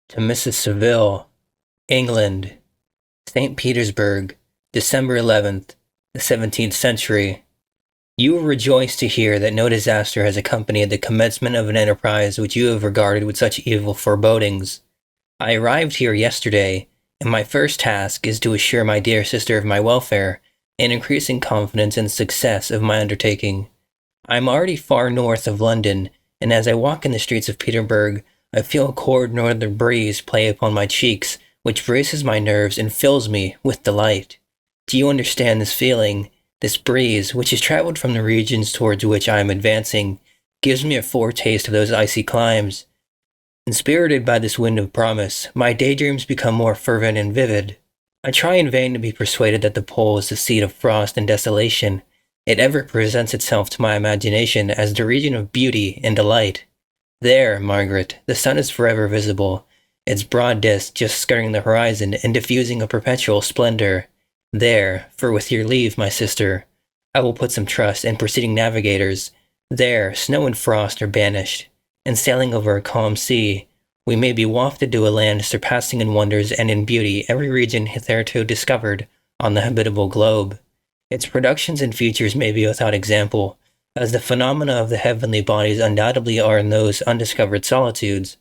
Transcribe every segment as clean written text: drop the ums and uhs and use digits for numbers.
to Mrs. Seville, England, St. Petersburg, December 11th, the 17th century. You will rejoice to hear that no disaster has accompanied the commencement of an enterprise which you have regarded with such evil forebodings. I arrived here yesterday, and my first task is to assure my dear sister of my welfare and increasing confidence in the success of my undertaking. I am already far north of London, and as I walk in the streets of Petersburg, I feel a cold northern breeze play upon my cheeks, which braces my nerves and fills me with delight. Do you understand this feeling? This breeze, which has traveled from the regions towards which I am advancing, gives me a foretaste of those icy climes. Inspirited by this wind of promise, my daydreams become more fervent and vivid. I try in vain to be persuaded that the pole is the seat of frost and desolation. It ever presents itself to my imagination as the region of beauty and delight. There, Margaret, the sun is forever visible, its broad disk just skirting the horizon and diffusing a perpetual splendor. There, for with your leave, my sister, I will put some trust in preceding navigators. There, snow and frost are banished, and sailing over a calm sea, we may be wafted to a land surpassing in wonders and in beauty every region hitherto discovered on the habitable globe. Its productions and features may be without example, as the phenomena of the heavenly bodies undoubtedly are in those undiscovered solitudes.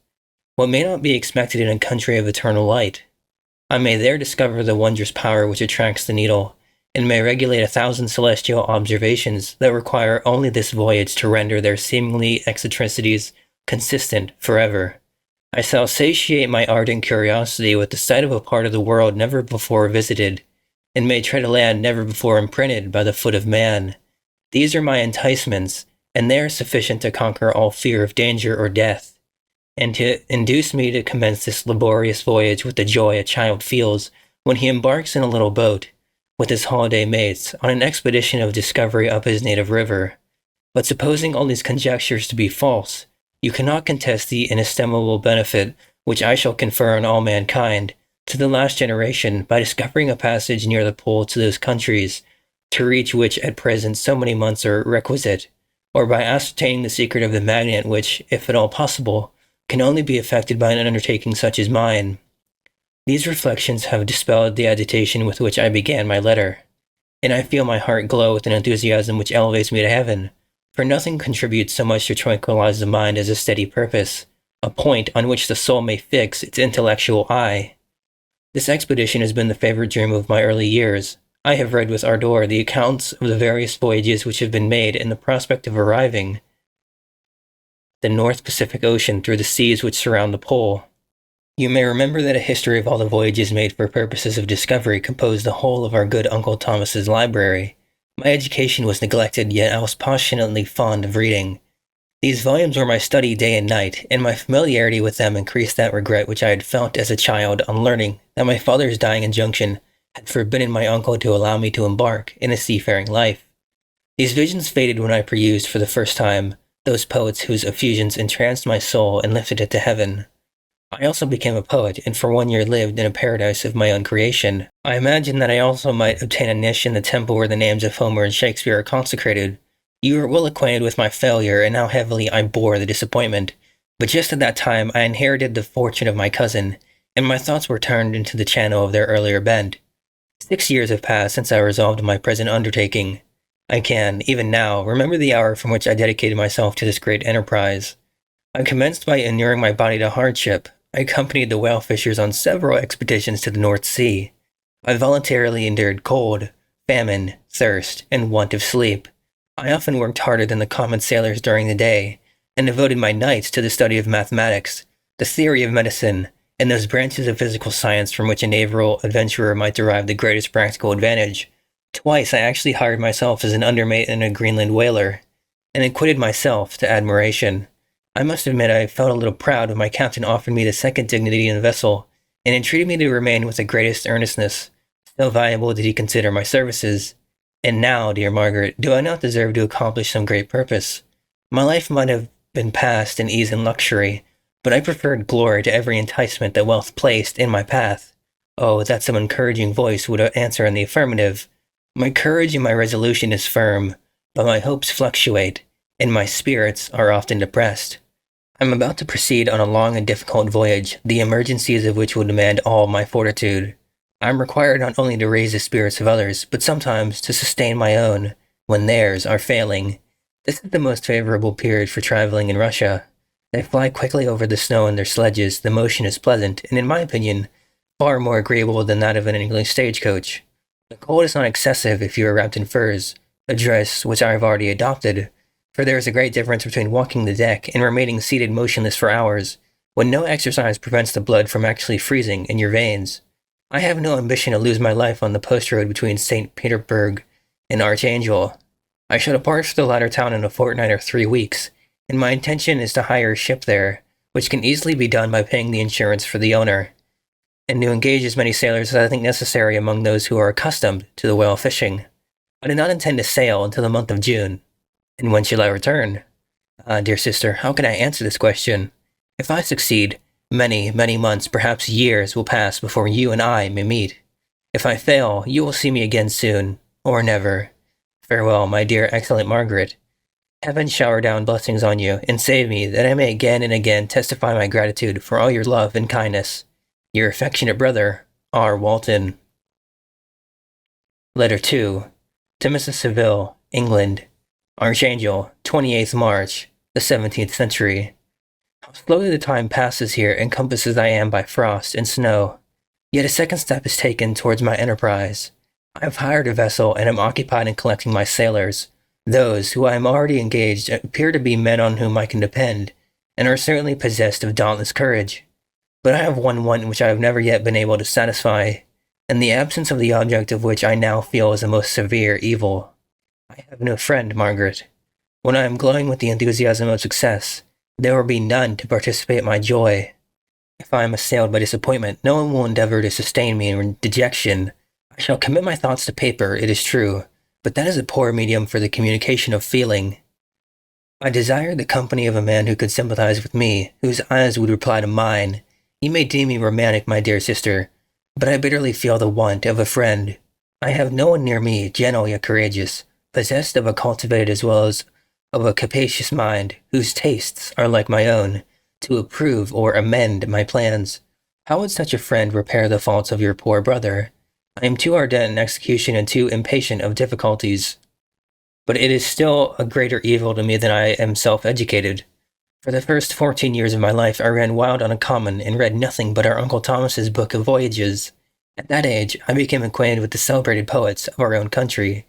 What may not be expected in a country of eternal light? I may there discover the wondrous power which attracts the needle, and may regulate 1,000 celestial observations that require only this voyage to render their seemingly eccentricities consistent forever. I shall satiate my ardent curiosity with the sight of a part of the world never before visited, and may tread a land never before imprinted by the foot of man. These are my enticements, and they are sufficient to conquer all fear of danger or death, and to induce me to commence this laborious voyage with the joy a child feels when he embarks in a little boat, with his holiday mates, on an expedition of discovery up his native river. But supposing all these conjectures to be false, you cannot contest the inestimable benefit which I shall confer on all mankind, to the last generation, by discovering a passage near the pole to those countries, to reach which at present so many months are requisite, or by ascertaining the secret of the magnet which, if at all possible, can only be effected by an undertaking such as mine. These reflections have dispelled the agitation with which I began my letter, and I feel my heart glow with an enthusiasm which elevates me to heaven, for nothing contributes so much to tranquilize the mind as a steady purpose, a point on which the soul may fix its intellectual eye. This expedition has been the favorite dream of my early years. I have read with ardor the accounts of the various voyages which have been made in the prospect of arriving the North Pacific Ocean through the seas which surround the pole. You may remember that a history of all the voyages made for purposes of discovery composed the whole of our good Uncle Thomas's library. My education was neglected, yet I was passionately fond of reading. These volumes were my study day and night, and my familiarity with them increased that regret which I had felt as a child on learning that my father's dying injunction had forbidden my uncle to allow me to embark in a seafaring life. These visions faded when I perused for the first time those poets whose effusions entranced my soul and lifted it to heaven. I also became a poet, and for 1 year lived in a paradise of my own creation. I imagined that I also might obtain a niche in the temple where the names of Homer and Shakespeare are consecrated. You are well acquainted with my failure, and how heavily I bore the disappointment. But just at that time I inherited the fortune of my cousin, and my thoughts were turned into the channel of their earlier bent. 6 years have passed since I resolved on my present undertaking. I can, even now, remember the hour from which I dedicated myself to this great enterprise. I commenced by inuring my body to hardship. I accompanied the whale fishers on several expeditions to the North Sea. I voluntarily endured cold, famine, thirst, and want of sleep. I often worked harder than the common sailors during the day, and devoted my nights to the study of mathematics, the theory of medicine, and those branches of physical science from which a naval adventurer might derive the greatest practical advantage. Twice I actually hired myself as an undermate in a Greenland whaler, and acquitted myself to admiration. I must admit I felt a little proud when my captain offered me the second dignity in the vessel, and entreated me to remain with the greatest earnestness. So valuable did he consider my services. And now, dear Margaret, do I not deserve to accomplish some great purpose? My life might have been passed in ease and luxury, but I preferred glory to every enticement that wealth placed in my path. Oh, that some encouraging voice would answer in the affirmative. My courage and my resolution is firm, but my hopes fluctuate, and my spirits are often depressed. I'm about to proceed on a long and difficult voyage, the emergencies of which will demand all my fortitude. I am required not only to raise the spirits of others, but sometimes to sustain my own, when theirs are failing. This is the most favorable period for traveling in Russia. They fly quickly over the snow in their sledges, the motion is pleasant, and in my opinion, far more agreeable than that of an English stagecoach. The cold is not excessive if you are wrapped in furs, a dress which I have already adopted, for there is a great difference between walking the deck and remaining seated motionless for hours, when no exercise prevents the blood from actually freezing in your veins. I have no ambition to lose my life on the post road between St. Petersburg and Archangel. I shall depart for the latter town in a fortnight or 3 weeks, and my intention is to hire a ship there, which can easily be done by paying the insurance for the owner, and to engage as many sailors as I think necessary among those who are accustomed to the whale fishing. I do not intend to sail until the month of June. And when shall I return? Dear sister, how can I answer this question? If I succeed, many, many months, perhaps years, will pass before you and I may meet. If I fail, you will see me again soon, or never. Farewell, my dear excellent Margaret. Heaven shower down blessings on you, and save me, that I may again and again testify my gratitude for all your love and kindness. Your affectionate brother, R. Walton. Letter 2. To Mrs. Seville, England. Archangel, 28th March, the 17th century. How slowly the time passes here, encompassed as I am by frost and snow. Yet a second step is taken towards my enterprise. I have hired a vessel and am occupied in collecting my sailors. Those who I am already engaged appear to be men on whom I can depend, and are certainly possessed of dauntless courage. But I have one want which I have never yet been able to satisfy, and the absence of the object of which I now feel is a most severe evil. I have no friend, Margaret. When I am glowing with the enthusiasm of success, there will be none to participate my joy. If I am assailed by disappointment, no one will endeavor to sustain me in dejection. I shall commit my thoughts to paper, it is true, but that is a poor medium for the communication of feeling. I desire the company of a man who could sympathize with me, whose eyes would reply to mine. You may deem me romantic, my dear sister, but I bitterly feel the want of a friend. I have no one near me, gentle yet courageous, possessed of a cultivated as well as of a capacious mind, whose tastes are like my own, to approve or amend my plans. How would such a friend repair the faults of your poor brother? I am too ardent in execution and too impatient of difficulties. But it is still a greater evil to me than I am self-educated. For the first 14 years of my life I ran wild on a common and read nothing but our Uncle Thomas's book of voyages. At that age I became acquainted with the celebrated poets of our own country,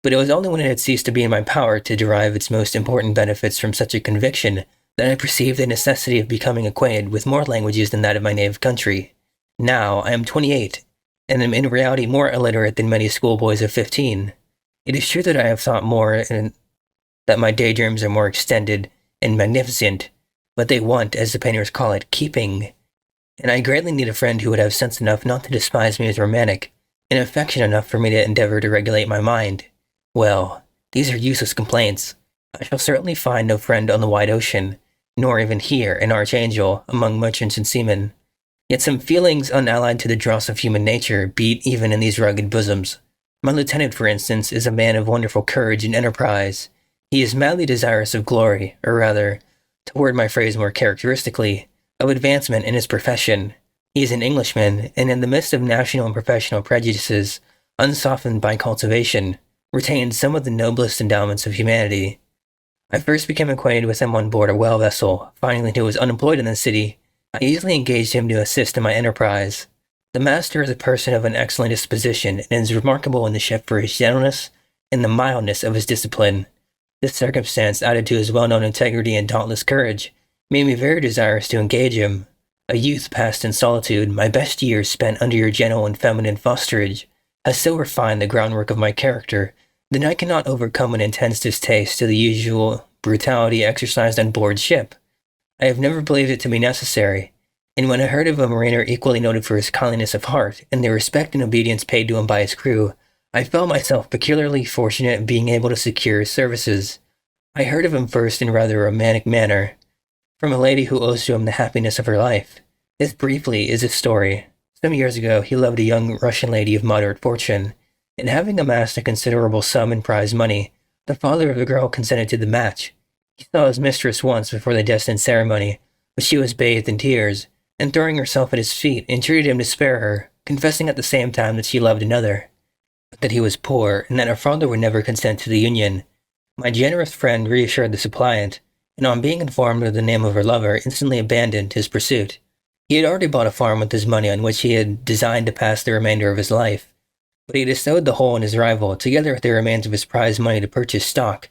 but it was only when it had ceased to be in my power to derive its most important benefits from such a conviction that I perceived the necessity of becoming acquainted with more languages than that of my native country. Now I am 28, and am in reality more illiterate than many schoolboys of 15. It is true that I have thought more and that my daydreams are more extended and magnificent, but they want, as the painters call it, keeping. And I greatly need a friend who would have sense enough not to despise me as romantic, and affection enough for me to endeavor to regulate my mind. Well, these are useless complaints. I shall certainly find no friend on the wide ocean, nor even here in Archangel among merchants and seamen. Yet some feelings unallied to the dross of human nature beat even in these rugged bosoms. My lieutenant, for instance, is a man of wonderful courage and enterprise. He is madly desirous of glory, or rather, to word my phrase more characteristically, of advancement in his profession. He is an Englishman, and in the midst of national and professional prejudices, unsoftened by cultivation, retained some of the noblest endowments of humanity. I first became acquainted with him on board a whale vessel. Finding that he was unemployed in the city, I easily engaged him to assist in my enterprise. The master is a person of an excellent disposition, and is remarkable in the ship for his gentleness and the mildness of his discipline. This circumstance, added to his well-known integrity and dauntless courage, made me very desirous to engage him. A youth passed in solitude, my best years spent under your gentle and feminine fosterage, has so refined the groundwork of my character that I cannot overcome an intense distaste to the usual brutality exercised on board ship. I have never believed it to be necessary, and when I heard of a mariner equally noted for his kindliness of heart and the respect and obedience paid to him by his crew, I felt myself peculiarly fortunate in being able to secure his services. I heard of him first in rather a romantic manner, from a lady who owes to him the happiness of her life. This briefly is his story. Some years ago he loved a young Russian lady of moderate fortune, and having amassed a considerable sum in prize money, the father of the girl consented to the match. He saw his mistress once before the destined ceremony, but she was bathed in tears, and throwing herself at his feet, entreated him to spare her, confessing at the same time that she loved another, but that he was poor, and that her father would never consent to the union. My generous friend reassured the suppliant, and on being informed of the name of her lover, instantly abandoned his pursuit. He had already bought a farm with his money on which he had designed to pass the remainder of his life, but he bestowed the whole on his rival, together with the remains of his prize money to purchase stock,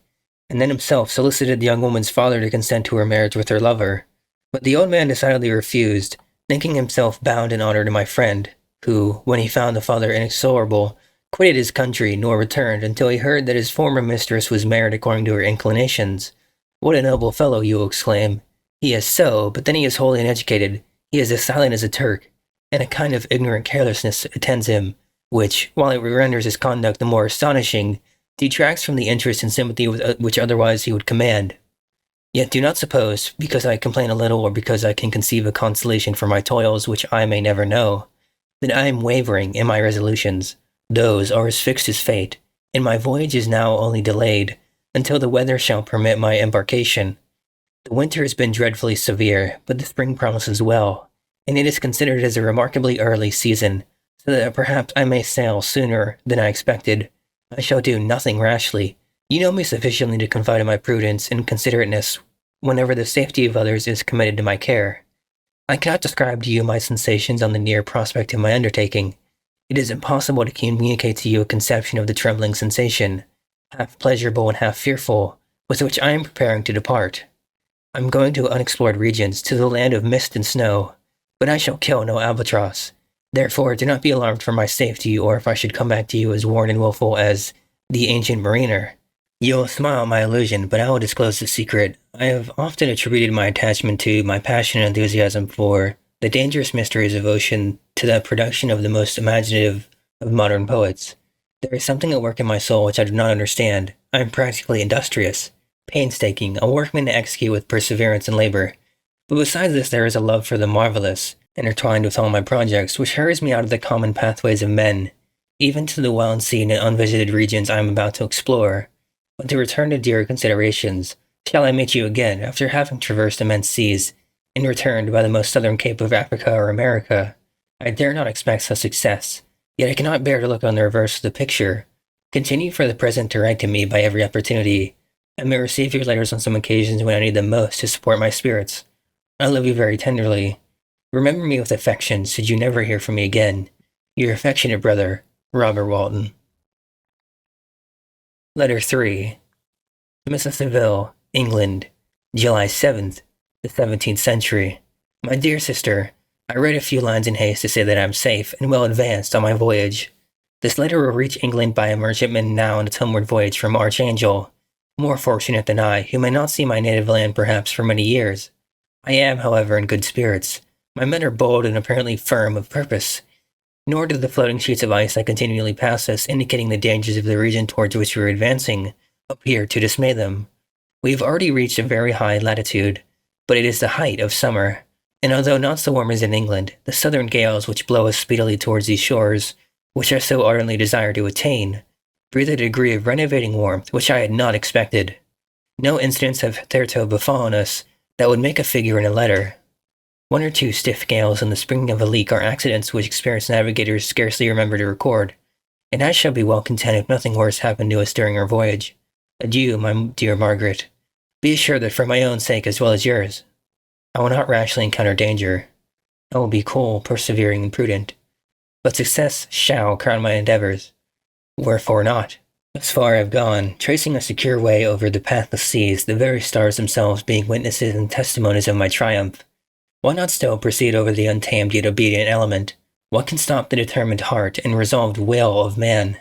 and then himself solicited the young woman's father to consent to her marriage with her lover. But the old man decidedly refused, thinking himself bound in honor to my friend, who, when he found the father inexorable, quitted his country nor returned until he heard that his former mistress was married according to her inclinations. What a noble fellow, you will exclaim. He is so, but then he is wholly uneducated. He is as silent as a Turk, and a kind of ignorant carelessness attends him, which, while it renders his conduct the more astonishing, detracts from the interest and sympathy which otherwise he would command. Yet do not suppose, because I complain a little or because I can conceive a consolation for my toils which I may never know, that I am wavering in my resolutions. Those are as fixed as fate, and my voyage is now only delayed until the weather shall permit my embarkation. The winter has been dreadfully severe, but the spring promises well, and it is considered as a remarkably early season, so that perhaps I may sail sooner than I expected. I shall do nothing rashly. You know me sufficiently to confide in my prudence and considerateness whenever the safety of others is committed to my care. I cannot describe to you my sensations on the near prospect of my undertaking. It is impossible to communicate to you a conception of the trembling sensation, half pleasurable and half fearful, with which I am preparing to depart. I am going to unexplored regions, to the land of mist and snow, but I shall kill no albatross. Therefore, do not be alarmed for my safety, or if I should come back to you as worn and willful as the ancient mariner. You will smile at my illusion, but I will disclose the secret. I have often attributed my attachment to, my passion and enthusiasm for, the dangerous mysteries of ocean to the production of the most imaginative of modern poets. There is something at work in my soul which I do not understand. I am practically industrious, painstaking, a workman to execute with perseverance and labor. But besides this, there is a love for the marvelous, intertwined with all my projects, which hurries me out of the common pathways of men, even to the well-unseen and unvisited regions I am about to explore. But to return to dearer considerations, shall I meet you again, after having traversed immense seas, and returned by the most southern cape of Africa or America? I dare not expect such success, yet I cannot bear to look on the reverse of the picture. Continue for the present to write to me by every opportunity. I may receive your letters on some occasions when I need them most to support my spirits. I love you very tenderly. Remember me with affection, should you never hear from me again. Your affectionate brother, Robert Walton. Letter 3. To Mrs. Seville, England, July 7th, the 17th century. My dear sister, I write a few lines in haste to say that I am safe and well advanced on my voyage. This letter will reach England by a merchantman now on its homeward voyage from Archangel, more fortunate than I, who may not see my native land perhaps for many years. I am, however, in good spirits. My men are bold and apparently firm of purpose, nor do the floating sheets of ice that continually pass us, indicating the dangers of the region towards which we are advancing, appear to dismay them. We have already reached a very high latitude, but it is the height of summer, and although not so warm as in England, the southern gales which blow us speedily towards these shores, which I so ardently desire to attain, breathe a degree of renovating warmth which I had not expected. No incidents have hitherto befallen us that would make a figure in a letter. One or two stiff gales and the springing of a leak are accidents which experienced navigators scarcely remember to record, and I shall be well content if nothing worse happened to us during our voyage. Adieu, my dear Margaret. Be assured that for my own sake as well as yours, I will not rashly encounter danger. I will be cool, persevering, and prudent. But success shall crown my endeavors. Wherefore not? Thus far I have gone, tracing a secure way over the pathless seas, the very stars themselves being witnesses and testimonies of my triumph. Why not still proceed over the untamed yet obedient element? What can stop the determined heart and resolved will of man?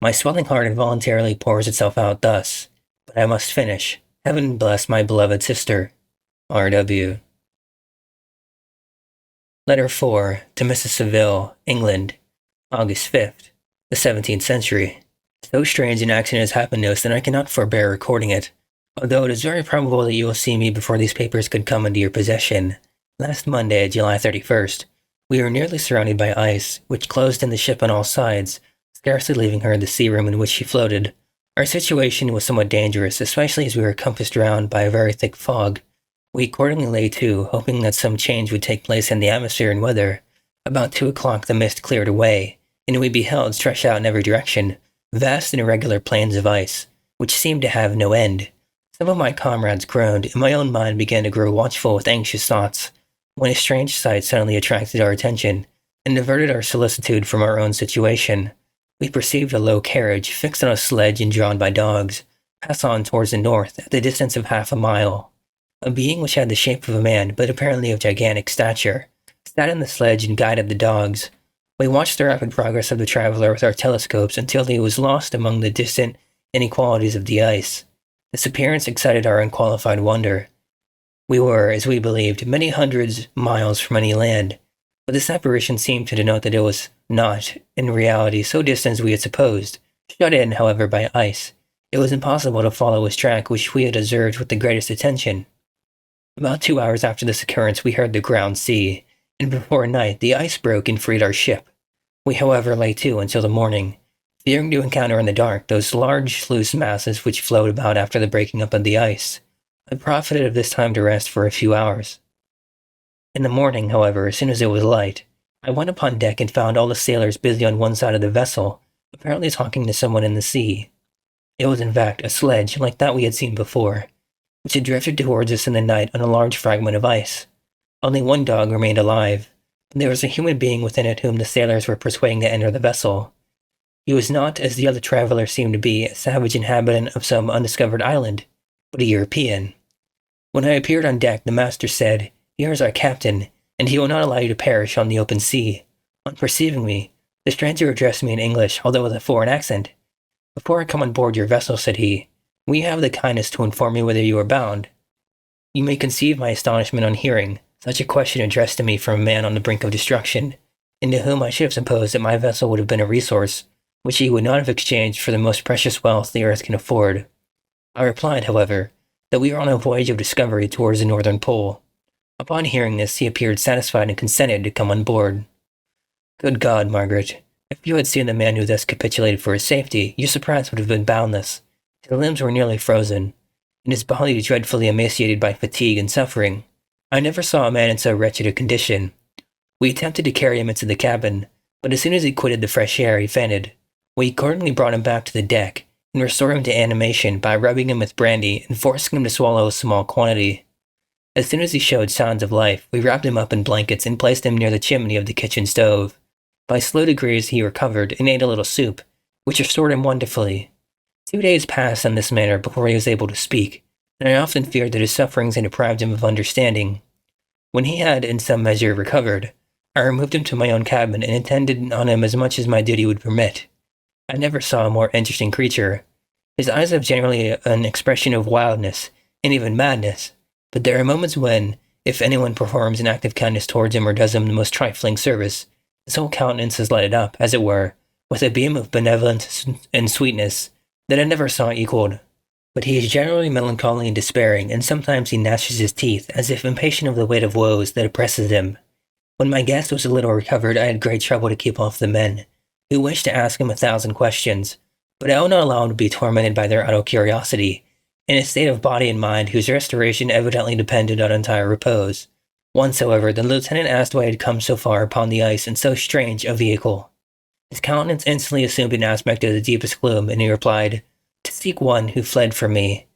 My swelling heart involuntarily pours itself out thus, but I must finish. Heaven bless my beloved sister. R.W. Letter 4. To Mrs. Seville, England, August 5th, the 17th century. So strange an accident has happened to us that I cannot forbear recording it, although it is very probable that you will see me before these papers could come into your possession. Last Monday, July 31st, we were nearly surrounded by ice, which closed in the ship on all sides, scarcely leaving her in the sea room in which she floated, Our situation was somewhat dangerous, especially as we were compassed round by a very thick fog. We accordingly lay to, hoping that some change would take place in the atmosphere and weather. About 2 o'clock the mist cleared away, and we beheld, stretched out in every direction, vast and irregular plains of ice, which seemed to have no end. Some of my comrades groaned, and my own mind began to grow watchful with anxious thoughts, when a strange sight suddenly attracted our attention, and diverted our solicitude from our own situation. We perceived a low carriage, fixed on a sledge and drawn by dogs, pass on towards the north, at the distance of half a mile. A being which had the shape of a man, but apparently of gigantic stature, sat in the sledge and guided the dogs. We watched the rapid progress of the traveler with our telescopes until he was lost among the distant inequalities of the ice. This appearance excited our unqualified wonder. We were, as we believed, many hundreds miles from any land, but this apparition seemed to denote that it was not, in reality, so distant as we had supposed. Shut in, however, by ice, it was impossible to follow his track, which we had observed with the greatest attention. About 2 hours after this occurrence, we heard the ground sea, and before night the ice broke and freed our ship. We, however, lay to until the morning, fearing to encounter in the dark those large, loose masses which flowed about after the breaking up of the ice. I profited of this time to rest for a few hours. In the morning, however, as soon as it was light, I went upon deck and found all the sailors busy on one side of the vessel, apparently talking to someone in the sea. It was, in fact, a sledge like that we had seen before, which had drifted towards us in the night on a large fragment of ice. Only one dog remained alive, and there was a human being within it whom the sailors were persuading to enter the vessel. He was not, as the other traveler seemed to be, a savage inhabitant of some undiscovered island, but a European. When I appeared on deck, the master said, "Here is our captain, and he will not allow you to perish on the open sea." On perceiving me, the stranger addressed me in English, although with a foreign accent. "Before I come on board your vessel," said he, "will you have the kindness to inform me whither you are bound?" You may conceive my astonishment on hearing such a question addressed to me from a man on the brink of destruction, and to whom I should have supposed that my vessel would have been a resource which he would not have exchanged for the most precious wealth the earth can afford. I replied, however, that we were on a voyage of discovery towards the northern pole. Upon hearing this, he appeared satisfied and consented to come on board. Good God, Margaret, if you had seen the man who thus capitulated for his safety, your surprise would have been boundless. His limbs were nearly frozen, and his body dreadfully emaciated by fatigue and suffering. I never saw a man in so wretched a condition. We attempted to carry him into the cabin, but as soon as he quitted the fresh air, he fainted. We accordingly brought him back to the deck, and restored him to animation by rubbing him with brandy and forcing him to swallow a small quantity. As soon as he showed signs of life, we wrapped him up in blankets and placed him near the chimney of the kitchen stove. By slow degrees he recovered and ate a little soup, which restored him wonderfully. 2 days passed in this manner before he was able to speak, and I often feared that his sufferings had deprived him of understanding. When he had, in some measure, recovered, I removed him to my own cabin and attended on him as much as my duty would permit. I never saw a more interesting creature. His eyes have generally an expression of wildness, and even madness, but there are moments when, if anyone performs an act of kindness towards him or does him the most trifling service, his whole countenance is lighted up, as it were, with a beam of benevolence and sweetness that I never saw equaled. But he is generally melancholy and despairing, and sometimes he gnashes his teeth, as if impatient of the weight of woes that oppresses him. When my guest was a little recovered, I had great trouble to keep off the men, who wished to ask him 1,000 questions, but I would not allow him to be tormented by their idle curiosity, in a state of body and mind whose restoration evidently depended on entire repose. Once, however, the lieutenant asked why he had come so far upon the ice in so strange a vehicle. His countenance instantly assumed an aspect of the deepest gloom, and he replied, "To seek one who fled from me."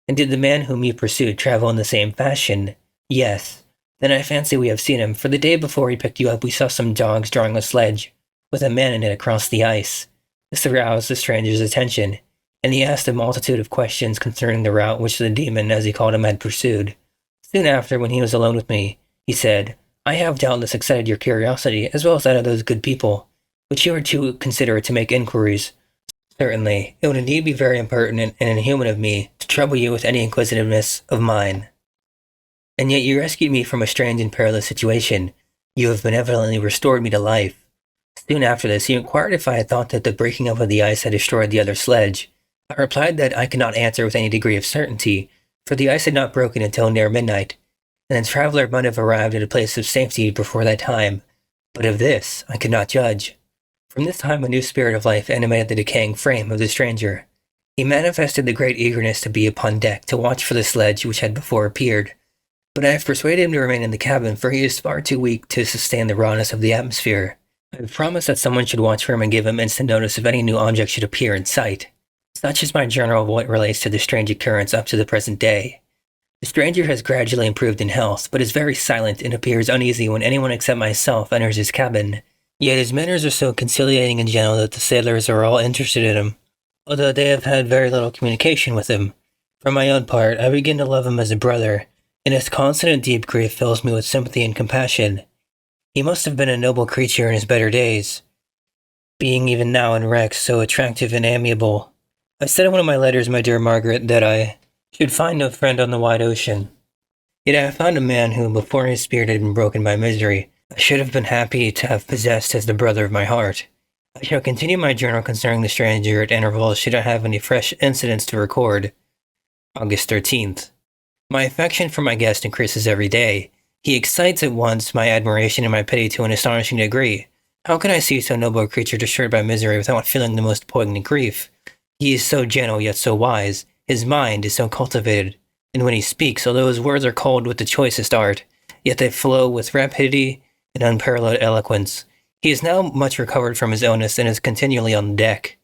"And did the man whom you pursued travel in the same fashion?" "Yes." "Then I fancy we have seen him, for the day before he picked you up we saw some dogs drawing a sledge, with a man in it across the ice." This aroused the stranger's attention, and he asked a multitude of questions concerning the route which the demon, as he called him, had pursued. Soon after, when he was alone with me, he said, "I have doubtless excited your curiosity, as well as that of those good people, but you are too considerate to make inquiries. Certainly, it would indeed be very impertinent and inhuman of me to trouble you with any inquisitiveness of mine. And yet you rescued me from a strange and perilous situation. You have benevolently restored me to life." Soon after this, he inquired if I had thought that the breaking up of the ice had destroyed the other sledge. I replied that I could not answer with any degree of certainty, for the ice had not broken until near midnight, and the traveler might have arrived at a place of safety before that time, but of this I could not judge. From this time a new spirit of life animated the decaying frame of the stranger, He manifested the great eagerness to be upon deck to watch for the sledge which had before appeared, but I have persuaded him to remain in the cabin, for he is far too weak to sustain the rawness of the atmosphere. I have promised that someone should watch for him and give him instant notice if any new object should appear in sight. Such is my journal of what relates to the strange occurrence up to the present day. The stranger has gradually improved in health, but is very silent and appears uneasy when anyone except myself enters his cabin. Yet his manners are so conciliating and gentle that the sailors are all interested in him, although they have had very little communication with him. For my own part, I begin to love him as a brother, and his constant and deep grief fills me with sympathy and compassion. He must have been a noble creature in his better days, being even now in wrecks so attractive and amiable. I said in one of my letters, my dear Margaret, that I should find no friend on the wide ocean. Yet I have found a man whom, before his spirit had been broken by misery, I should have been happy to have possessed as the brother of my heart. I shall continue my journal concerning the stranger at intervals should I have any fresh incidents to record. August 13th. My affection for my guest increases every day. He excites at once my admiration and my pity to an astonishing degree. How can I see so noble a creature destroyed by misery without feeling the most poignant grief? He is so gentle yet so wise. His mind is so cultivated, and when he speaks, although his words are culled with the choicest art, yet they flow with rapidity and unparalleled eloquence. He is now much recovered from his illness and is continually on deck,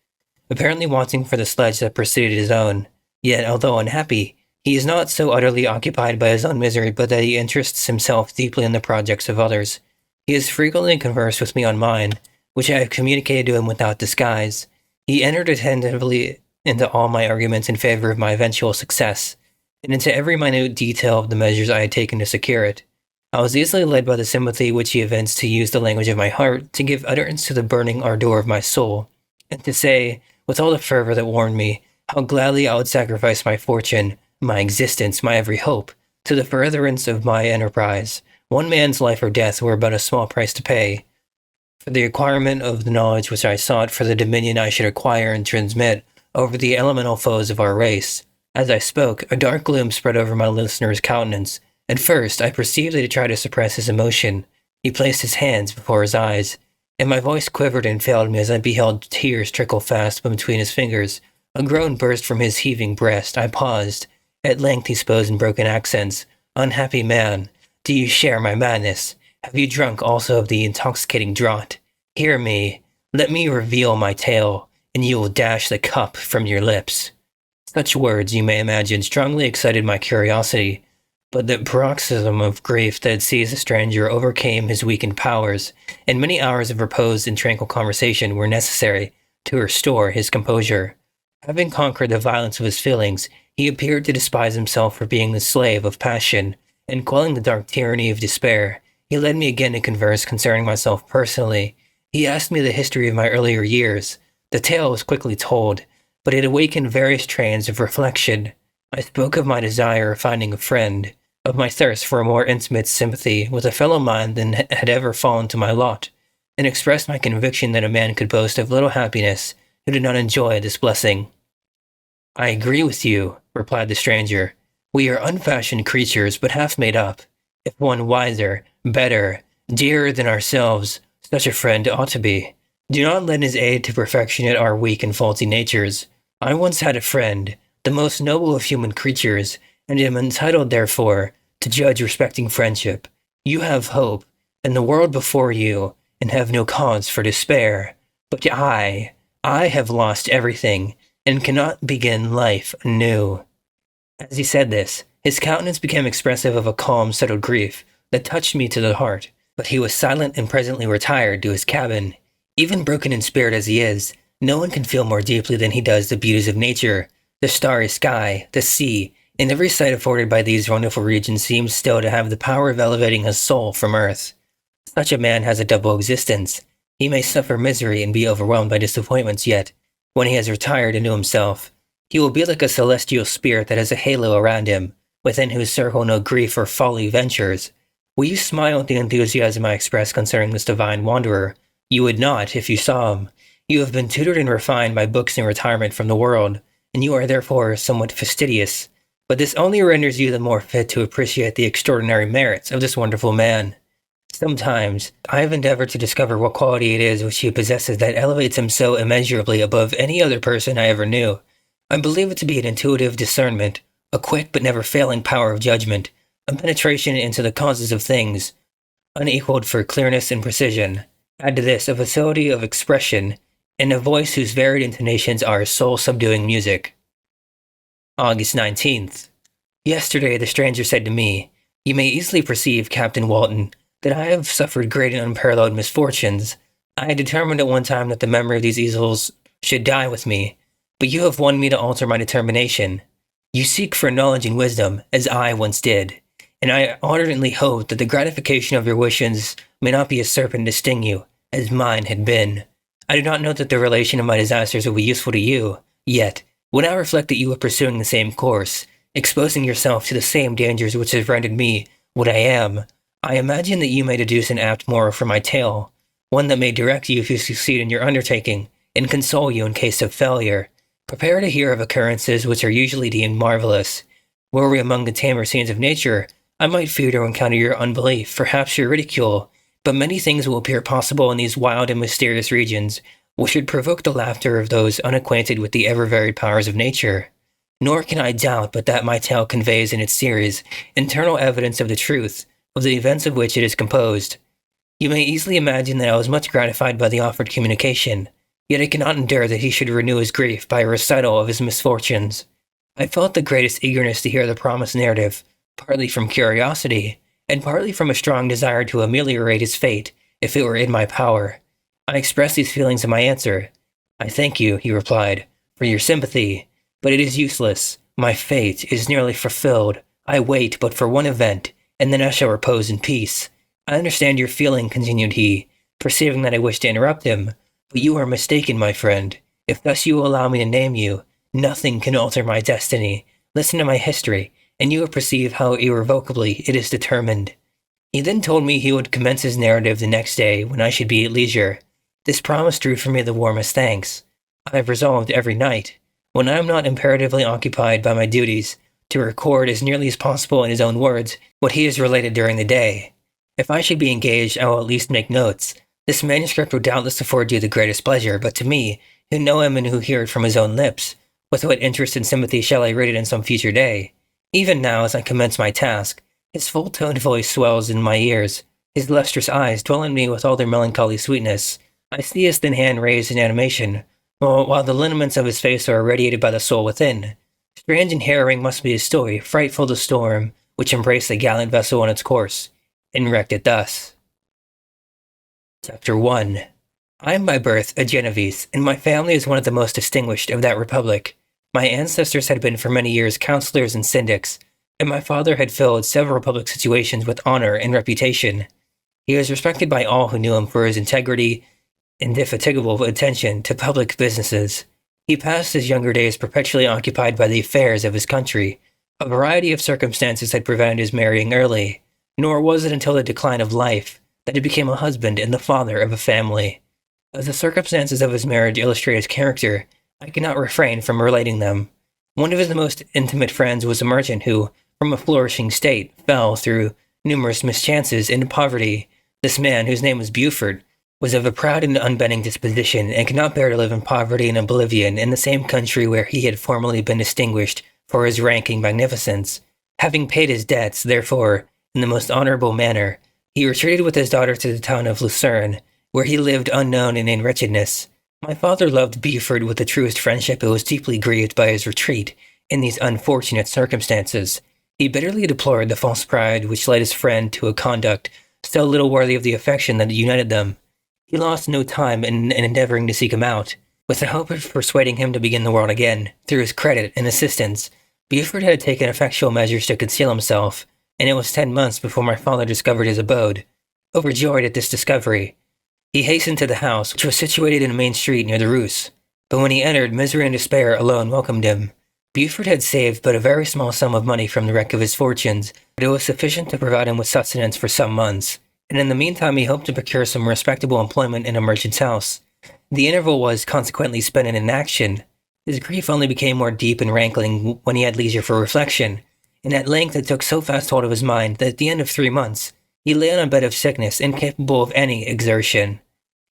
apparently wanting for the sledge that preceded his own. Yet, although unhappy, he is not so utterly occupied by his own misery but that he interests himself deeply in the projects of others. He has frequently conversed with me on mine, which I have communicated to him without disguise. He entered attentively into all my arguments in favor of my eventual success, and into every minute detail of the measures I had taken to secure it. I was easily led by the sympathy which he evinced to use the language of my heart, to give utterance to the burning ardor of my soul, and to say, with all the fervor that warmed me, how gladly I would sacrifice my fortune, my existence, my every hope, to the furtherance of my enterprise. One man's life or death were but a small price to pay for the acquirement of the knowledge which I sought, for the dominion I should acquire and transmit over the elemental foes of our race. As I spoke, a dark gloom spread over my listener's countenance. At first, I perceived that he tried to suppress his emotion. He placed his hands before his eyes, and my voice quivered and failed me as I beheld tears trickle fast between his fingers. A groan burst from his heaving breast. I paused. At length he spoke in broken accents. "Unhappy man, do you share my madness? Have you drunk also of the intoxicating draught? Hear me. Let me reveal my tale, and you will dash the cup from your lips." Such words, you may imagine, strongly excited my curiosity, but the paroxysm of grief that had seized the stranger overcame his weakened powers, and many hours of repose and tranquil conversation were necessary to restore his composure. Having conquered the violence of his feelings, he appeared to despise himself for being the slave of passion, and quelling the dark tyranny of despair, he led me again to converse concerning myself personally. He asked me the history of my earlier years. The tale was quickly told, but it awakened various trains of reflection. I spoke of my desire of finding a friend, of my thirst for a more intimate sympathy with a fellow mind than had ever fallen to my lot, and expressed my conviction that a man could boast of little happiness who did not enjoy this blessing. "I agree with you," replied the stranger. "We are unfashioned creatures, but half made up. If one wiser, better, dearer than ourselves, such a friend ought to be. Do not lend his aid to perfectionate our weak and faulty natures. I once had a friend, the most noble of human creatures, and am entitled, therefore, to judge respecting friendship. You have hope, and the world before you, and have no cause for despair. But I have lost everything, and cannot begin life anew." As he said this, his countenance became expressive of a calm, settled grief that touched me to the heart, but he was silent and presently retired to his cabin. Even broken in spirit as he is, no one can feel more deeply than he does the beauties of nature. The starry sky, the sea, and every sight afforded by these wonderful regions seems still to have the power of elevating his soul from earth. Such a man has a double existence. He may suffer misery and be overwhelmed by disappointments, yet, when he has retired into himself, he will be like a celestial spirit that has a halo around him, within whose circle no grief or folly ventures. Will you smile at the enthusiasm I express concerning this divine wanderer? You would not, if you saw him. You have been tutored and refined by books in retirement from the world, and you are therefore somewhat fastidious. But this only renders you the more fit to appreciate the extraordinary merits of this wonderful man. Sometimes, I have endeavored to discover what quality it is which he possesses that elevates him so immeasurably above any other person I ever knew. I believe it to be an intuitive discernment, a quick but never failing power of judgment, a penetration into the causes of things, unequaled for clearness and precision. Add to this a facility of expression, and a voice whose varied intonations are soul-subduing music. August 19th. Yesterday the stranger said to me, "You may easily perceive, Captain Walton, that I have suffered great and unparalleled misfortunes. I had determined at one time that the memory of these evils should die with me, but you have won me to alter my determination. You seek for knowledge and wisdom, as I once did, and I ardently hope that the gratification of your wishes may not be a serpent to sting you, as mine had been. I do not know that the relation of my disasters will be useful to you, yet, when I reflect that you are pursuing the same course, exposing yourself to the same dangers which have rendered me what I am, I imagine that you may deduce an apt moral from my tale, one that may direct you if you succeed in your undertaking, and console you in case of failure. Prepare to hear of occurrences which are usually deemed marvelous. Were we among the tamer scenes of nature, I might fear to encounter your unbelief, perhaps your ridicule, but many things will appear possible in these wild and mysterious regions, which should provoke the laughter of those unacquainted with the ever-varied powers of nature. Nor can I doubt but that my tale conveys in its series internal evidence of the truth of the events of which it is composed. You may easily imagine that I was much gratified by the offered communication, yet I cannot endure that he should renew his grief by a recital of his misfortunes. I felt the greatest eagerness to hear the promised narrative, partly from curiosity, and partly from a strong desire to ameliorate his fate, if it were in my power. I expressed these feelings in my answer. "I thank you," he replied, "for your sympathy, but it is useless. My fate is nearly fulfilled. I wait but for one event, and then I shall repose in peace. I understand your feeling," continued he, perceiving that I wished to interrupt him, "but you are mistaken, my friend. If thus you will allow me to name you, nothing can alter my destiny. Listen to my history, and you will perceive how irrevocably it is determined." He then told me he would commence his narrative the next day when I should be at leisure. This promise drew from me the warmest thanks. I have resolved every night, when I am not imperatively occupied by my duties, to record as nearly as possible in his own words what he has related during the day. If I should be engaged, I will at least make notes. This manuscript will doubtless afford you the greatest pleasure, but to me, who know him and who hear it from his own lips, with what interest and sympathy shall I read it in some future day? Even now, as I commence my task, his full-toned voice swells in my ears, his lustrous eyes dwell on me with all their melancholy sweetness. I see his thin hand raised in animation, while the lineaments of his face are irradiated by the soul within. Strange and harrowing must be his story, frightful the storm, which embraced the gallant vessel on its course, and wrecked it thus. Chapter 1. I am by birth a Genevese, and my family is one of the most distinguished of that republic. My ancestors had been for many years councillors and syndics, and my father had filled several public situations with honor and reputation. He was respected by all who knew him for his integrity and indefatigable attention to public businesses. He passed his younger days perpetually occupied by the affairs of his country. A variety of circumstances had prevented his marrying early, nor was it until the decline of life that he became a husband and the father of a family. As the circumstances of his marriage illustrate his character, I cannot refrain from relating them. One of his most intimate friends was a merchant who, from a flourishing state, fell, through numerous mischances, into poverty. This man, whose name was Beaufort, was of a proud and unbending disposition, and could not bear to live in poverty and oblivion in the same country where he had formerly been distinguished for his ranking magnificence. Having paid his debts, therefore, in the most honorable manner, he retreated with his daughter to the town of Lucerne, where he lived unknown and in wretchedness. My father loved Beaufort with the truest friendship and was deeply grieved by his retreat in these unfortunate circumstances. He bitterly deplored the false pride which led his friend to a conduct so little worthy of the affection that united them. He lost no time in endeavoring to seek him out, with the hope of persuading him to begin the world again, through his credit and assistance. Beaufort had taken effectual measures to conceal himself, and it was 10 months before my father discovered his abode. Overjoyed at this discovery, he hastened to the house, which was situated in a main street near the Rus. But when he entered, misery and despair alone welcomed him. Beaufort had saved but a very small sum of money from the wreck of his fortunes, but it was sufficient to provide him with sustenance for some months, and in the meantime he hoped to procure some respectable employment in a merchant's house. The interval was consequently spent in inaction. His grief only became more deep and rankling when he had leisure for reflection, and at length it took so fast hold of his mind that at the end of 3 months, he lay on a bed of sickness, incapable of any exertion.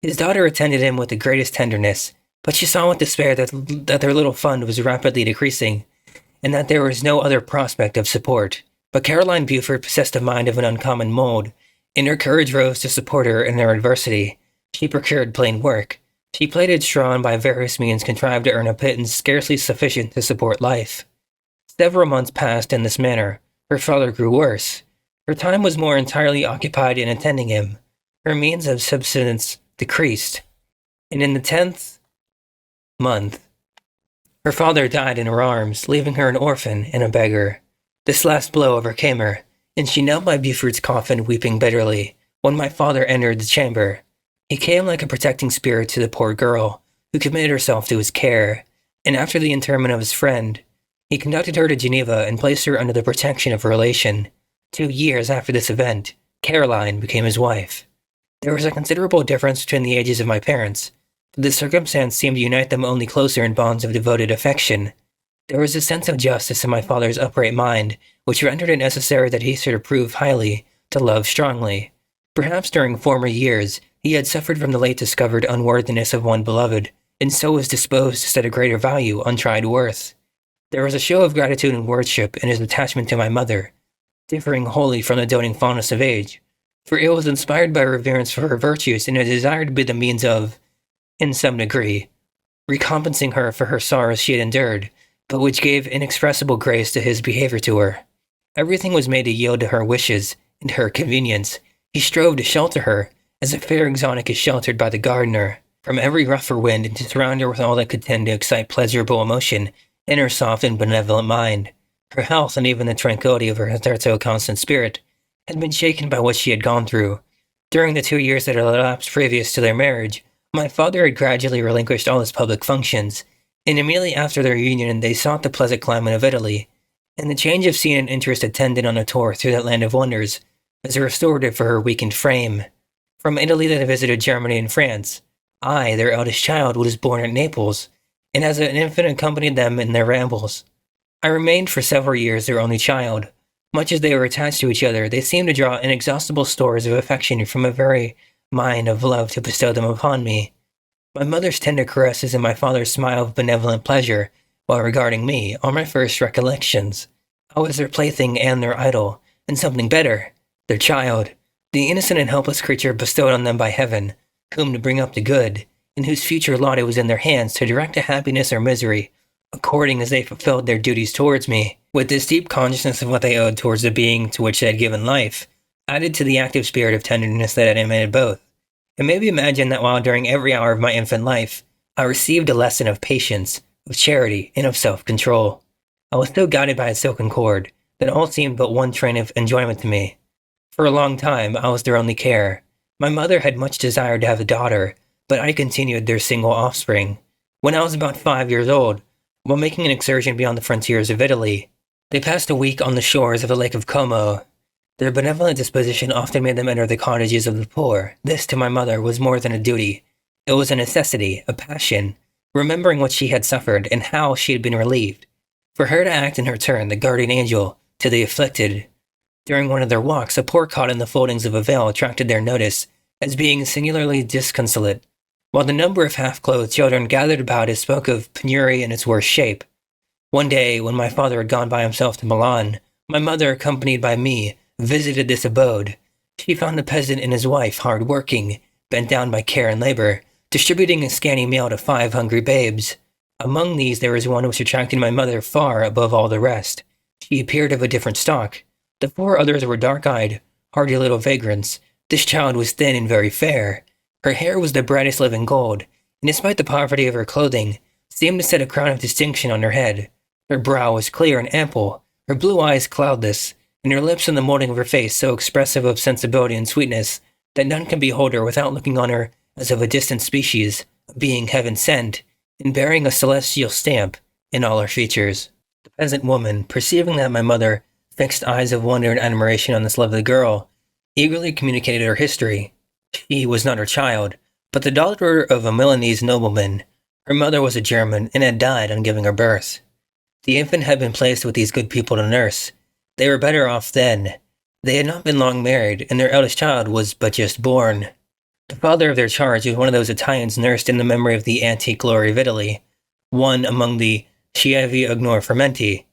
His daughter attended him with the greatest tenderness, but she saw with despair that their little fund was rapidly decreasing, and that there was no other prospect of support. But Caroline Buford possessed a mind of an uncommon mold, and her courage rose to support her in their adversity. She procured plain work. She plaited straw and by various means contrived to earn a pittance scarcely sufficient to support life. Several months passed in this manner. Her father grew worse. Her time was more entirely occupied in attending him. Her means of subsistence decreased, and in the 10th month, her father died in her arms, leaving her an orphan and a beggar. This last blow overcame her, and she knelt by Buford's coffin weeping bitterly. When my father entered the chamber, he came like a protecting spirit to the poor girl, who committed herself to his care, and after the interment of his friend, he conducted her to Geneva and placed her under the protection of a relation. 2 years after this event, Caroline became his wife. There was a considerable difference between the ages of my parents, but this circumstance seemed to unite them only closer in bonds of devoted affection. There was a sense of justice in my father's upright mind, which rendered it necessary that he should approve highly, to love strongly. Perhaps during former years, he had suffered from the late discovered unworthiness of one beloved, and so was disposed to set a greater value on tried worth. There was a show of gratitude and worship in his attachment to my mother, differing wholly from the doting fondness of age, for it was inspired by reverence for her virtues and a desire to be the means of, in some degree, recompensing her for her sorrows she had endured, but which gave inexpressible grace to his behavior to her. Everything was made to yield to her wishes and her convenience. He strove to shelter her, as a fair exotic is sheltered by the gardener, from every rougher wind, and to surround her with all that could tend to excite pleasurable emotion in her soft and benevolent mind. Her health, and even the tranquility of her hitherto constant spirit, had been shaken by what she had gone through. During the 2 years that had elapsed previous to their marriage, my father had gradually relinquished all his public functions, and immediately after their union they sought the pleasant climate of Italy, and the change of scene and interest attendant on a tour through that land of wonders as a restorative for her weakened frame. From Italy they visited Germany and France. I, their eldest child, was born at Naples, and as an infant accompanied them in their rambles. I remained for several years their only child. Much as they were attached to each other, they seemed to draw inexhaustible stores of affection from a very mine of love to bestow them upon me. My mother's tender caresses and my father's smile of benevolent pleasure, while regarding me, are my first recollections. I was their plaything and their idol, and something better, their child, the innocent and helpless creature bestowed on them by heaven, whom to bring up to good, and whose future lot it was in their hands to direct to happiness or misery, according as they fulfilled their duties towards me. With this deep consciousness of what they owed towards the being to which they had given life, added to the active spirit of tenderness that animated both, it may be imagined that while during every hour of my infant life, I received a lesson of patience, of charity, and of self-control. I was so guided by a silken cord that all seemed but one train of enjoyment to me. For a long time, I was their only care. My mother had much desired to have a daughter, but I continued their single offspring. When I was about 5 years old, while making an excursion beyond the frontiers of Italy, they passed a week on the shores of the Lake of Como. Their benevolent disposition often made them enter the cottages of the poor. This, to my mother, was more than a duty. It was a necessity, a passion, remembering what she had suffered and how she had been relieved. For her to act in her turn the guardian angel to the afflicted. During one of their walks, a poor cot in the foldings of a veil attracted their notice as being singularly disconsolate, while the number of half-clothed children gathered about it spoke of penury in its worst shape. One day, when my father had gone by himself to Milan, my mother, accompanied by me, visited this abode. She found the peasant and his wife hard working, bent down by care and labor, distributing a scanty meal to 5 hungry babes. Among these there was one which attracted my mother far above all the rest. She appeared of a different stock. The 4 others were dark-eyed, hardy little vagrants. This child was thin and very fair. Her hair was the brightest living gold, and despite the poverty of her clothing, seemed to set a crown of distinction on her head. Her brow was clear and ample, her blue eyes cloudless, and her lips and the molding of her face so expressive of sensibility and sweetness that none can behold her without looking on her as of a distant species, a being heaven sent, and bearing a celestial stamp in all her features. The peasant woman, perceiving that my mother fixed eyes of wonder and admiration on this lovely girl, eagerly communicated her history. She was not her child, but the daughter of a Milanese nobleman. Her mother was a German and had died on giving her birth. The infant had been placed with these good people to nurse. They were better off then. They had not been long married, and their eldest child was but just born. The father of their charge was one of those Italians nursed in the memory of the antique glory of Italy, one among the Schiavi Ignor Fermenti,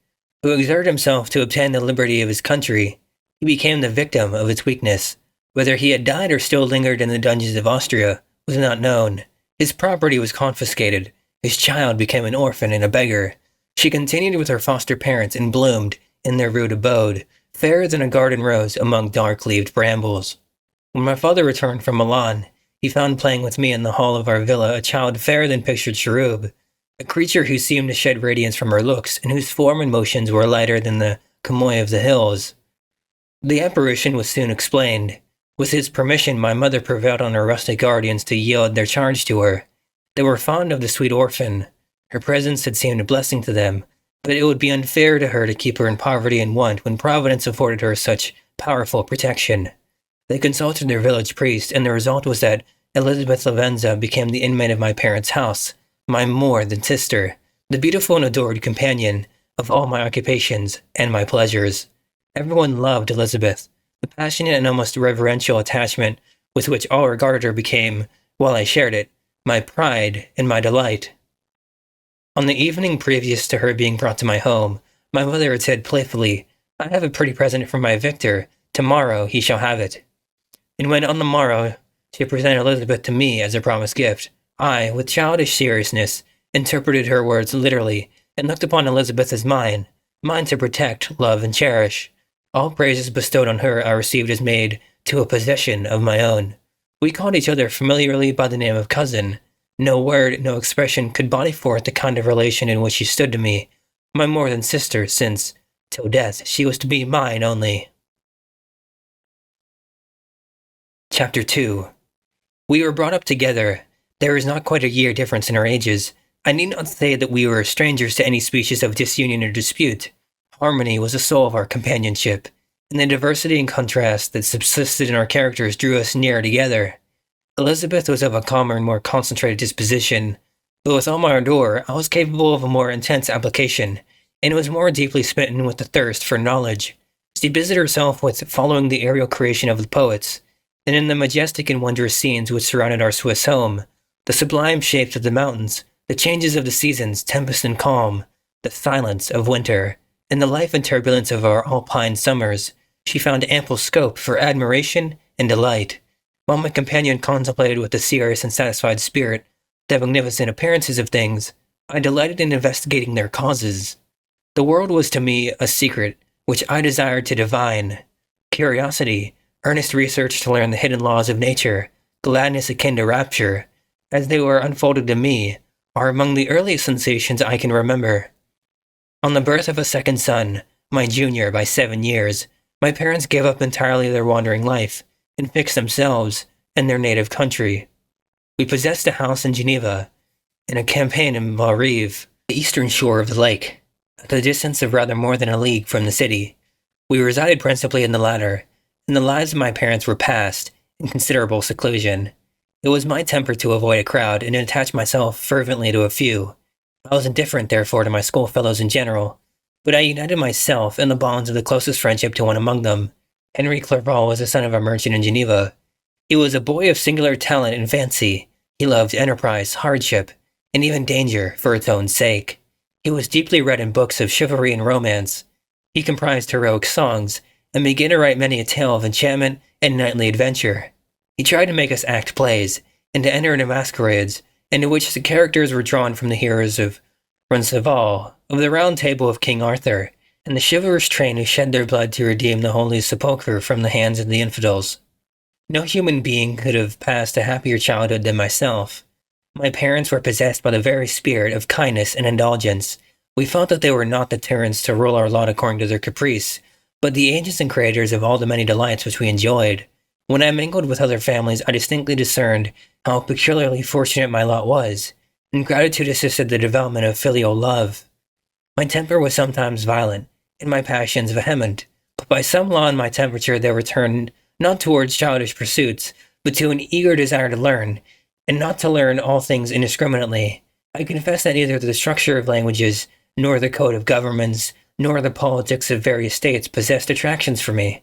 who exerted himself to obtain the liberty of his country. He became the victim of its weakness. Whether he had died or still lingered in the dungeons of Austria was not known. His property was confiscated. His child became an orphan and a beggar. She continued with her foster parents and bloomed in their rude abode, fairer than a garden rose among dark-leaved brambles. When my father returned from Milan, he found playing with me in the hall of our villa a child fairer than pictured cherub, a creature who seemed to shed radiance from her looks and whose form and motions were lighter than the chamois of the hills. The apparition was soon explained. With his permission, my mother prevailed on her rustic guardians to yield their charge to her. They were fond of the sweet orphan. Her presence had seemed a blessing to them, but it would be unfair to her to keep her in poverty and want when Providence afforded her such powerful protection. They consulted their village priest, and the result was that Elizabeth Lavenza became the inmate of my parents' house, my more than sister, the beautiful and adored companion of all my occupations and my pleasures. Everyone loved Elizabeth. The passionate and almost reverential attachment with which all regarded her became, while I shared it, my pride and my delight. On the evening previous to her being brought to my home, my mother had said playfully, "I have a pretty present for my Victor. Tomorrow he shall have it." And when on the morrow she presented Elizabeth to me as a promised gift, I, with childish seriousness, interpreted her words literally and looked upon Elizabeth as mine to protect, love, and cherish. All praises bestowed on her I received as made to a possession of my own. We called each other familiarly by the name of cousin. No word, no expression could body forth the kind of relation in which she stood to me, my more than sister, since, till death, she was to be mine only. Chapter 2. We were brought up together. There is not quite a year difference in our ages. I need not say that we were strangers to any species of disunion or dispute. Harmony was the soul of our companionship, and the diversity and contrast that subsisted in our characters drew us nearer together. Elizabeth was of a calmer and more concentrated disposition, but with all my ardor, I was capable of a more intense application, and was more deeply smitten with the thirst for knowledge. She busied herself with following the aerial creation of the poets, and in the majestic and wondrous scenes which surrounded our Swiss home, the sublime shapes of the mountains, the changes of the seasons, tempest and calm, the silence of winter, and the life and turbulence of our alpine summers, she found ample scope for admiration and delight. While my companion contemplated with a serious and satisfied spirit the magnificent appearances of things, I delighted in investigating their causes. The world was to me a secret which I desired to divine. Curiosity, earnest research to learn the hidden laws of nature, gladness akin to rapture, as they were unfolded to me, are among the earliest sensations I can remember. On the birth of a second son, my junior by 7 years, my parents gave up entirely their wandering life and fixed themselves in their native country. We possessed a house in Geneva and a campaign in Valrive, the eastern shore of the lake, at the distance of rather more than a league from the city. We resided principally in the latter, and the lives of my parents were passed in considerable seclusion. It was my temper to avoid a crowd and to attach myself fervently to a few. I was indifferent, therefore, to my schoolfellows in general, but I united myself in the bonds of the closest friendship to one among them. Henry Clerval was the son of a merchant in Geneva. He was a boy of singular talent and fancy. He loved enterprise, hardship, and even danger for its own sake. He was deeply read in books of chivalry and romance. He comprised heroic songs, and began to write many a tale of enchantment and knightly adventure. He tried to make us act plays, and to enter into masquerades, into which the characters were drawn from the heroes of Roncesvalles, of the Round Table of King Arthur, and the chivalrous train who shed their blood to redeem the Holy Sepulchre from the hands of the infidels. No human being could have passed a happier childhood than myself. My parents were possessed by the very spirit of kindness and indulgence. We felt that they were not the tyrants to rule our lot according to their caprice, but the agents and creators of all the many delights which we enjoyed. When I mingled with other families, I distinctly discerned how peculiarly fortunate my lot was, and gratitude assisted the development of filial love. My temper was sometimes violent, and my passions vehement, but by some law in my temperature they were turned not towards childish pursuits, but to an eager desire to learn, and not to learn all things indiscriminately. I confess that neither the structure of languages, nor the code of governments, nor the politics of various states possessed attractions for me.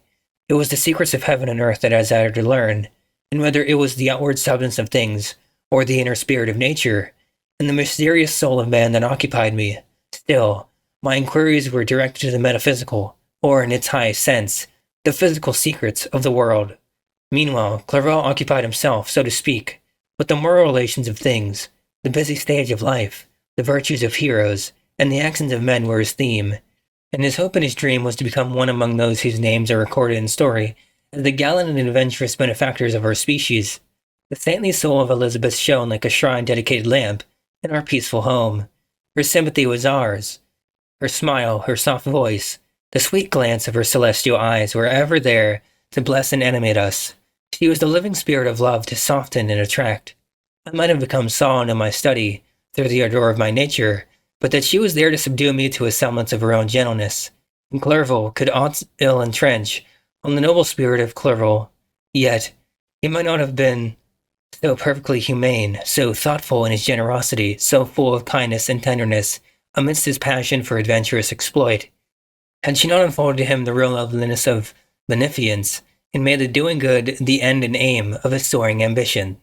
It was the secrets of heaven and earth that I desired to learn, and whether it was the outward substance of things, or the inner spirit of nature, and the mysterious soul of man that occupied me. Still, my inquiries were directed to the metaphysical, or in its highest sense, the physical secrets of the world. Meanwhile, Clerval occupied himself, so to speak, with the moral relations of things. The busy stage of life, the virtues of heroes, and the actions of men were his theme, and his hope and his dream was to become one among those whose names are recorded in story as the gallant and adventurous benefactors of our species. The saintly soul of Elizabeth shone like a shrine-dedicated lamp in our peaceful home. Her sympathy was ours. Her smile, her soft voice, the sweet glance of her celestial eyes were ever there to bless and animate us. She was the living spirit of love to soften and attract. I might have become sullen in my study through the ardor of my nature, but that she was there to subdue me to a semblance of her own gentleness. And Clerval could aught ill entrench on the noble spirit of Clerval. Yet, he might not have been so perfectly humane, so thoughtful in his generosity, so full of kindness and tenderness, amidst his passion for adventurous exploit, had she not unfolded to him the real loveliness of beneficence, and made the doing good the end and aim of his soaring ambition.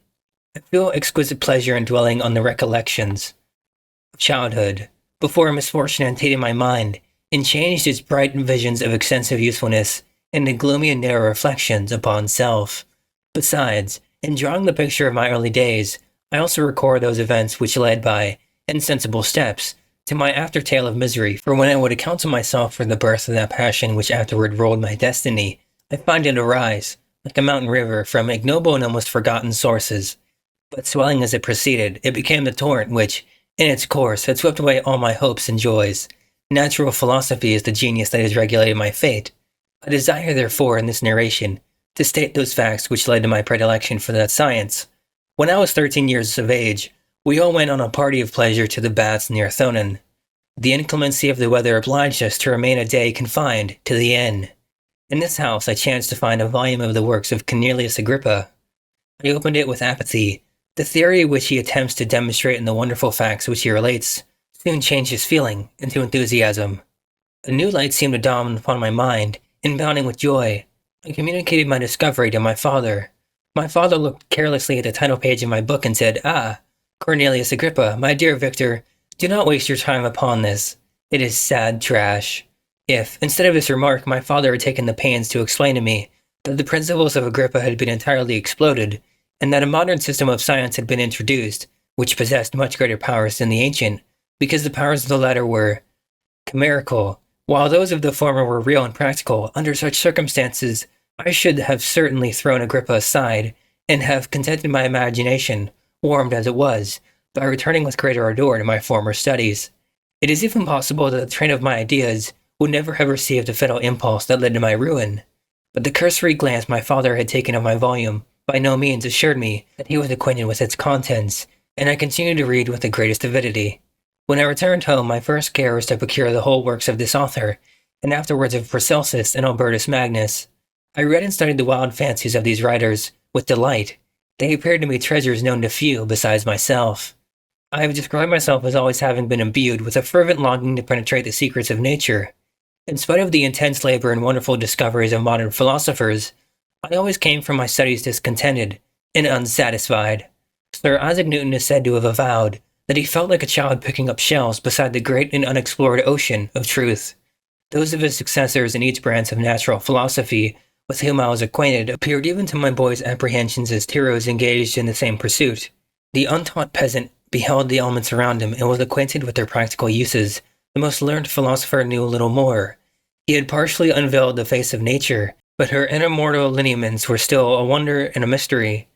I feel exquisite pleasure in dwelling on the recollections of childhood, before misfortune had taken my mind, and changed its bright visions of extensive usefulness into gloomy and narrow reflections upon self. Besides, in drawing the picture of my early days, I also record those events which led by insensible steps to my after-tale of misery, for when I would account to myself for the birth of that passion which afterward ruled my destiny, I find it arise, like a mountain river, from ignoble and almost forgotten sources. But swelling as it proceeded, it became the torrent which, in its course, had swept away all my hopes and joys. Natural philosophy is the genius that has regulated my fate. I desire, therefore, in this narration, to state those facts which led to my predilection for that science. When I was 13 years of age, we all went on a party of pleasure to the baths near Thonon. The inclemency of the weather obliged us to remain a day confined to the inn. In this house I chanced to find a volume of the works of Cornelius Agrippa. I opened it with apathy. The theory which he attempts to demonstrate in the wonderful facts which he relates soon changes feeling into enthusiasm. A new light seemed to dawn upon my mind, and bounding with joy, I communicated my discovery to my father. My father looked carelessly at the title page of my book and said, "Ah, Cornelius Agrippa, my dear Victor, do not waste your time upon this. It is sad trash." If, instead of this remark, my father had taken the pains to explain to me that the principles of Agrippa had been entirely exploded, and that a modern system of science had been introduced, which possessed much greater powers than the ancient, because the powers of the latter were chimerical, while those of the former were real and practical, under such circumstances, I should have certainly thrown Agrippa aside, and have contented my imagination, warmed as it was, by returning with greater ardor to my former studies. It is even possible that the train of my ideas would never have received the fatal impulse that led to my ruin. But the cursory glance my father had taken of my volume by no means assured me that he was acquainted with its contents, and I continued to read with the greatest avidity. When I returned home, my first care was to procure the whole works of this author, and afterwards of Paracelsus and Albertus Magnus. I read and studied the wild fancies of these writers with delight. They appeared to me treasures known to few besides myself. I have described myself as always having been imbued with a fervent longing to penetrate the secrets of nature. In spite of the intense labor and wonderful discoveries of modern philosophers, I always came from my studies discontented and unsatisfied. Sir Isaac Newton is said to have avowed that he felt like a child picking up shells beside the great and unexplored ocean of truth. Those of his successors in each branch of natural philosophy with whom I was acquainted appeared even to my boy's apprehensions as heroes engaged in the same pursuit. The untaught peasant beheld the elements around him and was acquainted with their practical uses. The most learned philosopher knew a little more. He had partially unveiled the face of nature, but her immortal lineaments were still a wonder and a mystery.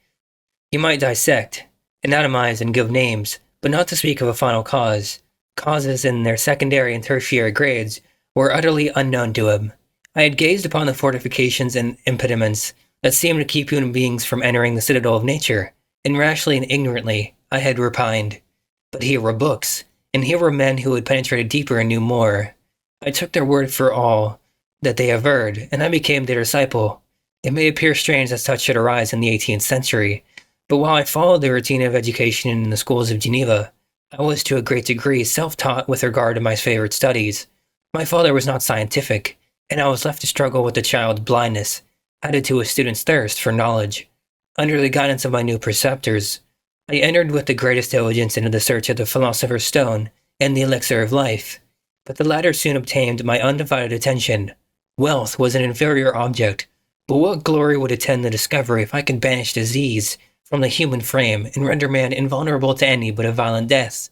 He might dissect, anatomize, and give names, but not to speak of a final cause. Causes in their secondary and tertiary grades were utterly unknown to him. I had gazed upon the fortifications and impediments that seemed to keep human beings from entering the citadel of nature, and rashly and ignorantly I had repined. But here were books, and here were men who had penetrated deeper and knew more. I took their word for all that they averred, and I became their disciple. It may appear strange that such should arise in the 18th century, but while I followed the routine of education in the schools of Geneva, I was to a great degree self-taught with regard to my favorite studies. My father was not scientific, and I was left to struggle with the child's blindness, added to a student's thirst for knowledge. Under the guidance of my new preceptors, I entered with the greatest diligence into the search of the Philosopher's Stone and the elixir of life, but the latter soon obtained my undivided attention. Wealth was an inferior object, but what glory would attend the discovery if I could banish disease from the human frame and render man invulnerable to any but a violent death?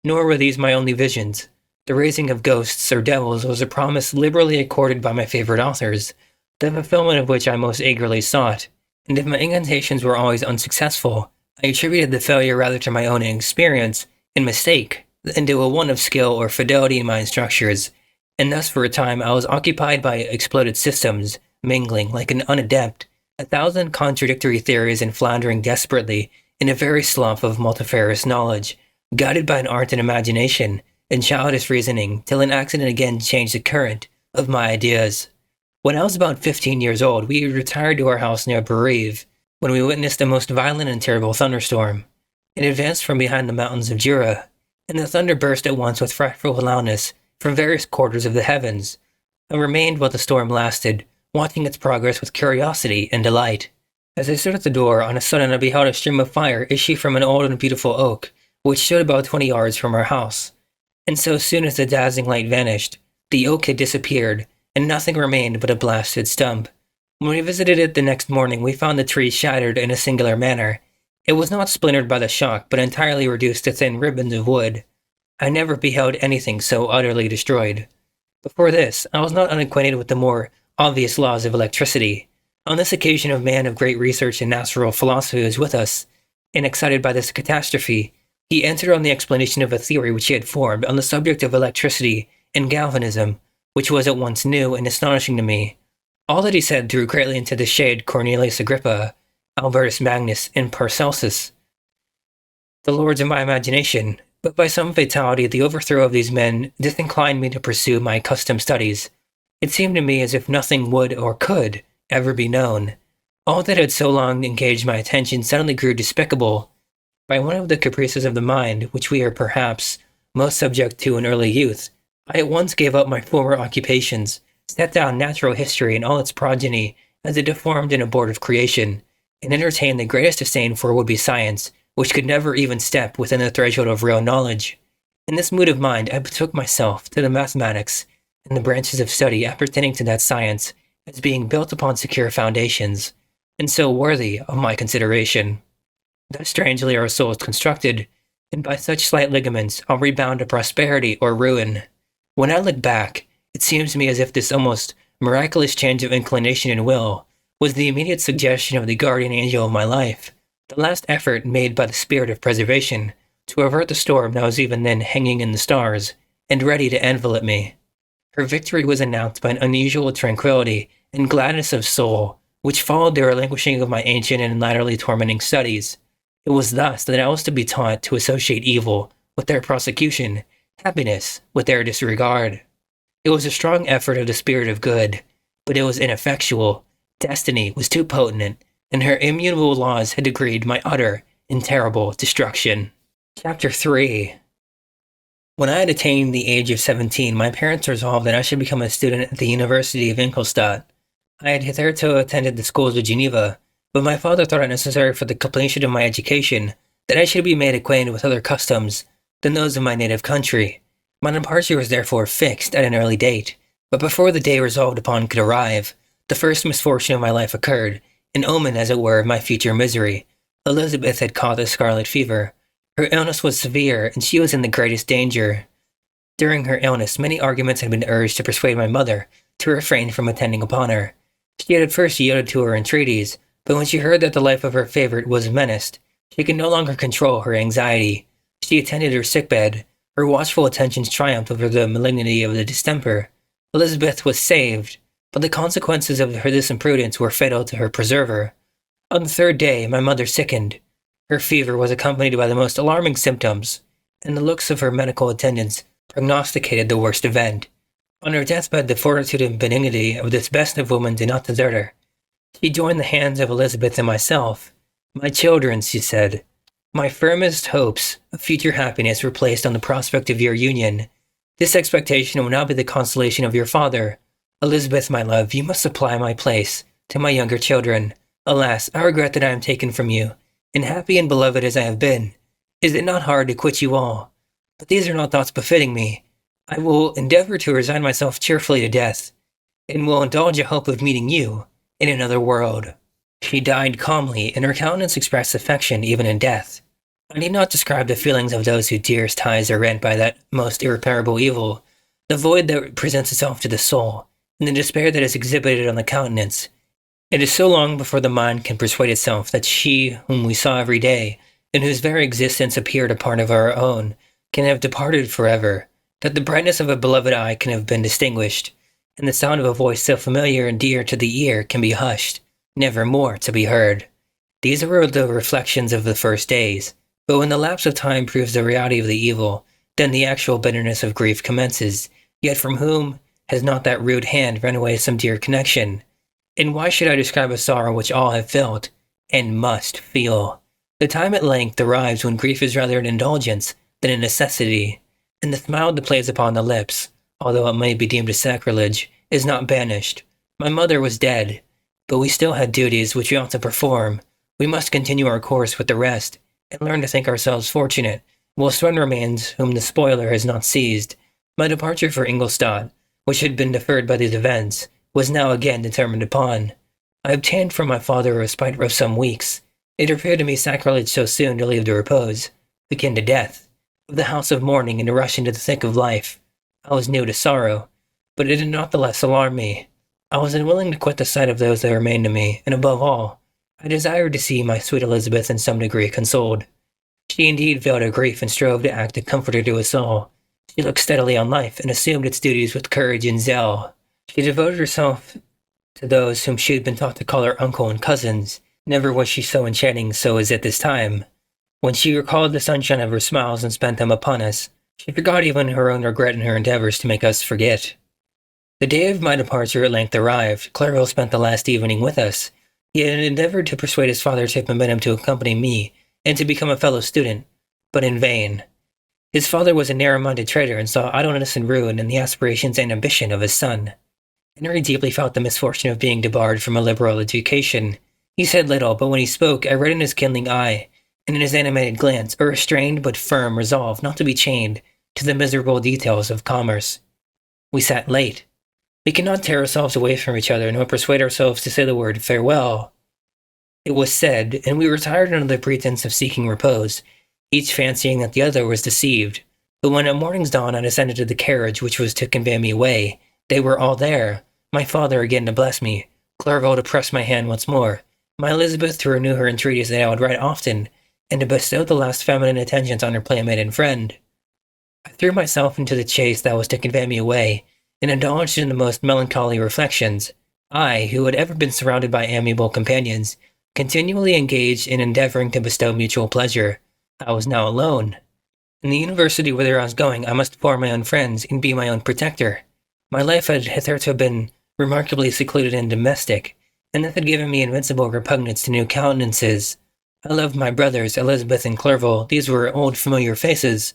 Nor were these my only visions. The raising of ghosts or devils was a promise liberally accorded by my favorite authors, the fulfillment of which I most eagerly sought, and if my incantations were always unsuccessful, I attributed the failure rather to my own inexperience and mistake than to a want of skill or fidelity in my instructures, and thus for a time I was occupied by exploded systems, mingling, like an unadept, 1,000 contradictory theories and floundering desperately in a very slough of multifarious knowledge, guided by an art and imagination and childish reasoning, till an accident again changed the current of my ideas. When I was about 15 years old, we retired to our house near Berive, when we witnessed a most violent and terrible thunderstorm. It advanced from behind the mountains of Jura, and the thunder burst at once with frightful loudness from various quarters of the heavens. I remained while the storm lasted, watching its progress with curiosity and delight. As I stood at the door, on a sudden I beheld a stream of fire issue from an old and beautiful oak, which stood about 20 yards from our house. And so soon as the dazzling light vanished, the oak had disappeared, and nothing remained but a blasted stump. When we visited it the next morning, we found the tree shattered in a singular manner. It was not splintered by the shock, but entirely reduced to thin ribbons of wood. I never beheld anything so utterly destroyed. Before this, I was not unacquainted with the more obvious laws of electricity. On this occasion, a man of great research in natural philosophy was with us, and excited by this catastrophe, he entered on the explanation of a theory which he had formed on the subject of electricity and galvanism, which was at once new and astonishing to me. All that he said threw greatly into the shade Cornelius Agrippa, Albertus Magnus, and Paracelsus, the lords of my imagination, but by some fatality the overthrow of these men disinclined me to pursue my accustomed studies. It seemed to me as if nothing would or could ever be known. All that had so long engaged my attention suddenly grew despicable. By one of the caprices of the mind, which we are perhaps most subject to in early youth, I at once gave up my former occupations, set down natural history and all its progeny as a deformed and abortive creation, and entertained the greatest disdain for would-be science, which could never even step within the threshold of real knowledge. In this mood of mind, I betook myself to the mathematics and the branches of study appertaining to that science as being built upon secure foundations, and so worthy of my consideration. Thus strangely are souls constructed, and by such slight ligaments are rebound to prosperity or ruin. When I look back, it seems to me as if this almost miraculous change of inclination and will was the immediate suggestion of the guardian angel of my life, the last effort made by the spirit of preservation to avert the storm that was even then hanging in the stars and ready to envelop me. Her victory was announced by an unusual tranquility and gladness of soul, which followed the relinquishing of my ancient and latterly tormenting studies. It was thus that I was to be taught to associate evil with their prosecution, happiness with their disregard. It was a strong effort of the spirit of good, but it was ineffectual. Destiny was too potent, and her immutable laws had decreed my utter and terrible destruction. Chapter 3. When I had attained the age of 17, my parents resolved that I should become a student at the University of Ingolstadt. I had hitherto attended the schools of Geneva, but my father thought it necessary for the completion of my education that I should be made acquainted with other customs than those of my native country. My departure was therefore fixed at an early date, but before the day resolved upon could arrive, the first misfortune of my life occurred, an omen, as it were, of my future misery. Elizabeth had caught the scarlet fever. Her illness was severe, and she was in the greatest danger. During her illness, many arguments had been urged to persuade my mother to refrain from attending upon her. She had at first yielded to her entreaties, but when she heard that the life of her favorite was menaced, she could no longer control her anxiety. She attended her sickbed. Her watchful attentions triumphed over the malignity of the distemper. Elizabeth was saved, but the consequences of this imprudence were fatal to her preserver. On the third day, my mother sickened. Her fever was accompanied by the most alarming symptoms, and the looks of her medical attendants prognosticated the worst event. On her deathbed, the fortitude and benignity of this best of women did not desert her. She joined the hands of Elizabeth and myself. "My children," she said, "my firmest hopes of future happiness were placed on the prospect of your union. This expectation will now be the consolation of your father. Elizabeth, my love, you must supply my place to my younger children. Alas, I regret that I am taken from you, and happy and beloved as I have been. Is it not hard to quit you all? But these are not thoughts befitting me. I will endeavor to resign myself cheerfully to death, and will indulge a hope of meeting you in another world. She died calmly, and her countenance expressed affection even in death. I need not describe the feelings of those whose dearest ties are rent by that most irreparable evil, the void that presents itself to the soul, and the despair that is exhibited on the countenance. It is so long before the mind can persuade itself that she whom we saw every day, and whose very existence appeared a part of our own, can have departed forever, that the brightness of a beloved eye can have been distinguished, and the sound of a voice so familiar and dear to the ear can be hushed, never more to be heard. These were the reflections of the first days, but when the lapse of time proves the reality of the evil, then the actual bitterness of grief commences, yet from whom has not that rude hand run away some dear connection? And why should I describe a sorrow which all have felt, and must feel? The time at length arrives when grief is rather an indulgence than a necessity, and the smile that plays upon the lips, although it may be deemed a sacrilege, is not banished. My mother was dead, but we still had duties which we ought to perform. We must continue our course with the rest, and learn to think ourselves fortunate, whilst one remains whom the spoiler has not seized. My departure for Ingolstadt, which had been deferred by these events, was now again determined upon. I obtained from my father a respite of some weeks. It appeared to me sacrilege so soon to leave the repose, akin to death, of the house of mourning and to rush into the thick of life. I was new to sorrow, but it did not the less alarm me. I was unwilling to quit the sight of those that remained to me, and above all, I desired to see my sweet Elizabeth in some degree consoled. She indeed felt her grief and strove to act a comforter to us all. She looked steadily on life and assumed its duties with courage and zeal. She devoted herself to those whom she had been taught to call her uncle and cousins. Never was she so enchanting so as at this time. When she recalled the sunshine of her smiles and spent them upon us, she forgot even her own regret in her endeavors to make us forget. The day of my departure at length arrived. Clerval spent the last evening with us. He had endeavored to persuade his father to permit him to accompany me and to become a fellow student, but in vain. His father was a narrow-minded trader and saw idleness and ruin in the aspirations and ambition of his son. Henry deeply felt the misfortune of being debarred from a liberal education. He said little, but when he spoke, I read in his kindling eye, and in his animated glance, a restrained but firm resolve not to be chained to the miserable details of commerce. We sat late. We could not tear ourselves away from each other, nor persuade ourselves to say the word farewell. It was said, and we retired under the pretense of seeking repose, each fancying that the other was deceived. But when at morning's dawn I descended to the carriage which was to convey me away, they were all there. My father again to bless me, Clerval to press my hand once more, my Elizabeth to renew her entreaties that I would write often, and to bestow the last feminine attentions on her playmate and friend. I threw myself into the chaise that was to convey me away, and indulged in the most melancholy reflections. I, who had ever been surrounded by amiable companions, continually engaged in endeavoring to bestow mutual pleasure. I was now alone. In the university whither I was going, I must form my own friends and be my own protector. My life had hitherto been remarkably secluded and domestic, and this had given me invincible repugnance to new countenances. I loved my brothers, Elizabeth and Clerval. These were old familiar faces,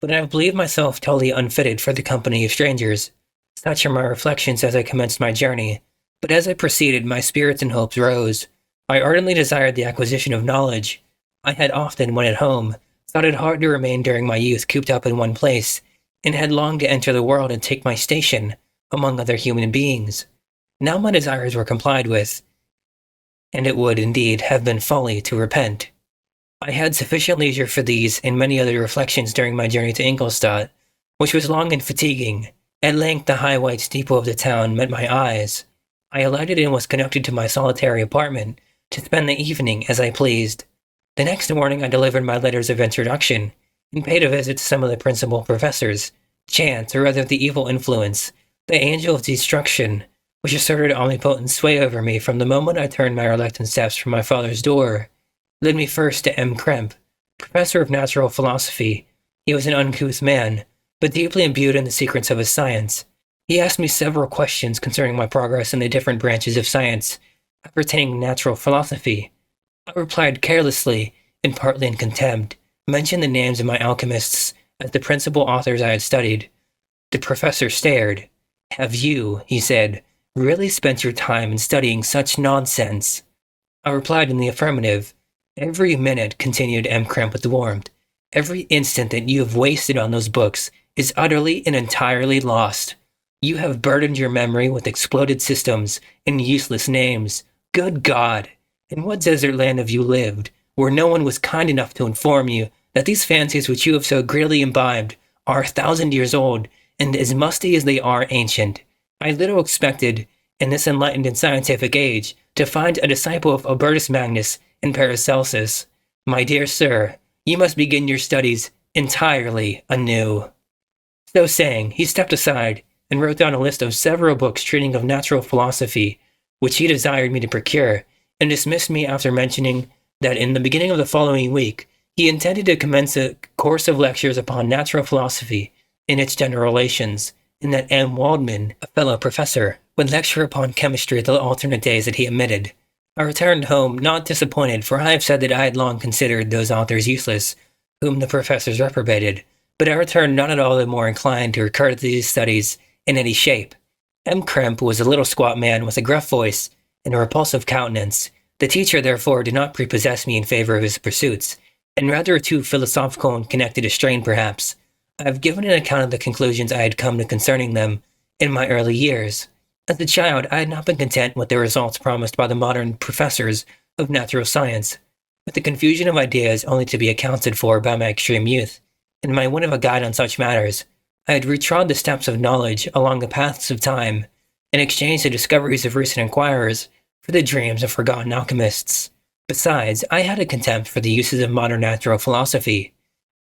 but I believed myself totally unfitted for the company of strangers. Such are my reflections as I commenced my journey, but as I proceeded, my spirits and hopes rose. I ardently desired the acquisition of knowledge. I had often, when at home, thought it hard to remain during my youth cooped up in one place, and had longed to enter the world and take my station among other human beings. Now my desires were complied with, and it would, indeed, have been folly to repent. I had sufficient leisure for these and many other reflections during my journey to Ingolstadt, which was long and fatiguing. At length the high white steeple of the town met my eyes. I alighted and was conducted to my solitary apartment, to spend the evening as I pleased. The next morning I delivered my letters of introduction, and paid a visit to some of the principal professors. Chance, or rather the evil influence, the angel of destruction, which asserted omnipotent sway over me from the moment I turned my reluctant steps from my father's door, led me first to M. Kremp, professor of natural philosophy. He was an uncouth man, but deeply imbued in the secrets of his science. He asked me several questions concerning my progress in the different branches of science appertaining to natural philosophy. I replied carelessly and partly in contempt, mentioned the names of my alchemists as the principal authors I had studied. The professor stared. "Have you," he said, "really spent your time in studying such nonsense?" I replied in the affirmative. Every minute, continued M. Cramp with warmth, every instant that you have wasted on those books is utterly and entirely lost. You have burdened your memory with exploded systems and useless names. Good God! In what desert land have you lived, where no one was kind enough to inform you that these fancies which you have so greedily imbibed are 1,000 years old, and as musty as they are ancient? I little expected, in this enlightened and scientific age, to find a disciple of Albertus Magnus and Paracelsus. My dear sir, you must begin your studies entirely anew. So saying, he stepped aside and wrote down a list of several books treating of natural philosophy, which he desired me to procure, and dismissed me after mentioning that in the beginning of the following week he intended to commence a course of lectures upon natural philosophy in its general relations, and that M. Waldman, a fellow professor, would lecture upon chemistry the alternate days that he admitted. I returned home, not disappointed, for I have said that I had long considered those authors useless, whom the professors reprobated, but I returned not at all the more inclined to recur to these studies in any shape. M. Kremp was a little squat man with a gruff voice and a repulsive countenance. The teacher, therefore, did not prepossess me in favor of his pursuits, and rather a too philosophical and connected a strain, perhaps. I have given an account of the conclusions I had come to concerning them in my early years. As a child, I had not been content with the results promised by the modern professors of natural science, with the confusion of ideas only to be accounted for by my extreme youth, and my want of a guide on such matters. I had retrod the steps of knowledge along the paths of time, and exchanged the discoveries of recent inquirers for the dreams of forgotten alchemists. Besides, I had a contempt for the uses of modern natural philosophy.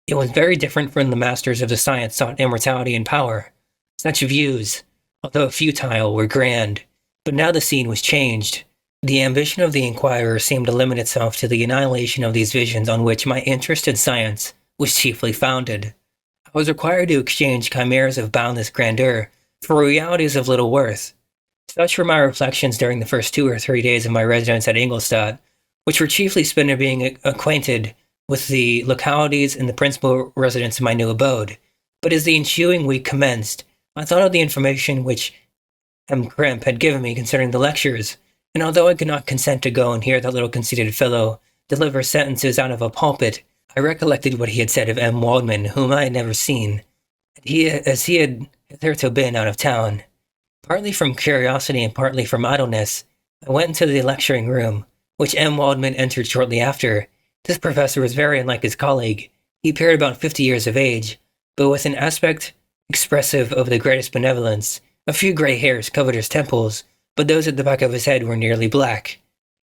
It was very different from the masters of the science sought immortality and power. Such views, although futile, were grand, but now the scene was changed. The ambition of the inquirer seemed to limit itself to the annihilation of these visions on which my interest in science was chiefly founded. I was required to exchange chimeras of boundless grandeur for realities of little worth. Such were my reflections during the first 2 or 3 days of my residence at Ingolstadt, which were chiefly spent in being acquainted with the localities and the principal residents of my new abode. But as the ensuing week commenced, I thought of the information which M. Kremp had given me concerning the lectures, and although I could not consent to go and hear that little conceited fellow deliver sentences out of a pulpit, I recollected what he had said of M. Waldman, whom I had never seen, as he had hitherto been out of town. Partly from curiosity and partly from idleness, I went into the lecturing room, which M. Waldman entered shortly after. This professor was very unlike his colleague. He appeared about 50 years of age, but with an aspect expressive of the greatest benevolence. A few gray hairs covered his temples, but those at the back of his head were nearly black.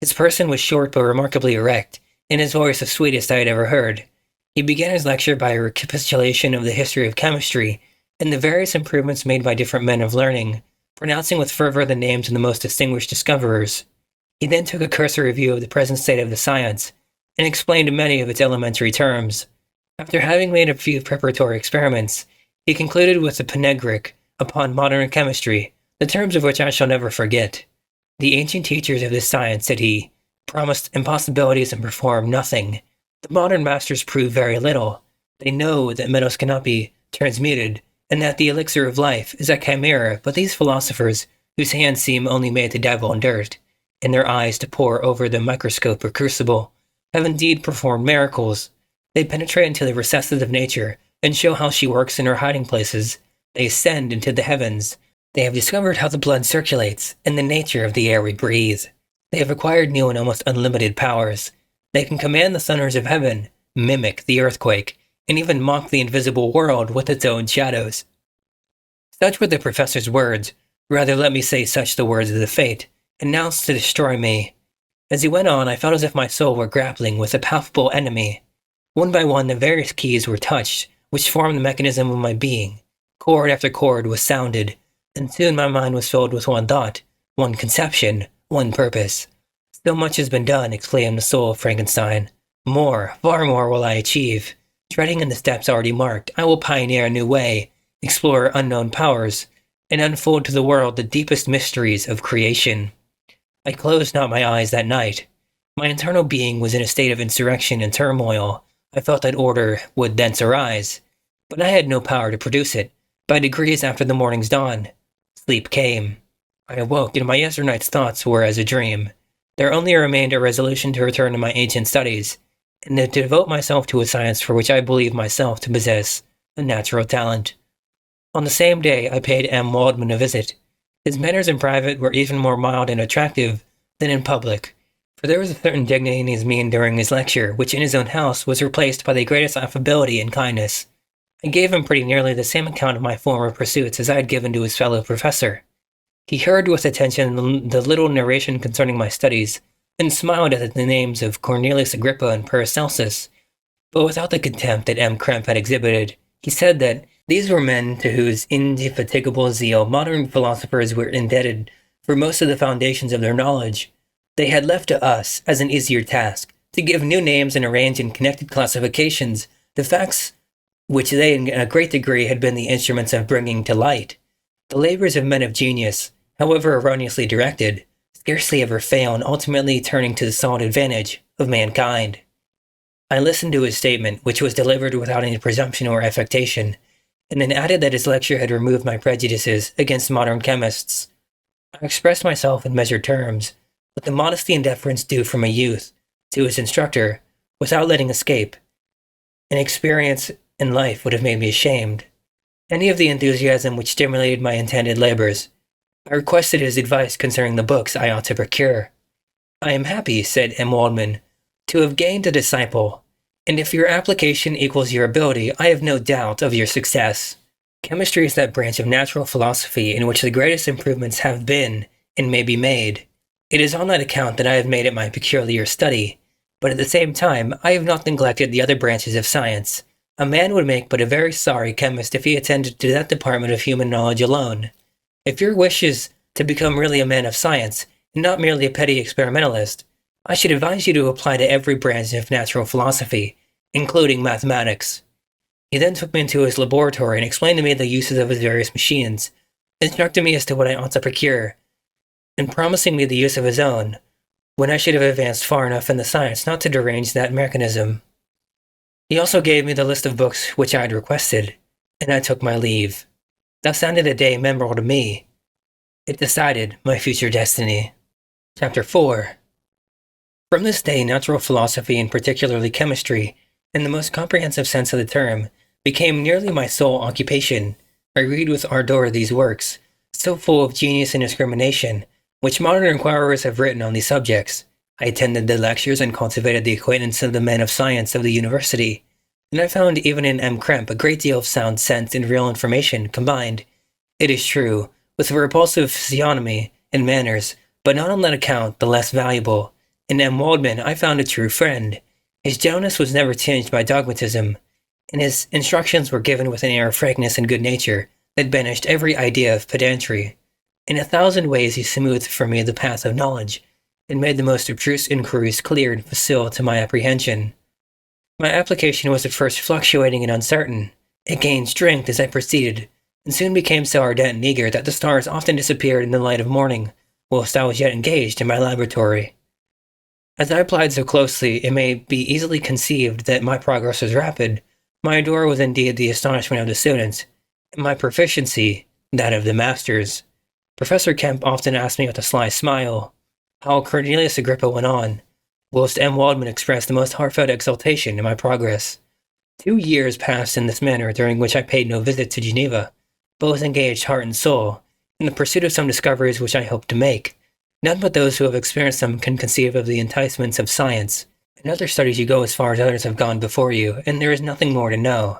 His person was short but remarkably erect, and his voice the sweetest I had ever heard. He began his lecture by a recapitulation of the history of chemistry and the various improvements made by different men of learning, pronouncing with fervor the names of the most distinguished discoverers. He then took a cursory view of the present state of the science, and explained many of its elementary terms. After having made a few preparatory experiments, he concluded with a panegyric upon modern chemistry, the terms of which I shall never forget. The ancient teachers of this science, said he, promised impossibilities and performed nothing. The modern masters prove very little. They know that metals cannot be transmuted, and that the elixir of life is a chimera, but these philosophers, whose hands seem only made to dabble in dirt, and their eyes to pore over the microscope or crucible, have indeed performed miracles. They penetrate into the recesses of nature, and show how she works in her hiding places. They ascend into the heavens. They have discovered how the blood circulates, and the nature of the air we breathe. They have acquired new and almost unlimited powers. They can command the thunders of heaven, mimic the earthquake, and even mock the invisible world with its own shadows. Such were the professor's words, rather let me say such the words of the fate, announced to destroy me. As he went on, I felt as if my soul were grappling with a palpable enemy. One by one, the various keys were touched, which formed the mechanism of my being. Chord after chord was sounded, and soon my mind was filled with one thought, one conception, one purpose. So much has been done, exclaimed the soul of Frankenstein. More, far more will I achieve. Treading in the steps already marked, I will pioneer a new way, explore unknown powers, and unfold to the world the deepest mysteries of creation. I closed not my eyes that night. My internal being was in a state of insurrection and turmoil. I felt that order would thence arise, but I had no power to produce it. By degrees after the morning's dawn, sleep came. I awoke, and my yesternight's thoughts were as a dream. there only remained a resolution to return to my ancient studies, and to devote myself to a science for which I believe myself to possess a natural talent. On the same day, I paid M. Waldman a visit. His manners in private were even more mild and attractive than in public, for there was a certain dignity in his mien during his lecture, which in his own house was replaced by the greatest affability and kindness. I gave him pretty nearly the same account of my former pursuits as I had given to his fellow professor. He heard with attention the little narration concerning my studies, and smiled at the names of Cornelius Agrippa and Paracelsus, but without the contempt that M. Krempe had exhibited. He said that these were men to whose indefatigable zeal modern philosophers were indebted for most of the foundations of their knowledge. They had left to us, as an easier task, to give new names and arrange in connected classifications the facts which they in a great degree had been the instruments of bringing to light. The labors of men of genius, however erroneously directed, scarcely ever fail in ultimately turning to the solid advantage of mankind. I listened to his statement, which was delivered without any presumption or affectation, and then added that his lecture had removed my prejudices against modern chemists. I expressed myself in measured terms, with the modesty and deference due from a youth to his instructor, without letting escape. An experience in life would have made me ashamed. Any of the enthusiasm which stimulated my intended labors. I requested his advice concerning the books I ought to procure. I am happy, said M. Waldman, to have gained a disciple, and if your application equals your ability, I have no doubt of your success. Chemistry is that branch of natural philosophy in which the greatest improvements have been and may be made. It is on that account that I have made it my peculiar study, but at the same time I have not neglected the other branches of science. A man would make but a very sorry chemist if he attended to that department of human knowledge alone. If your wish is to become really a man of science, and not merely a petty experimentalist, I should advise you to apply to every branch of natural philosophy, including mathematics. He then took me into his laboratory and explained to me the uses of his various machines, instructing me as to what I ought to procure, and promising me the use of his own, when I should have advanced far enough in the science not to derange that mechanism. He also gave me the list of books which I had requested, and I took my leave. Thus ended a day memorable to me. It decided my future destiny. Chapter 4. From this day, natural philosophy, and particularly chemistry, in the most comprehensive sense of the term, became nearly my sole occupation. I read with ardor these works, so full of genius and discrimination, which modern inquirers have written on these subjects. I attended the lectures and cultivated the acquaintance of the men of science of the university, and I found even in M. Krempe a great deal of sound sense and real information combined, it is true, with a repulsive physiognomy and manners, but not on that account the less valuable. In M. Waldman I found a true friend. His gentleness was never tinged by dogmatism, and his instructions were given with an air of frankness and good nature that banished every idea of pedantry. In 1,000 ways he smoothed for me the path of knowledge, and made the most abstruse inquiries clear and facile to my apprehension. My application was at first fluctuating and uncertain. It gained strength as I proceeded, and soon became so ardent and eager that the stars often disappeared in the light of morning, whilst I was yet engaged in my laboratory. As I applied so closely, it may be easily conceived that my progress was rapid. My ardor was indeed the astonishment of the students, and my proficiency that of the masters. Professor Kemp often asked me with a sly smile how Cornelius Agrippa went on, whilst M. Waldman expressed the most heartfelt exultation in my progress. 2 years passed in this manner, during which I paid no visit to Geneva, but was engaged heart and soul in the pursuit of some discoveries which I hoped to make. None but those who have experienced them can conceive of the enticements of science. In other studies you go as far as others have gone before you, and there is nothing more to know.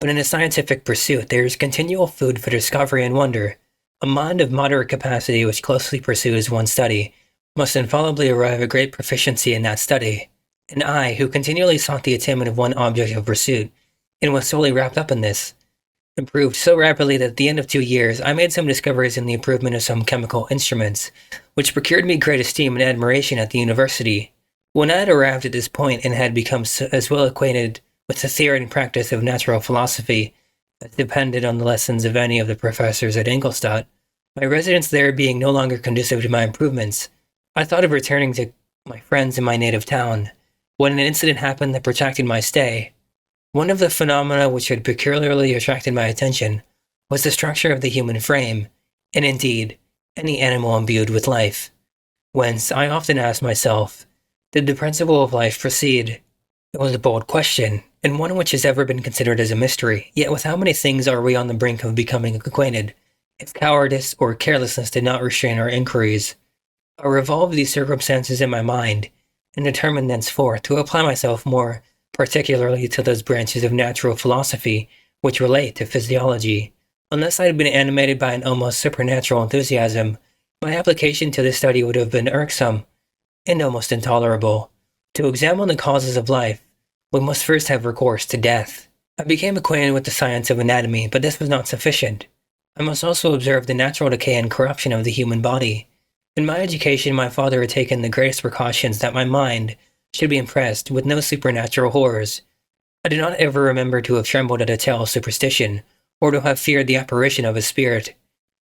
But in a scientific pursuit there is continual food for discovery and wonder. A mind of moderate capacity which closely pursues one study must infallibly arrive at great proficiency in that study. And I, who continually sought the attainment of one object of pursuit, and was solely wrapped up in this, improved so rapidly that at the end of 2 years I made some discoveries in the improvement of some chemical instruments, which procured me great esteem and admiration at the university. When I had arrived at this point and had become as well acquainted with the theory and practice of natural philosophy as depended on the lessons of any of the professors at Ingolstadt, my residence there being no longer conducive to my improvements, I thought of returning to my friends in my native town, when an incident happened that protracted my stay. One of the phenomena which had peculiarly attracted my attention was the structure of the human frame, and indeed, any animal imbued with life. Whence I often ask myself, did the principle of life proceed? It was a bold question, and one which has ever been considered as a mystery, yet with how many things are we on the brink of becoming acquainted, if cowardice or carelessness did not restrain our inquiries? I revolve these circumstances in my mind, and determined thenceforth to apply myself more particularly to those branches of natural philosophy which relate to physiology. Unless I had been animated by an almost supernatural enthusiasm, my application to this study would have been irksome and almost intolerable. To examine the causes of life, we must first have recourse to death. I became acquainted with the science of anatomy, but this was not sufficient. I must also observe the natural decay and corruption of the human body. In my education, my father had taken the greatest precautions that my mind should be impressed with no supernatural horrors. I do not ever remember to have trembled at a tale of superstition, or to have feared the apparition of a spirit.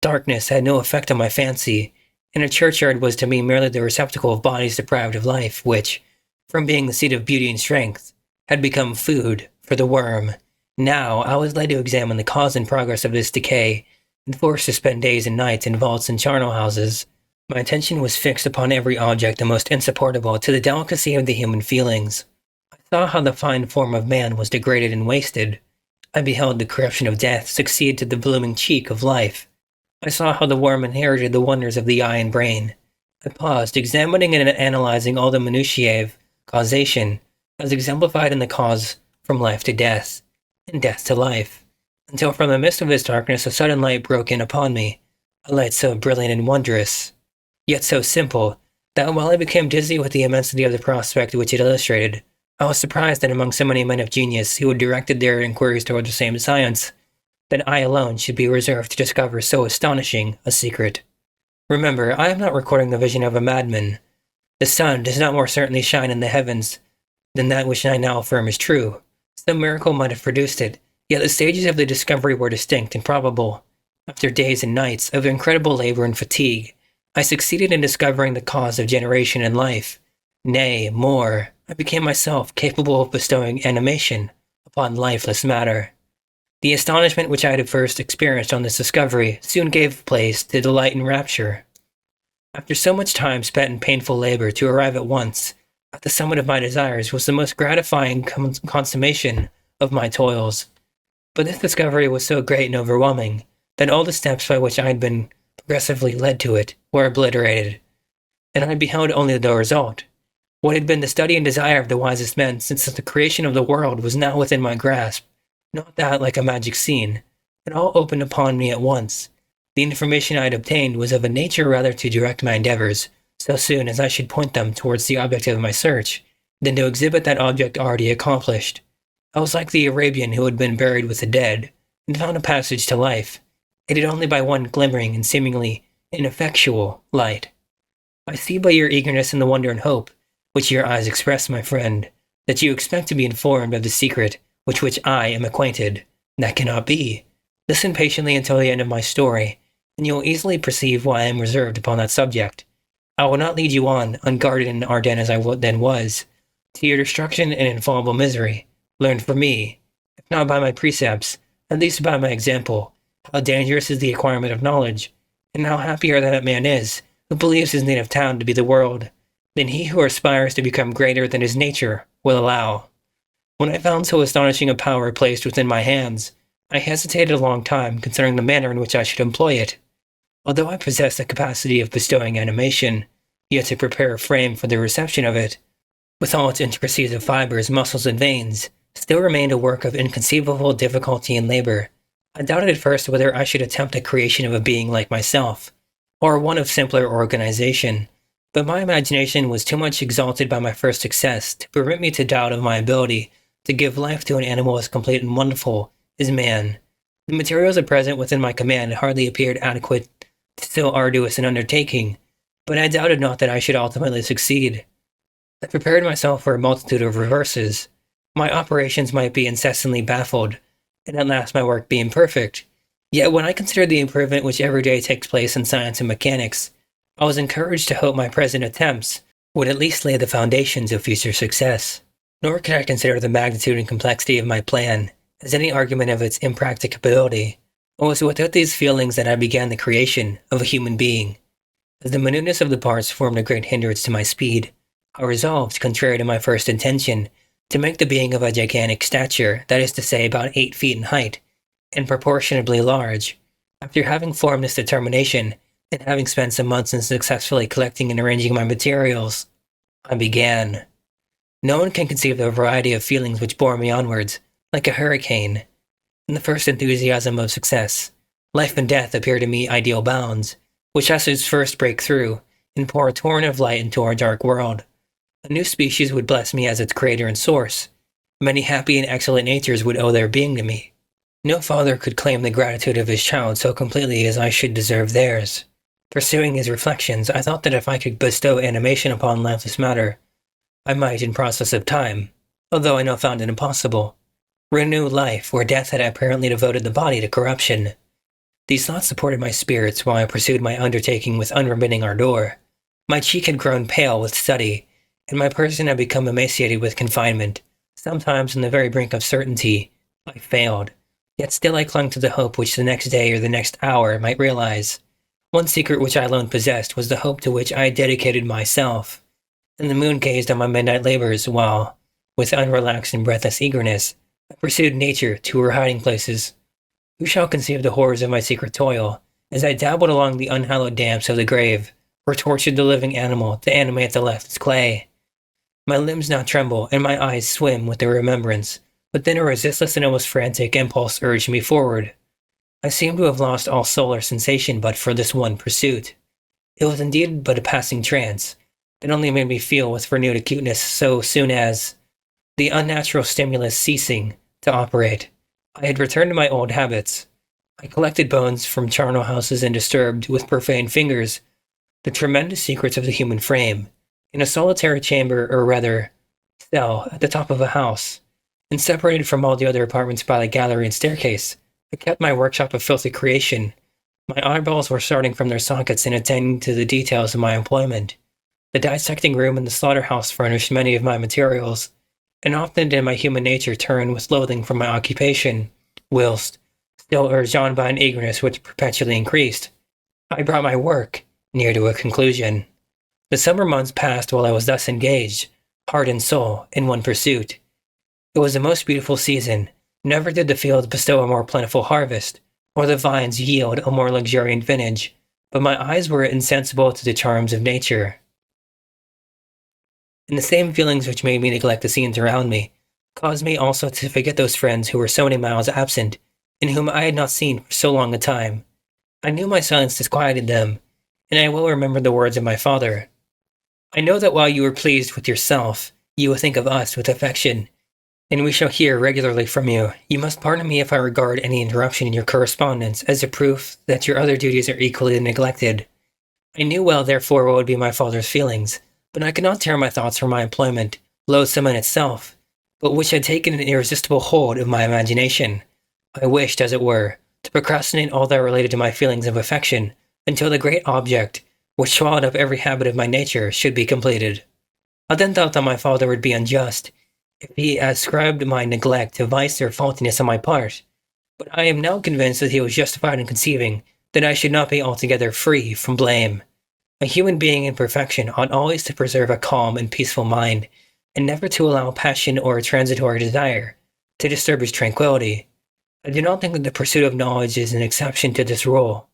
Darkness had no effect on my fancy, and a churchyard was to me merely the receptacle of bodies deprived of life, which, from being the seat of beauty and strength, had become food for the worm. Now I was led to examine the cause and progress of this decay, and forced to spend days and nights in vaults and charnel houses. My attention was fixed upon every object the most insupportable to the delicacy of the human feelings. I saw how the fine form of man was degraded and wasted. I beheld the corruption of death succeed to the blooming cheek of life. I saw how the worm inherited the wonders of the eye and brain. I paused, examining and analyzing all the minutiae of causation, as exemplified in the cause from life to death, and death to life, until from the midst of this darkness a sudden light broke in upon me, a light so brilliant and wondrous, yet so simple, that while I became dizzy with the immensity of the prospect which it illustrated, I was surprised that among so many men of genius who had directed their inquiries toward the same science, that I alone should be reserved to discover so astonishing a secret. Remember, I am not recording the vision of a madman. The sun does not more certainly shine in the heavens than that which I now affirm is true. Some miracle might have produced it, yet the stages of the discovery were distinct and probable. After days and nights of incredible labor and fatigue, I succeeded in discovering the cause of generation and life. Nay, more, I became myself capable of bestowing animation upon lifeless matter. The astonishment which I had at first experienced on this discovery soon gave place to delight and rapture. After so much time spent in painful labor to arrive at once at the summit of my desires was the most gratifying consummation of my toils. But this discovery was so great and overwhelming that all the steps by which I had been progressively led to it were obliterated, and I beheld only the result. What had been the study and desire of the wisest men since the creation of the world was now within my grasp, not that like a magic scene. It all opened upon me at once. The information I had obtained was of a nature rather to direct my endeavors, so soon as I should point them towards the object of my search, than to exhibit that object already accomplished. I was like the Arabian who had been buried with the dead, and found a passage to life, aided only by one glimmering and seemingly ineffectual light. I see by your eagerness and the wonder and hope which your eyes express, my friend, that you expect to be informed of the secret with which I am acquainted. That cannot be. Listen patiently until the end of my story, and you will easily perceive why I am reserved upon that subject. I will not lead you on, unguarded and ardent as I then was, to your destruction and infallible misery. Learn from me, if not by my precepts, at least by my example, how dangerous is the acquirement of knowledge, and how happier that man is who believes his native town to be the world, than he who aspires to become greater than his nature will allow. When I found so astonishing a power placed within my hands, I hesitated a long time concerning the manner in which I should employ it. Although I possessed the capacity of bestowing animation, yet to prepare a frame for the reception of it, with all its intricacies of fibers, muscles, and veins, still remained a work of inconceivable difficulty and labor. I doubted at first whether I should attempt the creation of a being like myself, or one of simpler organization, but my imagination was too much exalted by my first success to permit me to doubt of my ability to give life to an animal as complete and wonderful as man. The materials at present within my command hardly appeared adequate to so arduous an undertaking, but I doubted not that I should ultimately succeed. I prepared myself for a multitude of reverses. My operations might be incessantly baffled, and at last my work be imperfect. Yet when I considered the improvement which every day takes place in science and mechanics, I was encouraged to hope my present attempts would at least lay the foundations of future success. Nor could I consider the magnitude and complexity of my plan as any argument of its impracticability. It was without these feelings that I began the creation of a human being. As the minuteness of the parts formed a great hindrance to my speed, I resolved, contrary to my first intention, to make the being of a gigantic stature, that is to say about 8 feet in height, and proportionably large. After having formed this determination, and having spent some months in successfully collecting and arranging my materials, I began. No one can conceive the variety of feelings which bore me onwards, like a hurricane. In the first enthusiasm of success, life and death appear to me ideal bounds, which must first break through and pour a torrent of light into our dark world. A new species would bless me as its creator and source. Many happy and excellent natures would owe their being to me. No father could claim the gratitude of his child so completely as I should deserve theirs. Pursuing these reflections, I thought that if I could bestow animation upon lifeless matter, I might, in process of time, although I now found it impossible, renew life where death had apparently devoted the body to corruption. These thoughts supported my spirits while I pursued my undertaking with unremitting ardor. My cheek had grown pale with study, and my person had become emaciated with confinement. Sometimes, on the very brink of certainty, I failed. Yet still I clung to the hope which the next day or the next hour might realize. One secret which I alone possessed was the hope to which I had dedicated myself. And the moon gazed on my midnight labors while, with unrelaxed and breathless eagerness, I pursued nature to her hiding places. Who shall conceive the horrors of my secret toil, as I dabbled along the unhallowed damps of the grave, or tortured the living animal to animate the left's clay? My limbs now tremble, and my eyes swim with the remembrance, but then a resistless and almost frantic impulse urged me forward. I seemed to have lost all soul or sensation but for this one pursuit. It was indeed but a passing trance, that only made me feel with renewed acuteness so soon as, the unnatural stimulus ceasing to operate, I had returned to my old habits. I collected bones from charnel houses and disturbed, with profane fingers, the tremendous secrets of the human frame, in a solitary chamber, or rather, cell, at the top of a house, and separated from all the other apartments by the gallery and staircase. I kept my workshop of filthy creation. My eyeballs were starting from their sockets and attending to the details of my employment. The dissecting room and the slaughterhouse furnished many of my materials, and often did my human nature turn with loathing from my occupation, whilst, still urged on by an eagerness which perpetually increased, I brought my work near to a conclusion. The summer months passed while I was thus engaged, heart and soul, in one pursuit. It was a most beautiful season. Never did the fields bestow a more plentiful harvest, or the vines yield a more luxuriant vintage, but my eyes were insensible to the charms of nature. And the same feelings which made me neglect the scenes around me caused me also to forget those friends who were so many miles absent, and whom I had not seen for so long a time. I knew my silence disquieted them, and I well remembered the words of my father. I know that while you are pleased with yourself, you will think of us with affection, and we shall hear regularly from you. You must pardon me if I regard any interruption in your correspondence as a proof that your other duties are equally neglected. I knew well, therefore, what would be my father's feelings, but I could not tear my thoughts from my employment, loathsome in itself, but which had taken an irresistible hold of my imagination. I wished, as it were, to procrastinate all that related to my feelings of affection until the great object, which swallowed up every habit of my nature, should be completed. I then thought that my father would be unjust if he ascribed my neglect to vice or faultiness on my part, but I am now convinced that he was justified in conceiving that I should not be altogether free from blame. A human being in perfection ought always to preserve a calm and peaceful mind, and never to allow passion or transitory desire to disturb his tranquillity. I do not think that the pursuit of knowledge is an exception to this rule.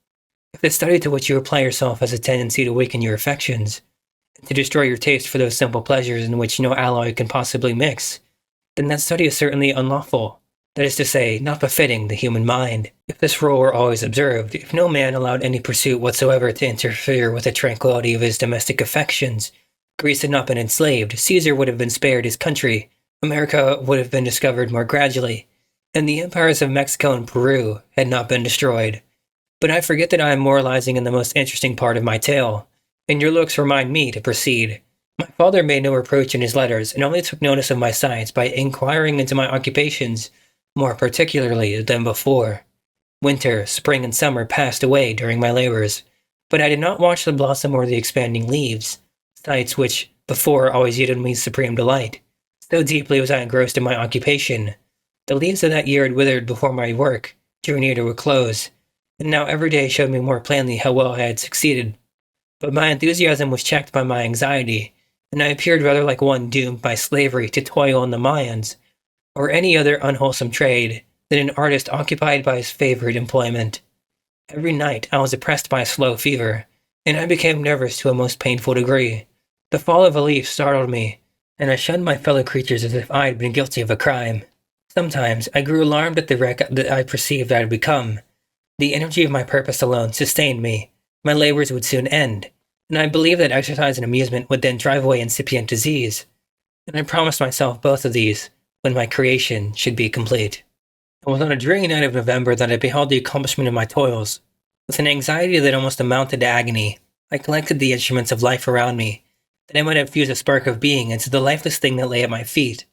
If the study to which you apply yourself has a tendency to weaken your affections, and to destroy your taste for those simple pleasures in which no alloy can possibly mix, then that study is certainly unlawful, that is to say, not befitting the human mind. If this rule were always observed, if no man allowed any pursuit whatsoever to interfere with the tranquillity of his domestic affections, Greece had not been enslaved, Caesar would have been spared his country, America would have been discovered more gradually, and the empires of Mexico and Peru had not been destroyed. But I forget that I am moralizing in the most interesting part of my tale, and your looks remind me to proceed. My father made no reproach in his letters, and only took notice of my science by inquiring into my occupations more particularly than before. Winter, spring, and summer passed away during my labors, but I did not watch the blossom or the expanding leaves, sights which before always yielded me supreme delight. So deeply was I engrossed in my occupation. The leaves of that year had withered before my work drew near to a close, and now every day showed me more plainly how well I had succeeded. But my enthusiasm was checked by my anxiety, and I appeared rather like one doomed by slavery to toil in the mines, or any other unwholesome trade, than an artist occupied by his favorite employment. Every night I was oppressed by a slow fever, and I became nervous to a most painful degree. The fall of a leaf startled me, and I shunned my fellow creatures as if I had been guilty of a crime. Sometimes I grew alarmed at the wreck that I perceived I had become. The energy of my purpose alone sustained me. My labors would soon end, and I believed that exercise and amusement would then drive away incipient disease. And I promised myself both of these when my creation should be complete. It was on a dreary night of November that I beheld the accomplishment of my toils. With an anxiety that almost amounted to agony, I collected the instruments of life around me, that I might have fused a spark of being into the lifeless thing that lay at my feet.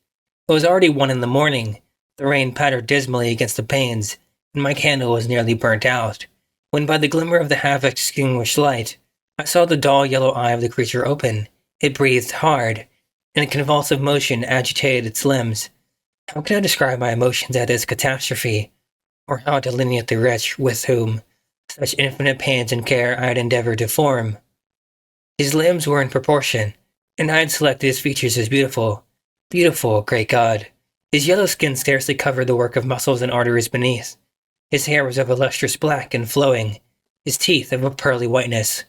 It was already 1 in the morning. The rain pattered dismally against the panes, and my candle was nearly burnt out, when by the glimmer of the half-extinguished light, I saw the dull yellow eye of the creature open. It breathed hard, and a convulsive motion agitated its limbs. How can I describe my emotions at this catastrophe, or how delineate the wretch with whom such infinite pains and care I had endeavored to form? His limbs were in proportion, and I had selected his features as beautiful. Beautiful, great God! His yellow skin scarcely covered the work of muscles and arteries beneath. His hair was of a lustrous black and flowing, his teeth of a pearly whiteness.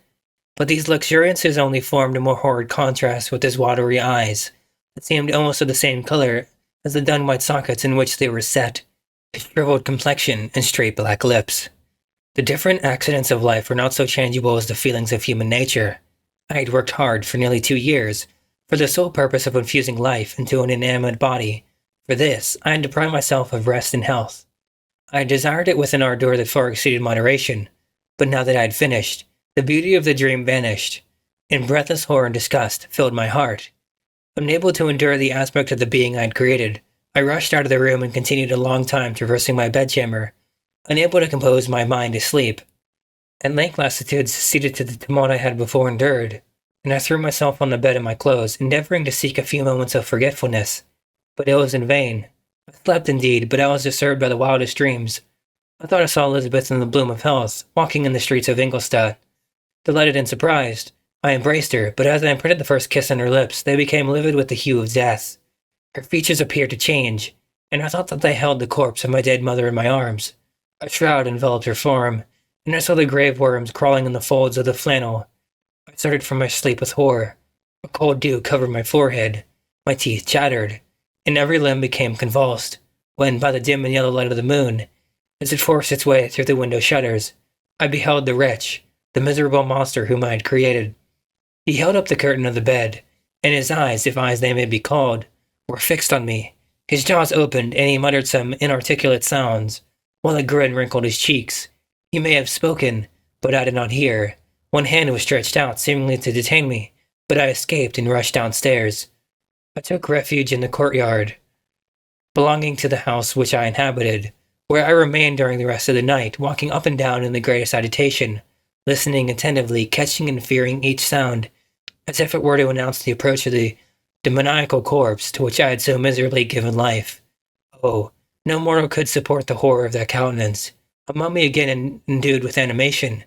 But these luxuriances only formed a more horrid contrast with his watery eyes, that seemed almost of the same color as the dun white sockets in which they were set, his shriveled complexion and straight black lips. The different accidents of life were not so changeable as the feelings of human nature. I had worked hard for nearly 2 years, for the sole purpose of infusing life into an inanimate body. For this, I had deprived myself of rest and health. I had desired it with an ardor that far exceeded moderation, but now that I had finished, the beauty of the dream vanished, and breathless horror and disgust filled my heart. Unable to endure the aspect of the being I had created, I rushed out of the room and continued a long time traversing my bedchamber, unable to compose my mind to sleep. At length lassitude succeeded to the tumult I had before endured, and I threw myself on the bed in my clothes, endeavoring to seek a few moments of forgetfulness. But it was in vain. I slept indeed, but I was disturbed by the wildest dreams. I thought I saw Elizabeth in the bloom of health, walking in the streets of Ingolstadt. Delighted and surprised, I embraced her, but as I imprinted the first kiss on her lips, they became livid with the hue of death. Her features appeared to change, and I thought that I held the corpse of my dead mother in my arms. A shroud enveloped her form, and I saw the grave worms crawling in the folds of the flannel. I started from my sleep with horror. A cold dew covered my forehead. My teeth chattered, and every limb became convulsed, when, by the dim and yellow light of the moon, as it forced its way through the window shutters, I beheld the wretch, the miserable monster whom I had created. He held up the curtain of the bed, and his eyes, if eyes they may be called, were fixed on me. His jaws opened, and he muttered some inarticulate sounds, while a grin wrinkled his cheeks. He may have spoken, but I did not hear. One hand was stretched out, seemingly to detain me, but I escaped and rushed downstairs. I took refuge in the courtyard belonging to the house which I inhabited, where I remained during the rest of the night, walking up and down in the greatest agitation, listening attentively, catching and fearing each sound, as if it were to announce the approach of the demoniacal corpse to which I had so miserably given life. Oh, no mortal could support the horror of that countenance. A mummy again endued with animation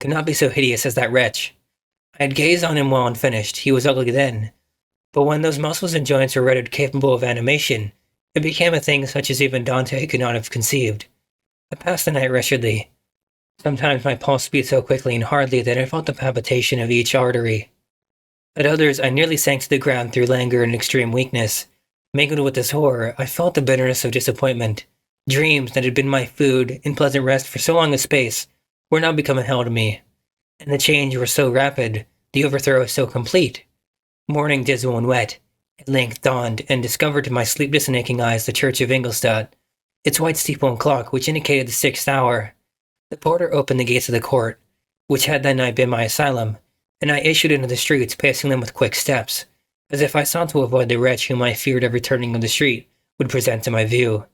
could not be so hideous as that wretch. I had gazed on him well and finished. He was ugly then, but when those muscles and joints were rendered capable of animation, it became a thing such as even Dante could not have conceived. I passed the night wretchedly. Sometimes my pulse beat so quickly and hardly that I felt the palpitation of each artery. At others, I nearly sank to the ground through languor and extreme weakness. Mingled with this horror, I felt the bitterness of disappointment. Dreams that had been my food and pleasant rest for so long a space were now become a hell to me, and the change was so rapid, the overthrow was so complete. Morning, dismal and wet, at length dawned, and discovered to my sleepless and aching eyes the church of Ingolstadt, its white steeple and clock, which indicated the 6th hour. The porter opened the gates of the court, which had that night been my asylum, and I issued into the streets, pacing them with quick steps, as if I sought to avoid the wretch whom I feared every turning of the street would present to my view.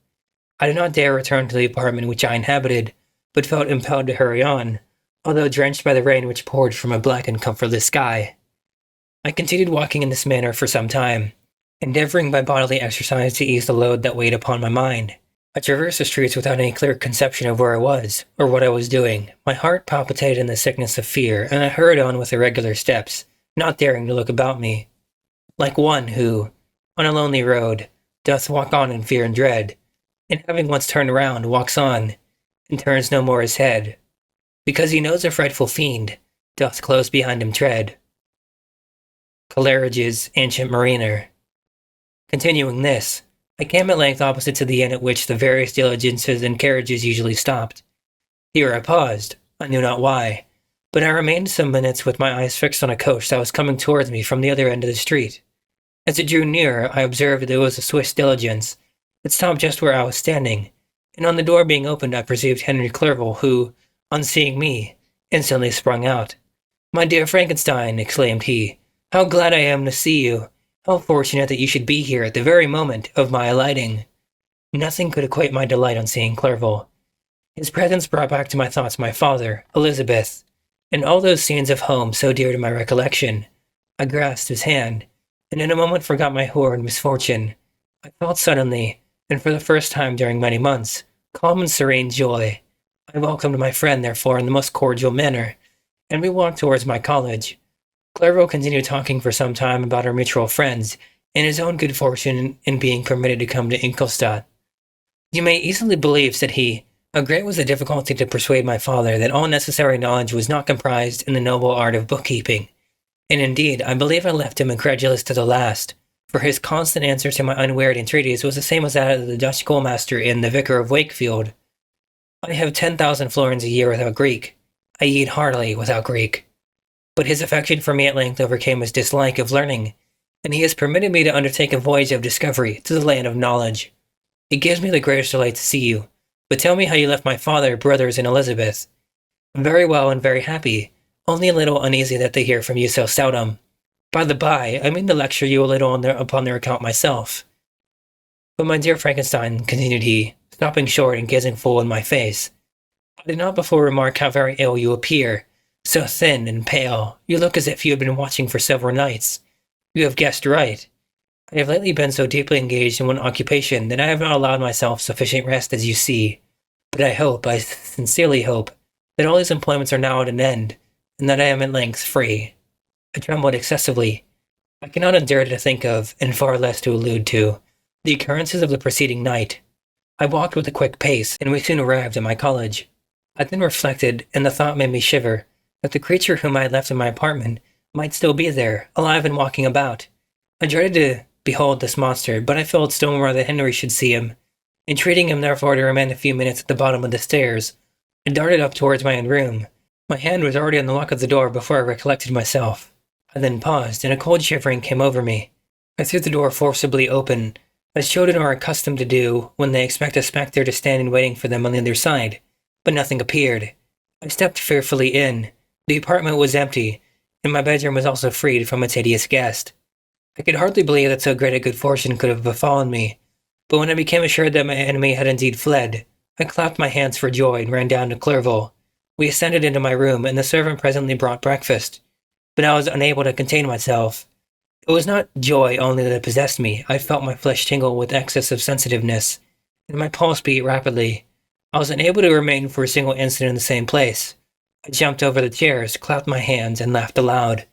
I did not dare return to the apartment which I inhabited, but felt impelled to hurry on, although drenched by the rain which poured from a black and comfortless sky. I continued walking in this manner for some time, endeavoring by bodily exercise to ease the load that weighed upon my mind. I traversed the streets without any clear conception of where I was, or what I was doing. My heart palpitated in the sickness of fear, and I hurried on with irregular steps, not daring to look about me, like one who, on a lonely road, doth walk on in fear and dread, and having once turned round, walks on, and turns no more his head, because he knows a frightful fiend doth close behind him tread. Coleridge's Ancient Mariner. Continuing this, I came at length opposite to the inn at which the various diligences and carriages usually stopped. Here I paused, I knew not why, but I remained some minutes with my eyes fixed on a coach that was coming towards me from the other end of the street. As it drew nearer, I observed that it was a Swiss diligence. It stopped just where I was standing, and on the door being opened I perceived Henry Clerval, who, on seeing me, instantly sprung out. "My dear Frankenstein," exclaimed he, "how glad I am to see you! How fortunate that you should be here at the very moment of my alighting." Nothing could equate my delight on seeing Clerval. His presence brought back to my thoughts my father, Elizabeth, and all those scenes of home so dear to my recollection. I grasped his hand, and in a moment forgot my horror and misfortune. I felt suddenly, and for the first time during many months, calm and serene joy. I welcomed my friend, therefore, in the most cordial manner, and we walked towards my college. Clerval continued talking for some time about our mutual friends, and his own good fortune in being permitted to come to Ingolstadt. "You may easily believe," said he, "how great was the difficulty to persuade my father that all necessary knowledge was not comprised in the noble art of bookkeeping. And indeed, I believe I left him incredulous to the last, for his constant answer to my unwearied entreaties was the same as that of the Dutch schoolmaster in The Vicar of Wakefield. 'I have 10,000 florins a year without Greek. I eat heartily without Greek.' But his affection for me at length overcame his dislike of learning, and he has permitted me to undertake a voyage of discovery to the land of knowledge. It gives me the greatest delight to see you, but tell me how you left my father, brothers, and Elizabeth." "Very well and very happy, only a little uneasy that they hear from you so seldom. By the by, I mean to lecture you a little upon their account myself. But my dear Frankenstein," continued he, stopping short and gazing full in my face, "I did not before remark how very ill you appear. So thin and pale, you look as if you had been watching for several nights. You have guessed right. I have lately been so deeply engaged in one occupation that I have not allowed myself sufficient rest, as you see. But I sincerely hope, that all these employments are now at an end, and that I am at length free." I trembled excessively. I cannot endure to think of, and far less to allude to, the occurrences of the preceding night. I walked with a quick pace, and we soon arrived at my college. I then reflected, and the thought made me shiver, that the creature whom I had left in my apartment might still be there, alive and walking about. I dreaded to behold this monster, but I felt still more that Henry should see him. Entreating him therefore to remain a few minutes at the bottom of the stairs, I darted up towards my own room. My hand was already on the lock of the door before I recollected myself. I then paused, and a cold shivering came over me. I threw the door forcibly open, as children are accustomed to do when they expect a spectre to stand in waiting for them on the other side, but nothing appeared. I stepped fearfully in. The apartment was empty, and my bedroom was also freed from its hideous guest. I could hardly believe that so great a good fortune could have befallen me, but when I became assured that my enemy had indeed fled, I clapped my hands for joy and ran down to Clerval. We ascended into my room, and the servant presently brought breakfast, but I was unable to contain myself. It was not joy only that possessed me. I felt my flesh tingle with excess of sensitiveness, and my pulse beat rapidly. I was unable to remain for a single instant in the same place. I jumped over the chairs, clapped my hands, and laughed aloud.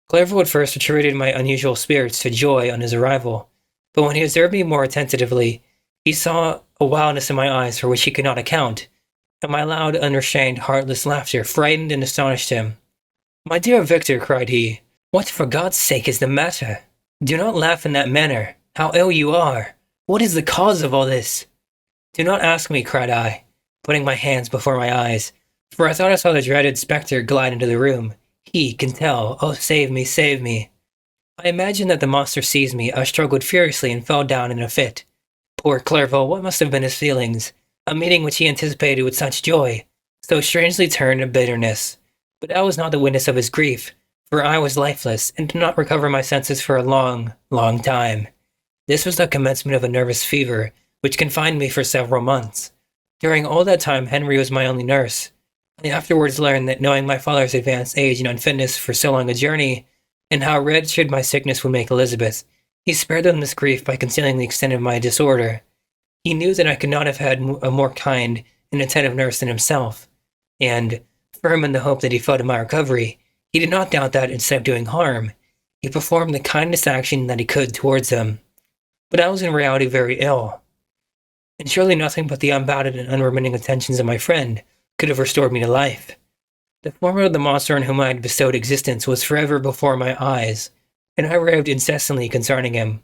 Clerval at first attributed my unusual spirits to joy on his arrival, but when he observed me more attentively, he saw a wildness in my eyes for which he could not account, and my loud, unrestrained, heartless laughter frightened and astonished him. "My dear Victor," cried he, "what for God's sake is the matter? Do not laugh in that manner. How ill you are! What is the cause of all this?" "Do not ask me," cried I, putting my hands before my eyes, for I thought I saw the dreaded spectre glide into the room. He can tell. Oh, save me, save me. I imagined that the monster seized me. I struggled furiously and fell down in a fit. Poor Clerval, what must have been his feelings? A meeting which he anticipated with such joy, so strangely turned to bitterness. But I was not the witness of his grief, for I was lifeless, and did not recover my senses for a long, long time. This was the commencement of a nervous fever, which confined me for several months. During all that time Henry was my only nurse. I afterwards learned that, knowing my father's advanced age and unfitness for so long a journey, and how wretched my sickness would make Elizabeth, he spared them this grief by concealing the extent of my disorder. He knew that I could not have had a more kind and attentive nurse than himself, and, firm in the hope that he felt in my recovery, he did not doubt that, instead of doing harm, he performed the kindest action that he could towards them. But I was in reality very ill, and surely nothing but the unbounded and unremitting attentions of my friend could have restored me to life. The form of the monster on whom I had bestowed existence was forever before my eyes, and I raved incessantly concerning him.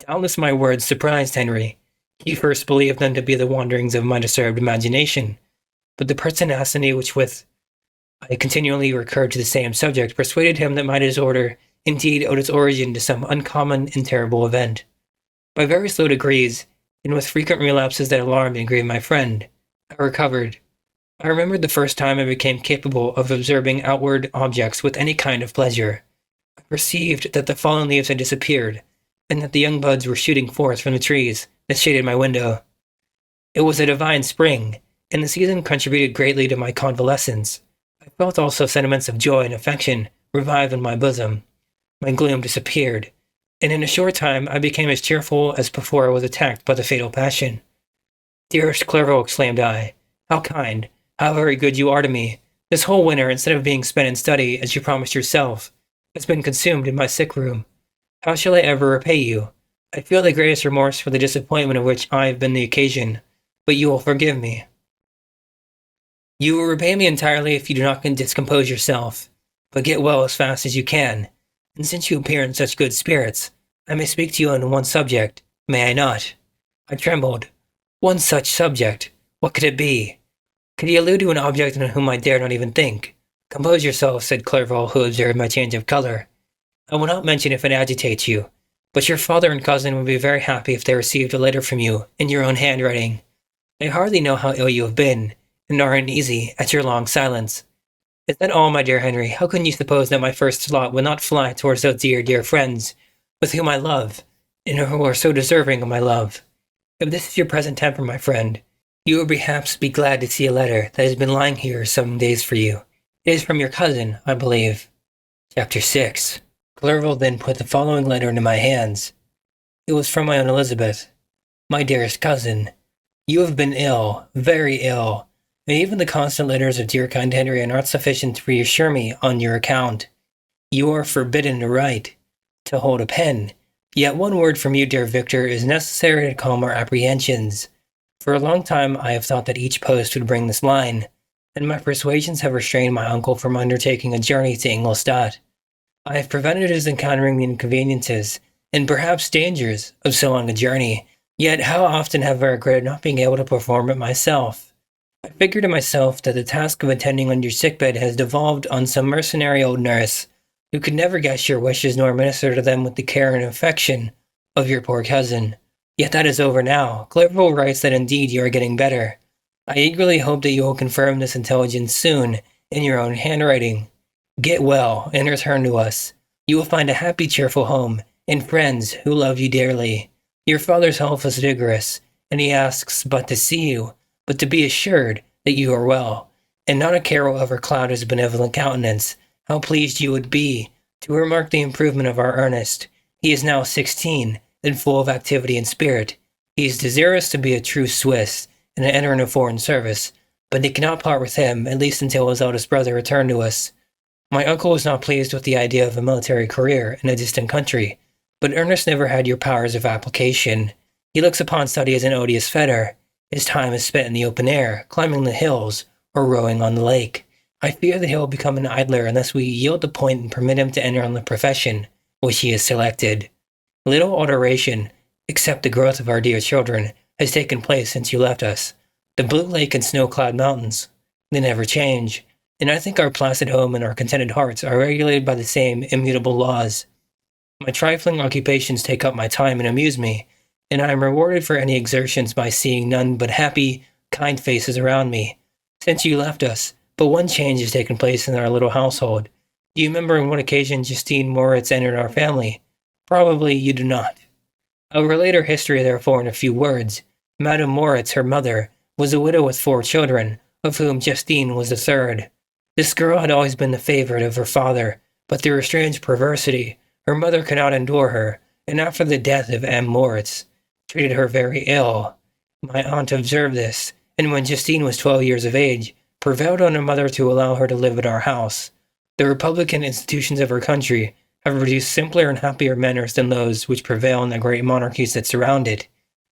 Doubtless my words surprised Henry. He first believed them to be the wanderings of my disturbed imagination, but the pertinacity with I continually recurred to the same subject persuaded him that my disorder indeed owed its origin to some uncommon and terrible event. By very slow degrees, and with frequent relapses that alarmed and grieved my friend, I recovered. I remembered the first time I became capable of observing outward objects with any kind of pleasure. I perceived that the fallen leaves had disappeared, and that the young buds were shooting forth from the trees that shaded my window. It was a divine spring, and the season contributed greatly to my convalescence. I felt also sentiments of joy and affection revive in my bosom. My gloom disappeared, and in a short time I became as cheerful as before I was attacked by the fatal passion. "Dearest Clerval," exclaimed I, "how kind, how very good you are to me! This whole winter, instead of being spent in study, as you promised yourself, has been consumed in my sick room. How shall I ever repay you? I feel the greatest remorse for the disappointment of which I have been the occasion, but you will forgive me. You will repay me entirely if you do not discompose yourself, but get well as fast as you can. And since you appear in such good spirits, I may speak to you on one subject, may I not?" I trembled. One such subject? What could it be? Could he allude to an object on whom I dare not even think? "Compose yourself," said Clerval, who observed my change of color. "I will not mention if it agitates you, but your father and cousin would be very happy if they received a letter from you in your own handwriting. They hardly know how ill you have been, and are uneasy at your long silence. Is that all, my dear Henry? How can you suppose that my first thought would not fly towards those dear, dear friends, with whom I love, and who are so deserving of my love? If this is your present temper, my friend, you will perhaps be glad to see a letter that has been lying here some days for you. It is from your cousin, I believe." Chapter 6. Clerval then put the following letter into my hands. It was from my own Elizabeth. "My dearest cousin, you have been ill, very ill, and even the constant letters of dear kind Henry are not sufficient to reassure me on your account. You are forbidden to write, to hold a pen, yet one word from you, dear Victor, is necessary to calm our apprehensions. For a long time I have thought that each post would bring this line, and my persuasions have restrained my uncle from undertaking a journey to Ingolstadt. I have prevented his encountering the inconveniences, and perhaps dangers, of so long a journey, yet how often have I regretted not being able to perform it myself. I figure to myself that the task of attending on your sickbed has devolved on some mercenary old nurse, who could never guess your wishes nor minister to them with the care and affection of your poor cousin. Yet that is over now. Clerval writes that indeed you are getting better. I eagerly hope that you will confirm this intelligence soon in your own handwriting. Get well and return to us. You will find a happy, cheerful home, and friends who love you dearly. Your father's health is vigorous, and he asks but to see you, but to be assured that you are well, and not a care will ever cloud his benevolent countenance. How pleased you would be to remark the improvement of our Ernest. He is now 16, and full of activity and spirit. He is desirous to be a true Swiss, and to enter into foreign service, but they cannot part with him, at least until his eldest brother return to us. My uncle was not pleased with the idea of a military career in a distant country, but Ernest never had your powers of application. He looks upon study as an odious fetter. His time is spent in the open air, climbing the hills, or rowing on the lake. I fear that he will become an idler unless we yield the point and permit him to enter on the profession which he has selected. Little alteration, except the growth of our dear children, has taken place since you left us. The blue lake and snow-clad mountains, they never change, and I think our placid home and our contented hearts are regulated by the same immutable laws. My trifling occupations take up my time and amuse me, and I am rewarded for any exertions by seeing none but happy, kind faces around me. Since you left us, but one change has taken place in our little household. Do you remember on one occasion Justine Moritz entered our family? Probably you do not. I will relate her history therefore in a few words. Madame Moritz, her mother, was a widow with 4 children, of whom Justine was the third. This girl had always been the favorite of her father, but through a strange perversity, her mother could not endure her, and after the death of M. Moritz, treated her very ill. My aunt observed this, and when Justine was 12 years of age, prevailed on her mother to allow her to live at our house. The republican institutions of her country have produced simpler and happier manners than those which prevail in the great monarchies that surround it.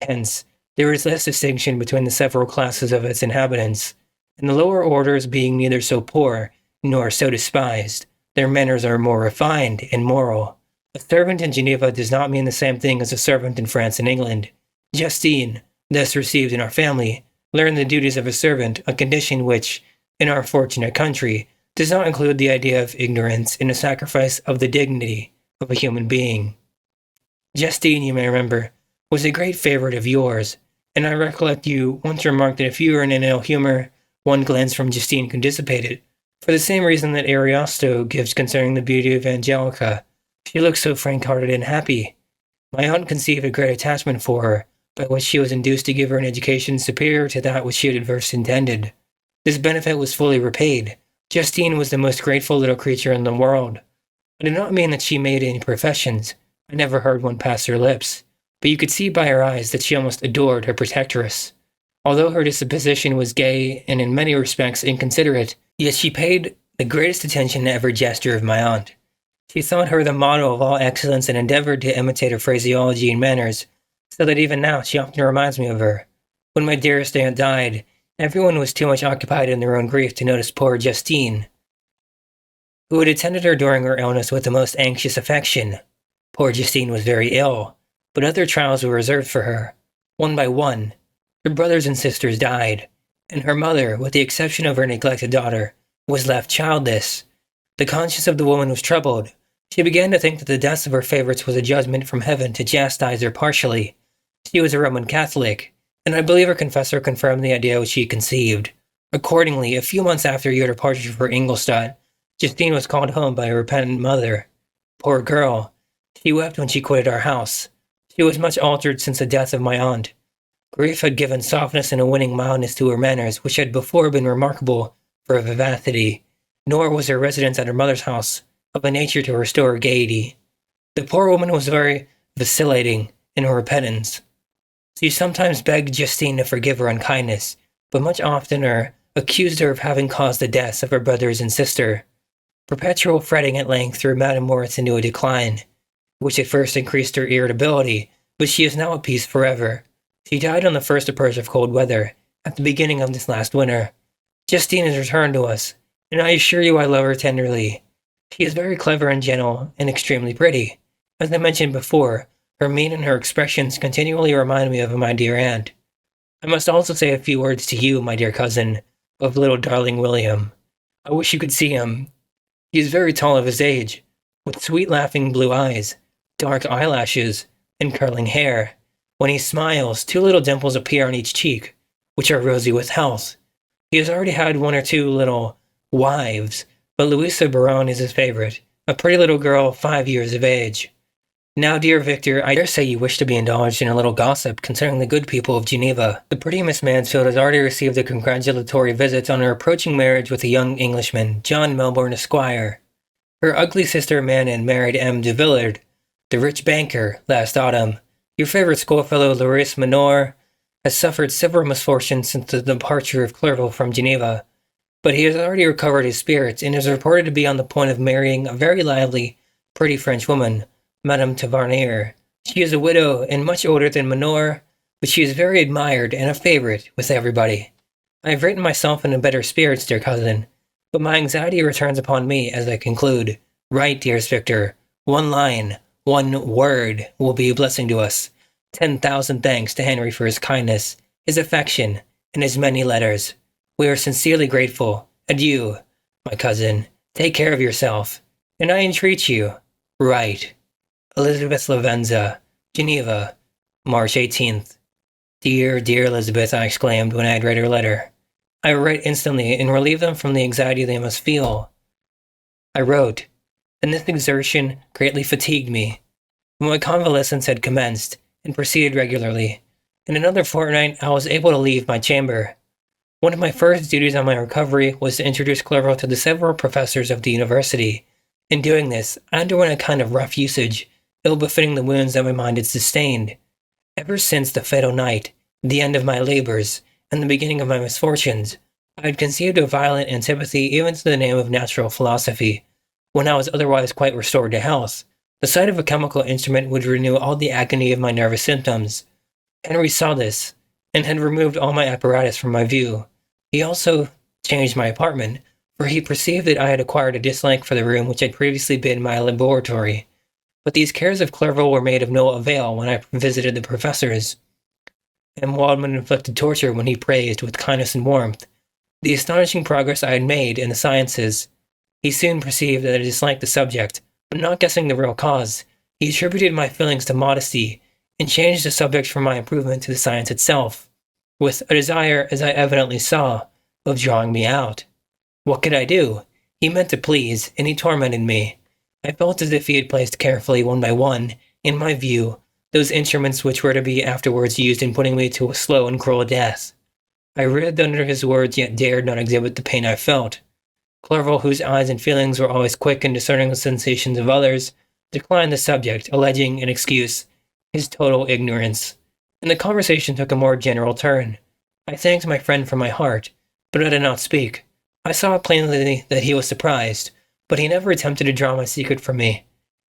Hence, there is less distinction between the several classes of its inhabitants, and the lower orders being neither so poor nor so despised, their manners are more refined and moral. A servant in Geneva does not mean the same thing as a servant in France and England. Justine, thus received in our family, learned the duties of a servant, a condition which, in our fortunate country, does not include the idea of ignorance in a sacrifice of the dignity of a human being. Justine, you may remember, was a great favorite of yours, and I recollect you once remarked that if you were in an ill humor, one glance from Justine could dissipate it, for the same reason that Ariosto gives concerning the beauty of Angelica. She looked so frank-hearted and happy. My aunt conceived a great attachment for her, by which she was induced to give her an education superior to that which she had at first intended. This benefit was fully repaid. Justine was the most grateful little creature in the world. I do not mean that she made any professions. I never heard one pass her lips. But you could see by her eyes that she almost adored her protectress. Although her disposition was gay and in many respects inconsiderate, yet she paid the greatest attention to every gesture of my aunt. She thought her the model of all excellence and endeavored to imitate her phraseology and manners, so that even now she often reminds me of her. When my dearest aunt died, everyone was too much occupied in their own grief to notice poor Justine, who had attended her during her illness with the most anxious affection. Poor Justine was very ill, but other trials were reserved for her. One by one, her brothers and sisters died, and her mother, with the exception of her neglected daughter, was left childless. The conscience of the woman was troubled. She began to think that the deaths of her favorites was a judgment from heaven to chastise her partially. She was a Roman Catholic, and I believe her confessor confirmed the idea which she conceived. Accordingly, a few months after your departure for Ingolstadt, Justine was called home by her repentant mother. Poor girl! She wept when she quitted our house. She was much altered since the death of my aunt. Grief had given softness and a winning mildness to her manners, which had before been remarkable for her vivacity, nor was her residence at her mother's house of a nature to restore her gaiety. The poor woman was very vacillating in her repentance. She sometimes begged Justine to forgive her unkindness, but much oftener accused her of having caused the deaths of her brothers and sister. Perpetual fretting at length threw Madame Moritz into a decline, which at first increased her irritability, but she is now at peace forever. She died on the first approach of cold weather, at the beginning of this last winter. Justine has returned to us, and I assure you I love her tenderly. She is very clever and gentle, and extremely pretty. As I mentioned before, her mien and her expressions continually remind me of my dear aunt. I must also say a few words to you, my dear cousin, of little darling William. I wish you could see him. He is very tall of his age, with sweet laughing blue eyes, dark eyelashes, and curling hair. When he smiles, two little dimples appear on each cheek, which are rosy with health. He has already had one or two little wives, but Louisa Baron is his favorite, a pretty little girl 5 years of age. Now, dear Victor, I dare say you wish to be indulged in a little gossip concerning the good people of Geneva. The pretty Miss Mansfield has already received a congratulatory visit on her approaching marriage with a young Englishman, John Melbourne, Esquire. Her ugly sister Manon married M. de Villard, the rich banker, last autumn. Your favorite schoolfellow, Loris Minor, has suffered several misfortunes since the departure of Clerval from Geneva, but he has already recovered his spirits and is reported to be on the point of marrying a very lively, pretty French woman, Madame Tavernier. She is a widow and much older than Minor, but she is very admired and a favorite with everybody. I have written myself in better spirits, dear cousin, but my anxiety returns upon me as I conclude. Write, dearest Victor. One line, one word will be a blessing to us. 10,000 thanks to Henry for his kindness, his affection, and his many letters. We are sincerely grateful. Adieu, my cousin. Take care of yourself, and I entreat you, write. Elizabeth Lavenza, Geneva, March 18th. Dear, dear Elizabeth, I exclaimed when I had read her letter. I will write instantly and relieve them from the anxiety they must feel. I wrote, and this exertion greatly fatigued me. When my convalescence had commenced, and proceeded regularly, in another fortnight I was able to leave my chamber. One of my first duties on my recovery was to introduce Clerval to the several professors of the university. In doing this, I underwent a kind of rough usage, ill-befitting the wounds that my mind had sustained. Ever since the fatal night, the end of my labors, and the beginning of my misfortunes. I had conceived a violent antipathy even to the name of natural philosophy, when I was otherwise quite restored to health. The sight of a chemical instrument would renew all the agony of my nervous symptoms. Henry saw this, and had removed all my apparatus from my view. He also changed my apartment, for he perceived that I had acquired a dislike for the room which had previously been my laboratory. But these cares of Clerval were made of no avail when I visited the professors, and Waldman inflicted torture when he praised, with kindness and warmth, the astonishing progress I had made in the sciences. He soon perceived that I disliked the subject, but not guessing the real cause, he attributed my feelings to modesty, and changed the subject from my improvement to the science itself, with a desire, as I evidently saw, of drawing me out. What could I do? He meant to please, and he tormented me. I felt as if he had placed carefully, one by one, in my view, those instruments which were to be afterwards used in putting me to a slow and cruel death. I writhed under his words, yet dared not exhibit the pain I felt. Clerval, whose eyes and feelings were always quick in discerning the sensations of others, declined the subject, alleging in excuse his total ignorance, and the conversation took a more general turn. I thanked my friend from my heart, but I did not speak. I saw plainly that he was surprised, but he never attempted to draw my secret from me,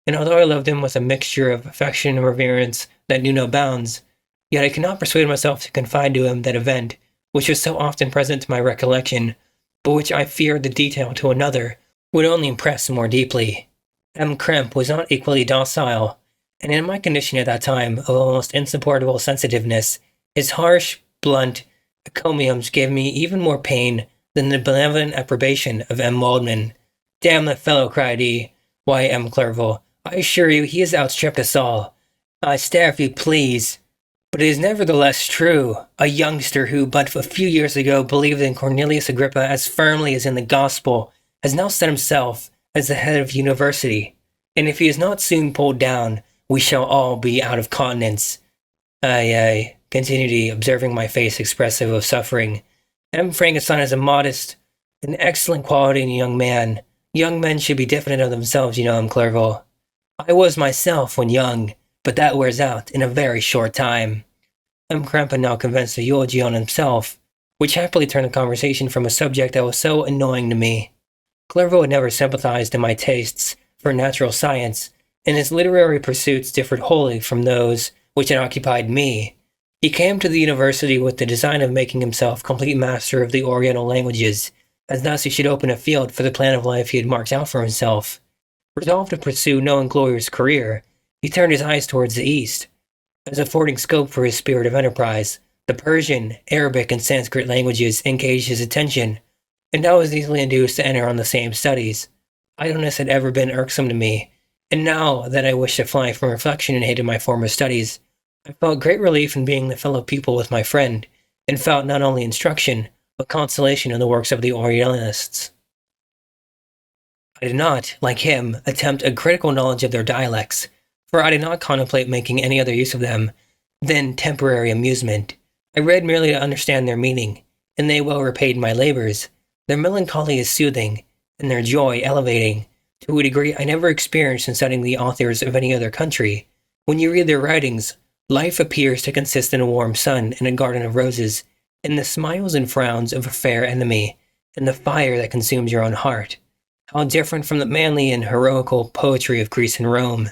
and although I loved him with a mixture of affection and reverence that knew no bounds, yet I could not persuade myself to confide to him that event which was so often present to my recollection, but which I feared the detail to another would only impress more deeply. M. Krempe was not equally docile, and in my condition at that time of almost insupportable sensitiveness, his harsh, blunt encomiums gave me even more pain than the benevolent approbation of M. Waldman. Damn that fellow, cried he. Why, M. Clerval, I assure you he has outstripped us all. Stare if you please. But it is nevertheless true. A youngster who but a few years ago believed in Cornelius Agrippa as firmly as in the gospel has now set himself as the head of the university, and if he is not soon pulled down, we shall all be out of countenance. Aye, continued he, observing my face expressive of suffering. M. Frankenstein is a modest, an excellent quality in a young man. Young men should be diffident of themselves, you know, M. Clerval. I was myself when young, but that wears out in a very short time. M. Krempe now convinced a eulogy on himself, which happily turned the conversation from a subject that was so annoying to me. Clerval had never sympathized in my tastes for natural science, and his literary pursuits differed wholly from those which had occupied me. He came to the university with the design of making himself complete master of the Oriental languages, as thus he should open a field for the plan of life he had marked out for himself. Resolved to pursue no inglorious career, he turned his eyes towards the east, as affording scope for his spirit of enterprise. The Persian, Arabic, and Sanskrit languages engaged his attention, and I was easily induced to enter on the same studies. Idleness had ever been irksome to me, and now that I wished to fly from reflection and hated my former studies, I felt great relief in being the fellow pupil with my friend, and felt not only instruction, but consolation in the works of the Orientalists. I did not, like him, attempt a critical knowledge of their dialects, for I did not contemplate making any other use of them than temporary amusement. I read merely to understand their meaning, and they well repaid my labors. Their melancholy is soothing, and their joy elevating, to a degree I never experienced in studying the authors of any other country. When you read their writings, life appears to consist in a warm sun and a garden of roses, in the smiles and frowns of a fair enemy, and the fire that consumes your own heart. How different from the manly and heroical poetry of Greece and Rome.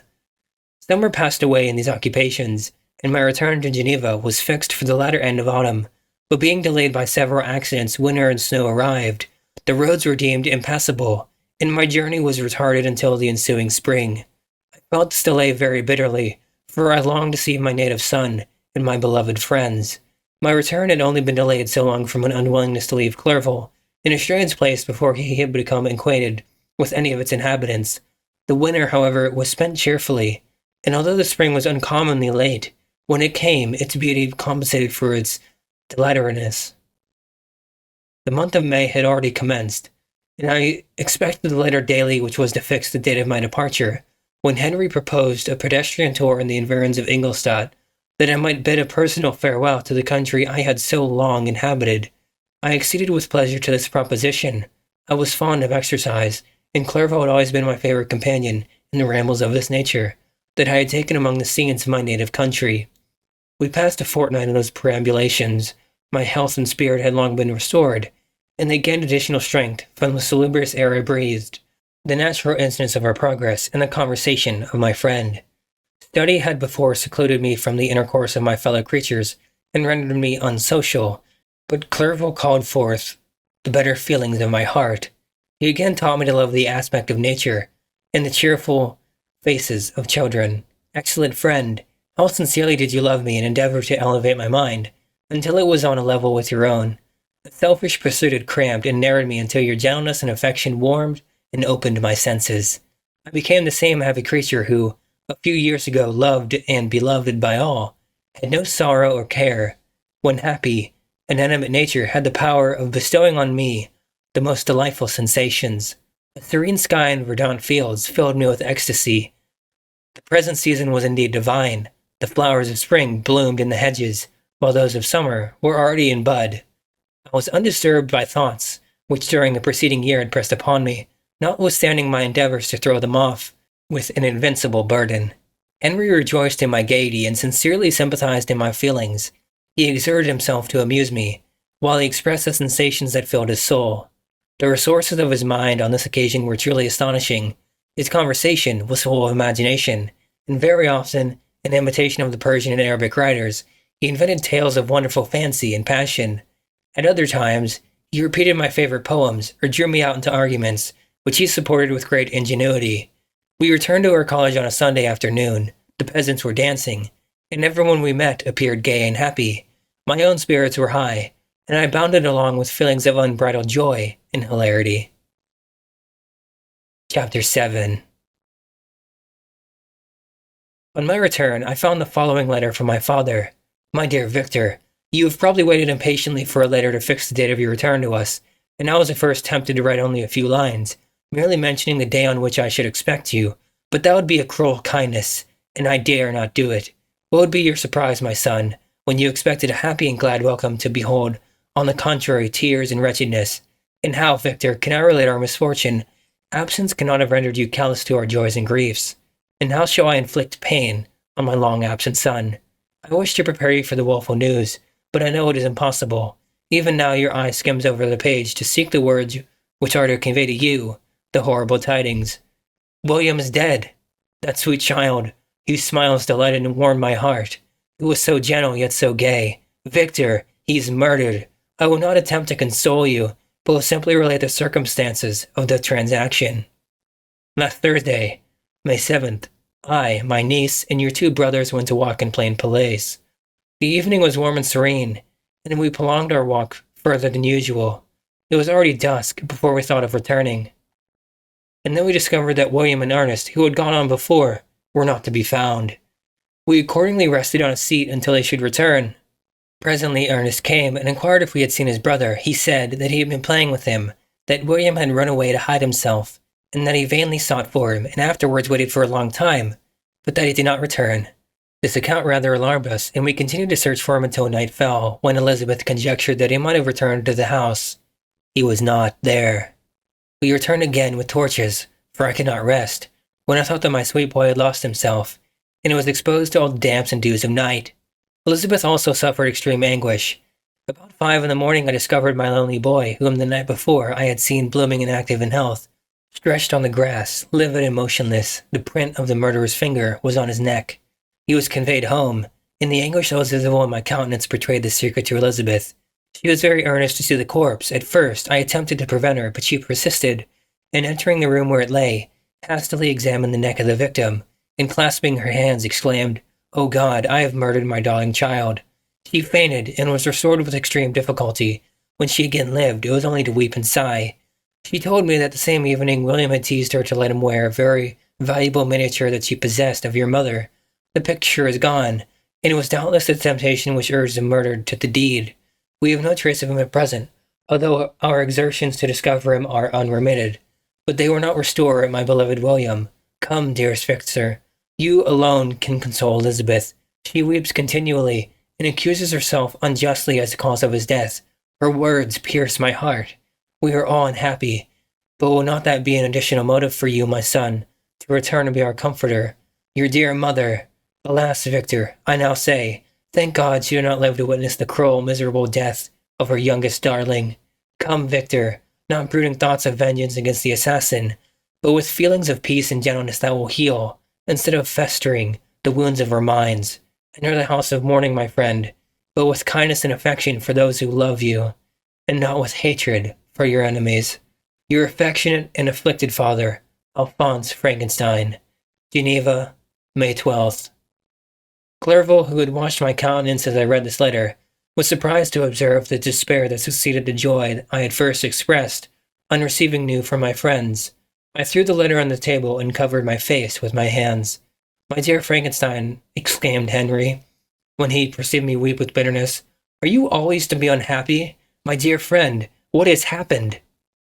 Summer passed away in these occupations, and my return to Geneva was fixed for the latter end of autumn, but being delayed by several accidents, winter and snow arrived, the roads were deemed impassable, and my journey was retarded until the ensuing spring. I felt this delay very bitterly, for I longed to see my native son and my beloved friends. My return had only been delayed so long from an unwillingness to leave Clerval, in a strange place before he had become acquainted with any of its inhabitants. The winter, however, was spent cheerfully, and although the spring was uncommonly late, when it came, its beauty compensated for its dilatoriness. The month of May had already commenced, and I expected the letter daily which was to fix the date of my departure, when Henry proposed a pedestrian tour in the environs of Ingolstadt, that I might bid a personal farewell to the country I had so long inhabited. I acceded with pleasure to this proposition. I was fond of exercise, and Clerval had always been my favorite companion in the rambles of this nature that I had taken among the scenes of my native country. We passed a fortnight of those perambulations. My health and spirit had long been restored, and they gained additional strength from the salubrious air I breathed, the natural incidents of our progress, and the conversation of my friend. Study had before secluded me from the intercourse of my fellow creatures, and rendered me unsocial, but Clerval called forth the better feelings of my heart. He again taught me to love the aspect of nature, and the cheerful faces of children. Excellent friend, how sincerely did you love me and endeavor to elevate my mind, until it was on a level with your own. The selfish pursuit had cramped and narrowed me until your gentleness and affection warmed and opened my senses. I became the same happy creature who, a few years ago, loved and beloved by all, had no sorrow or care, when happy, inanimate nature had the power of bestowing on me the most delightful sensations. A serene sky and verdant fields filled me with ecstasy. The present season was indeed divine. The flowers of spring bloomed in the hedges, while those of summer were already in bud. I was undisturbed by thoughts which during the preceding year had pressed upon me, notwithstanding my endeavors to throw them off with an invincible burden. Henry rejoiced in my gaiety and sincerely sympathized in my feelings. He exerted himself to amuse me, while he expressed the sensations that filled his soul. The resources of his mind on this occasion were truly astonishing. His conversation was full of imagination, and very often, in imitation of the Persian and Arabic writers, he invented tales of wonderful fancy and passion. At other times, he repeated my favorite poems, or drew me out into arguments, which he supported with great ingenuity. We returned to our college on a Sunday afternoon. The peasants were dancing, and everyone we met appeared gay and happy. My own spirits were high, and I bounded along with feelings of unbridled joy and hilarity. Chapter 7. On my return, I found the following letter from my father. My dear Victor, you have probably waited impatiently for a letter to fix the date of your return to us, and I was at first tempted to write only a few lines, merely mentioning the day on which I should expect you, but that would be a cruel kindness, and I dare not do it. What would be your surprise, my son, when you expected a happy and glad welcome to behold, on the contrary, tears and wretchedness? And how, Victor, can I relate our misfortune? Absence cannot have rendered you callous to our joys and griefs. And how shall I inflict pain on my long-absent son? I wish to prepare you for the woeful news, but I know it is impossible. Even now your eye skims over the page to seek the words which are to convey to you the horrible tidings. William is dead. That sweet child, whose smiles delighted and warmed my heart, who was so gentle yet so gay. Victor, he is murdered. I will not attempt to console you, but will simply relate the circumstances of the transaction. Last Thursday, May 7th, I, my niece, and your two brothers went to walk in Plain Place. The evening was warm and serene, and we prolonged our walk further than usual. It was already dusk before we thought of returning. And then we discovered that William and Ernest, who had gone on before, were not to be found. We accordingly rested on a seat until they should return. Presently Ernest came and inquired if we had seen his brother. He said that he had been playing with him, that William had run away to hide himself, and that he vainly sought for him, and afterwards waited for a long time, but that he did not return. This account rather alarmed us, and we continued to search for him until night fell, when Elizabeth conjectured that he might have returned to the house. He was not there. We returned again with torches, for I could not rest, when I thought that my sweet boy had lost himself, and was exposed to all the damps and dews of night. Elizabeth also suffered extreme anguish. About 5 in the morning I discovered my lonely boy, whom the night before I had seen blooming and active in health, stretched on the grass, livid and motionless. The print of the murderer's finger was on his neck. He was conveyed home, and the anguish that was visible in my countenance betrayed the secret to Elizabeth. She was very earnest to see the corpse. At first, I attempted to prevent her, but she persisted, and entering the room where it lay, hastily examined the neck of the victim, and clasping her hands, exclaimed, "O God, I have murdered my darling child." She fainted, and was restored with extreme difficulty. When she again lived, it was only to weep and sigh. She told me that the same evening William had teased her to let him wear a very valuable miniature that she possessed of your mother. The picture is gone, and it was doubtless the temptation which urged the murdered to the deed. We have no trace of him at present, although our exertions to discover him are unremitted. But they will not restore my beloved William. Come, dearest Victor, you alone can console Elizabeth. She weeps continually, and accuses herself unjustly as the cause of his death. Her words pierce my heart. We are all unhappy, but will not that be an additional motive for you, my son, to return and be our comforter? Your dear mother. Alas, Victor, I now say, Thank God she did not live to witness the cruel, miserable death of her youngest darling. Come, Victor, not brooding thoughts of vengeance against the assassin, but with feelings of peace and gentleness that will heal, instead of festering, the wounds of our minds. Enter the house of mourning, my friend, but with kindness and affection for those who love you, and not with hatred for your enemies. Your affectionate and afflicted father, Alphonse Frankenstein. Geneva, May 12th. Clerval, who had watched my countenance as I read this letter, was surprised to observe the despair that succeeded the joy I had first expressed on receiving news from my friends. I threw the letter on the table and covered my face with my hands. "My dear Frankenstein," exclaimed Henry, when he perceived me weep with bitterness, "are you always to be unhappy? My dear friend, what has happened?"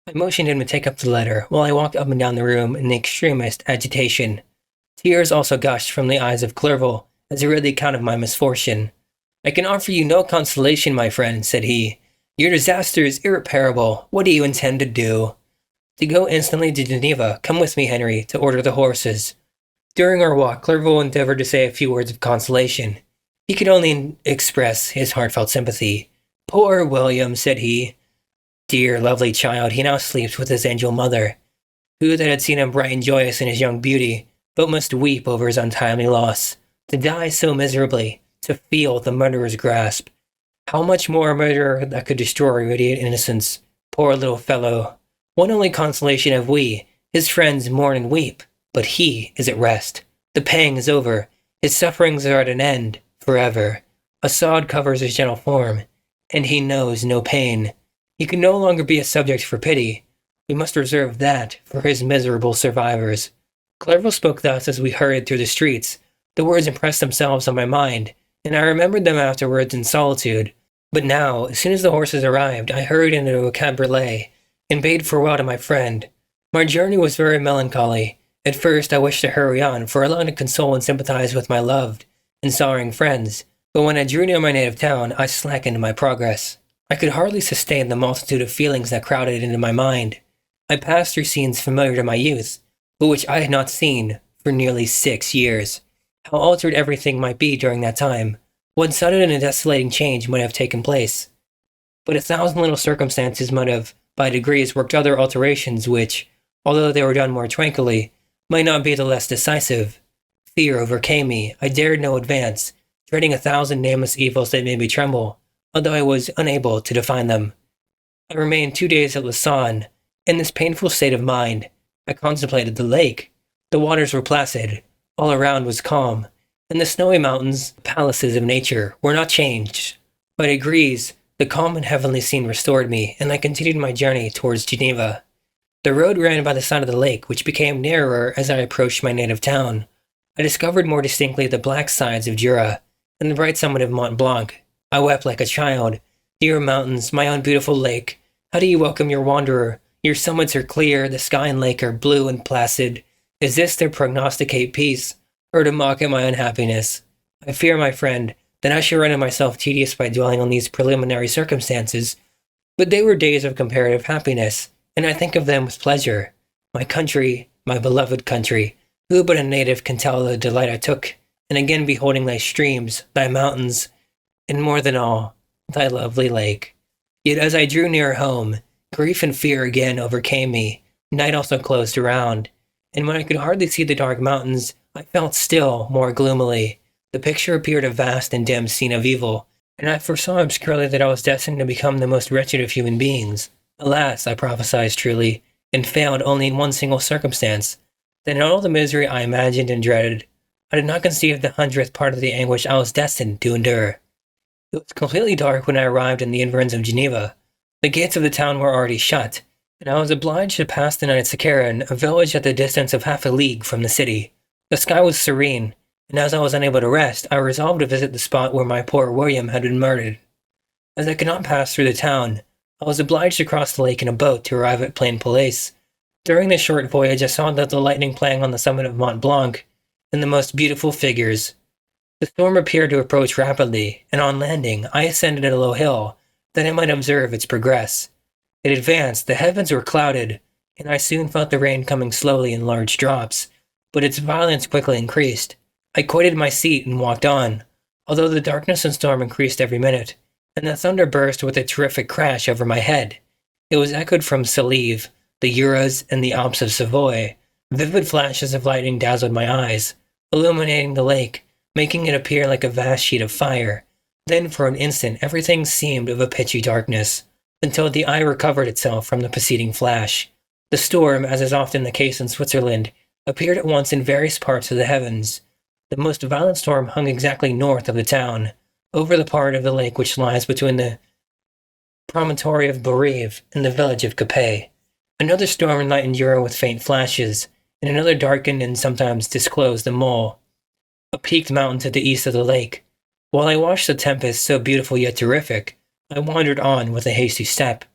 I motioned him to take up the letter, while I walked up and down the room in the extremest agitation. Tears also gushed from the eyes of Clerval as he read the account of my misfortune. "I can offer you no consolation, my friend," said he. "Your disaster is irreparable. What do you intend to do?" "To go instantly to Geneva. Come with me, Henry, to order the horses." During our walk, Clerval endeavored to say a few words of consolation. He could only express his heartfelt sympathy. "Poor William," said he. "Dear, lovely child, he now sleeps with his angel mother. Who that had seen him bright and joyous in his young beauty, but must weep over his untimely loss. To die so miserably, to feel the murderer's grasp. How much more a murderer that could destroy radiant innocence. Poor little fellow. One only consolation have we, his friends mourn and weep, but he is at rest. The pang is over, his sufferings are at an end, forever. A sod covers his gentle form, and he knows no pain. He can no longer be a subject for pity. We must reserve that for his miserable survivors." Clerval spoke thus as we hurried through the streets. The words impressed themselves on my mind, and I remembered them afterwards in solitude. But now, as soon as the horses arrived, I hurried into a cabriolet, and bade farewell to my friend. My journey was very melancholy. At first I wished to hurry on, for I longed to console and sympathize with my loved and sorrowing friends, but when I drew near my native town, I slackened my progress. I could hardly sustain the multitude of feelings that crowded into my mind. I passed through scenes familiar to my youth, but which I had not seen for nearly 6 years. How altered everything might be during that time, what sudden and desolating change might have taken place. But 1,000 little circumstances might have, by degrees, worked other alterations which, although they were done more tranquilly, might not be the less decisive. Fear overcame me. I dared no advance, dreading 1,000 nameless evils that made me tremble, although I was unable to define them. I remained 2 days at Lausanne. In this painful state of mind, I contemplated the lake. The waters were placid, all around was calm, and the snowy mountains, palaces of nature, were not changed. By degrees, the calm and heavenly scene restored me, and I continued my journey towards Geneva. The road ran by the side of the lake, which became nearer as I approached my native town. I discovered more distinctly the black sides of Jura, and the bright summit of Mont Blanc. I wept like a child. "Dear mountains, my own beautiful lake, how do you welcome your wanderer? Your summits are clear, the sky and lake are blue and placid. Is this to prognosticate peace, or to mock at my unhappiness? I fear, my friend, that I shall render myself tedious by dwelling on these preliminary circumstances, but they were days of comparative happiness, and I think of them with pleasure. My country, my beloved country, who but a native can tell the delight I took in again beholding thy streams, thy mountains, and more than all, thy lovely lake. Yet as I drew near home, grief and fear again overcame me. Night also closed around, and when I could hardly see the dark mountains, I felt still more gloomily. The picture appeared a vast and dim scene of evil, and I foresaw obscurely that I was destined to become the most wretched of human beings. Alas, I prophesied truly, and failed only in one single circumstance, that in all the misery I imagined and dreaded, I did not conceive the 100th part of the anguish I was destined to endure. It was completely dark when I arrived in the environs of Geneva. The gates of the town were already shut, and I was obliged to pass the night at Sakarin, a village at the distance of half a league from the city. The sky was serene, and as I was unable to rest, I resolved to visit the spot where my poor William had been murdered. As I could not pass through the town, I was obliged to cross the lake in a boat to arrive at Plain Place. During this short voyage, I saw that the lightning playing on the summit of Mont Blanc, and the most beautiful figures. The storm appeared to approach rapidly, and on landing, I ascended a low hill, that I might observe its progress. It advanced, the heavens were clouded, and I soon felt the rain coming slowly in large drops, but its violence quickly increased. I quitted my seat and walked on. although the darkness and storm increased every minute, and the thunder burst with a terrific crash over my head. It was echoed from Salive, the Juras, and the Alps of Savoy. Vivid flashes of lightning dazzled my eyes, illuminating the lake, making it appear like a vast sheet of fire. Then, for an instant, everything seemed of a pitchy darkness, until the eye recovered itself from the preceding flash. The storm, as is often the case in Switzerland, appeared at once in various parts of the heavens. The most violent storm hung exactly north of the town, over the part of the lake which lies between the promontory of Borive and the village of Capet. Another storm enlightened Jura with faint flashes, and another darkened and sometimes disclosed the mole, a peaked mountain to the east of the lake. While I watched the tempest, so beautiful yet terrific, I wandered on with a hasty step.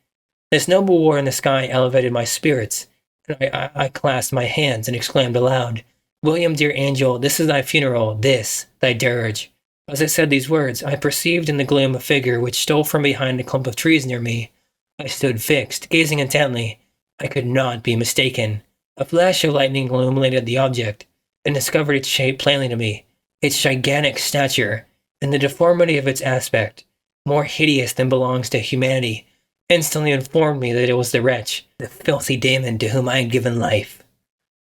This noble war in the sky elevated my spirits, and I clasped my hands and exclaimed aloud, "William, dear angel, this is thy funeral, this, thy dirge." As I said these words, I perceived in the gloom a figure which stole from behind a clump of trees near me. I stood fixed, gazing intently. I could not be mistaken. A flash of lightning illuminated the object, and discovered its shape plainly to me, its gigantic stature, and the deformity of its aspect, more hideous than belongs to humanity, instantly informed me that it was the wretch, the filthy demon to whom I had given life.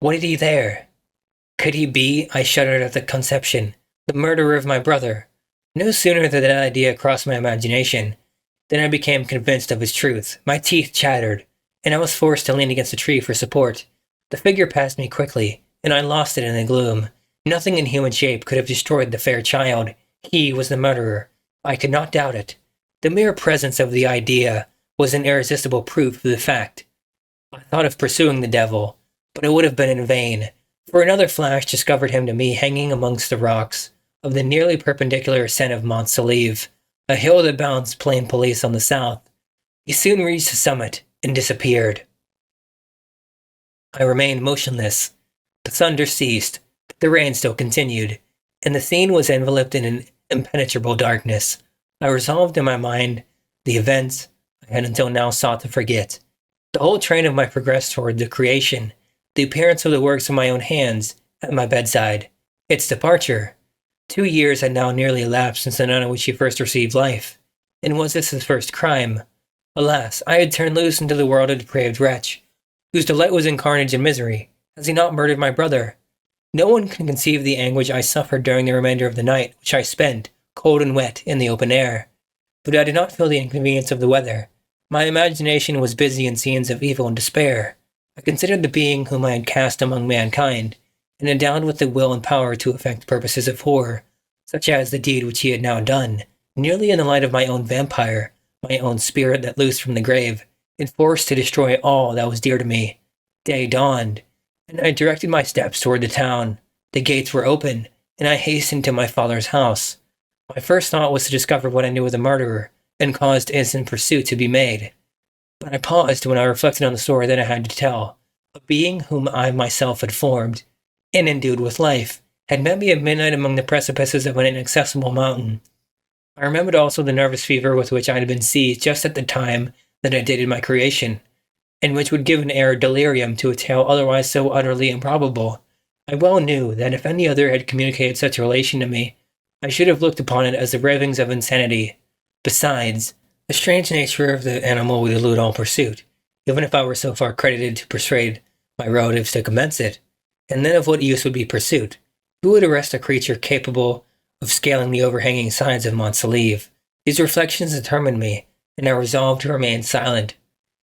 What had he there? Could he be, I shuddered at the conception, the murderer of my brother? No sooner did that idea cross my imagination than I became convinced of its truth. My teeth chattered, and I was forced to lean against a tree for support. The figure passed me quickly, and I lost it in the gloom. Nothing in human shape could have destroyed the fair child. He was the murderer. I could not doubt it. The mere presence of the idea was an irresistible proof of the fact. I thought of pursuing the devil, but it would have been in vain, for another flash discovered him to me hanging amongst the rocks of the nearly perpendicular ascent of Mont Salive, a hill that bounds Plain Police on the south. He soon reached the summit and disappeared. I remained motionless. The thunder ceased, but the rain still continued, and the scene was enveloped in an impenetrable darkness. I resolved in my mind the events I had until now sought to forget. The whole train of my progress toward the creation, the appearance of the works of my own hands at my bedside, its departure. 2 years had now nearly elapsed since the night on which he first received life. And was this his first crime? Alas, I had turned loose into the world a depraved wretch, whose delight was in carnage and misery. Has he not murdered my brother? No one can conceive the anguish I suffered during the remainder of the night, which I spent, cold and wet, in the open air. But I did not feel the inconvenience of the weather. My imagination was busy in scenes of evil and despair. I considered the being whom I had cast among mankind, and endowed with the will and power to effect purposes of horror, such as the deed which he had now done, nearly in the light of my own vampire, my own spirit that loosed from the grave, and forced to destroy all that was dear to me. Day dawned, and I directed my steps toward the town. The gates were open, and I hastened to my father's house. My first thought was to discover what I knew of the murderer, and caused instant pursuit to be made. But I paused when I reflected on the story that I had to tell. A being whom I myself had formed, and endued with life, had met me at midnight among the precipices of an inaccessible mountain. I remembered also the nervous fever with which I had been seized just at the time that I dated my creation, and which would give an air of delirium to a tale otherwise so utterly improbable. I well knew that if any other had communicated such a relation to me, I should have looked upon it as the ravings of insanity. Besides, the strange nature of the animal would elude all pursuit, even if I were so far credited to persuade my relatives to commence it. And then of what use would be pursuit? Who would arrest a creature capable of scaling the overhanging sides of Mont Salive? These reflections determined me, and I resolved to remain silent.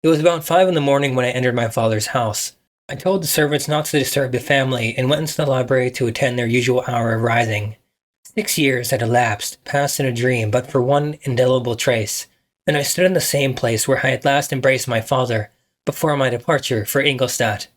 It was about 5 in the morning when I entered my father's house. I told the servants not to disturb the family, and went into the library to attend their usual hour of rising. 6 years had elapsed, passed in a dream, but for one indelible trace, and I stood in the same place where I had last embraced my father, before my departure for Ingolstadt.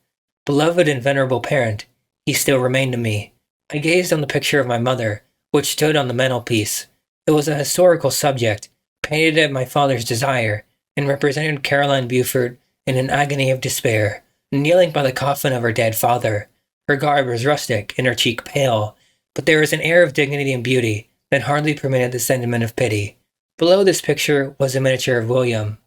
Beloved and venerable parent, he still remained to me. I gazed on the picture of my mother, which stood on the mantelpiece. It was a historical subject, painted at my father's desire, and represented Caroline Beaufort in an agony of despair, kneeling by the coffin of her dead father. Her garb was rustic, and her cheek pale, but there was an air of dignity and beauty that hardly permitted the sentiment of pity. Below this picture was a miniature of William,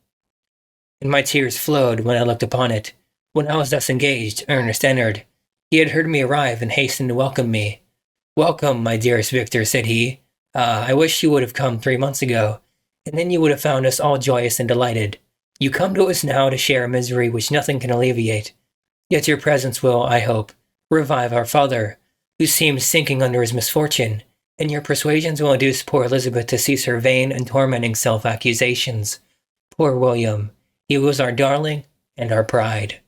and my tears flowed when I looked upon it. When I was thus engaged, Ernest entered. He had heard me arrive and hastened to welcome me. "Welcome, my dearest Victor," said he. I wish you would have come 3 months ago, and then you would have found us all joyous and delighted. You come to us now to share a misery which nothing can alleviate. Yet your presence will, I hope, revive our father, who seems sinking under his misfortune, and your persuasions will induce poor Elizabeth to cease her vain and tormenting self-accusations. Poor William, he was our darling and our pride.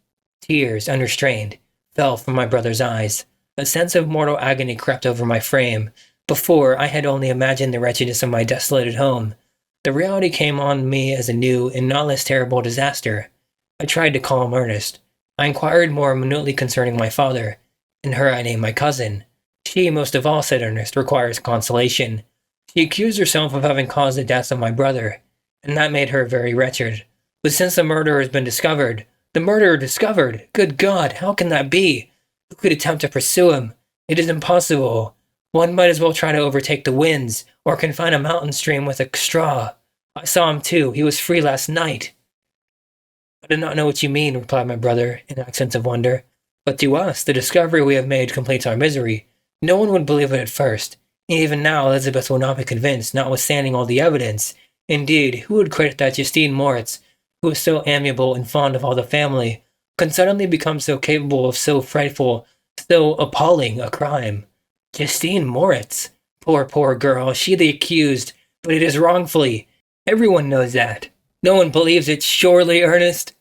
Tears, unrestrained, fell from my brother's eyes. A sense of mortal agony crept over my frame. Before, I had only imagined the wretchedness of my desolated home. The reality came on me as a new and not less terrible disaster. I tried to calm Ernest. I inquired more minutely concerning my father, and her I named my cousin. She, most of all, said Ernest, requires consolation. She accused herself of having caused the death of my brother, and that made her very wretched. But since the murderer has been discovered, the murderer discovered! Good God, how can that be? Who could attempt to pursue him? It is impossible. One might as well try to overtake the winds, or confine a mountain stream with a straw. I saw him too. He was free last night. I do not know what you mean, replied my brother, in accents of wonder. But to us, the discovery we have made completes our misery. No one would believe it at first, and even now Elizabeth will not be convinced, notwithstanding all the evidence. Indeed, who would credit that Justine Moritz, who is so amiable and fond of all the family, can suddenly become so capable of so frightful, so appalling a crime? Justine Moritz? Poor girl, she the accused, but it is wrongfully. Everyone knows that. No one believes it, surely, Ernest?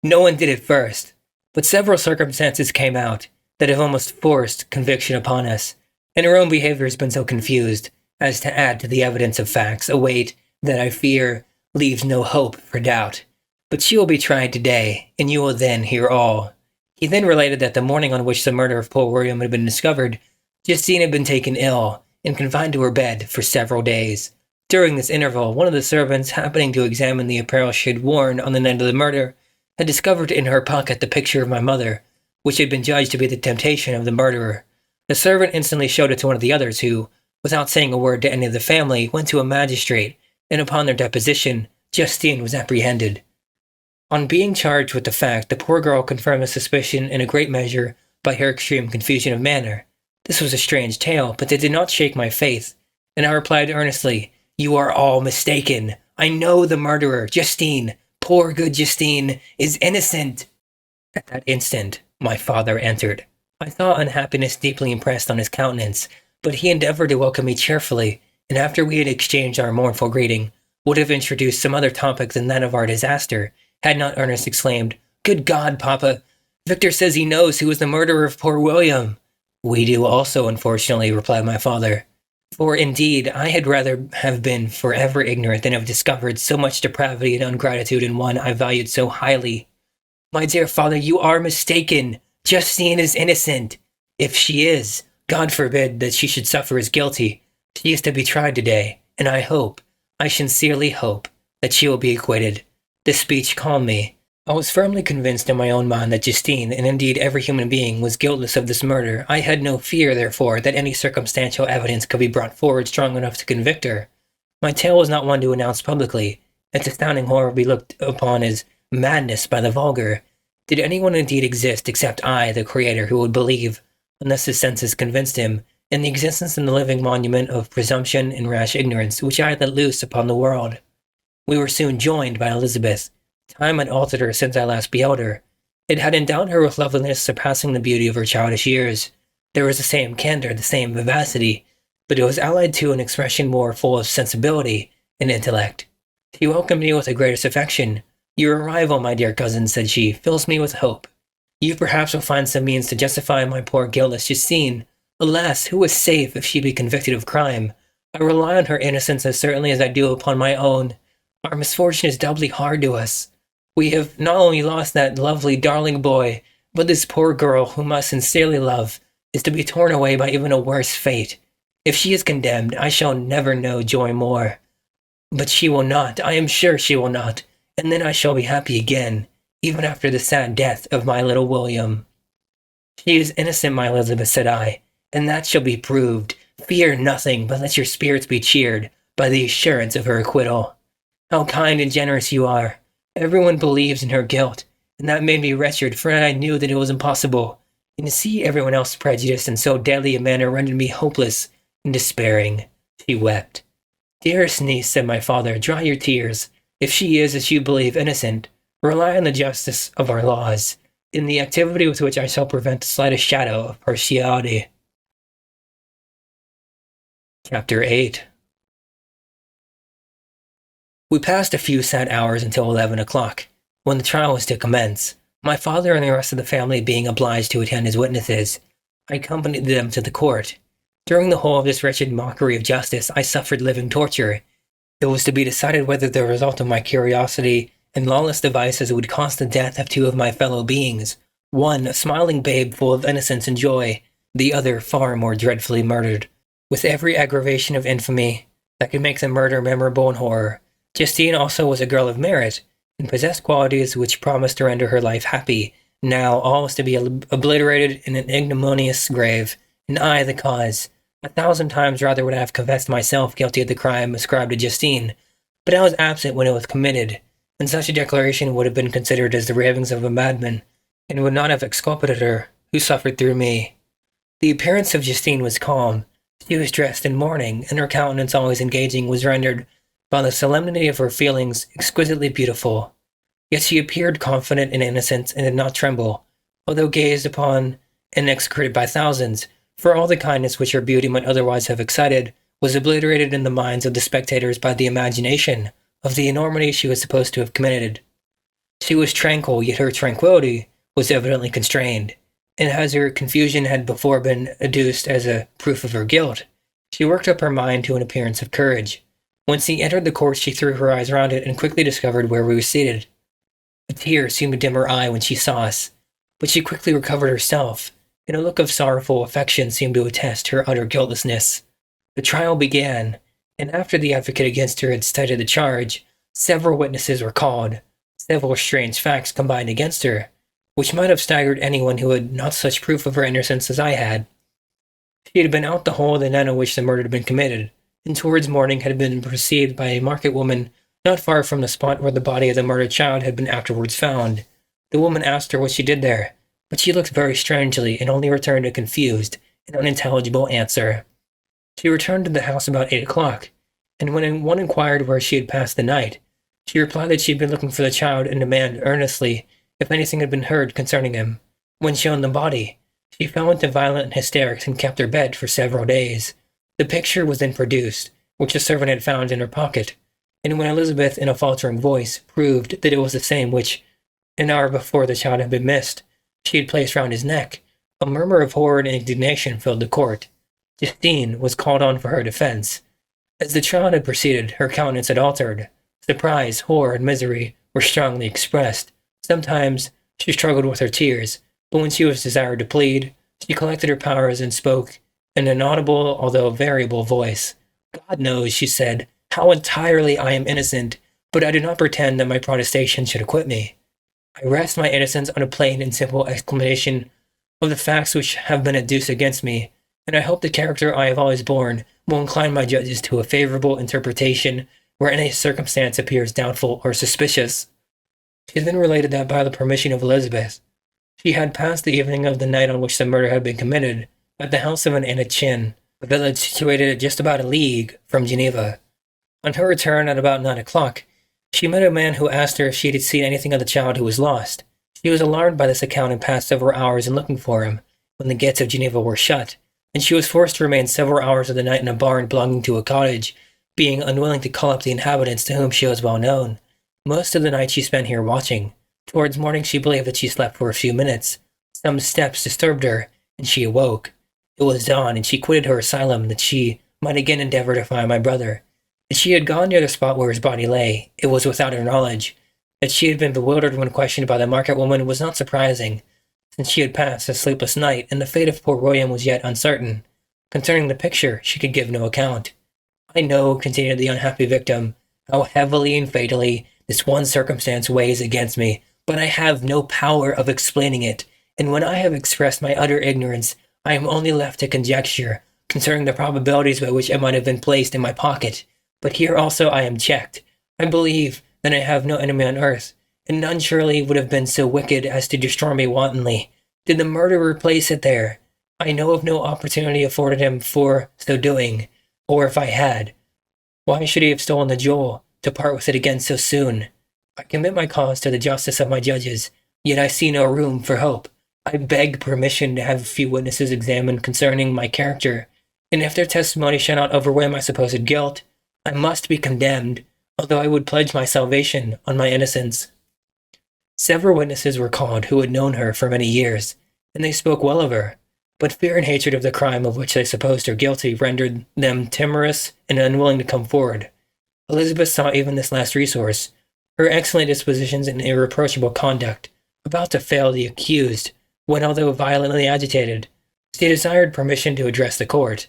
No one did at first, but several circumstances came out that have almost forced conviction upon us, and her own behavior has been so confused as to add to the evidence of facts a weight that I fear leaves no hope for doubt. But she will be tried today, and you will then hear all. He then related that the morning on which the murder of poor William had been discovered, Justine had been taken ill and confined to her bed for several days. During this interval, one of the servants, happening to examine the apparel she had worn on the night of the murder, had discovered in her pocket the picture of my mother, which had been judged to be the temptation of the murderer. The servant instantly showed it to one of the others, who, without saying a word to any of the family, went to a magistrate, and upon their deposition, Justine was apprehended. On being charged with the fact, the poor girl confirmed the suspicion in a great measure by her extreme confusion of manner. This was a strange tale, but it did not shake my faith, and I replied earnestly, "You are all mistaken. I know the murderer, Justine, poor good Justine, is innocent." At that instant, my father entered. I saw unhappiness deeply impressed on his countenance, but he endeavored to welcome me cheerfully, and after we had exchanged our mournful greeting, would have introduced some other topic than that of our disaster, had not Ernest exclaimed, "Good God, Papa! Victor says he knows who was the murderer of poor William." "We do also, unfortunately," replied my father. For, indeed, I had rather have been forever ignorant than have discovered so much depravity and ingratitude in one I valued so highly. "My dear father, you are mistaken. Justine is innocent. If she is, God forbid that she should suffer as guilty. She is to be tried today, and I sincerely hope, that she will be acquitted." This speech calmed me. I was firmly convinced in my own mind that Justine, and indeed every human being, was guiltless of this murder. I had no fear, therefore, that any circumstantial evidence could be brought forward strong enough to convict her. My tale was not one to announce publicly. Its astounding horror would be looked upon as madness by the vulgar. Did anyone indeed exist except I, the Creator, who would believe, unless his senses convinced him, in the existence and the living monument of presumption and rash ignorance which I had let loose upon the world? We were soon joined by Elizabeth. Time had altered her since I last beheld her. It had endowed her with loveliness surpassing the beauty of her childish years. There was the same candor, the same vivacity, but it was allied to an expression more full of sensibility and intellect. She welcomed me with the greatest affection. "Your arrival, my dear cousin," said she, "fills me with hope. You perhaps will find some means to justify my poor guiltless Justine. Alas, who is safe if she be convicted of crime? I rely on her innocence as certainly as I do upon my own. Our misfortune is doubly hard to us. We have not only lost that lovely, darling boy, but this poor girl, whom I sincerely love, is to be torn away by even a worse fate. If she is condemned, I shall never know joy more. But she will not, I am sure she will not, and then I shall be happy again, even after the sad death of my little William." "She is innocent, my Elizabeth," said I, "and that shall be proved. Fear nothing, but let your spirits be cheered by the assurance of her acquittal." "How kind and generous you are! Everyone believes in her guilt, and that made me wretched, for I knew that it was impossible, and to see everyone else prejudiced in so deadly a manner rendered me hopeless and despairing. She wept. "Dearest niece," said my father, "dry your tears. If she is, as you believe, innocent, rely on the justice of our laws, in the activity with which I shall prevent the slightest shadow of partiality." Chapter 8. We passed a few sad hours until 11 o'clock, when the trial was to commence. My father and the rest of the family being obliged to attend as witnesses, I accompanied them to the court. During the whole of this wretched mockery of justice, I suffered living torture. It was to be decided whether the result of my curiosity and lawless devices would cause the death of two of my fellow beings, one a smiling babe full of innocence and joy, the other far more dreadfully murdered, with every aggravation of infamy that could make the murder memorable in horror. Justine also was a girl of merit, and possessed qualities which promised to render her life happy. Now all was to be obliterated in an ignominious grave, and I the cause. 1,000 times rather would I have confessed myself guilty of the crime ascribed to Justine, but I was absent when it was committed, and such a declaration would have been considered as the ravings of a madman, and would not have exculpated her, who suffered through me. The appearance of Justine was calm. She was dressed in mourning, and her countenance, always engaging, was rendered, by the solemnity of her feelings, exquisitely beautiful. Yet she appeared confident and innocent, and did not tremble, although gazed upon and execrated by thousands, for all the kindness which her beauty might otherwise have excited was obliterated in the minds of the spectators by the imagination of the enormity she was supposed to have committed. She was tranquil, yet her tranquillity was evidently constrained, and as her confusion had before been adduced as a proof of her guilt, she worked up her mind to an appearance of courage. When she entered the court, she threw her eyes round it and quickly discovered where we were seated. A tear seemed to dim her eye when she saw us, but she quickly recovered herself, and a look of sorrowful affection seemed to attest her utter guiltlessness. The trial began, and after the advocate against her had stated the charge, several witnesses were called. Several strange facts combined against her, which might have staggered anyone who had not such proof of her innocence as I had. She had been out the hole of the night on which the murder had been committed, and towards morning had been perceived by a market woman not far from the spot where the body of the murdered child had been afterwards found. The woman asked her what she did there, but she looked very strangely and only returned a confused and unintelligible answer. She returned to the house about 8 o'clock, and when one inquired where she had passed the night, she replied that she had been looking for the child and demanded earnestly if anything had been heard concerning him. When shown the body, she fell into violent hysterics and kept her bed for several days. The picture was then produced, which a servant had found in her pocket, and when Elizabeth, in a faltering voice, proved that it was the same which, an hour before the child had been missed, she had placed round his neck, a murmur of horror and indignation filled the court. Justine was called on for her defense. As the trial had proceeded, her countenance had altered. Surprise, horror, and misery were strongly expressed. Sometimes she struggled with her tears, but when she was desired to plead, she collected her powers and spoke in an audible, although variable voice. "God knows," she said, "how entirely I am innocent, but I do not pretend that my protestation should acquit me. I rest my innocence on a plain and simple explanation of the facts which have been adduced against me, and I hope the character I have always borne will incline my judges to a favorable interpretation where any circumstance appears doubtful or suspicious." She then related that by the permission of Elizabeth, she had passed the evening of the night on which the murder had been committed at the house of an inn at Chin, a village situated at just about a league from Geneva. On her return at about 9 o'clock, she met a man who asked her if she had seen anything of the child who was lost. She was alarmed by this account and passed several hours in looking for him, when the gates of Geneva were shut, and she was forced to remain several hours of the night in a barn belonging to a cottage, being unwilling to call up the inhabitants to whom she was well known. Most of the night she spent here watching. Towards morning she believed that she slept for a few minutes. Some steps disturbed her, and she awoke. It was dawn, and she quitted her asylum that she might again endeavor to find my brother. That she had gone near the spot where his body lay, it was without her knowledge. That she had been bewildered when questioned by the market woman was not surprising, since she had passed a sleepless night, and the fate of poor William was yet uncertain. Concerning the picture, she could give no account. "I know," continued the unhappy victim, "how heavily and fatally this one circumstance weighs against me, but I have no power of explaining it, and when I have expressed my utter ignorance, I am only left to conjecture concerning the probabilities by which it might have been placed in my pocket. But here also I am checked. I believe that I have no enemy on earth, and none surely would have been so wicked as to destroy me wantonly. Did the murderer place it there? I know of no opportunity afforded him for so doing. Or if I had, why should he have stolen the jewel, to part with it again so soon? I commit my cause to the justice of my judges, yet I see no room for hope. I beg permission to have a few witnesses examined concerning my character, and if their testimony shall not overweigh my supposed guilt, I must be condemned, although I would pledge my salvation on my innocence. Several witnesses were called who had known her for many years, and they spoke well of her, but fear and hatred of the crime of which they supposed her guilty rendered them timorous and unwilling to come forward. Elizabeth saw even this last resource, her excellent dispositions and irreproachable conduct, about to fail the accused, when, although violently agitated, she desired permission to address the court.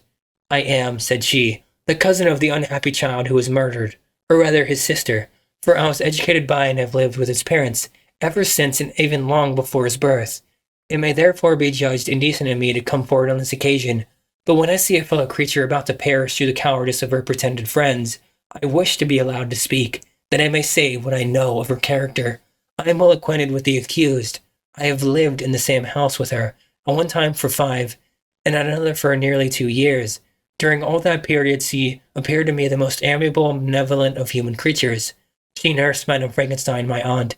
I am, said she, the cousin of the unhappy child who was murdered, or rather his sister, for I was educated by and have lived with his parents ever since and even long before his birth. It may therefore be judged indecent in me to come forward on this occasion, but when I see a fellow creature about to perish through the cowardice of her pretended friends, I wish to be allowed to speak, that I may say what I know of her character. I am well acquainted with the accused. I have lived in the same house with her, at one time for 5, and at another for nearly 2 years. During all that period she appeared to me the most amiable and benevolent of human creatures. She nursed Madame Frankenstein, my aunt,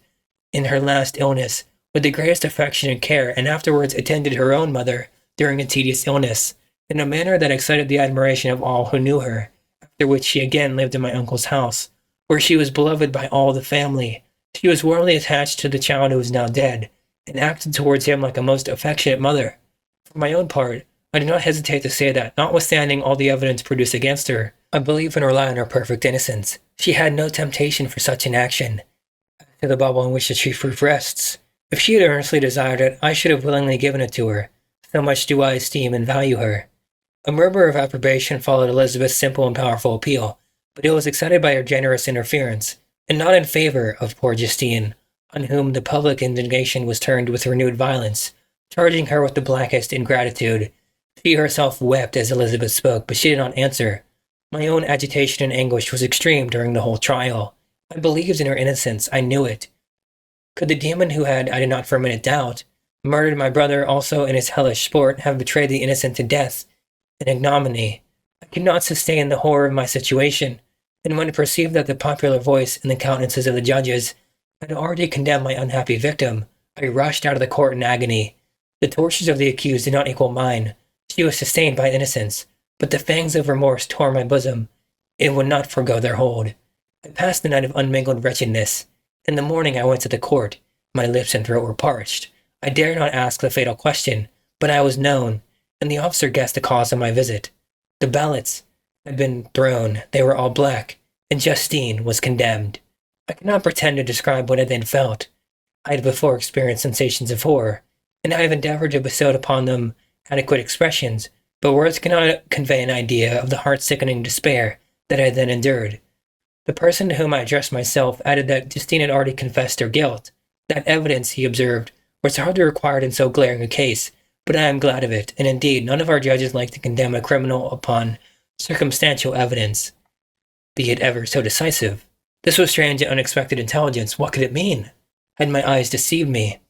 in her last illness, with the greatest affection and care, and afterwards attended her own mother during a tedious illness, in a manner that excited the admiration of all who knew her, after which she again lived in my uncle's house, where she was beloved by all the family. She was warmly attached to the child who is now dead, and acted towards him like a most affectionate mother. For my own part, I do not hesitate to say that, notwithstanding all the evidence produced against her, I believe and rely on her perfect innocence. She had no temptation for such an action. As to the bauble in which the chief proof rests, if she had earnestly desired it, I should have willingly given it to her. So much do I esteem and value her. A murmur of approbation followed Elizabeth's simple and powerful appeal, but it was excited by her generous interference, and not in favor of poor Justine, on whom the public indignation was turned with renewed violence, charging her with the blackest ingratitude. She herself wept as Elizabeth spoke, but she did not answer. My own agitation and anguish was extreme during the whole trial. I believed in her innocence, I knew it. Could the demon who had, I did not for a minute doubt, murdered my brother also in his hellish sport have betrayed the innocent to death and ignominy? I could not sustain the horror of my situation, and when I perceived that the popular voice and the countenances of the judges had already condemned my unhappy victim, I rushed out of the court in agony. The tortures of the accused did not equal mine. She was sustained by innocence, but the fangs of remorse tore my bosom. It would not forego their hold. I passed the night of unmingled wretchedness. In the morning I went to the court. My lips and throat were parched. I dared not ask the fatal question, but I was known, and the officer guessed the cause of my visit. The ballots had been thrown, they were all black, and Justine was condemned. I cannot pretend to describe what I then felt. I had before experienced sensations of horror, and I have endeavored to bestow upon them adequate expressions, but words cannot convey an idea of the heart-sickening despair that I then endured. The person to whom I addressed myself added that Justine had already confessed her guilt. That evidence, he observed, was hardly required in so glaring a case, but I am glad of it, and indeed none of our judges like to condemn a criminal upon circumstantial evidence, be it ever so decisive. This was strange and unexpected intelligence. What could it mean? Had my eyes deceived me?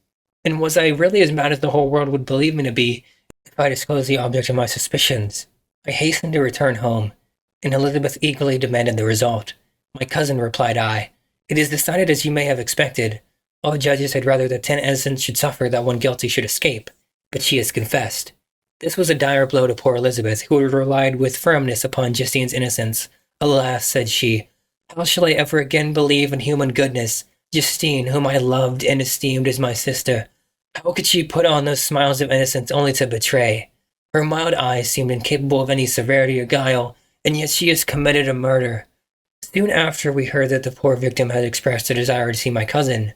And was I really as mad as the whole world would believe me to be if I disclosed the object of my suspicions? I hastened to return home, and Elizabeth eagerly demanded the result. My cousin, replied I, it is decided as you may have expected. All judges had rather that 10 innocent should suffer that one guilty should escape, but she has confessed. This was a dire blow to poor Elizabeth, who had relied with firmness upon Justine's innocence. Alas, said she, how shall I ever again believe in human goodness? Justine, whom I loved and esteemed as my sister, how could she put on those smiles of innocence only to betray? Her mild eyes seemed incapable of any severity or guile, and yet she has committed a murder. Soon after we heard that the poor victim had expressed a desire to see my cousin.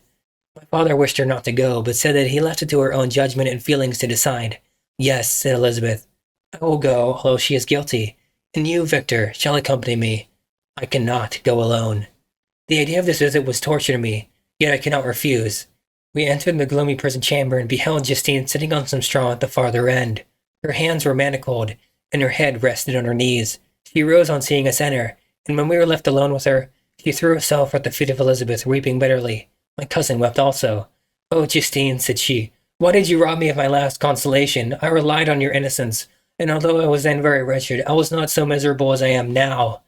My father wished her not to go, but said that he left it to her own judgment and feelings to decide. Yes, said Elizabeth, I will go, although she is guilty, and you, Victor, shall accompany me. I cannot go alone. The idea of this visit was torture to me, yet I cannot refuse. We entered the gloomy prison chamber and beheld Justine sitting on some straw at the farther end. Her hands were manacled, and her head rested on her knees. She rose on seeing us enter, and when we were left alone with her, she threw herself at the feet of Elizabeth, weeping bitterly. My cousin wept also. Oh, Justine, said she, why did you rob me of my last consolation? I relied on your innocence. and although I was then very wretched, I was not so miserable as I am now.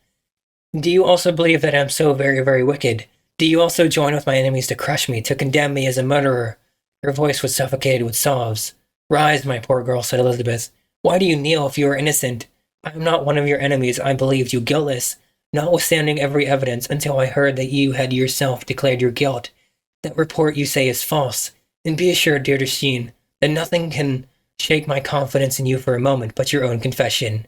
Do you also believe that I am so very, very wicked? Do you also join with my enemies to crush me, to condemn me as a murderer?" Her voice was suffocated with sobs. "Rise, my poor girl," said Elizabeth. "Why do you kneel if you are innocent? I am not one of your enemies. I believed you guiltless, notwithstanding every evidence, until I heard that you had yourself declared your guilt. That report you say is false. And be assured, dear Justine, that nothing can shake my confidence in you for a moment but your own confession."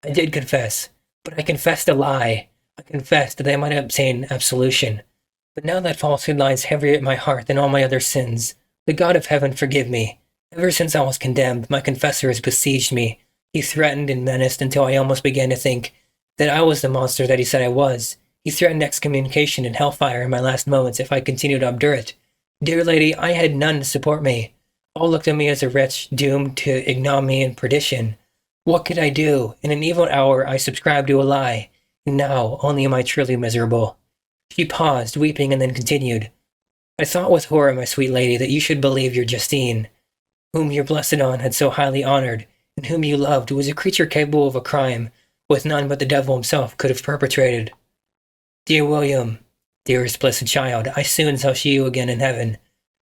"I did confess, but I confessed a lie. I confessed that I might obtain absolution. But now that falsehood lies heavier at my heart than all my other sins. The God of heaven forgive me. Ever since I was condemned, my confessor has besieged me. He threatened and menaced until I almost began to think that I was the monster that he said I was. He threatened excommunication and hellfire in my last moments if I continued obdurate. Dear lady, I had none to support me. All looked at me as a wretch doomed to ignominy and perdition. What could I do? In an evil hour I subscribed to a lie, and now only am I truly miserable." She paused, weeping, and then continued, "I thought with horror, my sweet lady, that you should believe your Justine, whom your blessed aunt had so highly honored, and whom you loved, was a creature capable of a crime with none but the devil himself could have perpetrated. Dear William, dearest blessed child, I soon shall see you again in heaven,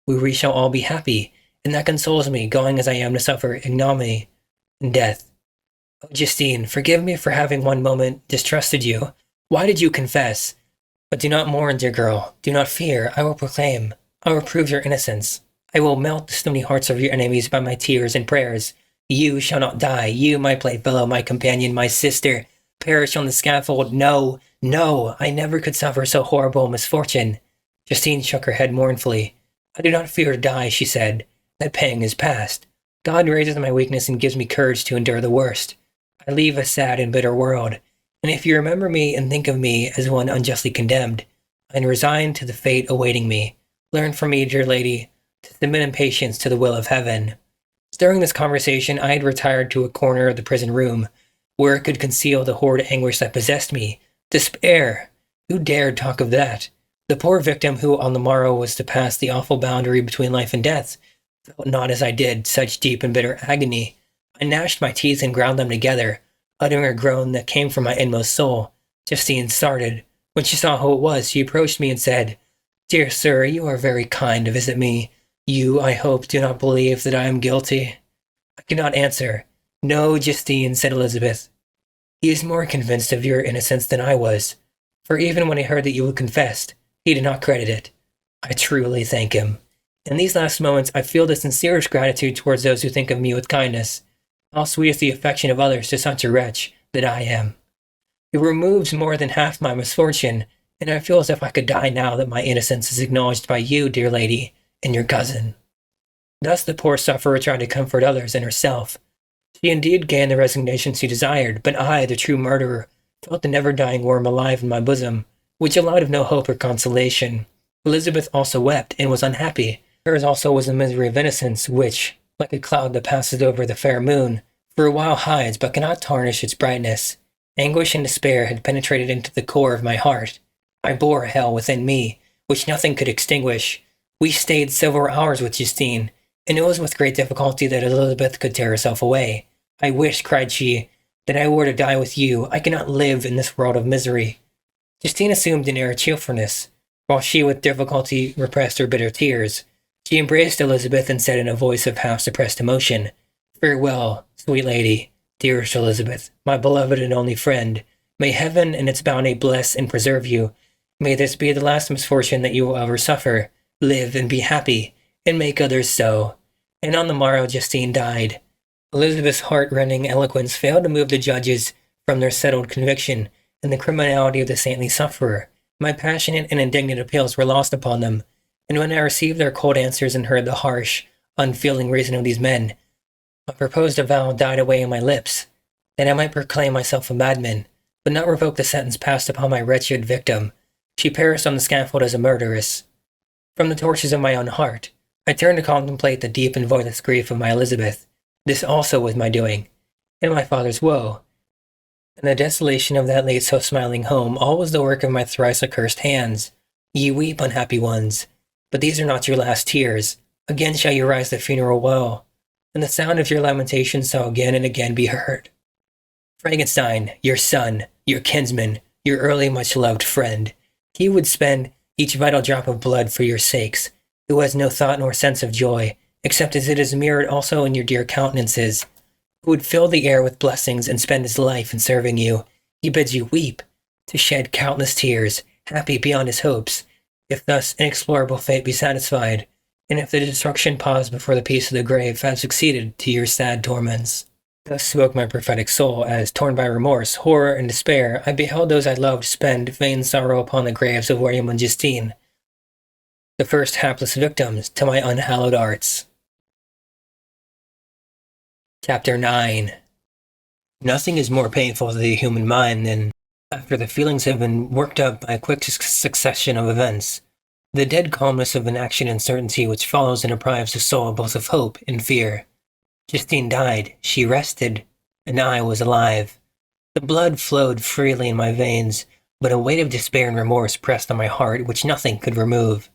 where we shall all be happy, and that consoles me, going as I am to suffer ignominy and death. Oh, Justine, forgive me for having one moment distrusted you. Why did you confess? But do not mourn, dear girl. Do not fear. I will proclaim. I will prove your innocence. I will melt the stony hearts of your enemies by my tears and prayers. You shall not die. You, my playfellow, my companion, my sister, perish on the scaffold. No, no, I never could suffer so horrible a misfortune." Justine shook her head mournfully. "I do not fear to die," she said. "That pang is past. God raises my weakness and gives me courage to endure the worst. I leave a sad and bitter world, and if you remember me and think of me as one unjustly condemned, I am resigned to the fate awaiting me. Learn from me, dear lady, to submit in patience to the will of heaven." During this conversation, I had retired to a corner of the prison room, where it could conceal the horrid anguish that possessed me. Despair! Who dared talk of that? The poor victim who on the morrow was to pass the awful boundary between life and death felt not as I did such deep and bitter agony. I gnashed my teeth and ground them together, uttering a groan that came from my inmost soul. Justine started. When she saw who it was, she approached me and said, "Dear sir, you are very kind to visit me. You, I hope, do not believe that I am guilty?" I could not answer. "No, Justine," said Elizabeth. "He is more convinced of your innocence than I was, for even when he heard that you had confessed, he did not credit it. I truly thank him. In these last moments, I feel the sincerest gratitude towards those who think of me with kindness. How sweet is the affection of others to such a wretch that I am. It removes more than half my misfortune, and I feel as if I could die now that my innocence is acknowledged by you, dear lady, and your cousin." Thus the poor sufferer tried to comfort others and herself. She indeed gained the resignation she desired, but I, the true murderer, felt the never-dying worm alive in my bosom, which allowed of no hope or consolation. Elizabeth also wept, and was unhappy. Hers also was the misery of innocence, which, like a cloud that passes over the fair moon, for a while hides but cannot tarnish its brightness. Anguish and despair had penetrated into the core of my heart. I bore a hell within me, which nothing could extinguish. We stayed several hours with Justine, and it was with great difficulty that Elizabeth could tear herself away. "I wish," cried she, "that I were to die with you. I cannot live in this world of misery." Justine assumed an air of cheerfulness, while she with difficulty repressed her bitter tears. She embraced Elizabeth and said in a voice of half-suppressed emotion, "Farewell, sweet lady, dearest Elizabeth, my beloved and only friend. May heaven and its bounty bless and preserve you. May this be the last misfortune that you will ever suffer. Live and be happy, and make others so." And on the morrow Justine died. Elizabeth's heart-rending eloquence failed to move the judges from their settled conviction in the criminality of the saintly sufferer. My passionate and indignant appeals were lost upon them, and when I received their cold answers and heard the harsh, unfeeling reason of these men, my proposed avowal died away on my lips, that I might proclaim myself a madman, but not revoke the sentence passed upon my wretched victim. She perished on the scaffold as a murderess. From the tortures of my own heart, I turned to contemplate the deep and voidless grief of my Elizabeth. This also was my doing, and my father's woe. And the desolation of that late so smiling home, all was the work of my thrice accursed hands. Ye weep, unhappy ones, but these are not your last tears. Again shall you rise the funeral well. and the sound of your lamentations shall again and again be heard. Frankenstein, your son, your kinsman, your early much-loved friend, he would spend each vital drop of blood for your sakes, who has no thought nor sense of joy, except as it is mirrored also in your dear countenances, who would fill the air with blessings and spend his life in serving you. He bids you weep, to shed countless tears, happy beyond his hopes, if thus inexplorable fate be satisfied, and if the destruction paused before the peace of the grave have succeeded to your sad torments. Thus spoke my prophetic soul, as, torn by remorse, horror, and despair, I beheld those I loved spend vain sorrow upon the graves of William and Justine, the first hapless victims to my unhallowed arts. Chapter 9. Nothing is more painful to the human mind than, after the feelings have been worked up by a quick succession of events, the dead calmness of inaction and certainty which follows and deprives the soul both of hope and fear. Justine died, she rested, and I was alive. The blood flowed freely in my veins, but a weight of despair and remorse pressed on my heart which nothing could remove.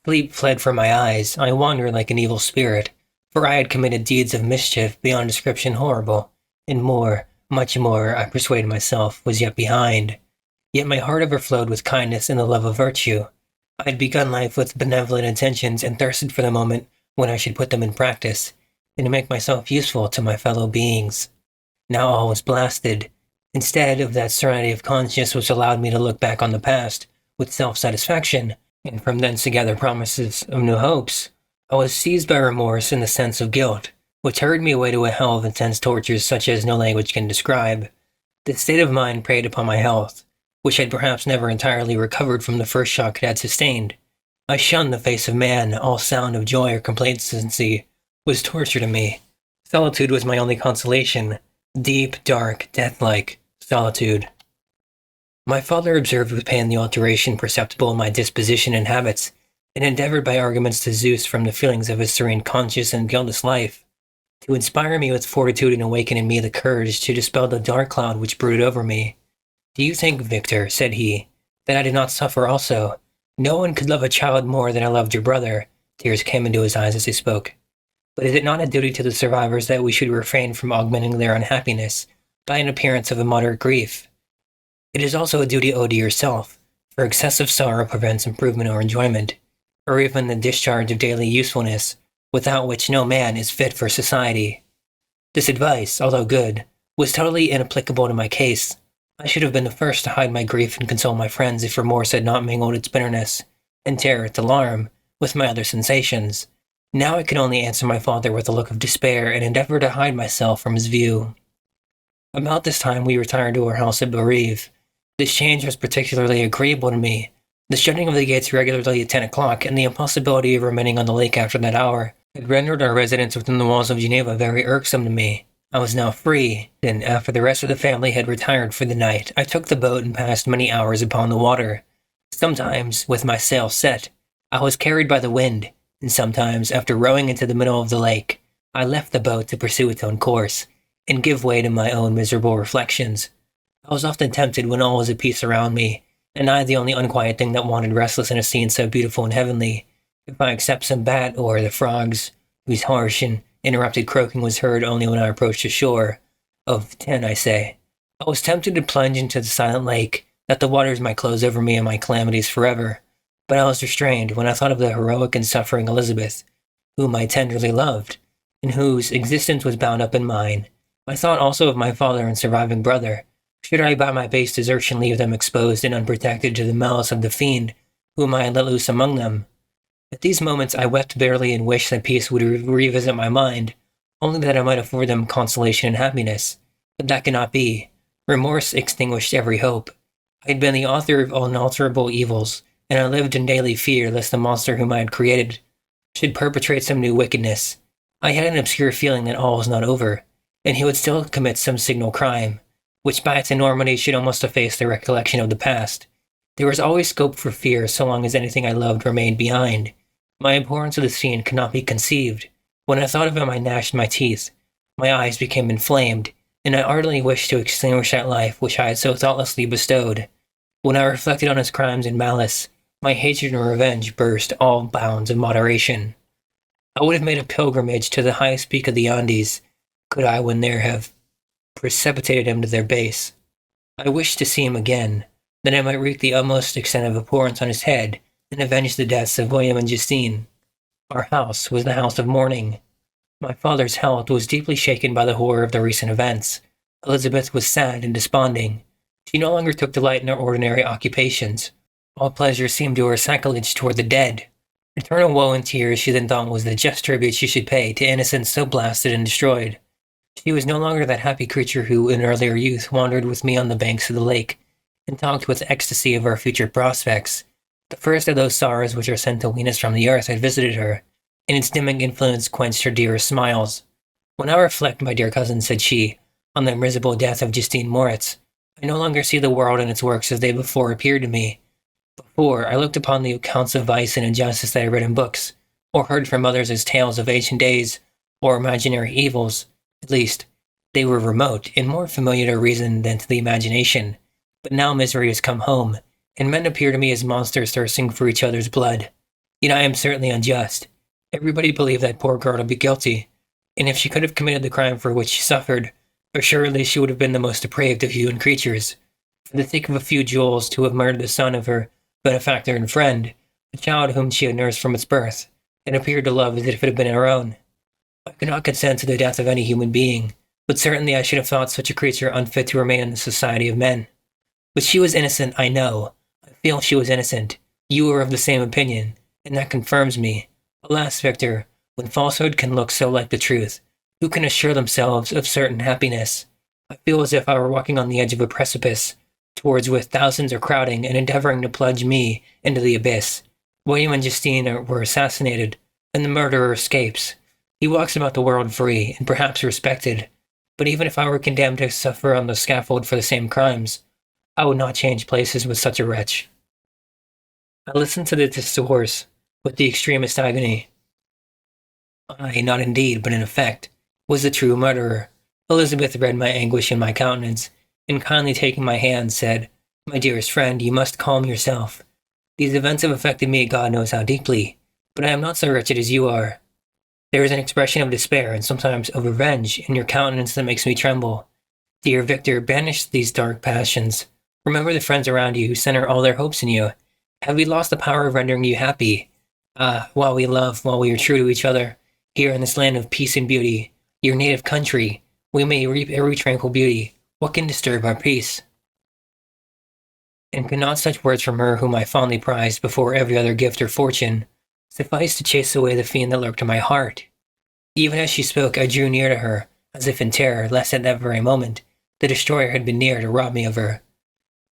Sleep fled from my eyes, I wandered like an evil spirit, for I had committed deeds of mischief beyond description horrible, and more, much more, I persuaded myself, was yet behind. Yet my heart overflowed with kindness and the love of virtue. I had begun life with benevolent intentions and thirsted for the moment when I should put them in practice, and to make myself useful to my fellow beings. Now all was blasted. Instead of that serenity of conscience which allowed me to look back on the past with self-satisfaction, and from thence to gather promises of new hopes, I was seized by remorse and the sense of guilt, which hurried me away to a hell of intense tortures such as no language can describe. This state of mind preyed upon my health, which had perhaps never entirely recovered from the first shock it had sustained. I shunned the face of man, all sound of joy or complacency was torture to me. Solitude was my only consolation, deep, dark, death-like solitude. My father observed with pain the alteration perceptible in my disposition and habits, and endeavored by arguments to Zeus from the feelings of his serene conscious and guiltless life, to inspire me with fortitude and awaken in me the courage to dispel the dark cloud which brooded over me. "Do you think, Victor," said he, "that I did not suffer also? No one could love a child more than I loved your brother." Tears came into his eyes as he spoke. "But is it not a duty to the survivors that we should refrain from augmenting their unhappiness by an appearance of immoderate grief? It is also a duty owed to yourself, for excessive sorrow prevents improvement or enjoyment, or even the discharge of daily usefulness, without which no man is fit for society." This advice, although good, was totally inapplicable to my case. I should have been the first to hide my grief and console my friends if remorse had not mingled its bitterness, and terror its alarm, with my other sensations. Now I could only answer my father with a look of despair and endeavor to hide myself from his view. About this time we retired to our house at Berive. This change was particularly agreeable to me. The shutting of the gates regularly at 10 o'clock and the impossibility of remaining on the lake after that hour had rendered our residence within the walls of Geneva very irksome to me. I was now free, and after the rest of the family had retired for the night, I took the boat and passed many hours upon the water. Sometimes, with my sail set, I was carried by the wind, and sometimes, after rowing into the middle of the lake, I left the boat to pursue its own course, and give way to my own miserable reflections. I was often tempted when all was at peace around me, and I the only unquiet thing that wandered restless in a scene so beautiful and heavenly, if I except some bat or the frogs, whose harsh and interrupted croaking was heard only when I approached the shore. Of 10, I say. I was tempted to plunge into the silent lake, that the waters might close over me and my calamities forever, but I was restrained when I thought of the heroic and suffering Elizabeth, whom I tenderly loved, and whose existence was bound up in mine. I thought also of my father and surviving brother. Should I by my base desertion leave them exposed and unprotected to the malice of the fiend, whom I had let loose among them? At these moments I wept bitterly and wished that peace would revisit my mind, only that I might afford them consolation and happiness. But that could not be. Remorse extinguished every hope. I had been the author of unalterable evils, and I lived in daily fear lest the monster whom I had created should perpetrate some new wickedness. I had an obscure feeling that all was not over, and he would still commit some signal crime, which by its enormity should almost efface the recollection of the past. There was always scope for fear so long as anything I loved remained behind. My abhorrence of the scene could not be conceived. When I thought of him I gnashed my teeth. My eyes became inflamed, and I ardently wished to extinguish that life which I had so thoughtlessly bestowed. When I reflected on his crimes and malice, my hatred and revenge burst all bounds of moderation. I would have made a pilgrimage to the highest peak of the Andes, could I when there have precipitated him to their base. I wished to see him again, that I might wreak the utmost extent of abhorrence on his head, and avenge the deaths of William and Justine. Our house was the house of mourning. My father's health was deeply shaken by the horror of the recent events. Elizabeth was sad and desponding. She no longer took delight in her ordinary occupations. All pleasure seemed to her sacrilege toward the dead. Eternal woe and tears she then thought was the just tribute she should pay to innocence so blasted and destroyed. She was no longer that happy creature who, in earlier youth, wandered with me on the banks of the lake, and talked with ecstasy of our future prospects. The first of those sorrows which are sent to wean us from the earth had visited her, and its dimming influence quenched her dearest smiles. When I reflect, my dear cousin, said she, on the miserable death of Justine Moritz, I no longer see the world and its works as they before appeared to me. Before, I looked upon the accounts of vice and injustice that I read in books, or heard from others as tales of ancient days, or imaginary evils. At least, they were remote, and more familiar to reason than to the imagination. But now misery has come home, and men appear to me as monsters thirsting for each other's blood. Yet I am certainly unjust. Everybody believed that poor girl to be guilty, and if she could have committed the crime for which she suffered, assuredly she would have been the most depraved of human creatures. For the sake of a few jewels, to have murdered the son of her benefactor and friend, a child whom she had nursed from its birth, and appeared to love as if it had been her own. I could not consent to the death of any human being, but certainly I should have thought such a creature unfit to remain in the society of men. But she was innocent, I know. I feel she was innocent. You are of the same opinion, and that confirms me. Alas, Victor, when falsehood can look so like the truth, who can assure themselves of certain happiness? I feel as if I were walking on the edge of a precipice, towards which thousands are crowding and endeavoring to plunge me into the abyss. William and Justine were assassinated, and the murderer escapes. He walks about the world free, and perhaps respected. But even if I were condemned to suffer on the scaffold for the same crimes, I would not change places with such a wretch. I listened to the discourse with the extremest agony. I, not indeed, but in effect, was the true murderer. Elizabeth read my anguish in my countenance, and kindly taking my hand, said, My dearest friend, you must calm yourself. These events have affected me, God knows how deeply, but I am not so wretched as you are. There is an expression of despair and sometimes of revenge in your countenance that makes me tremble. Dear Victor, banish these dark passions. Remember the friends around you who center all their hopes in you. Have we lost the power of rendering you happy? While we love, while we are true to each other, here in this land of peace and beauty, your native country, we may reap every tranquil beauty. What can disturb our peace? And could not such words from her whom I fondly prized before every other gift or fortune suffice to chase away the fiend that lurked in my heart? Even as she spoke, I drew near to her, as if in terror, lest at that very moment the destroyer had been near to rob me of her.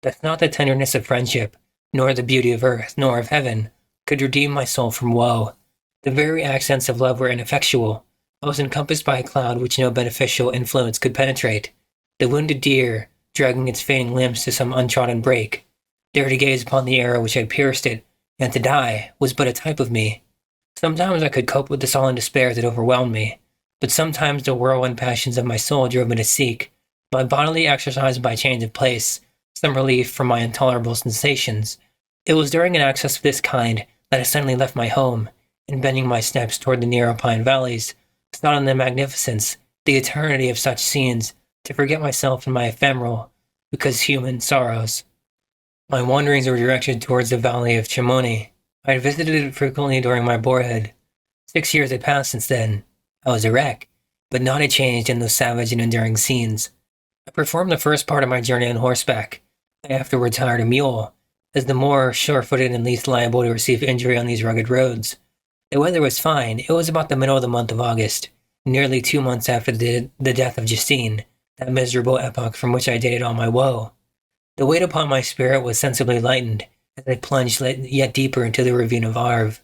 That not the tenderness of friendship, nor the beauty of earth, nor of heaven, could redeem my soul from woe. The very accents of love were ineffectual. I was encompassed by a cloud which no beneficial influence could penetrate. The wounded deer, dragging its fainting limbs to some untrodden brake, dared to gaze upon the arrow which had pierced it, and to die was but a type of me. Sometimes I could cope with the sullen despair that overwhelmed me, but sometimes the whirlwind passions of my soul drove me to seek, by bodily exercise by change of place, some relief from my intolerable sensations. It was during an access of this kind that I suddenly left my home, and bending my steps toward the near alpine valleys, sought in the magnificence, the eternity of such scenes, to forget myself and my ephemeral, because human, sorrows. My wanderings were directed towards the valley of Chimone. I had visited it frequently during my boyhood. 6 years had passed since then. I was a wreck, but naught had changed in those savage and enduring scenes. I performed the first part of my journey on horseback. I afterwards hired a mule, as the more sure-footed and least liable to receive injury on these rugged roads. The weather was fine. It was about the middle of the month of August, nearly 2 months after the death of Justine, that miserable epoch from which I dated all my woe. The weight upon my spirit was sensibly lightened as I plunged yet deeper into the ravine of Arve.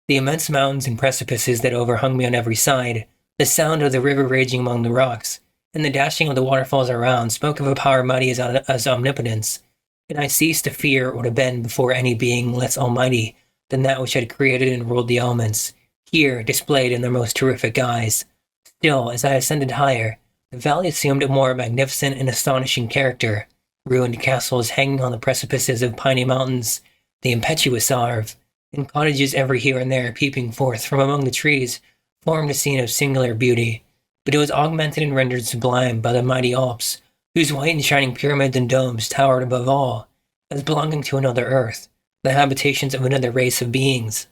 The immense mountains and precipices that overhung me on every side, the sound of the river raging among the rocks, and the dashing of the waterfalls around spoke of a power mighty as omnipotence, and I ceased to fear or to bend before any being less almighty than that which had created and ruled the elements, here displayed in their most terrific guise. Still, as I ascended higher, the valley assumed a more magnificent and astonishing character. Ruined castles hanging on the precipices of piny mountains, the impetuous Arve, and cottages every here and there peeping forth from among the trees formed a scene of singular beauty, but it was augmented and rendered sublime by the mighty Alps, whose white and shining pyramids and domes towered above all, as belonging to another earth, the habitations of another race of beings.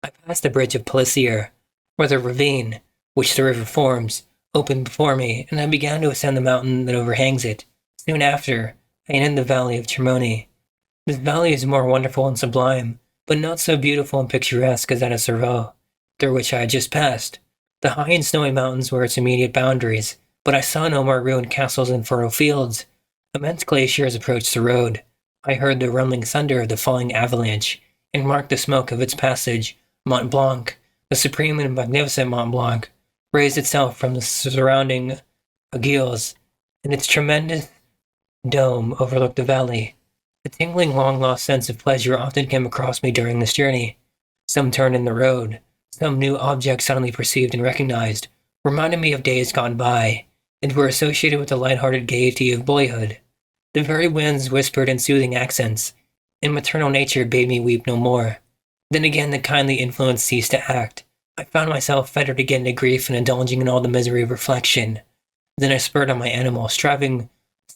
I passed the bridge of Pelissier, where the ravine, which the river forms, opened before me, and I began to ascend the mountain that overhangs it. Soon after, I entered the valley of Tremoni. This valley is more wonderful and sublime, but not so beautiful and picturesque as that of Clerval, through which I had just passed. The high and snowy mountains were its immediate boundaries, but I saw no more ruined castles and furrowed fields. Immense glaciers approached the road. I heard the rumbling thunder of the falling avalanche, and marked the smoke of its passage. Mont Blanc, the supreme and magnificent Mont Blanc, raised itself from the surrounding aiguilles, and its tremendous dome overlooked the valley. A tingling, long-lost sense of pleasure often came across me during this journey. Some turn in the road, some new object suddenly perceived and recognized, reminded me of days gone by, and were associated with the light-hearted gaiety of boyhood. The very winds whispered in soothing accents, and maternal nature bade me weep no more. Then again the kindly influence ceased to act. I found myself fettered again to grief and indulging in all the misery of reflection. Then I spurred on my animal, striving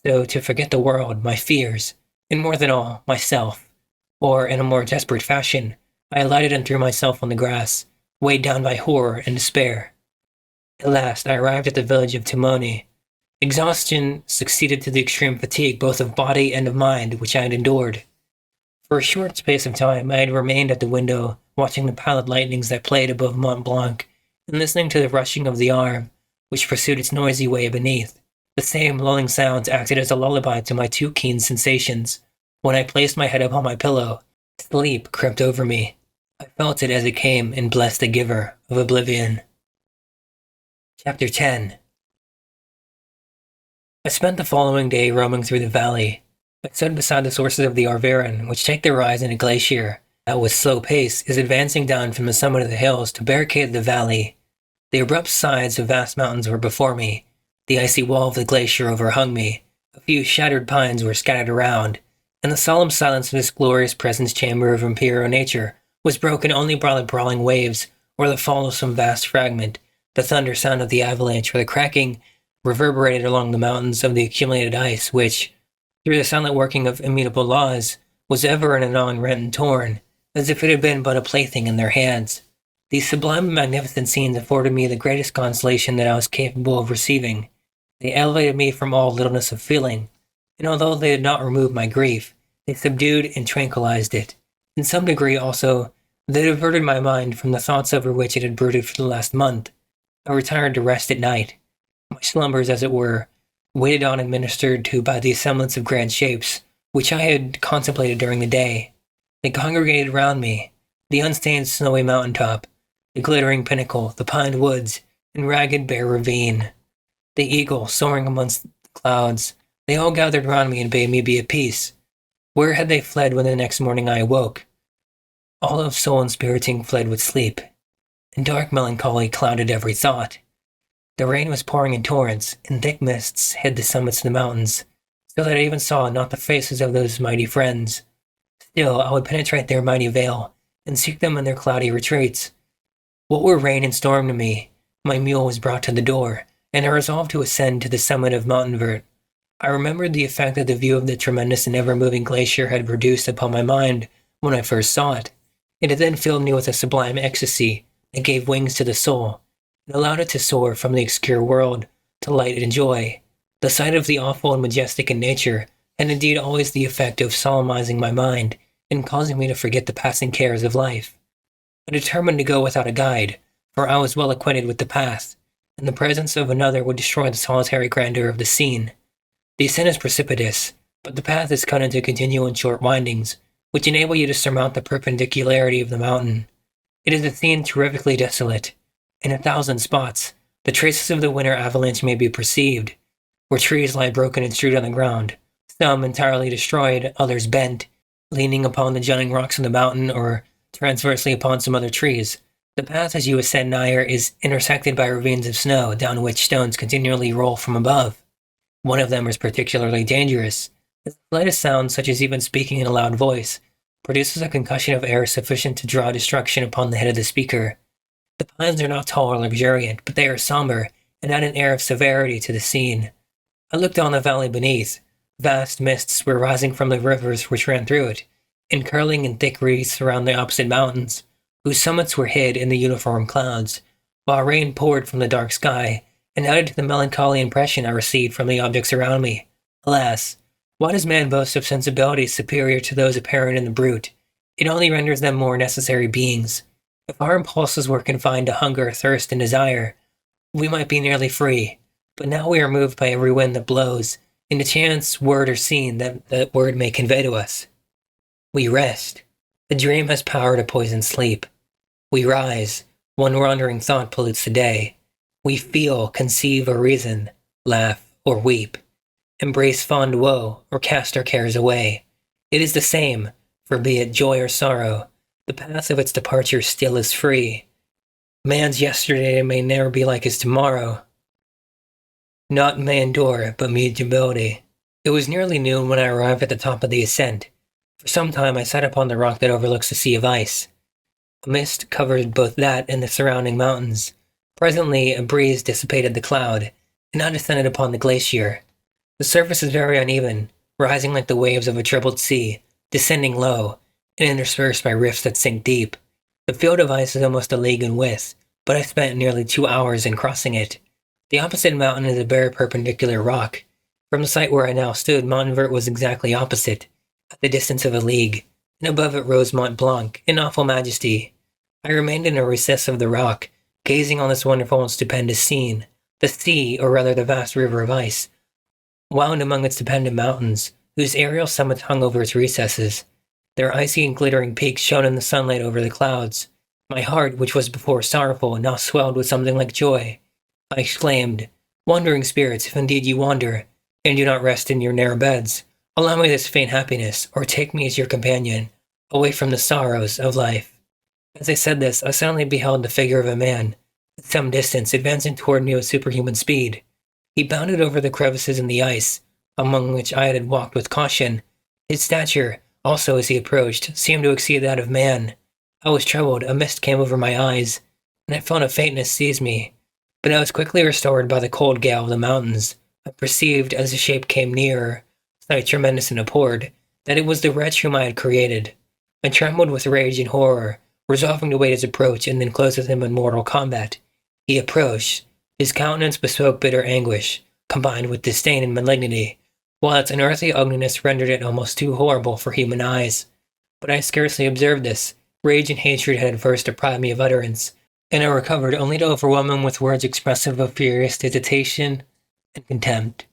so to forget the world, my fears, and more than all, myself. Or, in a more desperate fashion, I alighted and threw myself on the grass, weighed down by horror and despair. At last, I arrived at the village of Timoni. Exhaustion succeeded to the extreme fatigue both of body and of mind which I had endured. For a short space of time, I had remained at the window, watching the pallid lightnings that played above Mont Blanc, and listening to the rushing of the arm, which pursued its noisy way beneath. The same lulling sounds acted as a lullaby to my too keen sensations. When I placed my head upon my pillow, sleep crept over me. I felt it as it came and blessed the giver of oblivion. Chapter 10. I spent the following day roaming through the valley. I stood beside the sources of the Arveiron, which take their rise in a glacier that, with slow pace, is advancing down from the summit of the hills to barricade the valley. The abrupt sides of vast mountains were before me. The icy wall of the glacier overhung me. A few shattered pines were scattered around, and the solemn silence of this glorious presence chamber of imperial nature was broken only by the brawling waves or the fall of some vast fragment, the thunder sound of the avalanche or the cracking reverberated along the mountains of the accumulated ice which, through the silent working of immutable laws, was ever and anon rent and torn, as if it had been but a plaything in their hands. These sublime and magnificent scenes afforded me the greatest consolation that I was capable of receiving. They elevated me from all littleness of feeling, and although they did not remove my grief, they subdued and tranquilized it. In some degree, also, they diverted my mind from the thoughts over which it had brooded for the last month. I retired to rest at night. My slumbers, as it were, waited on and ministered to by the semblance of grand shapes, which I had contemplated during the day. They congregated round me, the unstained snowy mountain top, the glittering pinnacle, the pined woods, and ragged bare ravine. The eagle soaring amongst the clouds, they all gathered round me and bade me be at peace. Where had they fled when the next morning I awoke? All of soul inspiriting fled with sleep, and dark melancholy clouded every thought. The rain was pouring in torrents, and thick mists hid the summits of the mountains, so that I even saw not the faces of those mighty friends. Still, I would penetrate their mighty veil, and seek them in their cloudy retreats. What were rain and storm to me? My mule was brought to the door, and I resolved to ascend to the summit of Montanvert. I remembered the effect that the view of the tremendous and ever-moving glacier had produced upon my mind when I first saw it. It had then filled me with a sublime ecstasy that gave wings to the soul, and allowed it to soar from the obscure world to light and joy. The sight of the awful and majestic in nature had indeed always the effect of solemnizing my mind and causing me to forget the passing cares of life. I determined to go without a guide, for I was well acquainted with the path, and the presence of another would destroy the solitary grandeur of the scene. The ascent is precipitous, but the path is cut into continual and short windings, which enable you to surmount the perpendicularity of the mountain. It is a scene terrifically desolate. In 1,000 spots, the traces of the winter avalanche may be perceived, where trees lie broken and strewed on the ground, some entirely destroyed, others bent, leaning upon the jutting rocks of the mountain or transversely upon some other trees. The path as you ascend nigher is intersected by ravines of snow, down which stones continually roll from above. One of them is particularly dangerous. The slightest sound, such as even speaking in a loud voice, produces a concussion of air sufficient to draw destruction upon the head of the speaker. The pines are not tall or luxuriant, but they are somber and add an air of severity to the scene. I looked down the valley beneath. Vast mists were rising from the rivers which ran through it, and curling in thick wreaths around the opposite mountains, whose summits were hid in the uniform clouds, while rain poured from the dark sky, and added to the melancholy impression I received from the objects around me. Alas, why does man boast of sensibilities superior to those apparent in the brute? It only renders them more necessary beings. If our impulses were confined to hunger, thirst, and desire, we might be nearly free. But now we are moved by every wind that blows, and the chance word or scene that that word may convey to us. We rest. The dream has power to poison sleep. We rise. One wandering thought pollutes the day. We feel, conceive, or reason, laugh, or weep, embrace fond woe, or cast our cares away. It is the same, for be it joy or sorrow, the path of its departure still is free. Man's yesterday may never be like his tomorrow. Naught may endure but mutability. It was nearly noon when I arrived at the top of the ascent. For some time I sat upon the rock that overlooks the sea of ice. A mist covered both that and the surrounding mountains. Presently a breeze dissipated the cloud, and I descended upon the glacier. The surface is very uneven, rising like the waves of a troubled sea, descending low, and interspersed by rifts that sink deep. The field of ice is almost a league in width, but I spent nearly 2 hours in crossing it. The opposite mountain is a bare perpendicular rock. From the site where I now stood, Montvert was exactly opposite, at the distance of a league, and above it rose Mont Blanc in awful majesty. I remained in a recess of the rock, gazing on this wonderful and stupendous scene. The sea, or rather the vast river of ice, wound among its dependent mountains, whose aerial summits hung over its recesses. Their icy and glittering peaks shone in the sunlight over the clouds. My heart, which was before sorrowful, now swelled with something like joy. I exclaimed, "Wandering spirits, if indeed you wander, and do not rest in your narrow beds, allow me this faint happiness, or take me as your companion, away from the sorrows of life." As I said this, I suddenly beheld the figure of a man, at some distance, advancing toward me with superhuman speed. He bounded over the crevices in the ice, among which I had walked with caution. His stature, also as he approached, seemed to exceed that of man. I was troubled, a mist came over my eyes, and I felt a faintness seize me. But I was quickly restored by the cold gale of the mountains. I perceived, as the shape came nearer, sight tremendous and abhorred, that it was the wretch whom I had created. I trembled with rage and horror, resolving to wait his approach and then close with him in mortal combat. He approached. His countenance bespoke bitter anguish, combined with disdain and malignity, while its unearthly ugliness rendered it almost too horrible for human eyes. But I scarcely observed this. Rage and hatred had at first deprived me of utterance, and I recovered only to overwhelm him with words expressive of furious hesitation and contempt.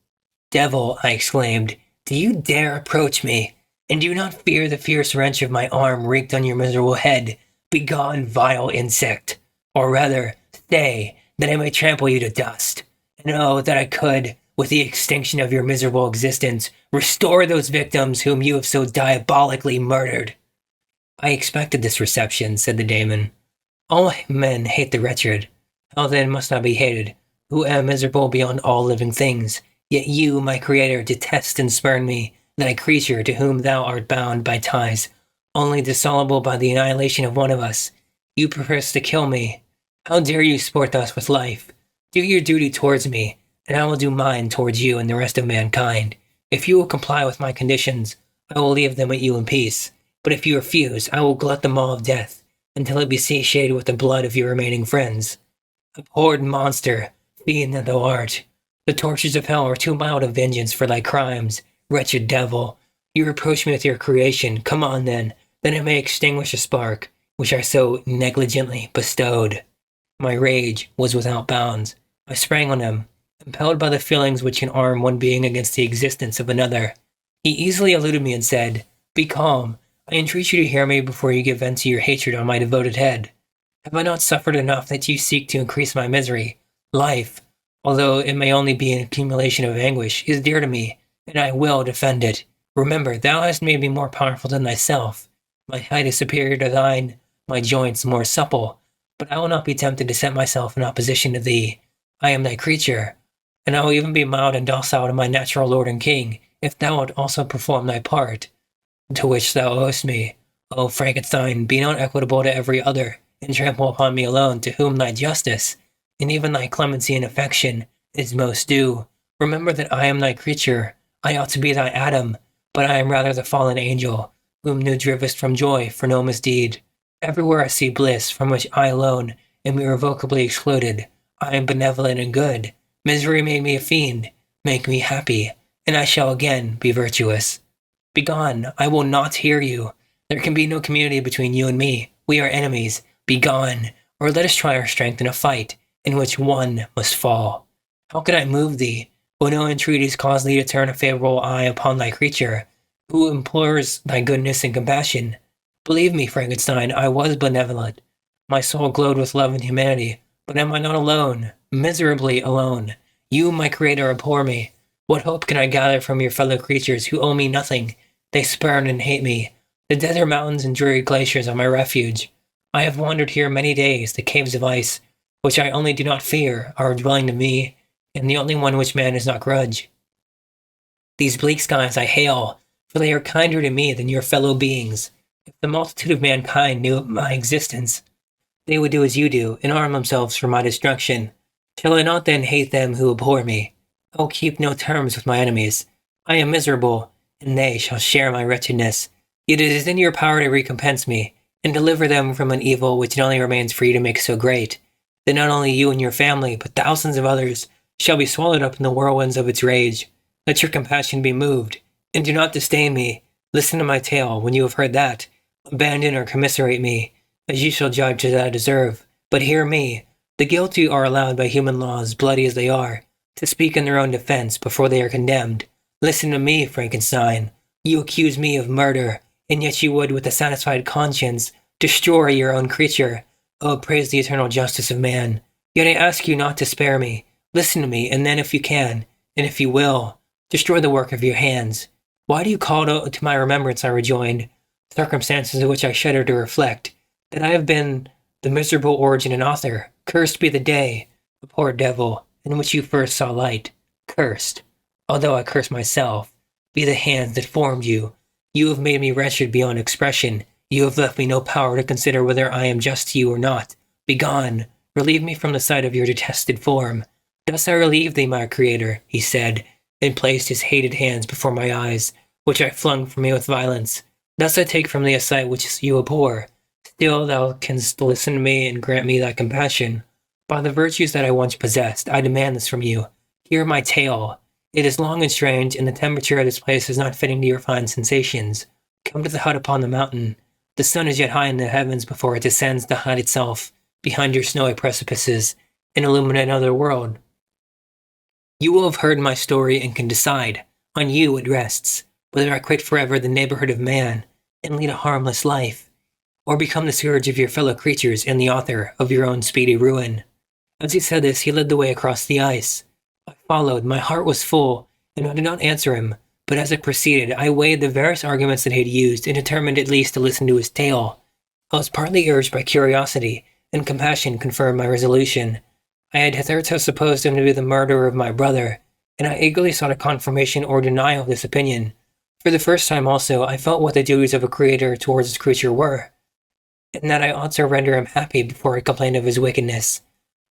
"Devil," I exclaimed, "do you dare approach me? And do you not fear the fierce wrench of my arm wreaked on your miserable head? Begone, vile insect! Or rather, stay, that I may trample you to dust. And oh, that I could, with the extinction of your miserable existence, restore those victims whom you have so diabolically murdered." "I expected this reception," said the daemon. "All men hate the wretched. How then must I be hated, who am miserable beyond all living things? Yet you, my creator, detest and spurn me, thy creature to whom thou art bound by ties, only dissoluble by the annihilation of one of us. You purpose to kill me. How dare you sport thus with life? Do your duty towards me, and I will do mine towards you and the rest of mankind. If you will comply with my conditions, I will leave them with you in peace. But if you refuse, I will glut the maw of death, until it be satiated with the blood of your remaining friends. Abhorred monster, fiend that thou art, the tortures of hell are too mild a vengeance for thy crimes. Wretched devil, you reproach me with your creation. Come on then, that it may extinguish a spark, which I so negligently bestowed." My rage was without bounds. I sprang on him, impelled by the feelings which can arm one being against the existence of another. He easily eluded me and said, "Be calm. I entreat you to hear me before you give vent to your hatred on my devoted head. Have I not suffered enough that you seek to increase my misery? Life, although it may only be an accumulation of anguish, is dear to me, and I will defend it. Remember, thou hast made me more powerful than thyself. My height is superior to thine, my joints more supple, but I will not be tempted to set myself in opposition to thee. I am thy creature, and I will even be mild and docile to my natural lord and king, if thou wilt also perform thy part, to which thou owest me. O Frankenstein, be not equitable to every other, and trample upon me alone, to whom thy justice, and even thy clemency and affection, is most due. Remember that I am thy creature. I ought to be thy Adam, but I am rather the fallen angel, whom thou drivest from joy for no misdeed. Everywhere I see bliss, from which I alone am irrevocably excluded. I am benevolent and good. Misery made me a fiend. Make me happy, and I shall again be virtuous. Begone, I will not hear you. There can be no community between you and me. We are enemies. Begone, or let us try our strength in a fight, in which one must fall. How can I move thee? Will no entreaties cause thee to turn a favorable eye upon thy creature, who implores thy goodness and compassion? Believe me, Frankenstein, I was benevolent. My soul glowed with love and humanity, but am I not alone, miserably alone? You, my creator, abhor me. What hope can I gather from your fellow creatures who owe me nothing? They spurn and hate me. The desert mountains and dreary glaciers are my refuge. I have wandered here many days. The caves of ice, which I only do not fear, are a dwelling to me, and the only one which man does not grudge. These bleak skies I hail, for they are kinder to me than your fellow beings. If the multitude of mankind knew of my existence, they would do as you do, and arm themselves for my destruction. Shall I not then hate them who abhor me? I will keep no terms with my enemies. I am miserable, and they shall share my wretchedness. Yet it is in your power to recompense me, and deliver them from an evil which it only remains for you to make so great, that not only you and your family, but thousands of others, shall be swallowed up in the whirlwinds of its rage. Let your compassion be moved, and do not disdain me. Listen to my tale. When you have heard that, abandon or commiserate me, as you shall judge as I deserve. But hear me. The guilty are allowed by human laws, bloody as they are, to speak in their own defense before they are condemned. Listen to me, Frankenstein. You accuse me of murder, and yet you would, with a satisfied conscience, destroy your own creature. Oh, praise the eternal justice of man. Yet I ask you not to spare me. Listen to me, and then if you can, and if you will, destroy the work of your hands. Why do you call to my remembrance, I rejoined, circumstances of which I shudder to reflect, that I have been the miserable origin and author? Cursed be the day, the poor devil, in which you first saw light. Cursed, although I curse myself, be the hands that formed you. You have made me wretched beyond expression. You have left me no power to consider whether I am just to you or not. Begone, relieve me from the sight of your detested form. Thus I relieve thee, my creator, he said, and placed his hated hands before my eyes, which I flung from me with violence. Thus I take from thee a sight which you abhor. Still thou canst listen to me and grant me thy compassion. By the virtues that I once possessed, I demand this from you. Hear my tale. It is long and strange, and the temperature of this place is not fitting to your fine sensations. Come to the hut upon the mountain. The sun is yet high in the heavens before it descends to hide itself behind your snowy precipices and illuminate another world. You will have heard my story and can decide. On you it rests, whether I quit forever the neighborhood of man and lead a harmless life, or become the scourge of your fellow creatures and the author of your own speedy ruin. As he said this, he led the way across the ice. I followed. My heart was full, and I did not answer him, but as I proceeded, I weighed the various arguments that he had used and determined at least to listen to his tale. I was partly urged by curiosity, and compassion confirmed my resolution. I had hitherto supposed him to be the murderer of my brother, and I eagerly sought a confirmation or denial of this opinion. For the first time also, I felt what the duties of a creator towards his creature were, and that I ought to render him happy before I complained of his wickedness.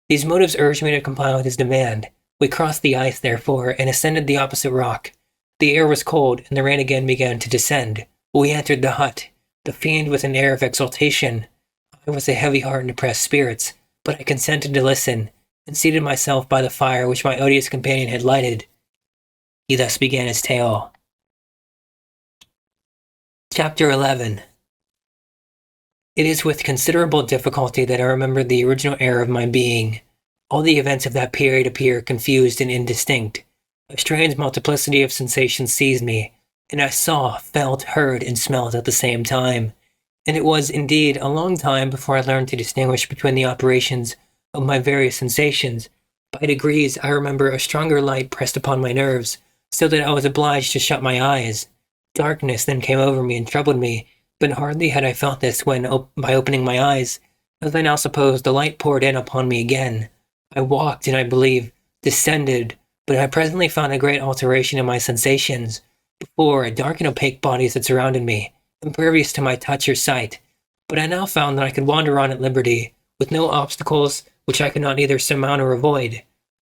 These motives urged me to comply with his demand. We crossed the ice, therefore, and ascended the opposite rock. The air was cold, and the rain again began to descend. We entered the hut, the fiend with an air of exultation. I was a heavy heart and depressed spirits, but I consented to listen, and seated myself by the fire which my odious companion had lighted. He thus began his tale. Chapter 11. It is with considerable difficulty that I remember the original air of my being. All the events of that period appear confused and indistinct. A strange multiplicity of sensations seized me, and I saw, felt, heard, and smelled at the same time. And it was, indeed, a long time before I learned to distinguish between the operations of my various sensations. By degrees, I remember a stronger light pressed upon my nerves, so that I was obliged to shut my eyes. Darkness then came over me and troubled me, but hardly had I felt this when, by opening my eyes, as I now suppose, the light poured in upon me again. I walked, and I believe, descended, but I presently found a great alteration in my sensations. Before, dark and opaque bodies had surrounded me, impervious to my touch or sight, but I now found that I could wander on at liberty, with no obstacles which I could not either surmount or avoid.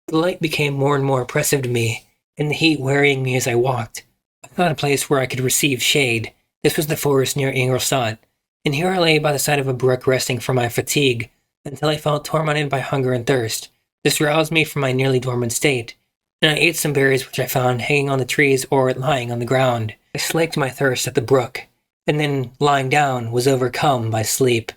The light became more and more oppressive to me, and the heat wearying me as I walked. I found a place where I could receive shade. This was the forest near Ingolstadt, and here I lay by the side of a brook resting from my fatigue, until I felt tormented by hunger and thirst. This roused me from my nearly dormant state, and I ate some berries which I found hanging on the trees or lying on the ground. I slaked my thirst at the brook, and then, lying down, was overcome by sleep.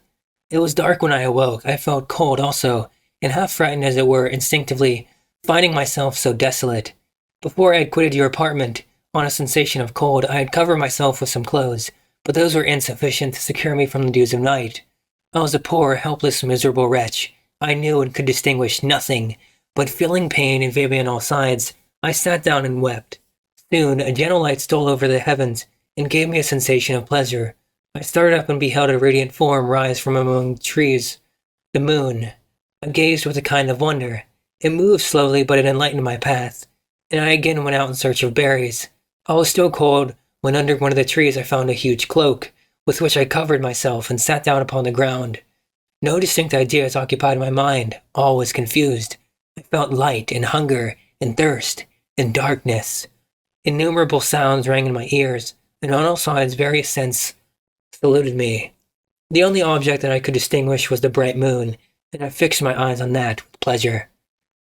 It was dark when I awoke. I felt cold also, and half frightened as it were, instinctively, finding myself so desolate. Before I had quitted your apartment, on a sensation of cold, I had covered myself with some clothes, but those were insufficient to secure me from the dews of night. I was a poor, helpless, miserable wretch. I knew and could distinguish nothing, but feeling pain invade on all sides, I sat down and wept. Soon, a gentle light stole over the heavens, and gave me a sensation of pleasure. I started up and beheld a radiant form rise from among the trees. The moon. I gazed with a kind of wonder. It moved slowly, but it enlightened my path, and I again went out in search of berries. I was still cold when under one of the trees I found a huge cloak, with which I covered myself and sat down upon the ground. No distinct ideas occupied my mind. All was confused. I felt light and hunger and thirst and darkness. Innumerable sounds rang in my ears, and on all sides various scents saluted me. The only object that I could distinguish was the bright moon, and I fixed my eyes on that with pleasure.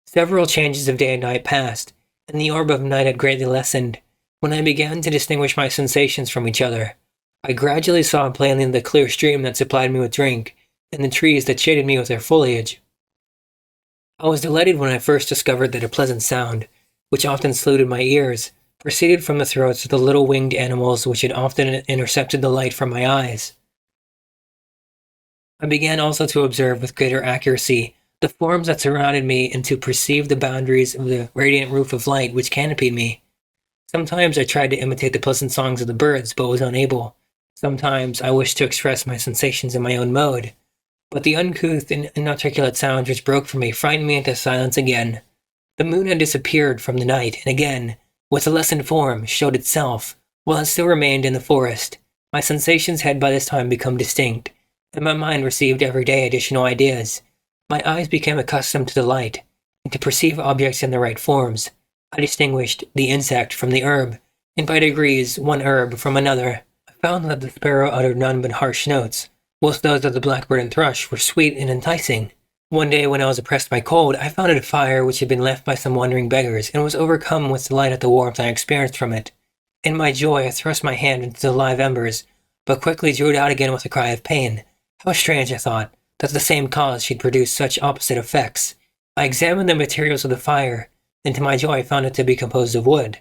Several changes of day and night passed, and the orb of night had greatly lessened, when I began to distinguish my sensations from each other. I gradually saw plainly the clear stream that supplied me with drink, and the trees that shaded me with their foliage. I was delighted when I first discovered that a pleasant sound, which often saluted my ears, proceeded from the throats of the little winged animals which had often intercepted the light from my eyes. I began also to observe with greater accuracy the forms that surrounded me and to perceive the boundaries of the radiant roof of light which canopied me. Sometimes I tried to imitate the pleasant songs of the birds, but was unable. Sometimes I wished to express my sensations in my own mode, but the uncouth and inarticulate sounds which broke from me frightened me into silence again. The moon had disappeared from the night, and again, with a lessened form, showed itself, while it still remained in the forest. My sensations had by this time become distinct, and my mind received every day additional ideas. My eyes became accustomed to the light, and to perceive objects in their right forms. I distinguished the insect from the herb, and by degrees one herb from another. I found that the sparrow uttered none but harsh notes, whilst those of the blackbird and thrush were sweet and enticing. One day when I was oppressed by cold, I found a fire which had been left by some wandering beggars, and was overcome with delight at the warmth I experienced from it. In my joy I thrust my hand into the live embers, but quickly drew it out again with a cry of pain. How strange, I thought, that the same cause should produce such opposite effects. I examined the materials of the fire, and to my joy I found it to be composed of wood.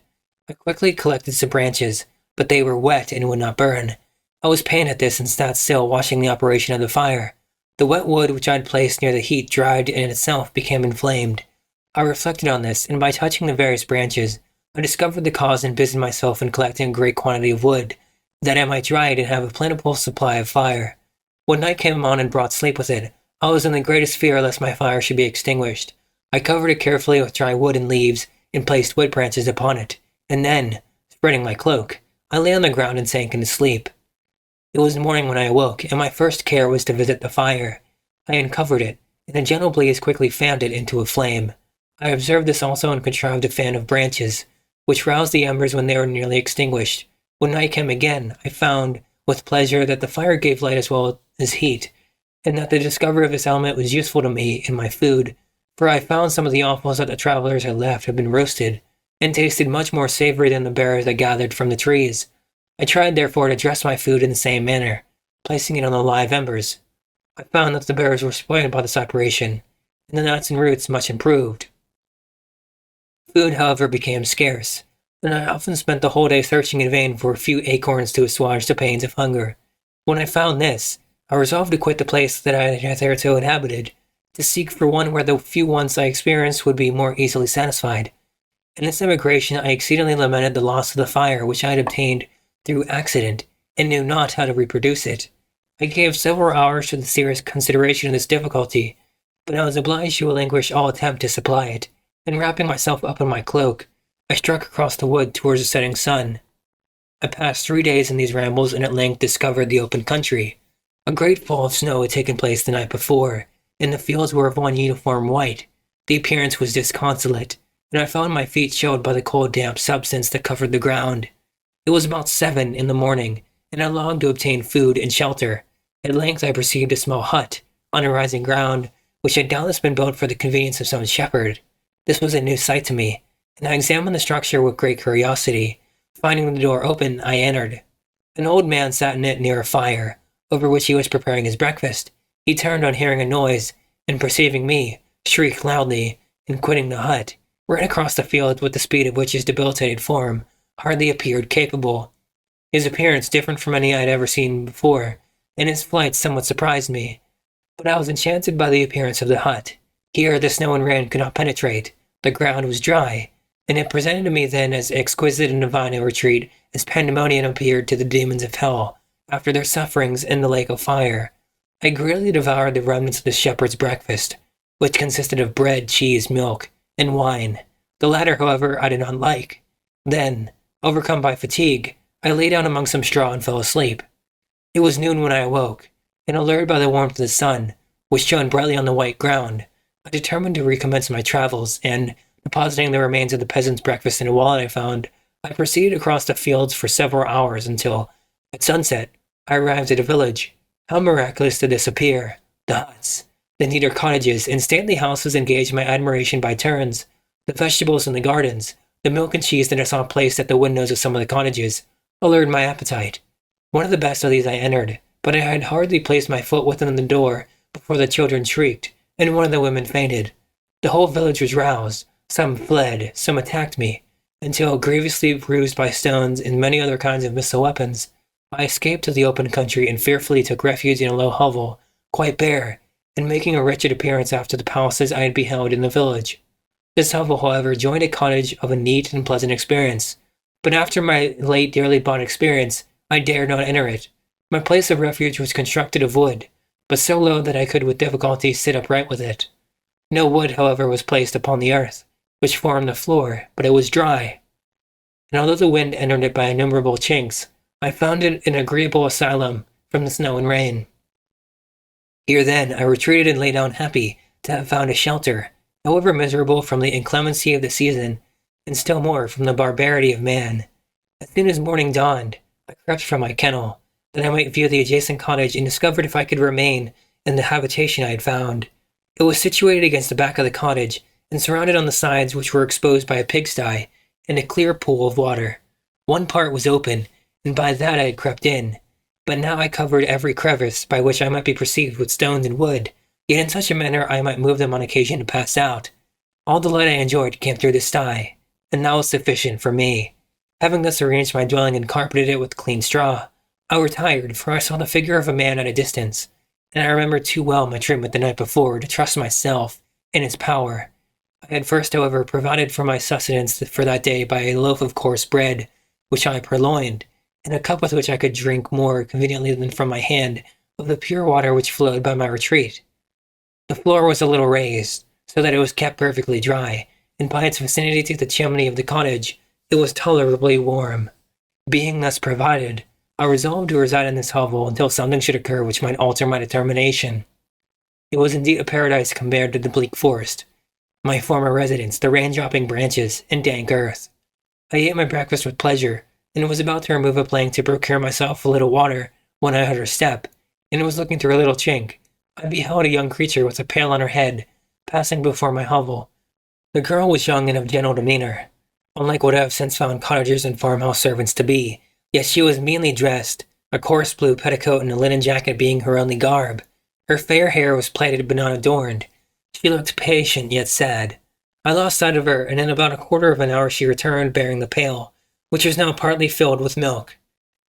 I quickly collected some branches, but they were wet and would not burn. I was pained at this and sat still watching the operation of the fire. The wet wood which I had placed near the heat dried and in itself became inflamed. I reflected on this, and by touching the various branches, I discovered the cause and busied myself in collecting a great quantity of wood, that I might dry it and have a plentiful supply of fire. When night came on and brought sleep with it, I was in the greatest fear lest my fire should be extinguished. I covered it carefully with dry wood and leaves, and placed wood branches upon it, and then, spreading my cloak, I lay on the ground and sank into sleep. It was morning when I awoke, and my first care was to visit the fire. I uncovered it, and a gentle breeze quickly fanned it into a flame. I observed this also and contrived a fan of branches, which roused the embers when they were nearly extinguished. When night came again, I found, with pleasure, that the fire gave light as well as heat, and that the discovery of this element was useful to me in my food, for I found some of the offals that the travelers had left had been roasted, and tasted much more savory than the berries I gathered from the trees. I tried therefore to dress my food in the same manner, placing it on the live embers. I found that the berries were spoiled by this operation, and the nuts and roots much improved. Food, however, became scarce, and I often spent the whole day searching in vain for a few acorns to assuage the pains of hunger. When I found this, I resolved to quit the place that I had hitherto inhabited, to seek for one where the few wants I experienced would be more easily satisfied. In this emigration I exceedingly lamented the loss of the fire which I had obtained through accident, and knew not how to reproduce it. I gave several hours to the serious consideration of this difficulty, but I was obliged to relinquish all attempt to supply it, and wrapping myself up in my cloak, I struck across the wood towards the setting sun. I passed 3 days in these rambles and at length discovered the open country. A great fall of snow had taken place the night before, and the fields were of one uniform white. The appearance was disconsolate, and I found my feet chilled by the cold damp substance that covered the ground. It was about 7 in the morning, and I longed to obtain food and shelter. At length I perceived a small hut, on a rising ground, which had doubtless been built for the convenience of some shepherd. This was a new sight to me, and I examined the structure with great curiosity. Finding the door open, I entered. An old man sat in it near a fire, over which he was preparing his breakfast. He turned on hearing a noise, and perceiving me, shrieked loudly, and quitting the hut, ran across the field with the speed of which his debilitated form hardly appeared capable. His appearance different from any I had ever seen before, and his flight somewhat surprised me. But I was enchanted by the appearance of the hut. Here the snow and rain could not penetrate, the ground was dry, and it presented to me then as exquisite and divine a retreat as pandemonium appeared to the demons of hell after their sufferings in the lake of fire. I greedily devoured the remnants of the shepherd's breakfast, which consisted of bread, cheese, milk, and wine. The latter, however, I did not like. Then, overcome by fatigue, I lay down among some straw and fell asleep. It was noon when I awoke, and allured by the warmth of the sun, which shone brightly on the white ground, I determined to recommence my travels, and, depositing the remains of the peasant's breakfast in a wallet I found, I proceeded across the fields for several hours until, at sunset, I arrived at a village. How miraculous did this appear! The huts, the neater cottages, and stately houses engaged my admiration by turns. The vegetables in the gardens, the milk and cheese that I saw placed at the windows of some of the cottages, allured my appetite. One of the best of these I entered, but I had hardly placed my foot within the door before the children shrieked, and one of the women fainted. The whole village was roused. Some fled, some attacked me, until, grievously bruised by stones and many other kinds of missile weapons, I escaped to the open country and fearfully took refuge in a low hovel, quite bare, and making a wretched appearance after the palaces I had beheld in the village. This hovel, however, joined a cottage of a neat and pleasant appearance, but after my late dearly bought experience, I dared not enter it. My place of refuge was constructed of wood, but so low that I could with difficulty sit upright with it. No wood, however, was placed upon the earth, which formed the floor, but it was dry, and although the wind entered it by innumerable chinks, I found it an agreeable asylum from the snow and rain. Here then I retreated and lay down happy to have found a shelter, however miserable from the inclemency of the season, and still more from the barbarity of man. As soon as morning dawned, I crept from my kennel, that I might view the adjacent cottage and discovered if I could remain in the habitation I had found. It was situated against the back of the cottage, and surrounded on the sides which were exposed by a pigsty and a clear pool of water. One part was open, and by that I had crept in, but now I covered every crevice by which I might be perceived with stones and wood, yet in such a manner I might move them on occasion to pass out. All the light I enjoyed came through the sty, and that was sufficient for me. Having thus arranged my dwelling and carpeted it with clean straw, I retired, for I saw the figure of a man at a distance, and I remembered too well my treatment the night before to trust myself in its power. I had first, however, provided for my sustenance for that day by a loaf of coarse bread, which I purloined, and a cup with which I could drink more conveniently than from my hand of the pure water which flowed by my retreat. The floor was a little raised, so that it was kept perfectly dry, and by its vicinity to the chimney of the cottage, it was tolerably warm. Being thus provided, I resolved to reside in this hovel until something should occur which might alter my determination. It was indeed a paradise compared to the bleak forest, my former residence, the rain-dropping branches, and dank earth. I ate my breakfast with pleasure, and was about to remove a plank to procure myself a little water, when I heard her step, and was looking through a little chink. I beheld a young creature with a pail on her head, passing before my hovel. The girl was young and of gentle demeanor, unlike what I have since found cottagers and farmhouse servants to be, yet she was meanly dressed, a coarse blue petticoat and a linen jacket being her only garb. Her fair hair was plaited but not adorned. She looked patient yet sad. I lost sight of her, and in about a quarter of an hour she returned bearing the pail, which was now partly filled with milk.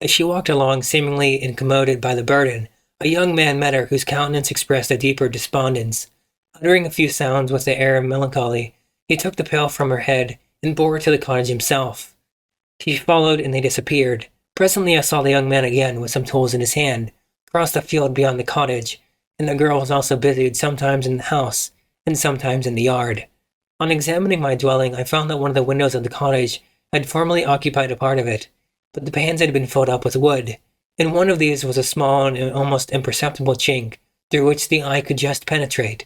As she walked along, seemingly incommoded by the burden, a young man met her whose countenance expressed a deeper despondence. Uttering a few sounds with the air of melancholy, he took the pail from her head and bore it to the cottage himself. She followed, and they disappeared. Presently I saw the young man again, with some tools in his hand, cross the field beyond the cottage, and the girl was also busied sometimes in the house, and sometimes in the yard. On examining my dwelling, I found that one of the windows of the cottage had formerly occupied a part of it. but the pans had been filled up with wood. In one of these was a small and almost imperceptible chink, through which the eye could just penetrate.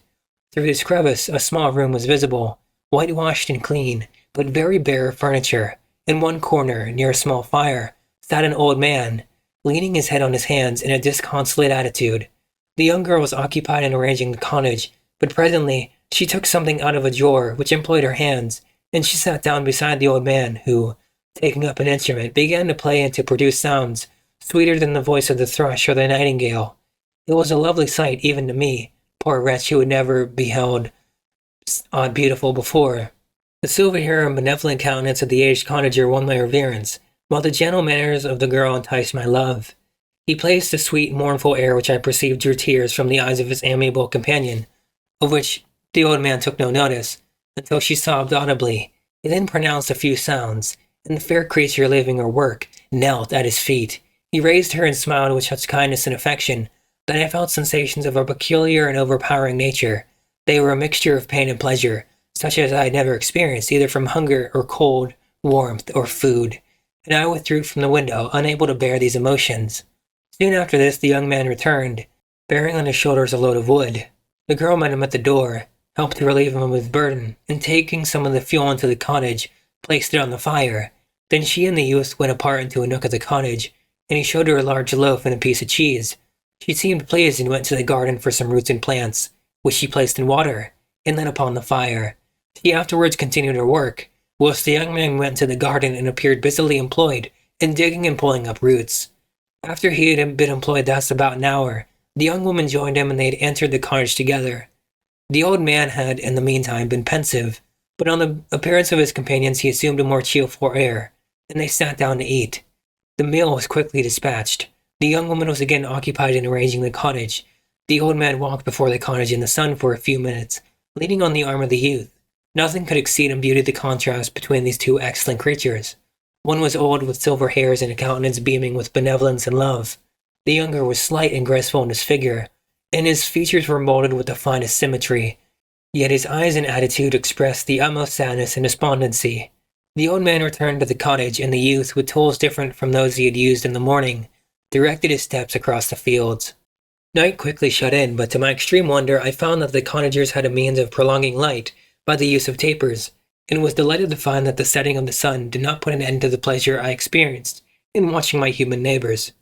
Through this crevice, a small room was visible, whitewashed and clean, but very bare of furniture. In one corner, near a small fire, sat an old man, leaning his head on his hands in a disconsolate attitude. The young girl was occupied in arranging the cottage, but presently she took something out of a drawer which employed her hands, and she sat down beside the old man, who, taking up an instrument, began to play and to produce sounds sweeter than the voice of the thrush or the nightingale. It was a lovely sight even to me, poor wretch who had never beheld aught beautiful before. The silver-haired and benevolent countenance of the aged cottager won my reverence, while the gentle manners of the girl enticed my love. He placed a sweet, mournful air which I perceived drew tears from the eyes of his amiable companion, of which the old man took no notice, until she sobbed audibly. He then pronounced a few sounds, and the fair creature, leaving her work, knelt at his feet. He raised her and smiled with such kindness and affection that I felt sensations of a peculiar and overpowering nature. They were a mixture of pain and pleasure, such as I had never experienced either from hunger or cold, warmth or food, and I withdrew from the window, unable to bear these emotions. Soon after this the young man returned, bearing on his shoulders a load of wood. The girl met him at the door, helped to relieve him of his burden, and taking some of the fuel into the cottage, placed it on the fire. Then she and the youth went apart into a nook of the cottage, and he showed her a large loaf and a piece of cheese. She seemed pleased and went to the garden for some roots and plants, which she placed in water, and lit upon the fire. She afterwards continued her work, whilst the young man went to the garden and appeared busily employed in digging and pulling up roots. After he had been employed thus about an hour, the young woman joined him and they had entered the cottage together. The old man had, in the meantime, been pensive, but on the appearance of his companions he assumed a more cheerful air, and they sat down to eat. The meal was quickly dispatched. The young woman was again occupied in arranging the cottage. The old man walked before the cottage in the sun for a few minutes, leaning on the arm of the youth. Nothing could exceed in beauty the contrast between these two excellent creatures. One was old, with silver hairs and a countenance beaming with benevolence and love. The younger was slight and graceful in his figure, and his features were molded with the finest symmetry. Yet his eyes and attitude expressed the utmost sadness and despondency. The old man returned to the cottage, and the youth, with tools different from those he had used in the morning, directed his steps across the fields. Night quickly shut in, but to my extreme wonder I found that the cottagers had a means of prolonging light by the use of tapers, and was delighted to find that the setting of the sun did not put an end to the pleasure I experienced in watching my human neighbors.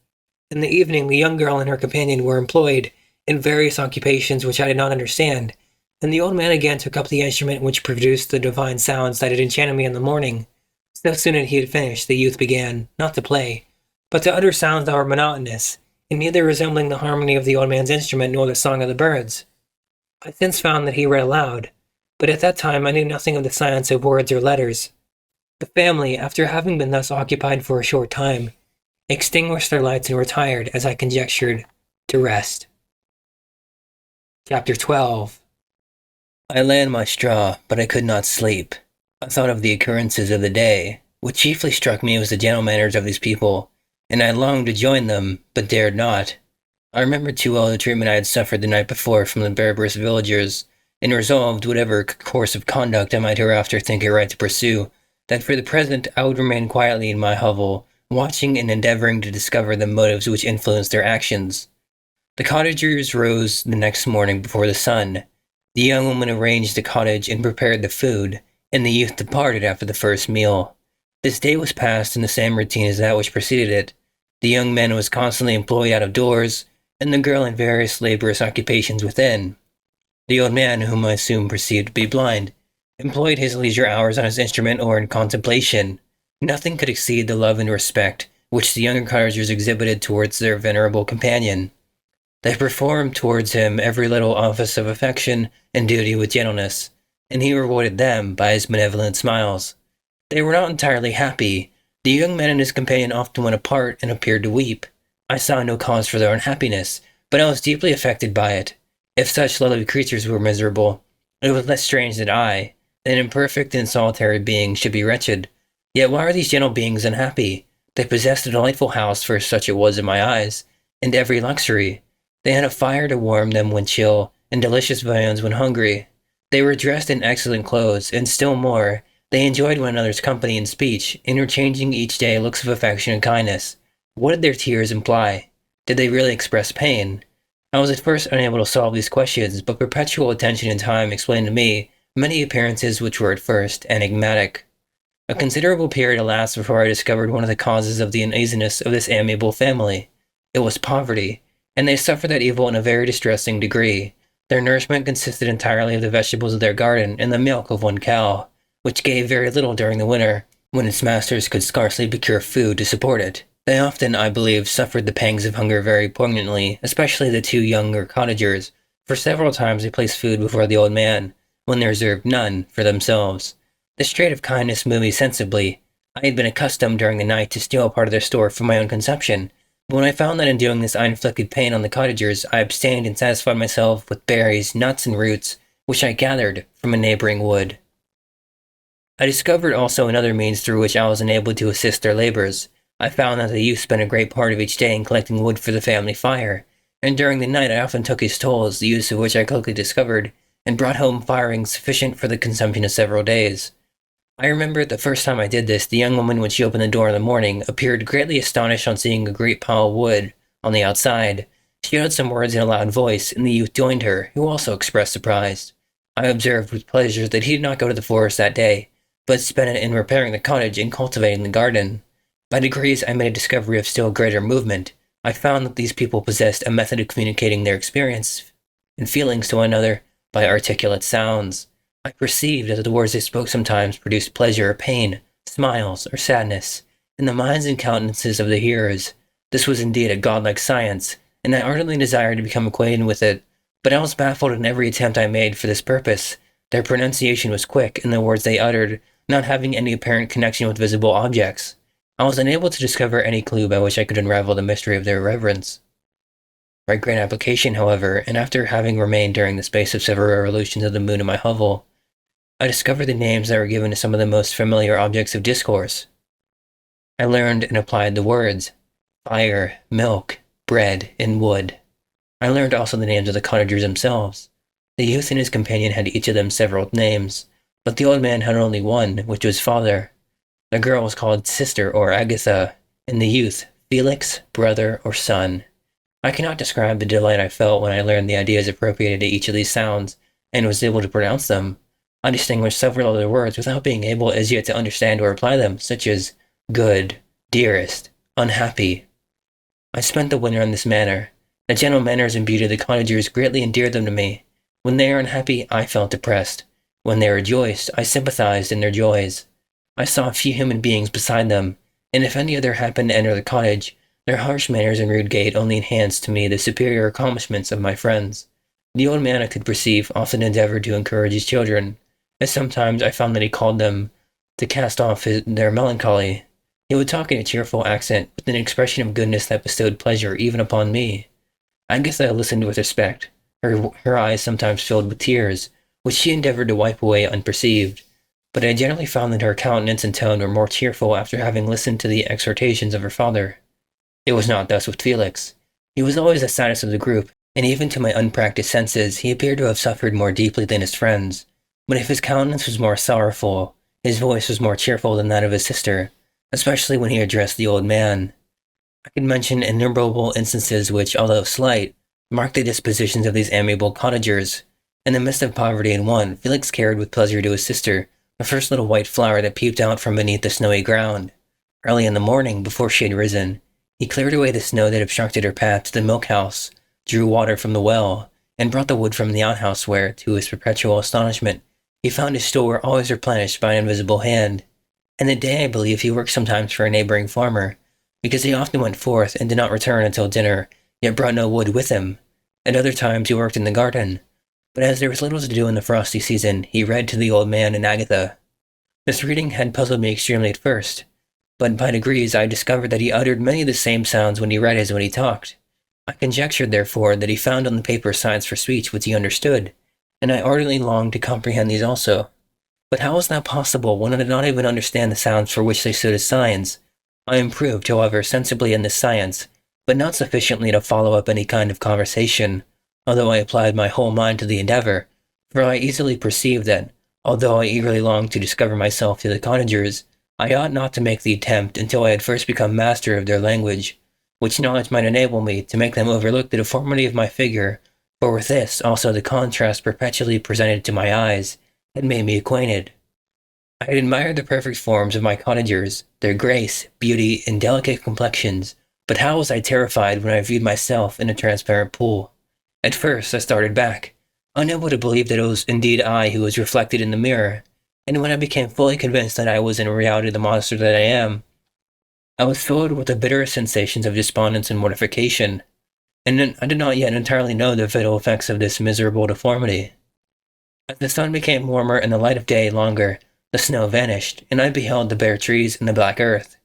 In the evening the young girl and her companion were employed in various occupations which I did not understand, and the old man again took up the instrument which produced the divine sounds that had enchanted me in the morning. So soon as he had finished, the youth began, not to play, but to utter sounds that were monotonous, and neither resembling the harmony of the old man's instrument nor the song of the birds. I since found that he read aloud, but at that time I knew nothing of the science of words or letters. The family, after having been thus occupied for a short time, extinguished their lights and retired, as I conjectured, to rest. Chapter 12. I lay on my straw, but I could not sleep. I thought of the occurrences of the day. What chiefly struck me was the gentle manners of these people, and I longed to join them, but dared not. I remembered too well the treatment I had suffered the night before from the barbarous villagers, and resolved, whatever course of conduct I might hereafter think it right to pursue, that for the present I would remain quietly in my hovel, watching and endeavoring to discover the motives which influenced their actions. The cottagers rose the next morning before the sun. The young woman arranged the cottage and prepared the food, and the youth departed after the first meal. This day was passed in the same routine as that which preceded it. The young man was constantly employed out of doors, and the girl in various laborious occupations within. The old man, whom I soon perceived to be blind, employed his leisure hours on his instrument or in contemplation. Nothing could exceed the love and respect which the younger cottagers exhibited towards their venerable companion. They performed towards him every little office of affection and duty with gentleness, and he rewarded them by his benevolent smiles. They were not entirely happy. The young man and his companion often went apart and appeared to weep. I saw no cause for their unhappiness, but I was deeply affected by it. If such lovely creatures were miserable, it was less strange that I, an imperfect and solitary being, should be wretched. Yet why are these gentle beings unhappy? They possessed a delightful house, for such it was in my eyes, and every luxury. They had a fire to warm them when chill, and delicious viands when hungry. They were dressed in excellent clothes, and still more, They enjoyed one another's company and speech, interchanging each day looks of affection and kindness. What did their tears imply? Did they really express pain? I was at first unable to solve these questions, but perpetual attention and time explained to me many appearances which were at first enigmatic. A considerable period elapsed before I discovered one of the causes of the uneasiness of this amiable family. It was poverty, and they suffered that evil in a very distressing degree. Their nourishment consisted entirely of the vegetables of their garden and the milk of one cow, which gave very little during the winter, when its masters could scarcely procure food to support it. They often, I believe, suffered the pangs of hunger very poignantly, especially the two younger cottagers, for several times they placed food before the old man, when they reserved none for themselves. This trait of kindness moved me sensibly. I had been accustomed during the night to steal part of their store for my own consumption, but when I found that in doing this I inflicted pain on the cottagers, I abstained and satisfied myself with berries, nuts, and roots, which I gathered from a neighboring wood. I discovered also another means through which I was enabled to assist their labors. I found that the youth spent a great part of each day in collecting wood for the family fire, and during the night I often took his tools, the use of which I quickly discovered, and brought home firing sufficient for the consumption of several days. I remember the first time I did this, the young woman, when she opened the door in the morning, appeared greatly astonished on seeing a great pile of wood on the outside. She uttered some words in a loud voice, and the youth joined her, who also expressed surprise. I observed with pleasure that he did not go to the forest that day, but spent it in repairing the cottage and cultivating the garden. By degrees I made a discovery of still greater movement. I found that these people possessed a method of communicating their experience and feelings to one another by articulate sounds. I perceived that the words they spoke sometimes produced pleasure or pain, smiles or sadness, in the minds and countenances of the hearers. This was indeed a godlike science, and I ardently desired to become acquainted with it, but I was baffled in every attempt I made for this purpose. Their pronunciation was quick, and the words they uttered not having any apparent connection with visible objects. I was unable to discover any clue by which I could unravel the mystery of their reverence. By great application, however, and after having remained during the space of several revolutions of the moon in my hovel, I discovered the names that were given to some of the most familiar objects of discourse. I learned and applied the words fire, milk, bread, and wood. I learned also the names of the cottagers themselves. The youth and his companion had each of them several names, but the old man had only one, which was father. The girl was called sister or Agatha, and the youth Felix, brother, or son. I cannot describe the delight I felt when I learned the ideas appropriated to each of these sounds, and was able to pronounce them. I distinguished several other words without being able as yet to understand or apply them, such as good, dearest, unhappy. I spent the winter in this manner. The gentle manners and beauty of the cottagers greatly endeared them to me. When they were unhappy, I felt depressed. When they rejoiced, I sympathized in their joys. I saw few human beings beside them, and if any other happened to enter the cottage, their harsh manners and rude gait only enhanced to me the superior accomplishments of my friends. The old man, I could perceive, often endeavored to encourage his children, and sometimes I found that he called them to cast off their melancholy. He would talk in a cheerful accent, with an expression of goodness that bestowed pleasure even upon me. Agatha listened with respect. Her eyes sometimes filled with tears, which she endeavored to wipe away unperceived, but I generally found that her countenance and tone were more cheerful after having listened to the exhortations of her father. It was not thus with Felix. He was always the saddest of the group, and even to my unpracticed senses he appeared to have suffered more deeply than his friends. But if his countenance was more sorrowful, his voice was more cheerful than that of his sister, especially when he addressed the old man. I could mention innumerable instances which, although slight, marked the dispositions of these amiable cottagers. In the midst of poverty in one, Felix carried with pleasure to his sister the first little white flower that peeped out from beneath the snowy ground. Early in the morning, before she had risen, he cleared away the snow that obstructed her path to the milk-house, drew water from the well, and brought the wood from the outhouse where, to his perpetual astonishment, he found his store always replenished by an invisible hand. In the day, I believe, he worked sometimes for a neighboring farmer, because he often went forth and did not return until dinner, yet brought no wood with him. At other times he worked in the garden, but as there was little to do in the frosty season, he read to the old man and Agatha. This reading had puzzled me extremely at first, but by degrees I discovered that he uttered many of the same sounds when he read as when he talked. I conjectured, therefore, that he found on the paper signs for speech which he understood, and I ardently longed to comprehend these also. But how was that possible when I did not even understand the sounds for which they stood as signs? I improved, however, sensibly in this science, but not sufficiently to follow up any kind of conversation, although I applied my whole mind to the endeavor, for I easily perceived that, Although I eagerly longed to discover myself to the cottagers, I ought not to make the attempt until I had first become master of their language, which knowledge might enable me to make them overlook the deformity of my figure, for with this also the contrast perpetually presented to my eyes had made me acquainted. I had admired the perfect forms of my cottagers, their grace, beauty, and delicate complexions, but how was I terrified when I viewed myself in a transparent pool. At first I started back, unable to believe that it was indeed I who was reflected in the mirror, and when I became fully convinced that I was in reality the monster that I am, I was filled with the bitterest sensations of despondence and mortification, and I did not yet entirely know the fatal effects of this miserable deformity. As the sun became warmer and the light of day longer, the snow vanished, and I beheld the bare trees and the black earth.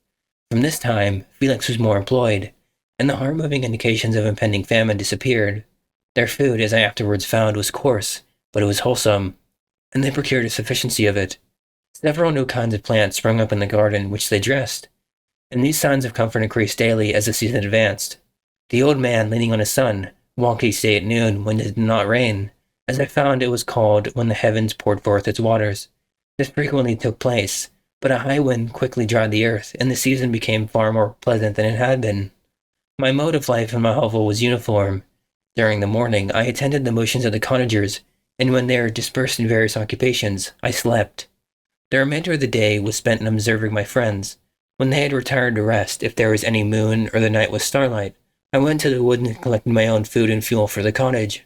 From this time, Felix was more employed, and the heart-moving indications of impending famine disappeared. Their food, as I afterwards found, was coarse, but it was wholesome, and they procured a sufficiency of it. Several new kinds of plants sprung up in the garden, which they dressed, and these signs of comfort increased daily as the season advanced. The old man, leaning on his son, walked each day at noon when it did not rain, as I found it was called when the heavens poured forth its waters. This frequently took place, but a high wind quickly dried the earth, and the season became far more pleasant than it had been. My mode of life in my hovel was uniform. During the morning, I attended the motions of the cottagers, and when they were dispersed in various occupations, I slept. The remainder of the day was spent in observing my friends. When they had retired to rest, if there was any moon or the night was starlight, I went to the wood and collected my own food and fuel for the cottage.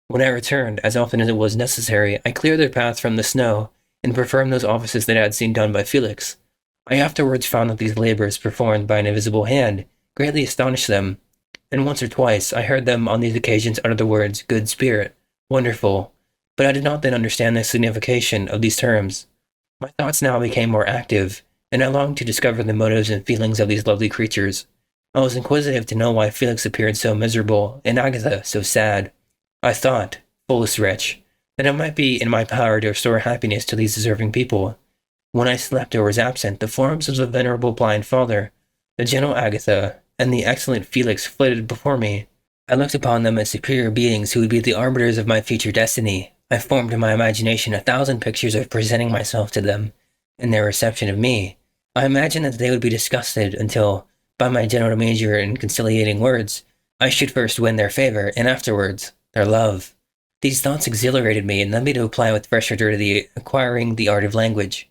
When I returned, as often as it was necessary, I cleared their path from the snow, and performed those offices that I had seen done by Felix. I afterwards found that these labors, performed by an invisible hand, greatly astonished them, and once or twice I heard them on these occasions utter the words, good spirit, wonderful, but I did not then understand the signification of these terms. My thoughts now became more active, and I longed to discover the motives and feelings of these lovely creatures. I was inquisitive to know why Felix appeared so miserable, and Agatha so sad. I thought, foolish wretch, that it might be in my power to restore happiness to these deserving people. When I slept or was absent, the forms of the venerable blind father, the gentle Agatha, and the excellent Felix flitted before me. I looked upon them as superior beings who would be the arbiters of my future destiny. I formed in my imagination 1,000 pictures of presenting myself to them, and their reception of me. I imagined that they would be disgusted until, by my gentle demeanor and conciliating words, I should first win their favor, and afterwards, their love. These thoughts exhilarated me and led me to apply with fresh ardor to the acquiring the art of language.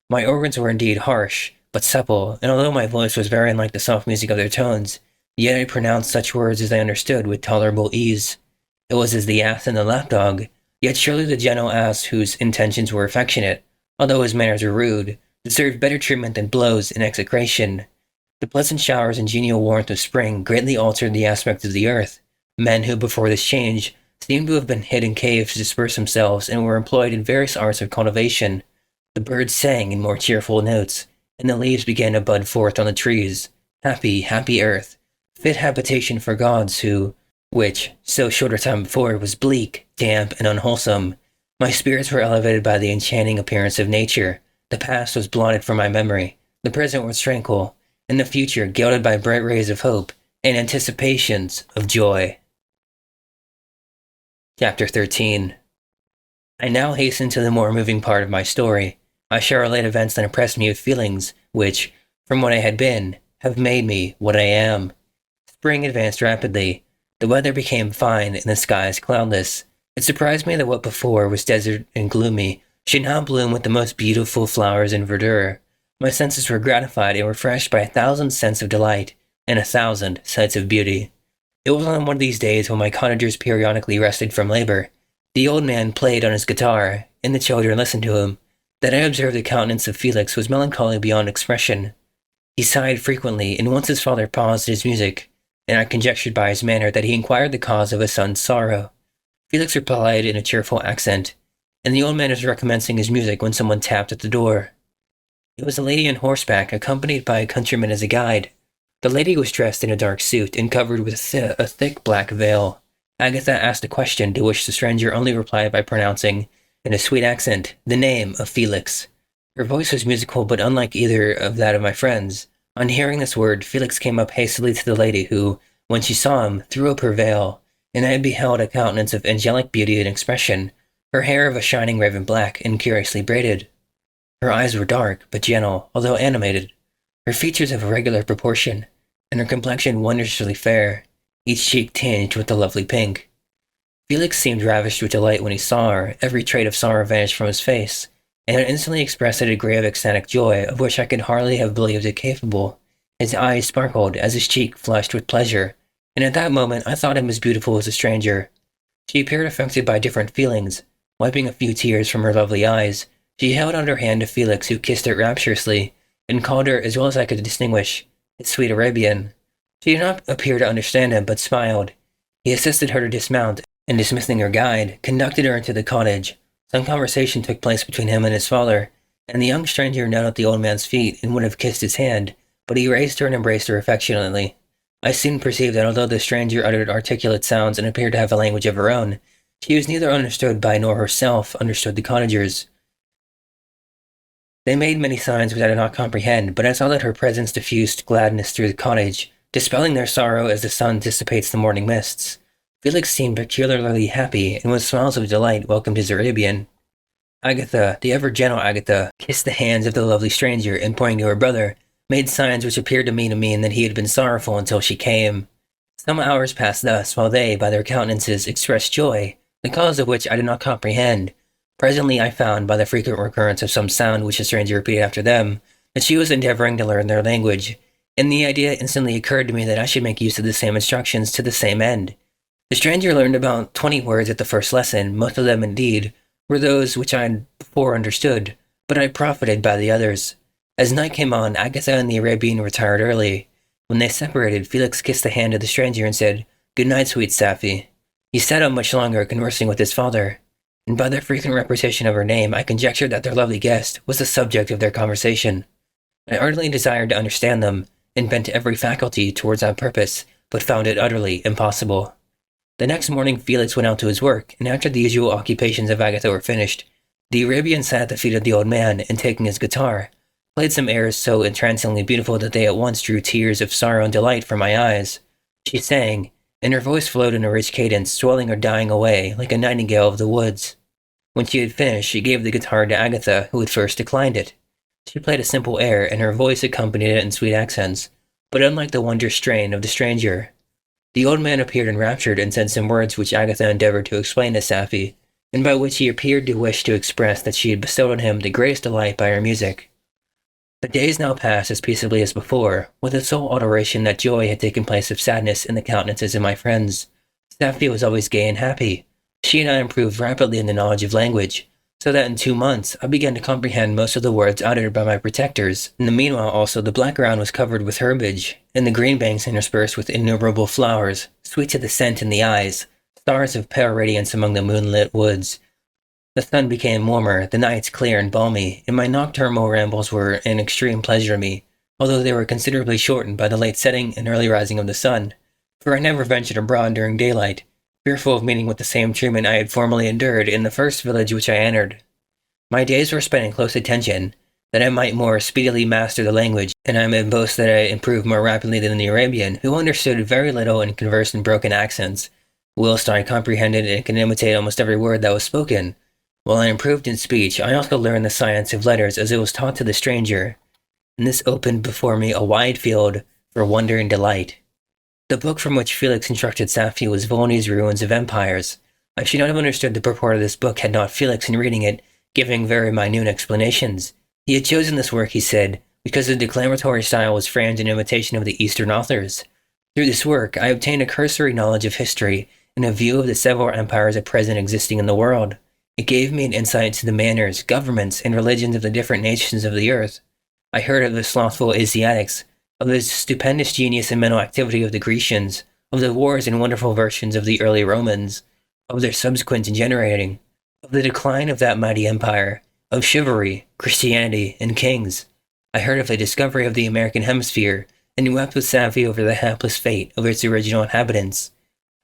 My organs were indeed harsh, but supple, and although my voice was very unlike the soft music of their tones, yet I pronounced such words as I understood with tolerable ease. It was as the ass and the lapdog, yet surely the gentle ass, whose intentions were affectionate, although his manners were rude, deserved better treatment than blows and execration. The pleasant showers and genial warmth of spring greatly altered the aspect of the earth. Men who, before this change, seemed to have been hid in caves to disperse themselves and were employed in various arts of cultivation. The birds sang in more cheerful notes, and the leaves began to bud forth on the trees. Happy, happy earth, fit habitation for gods which, so short a time before, was bleak, damp, and unwholesome. My spirits were elevated by the enchanting appearance of nature. The past was blotted from my memory, the present was tranquil, and the future gilded by bright rays of hope and anticipations of joy. Chapter 13. I now hasten to the more moving part of my story. I shall relate events that impressed me with feelings which, from what I had been, have made me what I am. Spring advanced rapidly. The weather became fine and the skies cloudless. It surprised me that what before was desert and gloomy should now bloom with the most beautiful flowers and verdure. My senses were gratified and refreshed by 1,000 scents of delight and 1,000 sights of beauty. It was on one of these days when my cottagers periodically rested from labor. The old man played on his guitar, and the children listened to him, that I observed the countenance of Felix was melancholy beyond expression. He sighed frequently, and once his father paused his music, and I conjectured by his manner that he inquired the cause of his son's sorrow. Felix replied in a cheerful accent, and the old man was recommencing his music when someone tapped at the door. It was a lady on horseback, accompanied by a countryman as a guide. The lady was dressed in a dark suit and covered with a thick black veil. Agatha asked a question, to which the stranger only replied by pronouncing, in a sweet accent, the name of Felix. Her voice was musical, but unlike either of that of my friends. On hearing this word, Felix came up hastily to the lady, who, when she saw him, threw up her veil, and I beheld a countenance of angelic beauty and expression. her hair of a shining raven black and curiously braided. Her eyes were dark, but gentle, although animated. Her features of irregular proportion, and her complexion wondrously fair, each cheek tinged with a lovely pink. Felix seemed ravished with delight when he saw her. Every trait of sorrow vanished from his face, and it instantly expressed a degree of ecstatic joy of which I could hardly have believed it capable. His eyes sparkled as his cheek flushed with pleasure, and at that moment I thought him as beautiful as a stranger. She appeared affected by different feelings. Wiping a few tears from her lovely eyes, she held out her hand to Felix, who kissed it rapturously, and called her, as well as I could distinguish, his sweet Arabian. She did not appear to understand him, but smiled. He assisted her to dismount, and dismissing her guide, conducted her into the cottage. Some conversation took place between him and his father, and the young stranger knelt at the old man's feet and would have kissed his hand, but he raised her and embraced her affectionately. I soon perceived that although the stranger uttered articulate sounds and appeared to have a language of her own, she was neither understood by nor herself understood the cottagers. They made many signs which I did not comprehend, but I saw that her presence diffused gladness through the cottage, dispelling their sorrow as the sun dissipates the morning mists. Felix seemed peculiarly happy, and with smiles of delight welcomed his Arabian. Agatha, the ever-gentle Agatha, kissed the hands of the lovely stranger, and pointing to her brother, made signs which appeared to me to mean that he had been sorrowful until she came. Some hours passed thus, while they, by their countenances, expressed joy, the cause of which I did not comprehend. Presently I found, by the frequent recurrence of some sound which the stranger repeated after them, that she was endeavoring to learn their language, and the idea instantly occurred to me that I should make use of the same instructions to the same end. The stranger learned about 20 words at the first lesson. Most of them, indeed, were those which I had before understood, but I profited by the others. As night came on, Agatha and the Arabian retired early. When they separated, Felix kissed the hand of the stranger and said, "Good night, sweet Safi." He sat up much longer, conversing with his father, and by the frequent repetition of her name, I conjectured that their lovely guest was the subject of their conversation. I ardently desired to understand them, and bent every faculty towards that purpose, but found it utterly impossible. The next morning Felix went out to his work, and after the usual occupations of Agatha were finished, the Arabian sat at the feet of the old man, and taking his guitar, played some airs so entrancingly beautiful that they at once drew tears of sorrow and delight from my eyes. She sang, and her voice flowed in a rich cadence, swelling or dying away, like a nightingale of the woods. When she had finished, she gave the guitar to Agatha, who at first declined it. She played a simple air, and her voice accompanied it in sweet accents, but unlike the wondrous strain of the stranger. The old man appeared enraptured and said some words which Agatha endeavored to explain to Safi, and by which he appeared to wish to express that she had bestowed on him the greatest delight by her music. The days now passed as peaceably as before, with the sole alteration that joy had taken place of sadness in the countenances of my friends. Safi was always gay and happy. She and I improved rapidly in the knowledge of language, so that in 2 months I began to comprehend most of the words uttered by my protectors. In the meanwhile also the black ground was covered with herbage, and the green banks interspersed with innumerable flowers, sweet to the scent in the eyes, stars of pale radiance among the moonlit woods. The sun became warmer, the nights clear and balmy, and my nocturnal rambles were an extreme pleasure to me, although they were considerably shortened by the late setting and early rising of the sun, for I never ventured abroad during daylight, fearful of meeting with the same treatment I had formerly endured in the first village which I entered. My days were spent in close attention, that I might more speedily master the language, and I may boast that I improved more rapidly than the Arabian, who understood very little and conversed in broken accents, whilst I comprehended and could imitate almost every word that was spoken. While I improved in speech, I also learned the science of letters as it was taught to the stranger, and this opened before me a wide field for wonder and delight. The book from which Felix instructed Safi was Volney's Ruins of Empires. I should not have understood the purport of this book had not Felix, in reading it, giving very minute explanations. He had chosen this work, he said, because the declamatory style was framed in imitation of the Eastern authors. Through this work, I obtained a cursory knowledge of history and a view of the several empires at present existing in the world. It gave me an insight into the manners, governments, and religions of the different nations of the earth. I heard of the slothful Asiatics, of the stupendous genius and mental activity of the Grecians, of the wars and wonderful versions of the early Romans, of their subsequent degenerating, of the decline of that mighty empire, of chivalry, Christianity, and kings. I heard of the discovery of the American hemisphere, and wept with Safi over the hapless fate of its original inhabitants.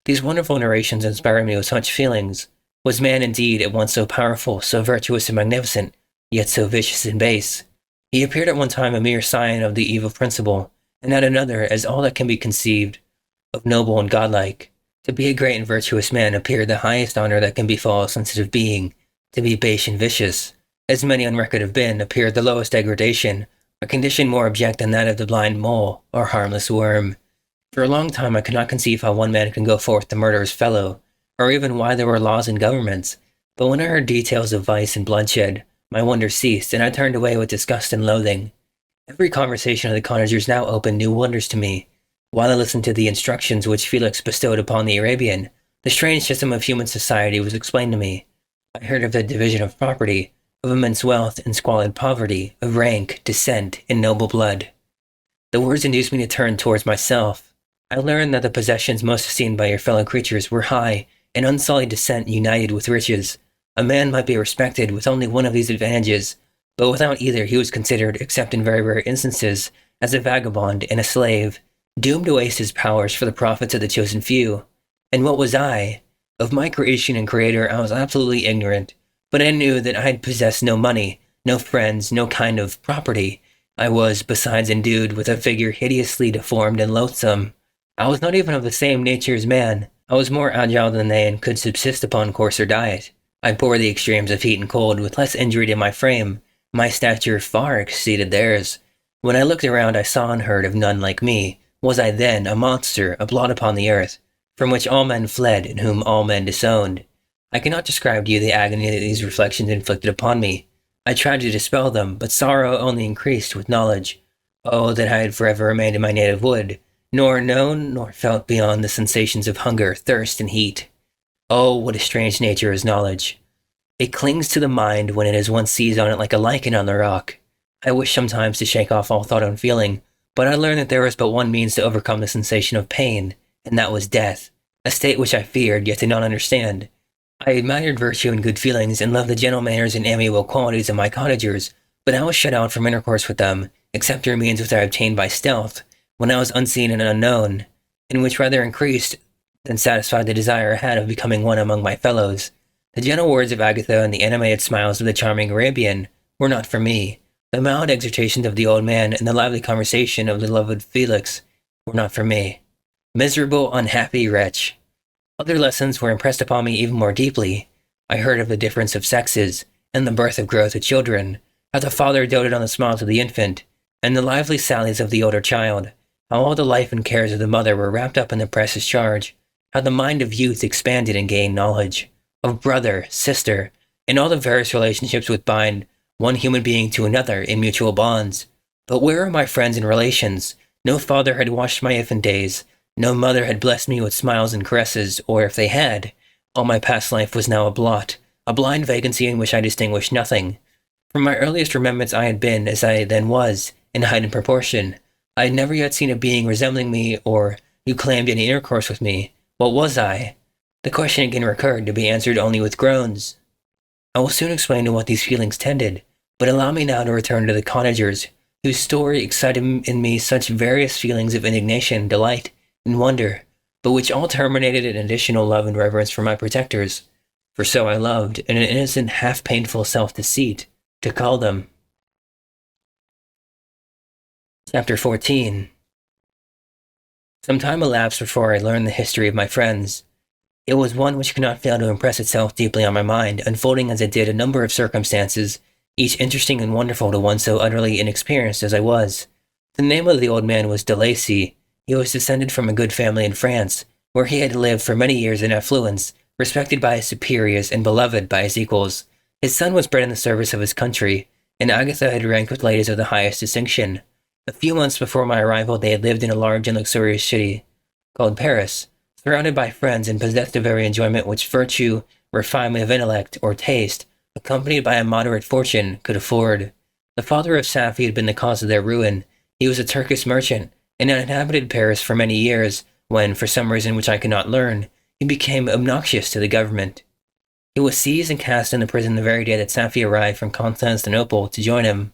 These wonderful narrations inspired me with such feelings. Was man indeed at once so powerful, so virtuous and magnificent, yet so vicious and base? He appeared at one time a mere scion of the evil principle, and at another as all that can be conceived of noble and godlike. To be a great and virtuous man appeared the highest honor that can befall a sensitive being, To be base and vicious, as many on record have been, appeared the lowest degradation, a condition more abject than that of the blind mole or harmless worm. For a long time I could not conceive how one man can go forth to murder his fellow, or even why there were laws and governments. But when I heard details of vice and bloodshed, my wonder ceased, and I turned away with disgust and loathing. Every conversation of the cottagers now opened new wonders to me. While I listened to the instructions which Felix bestowed upon the Arabian, the strange system of human society was explained to me. I heard of the division of property, of immense wealth and squalid poverty, of rank, descent, and noble blood. The words induced me to turn towards myself. I learned that the possessions most esteemed by your fellow creatures were high and unsullied descent united with riches. A man might be respected with only one of these advantages, but without either he was considered, except in very rare instances, as a vagabond and a slave, doomed to waste his powers for the profits of the chosen few. And what was I? Of my creation and creator I was absolutely ignorant, but I knew that I had possessed no money, no friends, no kind of property. I was, besides, endued with a figure hideously deformed and loathsome. I was not even of the same nature as man. I was more agile than they and could subsist upon coarser diet. I bore the extremes of heat and cold with less injury to my frame. My stature far exceeded theirs. When I looked around I saw and heard of none like me. Was I then a monster, a blot upon the earth, from which all men fled and whom all men disowned? I cannot describe to you the agony that these reflections inflicted upon me. I tried to dispel them, but sorrow only increased with knowledge. Oh, that I had forever remained in my native wood, nor known nor felt beyond the sensations of hunger, thirst, and heat. Oh, what a strange nature is knowledge! It clings to the mind when it has once seized on it like a lichen on the rock. I wish sometimes to shake off all thought and feeling, but I learned that there was but one means to overcome the sensation of pain, and that was death, a state which I feared yet did not understand. I admired virtue and good feelings, and loved the gentle manners and amiable qualities of my cottagers, but I was shut out from intercourse with them, except through means which I obtained by stealth, when I was unseen and unknown, and which rather increased than satisfied the desire I had of becoming one among my fellows. The gentle words of Agatha and the animated smiles of the charming Arabian were not for me. The mild exhortations of the old man and the lively conversation of the beloved Felix were not for me. Miserable, unhappy wretch! Other lessons were impressed upon me even more deeply. I heard of the difference of sexes, and the birth of growth of children, how the father doted on the smiles of the infant, and the lively sallies of the older child, how all the life and cares of the mother were wrapped up in the precious charge, how the mind of youth expanded and gained knowledge, of brother, sister, and all the various relationships which bind one human being to another in mutual bonds. But where are my friends and relations? No father had watched my infant days, no mother had blessed me with smiles and caresses, or if they had, all my past life was now a blot, a blind vacancy in which I distinguished nothing. From my earliest remembrance I had been, as I then was, in height and proportion. I had never yet seen a being resembling me or who claimed any intercourse with me. What was I? The question again recurred, to be answered only with groans. I will soon explain to what these feelings tended, but allow me now to return to the cottagers, whose story excited in me such various feelings of indignation, delight, and wonder, but which all terminated in additional love and reverence for my protectors, for so I loved, in an innocent, half-painful self-deceit, to call them. Chapter 14. Some time elapsed before I learned the history of my friends. It was one which could not fail to impress itself deeply on my mind, unfolding as it did a number of circumstances, each interesting and wonderful to one so utterly inexperienced as I was. The name of the old man was de Lacy. He was descended from a good family in France, where he had lived for many years in affluence, respected by his superiors and beloved by his equals. His son was bred in the service of his country, and Agatha had ranked with ladies of the highest distinction. A few months before my arrival they had lived in a large and luxurious city called Paris, surrounded by friends and possessed of every enjoyment which virtue, refinement of intellect, or taste, accompanied by a moderate fortune, could afford. The father of Safi had been the cause of their ruin. He was a Turkish merchant, and had inhabited Paris for many years, when, for some reason which I could not learn, he became obnoxious to the government. He was seized and cast into prison the very day that Safi arrived from Constantinople to join him.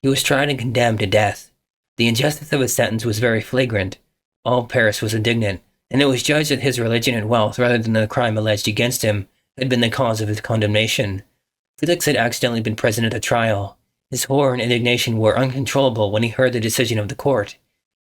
He was tried and condemned to death. The injustice of his sentence was very flagrant. All Paris was indignant, and it was judged that his religion and wealth, rather than the crime alleged against him, had been the cause of his condemnation. Felix had accidentally been present at the trial. His horror and indignation were uncontrollable when he heard the decision of the court.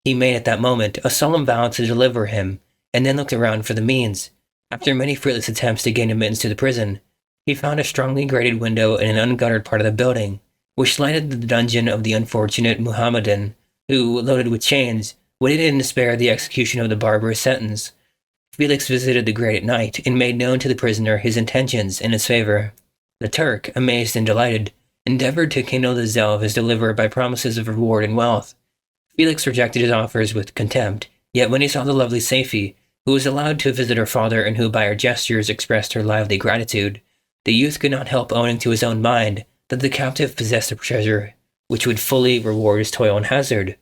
He made at that moment a solemn vow to deliver him, and then looked around for the means. After many fruitless attempts to gain admittance to the prison, He found a strongly grated window in an unguttered part of the building, which lighted the dungeon of the unfortunate Mohammedan, who, loaded with chains, waited in despair the execution of the barbarous sentence. Felix visited the grate at night and made known to the prisoner his intentions in his favor. The Turk, amazed and delighted, endeavored to kindle the zeal of his deliverer by promises of reward and wealth. Felix rejected his offers with contempt, yet when he saw the lovely Safie, who was allowed to visit her father and who by her gestures expressed her lively gratitude, the youth could not help owning to his own mind that the captive possessed a treasure which would fully reward his toil and hazard.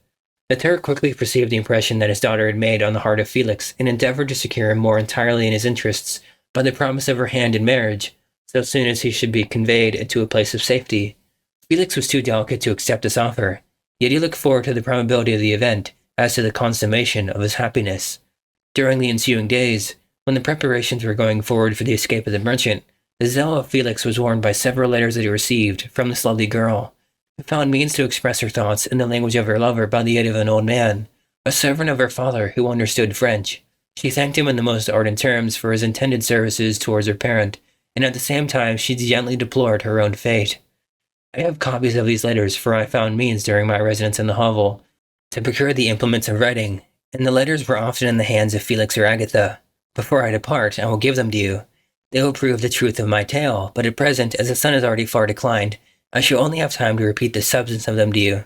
The Turk quickly perceived the impression that his daughter had made on the heart of Felix and endeavored to secure him more entirely in his interests by the promise of her hand in marriage, so soon as he should be conveyed into a place of safety. Felix was too delicate to accept this offer, yet he looked forward to the probability of the event as to the consummation of his happiness. During the ensuing days, when the preparations were going forward for the escape of the merchant, the zeal of Felix was warmed by several letters that he received from this lovely girl, who found means to express her thoughts in the language of her lover by the aid of an old man, a servant of her father who understood French. She thanked him in the most ardent terms for his intended services towards her parent, and at the same time she gently deplored her own fate. I have copies of these letters, for I found means during my residence in the hovel to procure the implements of writing, and the letters were often in the hands of Felix or Agatha. Before I depart, I will give them to you. They will prove the truth of my tale, but at present, as the sun is already far declined, I shall only have time to repeat the substance of them to you.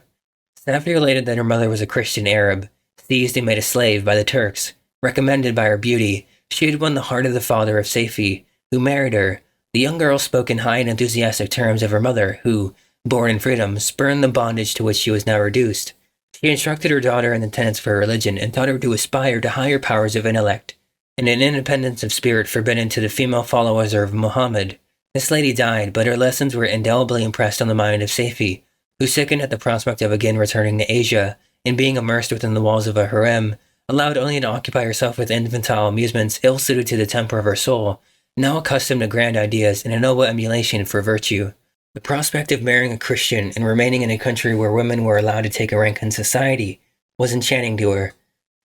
Safie related that her mother was a Christian Arab, seized and made a slave by the Turks. Recommended by her beauty, she had won the heart of the father of Safie, who married her. The young girl spoke in high and enthusiastic terms of her mother, who, born in freedom, spurned the bondage to which she was now reduced. She instructed her daughter in the tenets of her religion and taught her to aspire to higher powers of intellect, and an independence of spirit forbidden to the female followers of Mohammed. This lady died, but her lessons were indelibly impressed on the mind of Safie, who sickened at the prospect of again returning to Asia, and being immersed within the walls of a harem, allowed only to occupy herself with infantile amusements ill-suited to the temper of her soul, now accustomed to grand ideas and a noble emulation for virtue. The prospect of marrying a Christian and remaining in a country where women were allowed to take a rank in society was enchanting to her.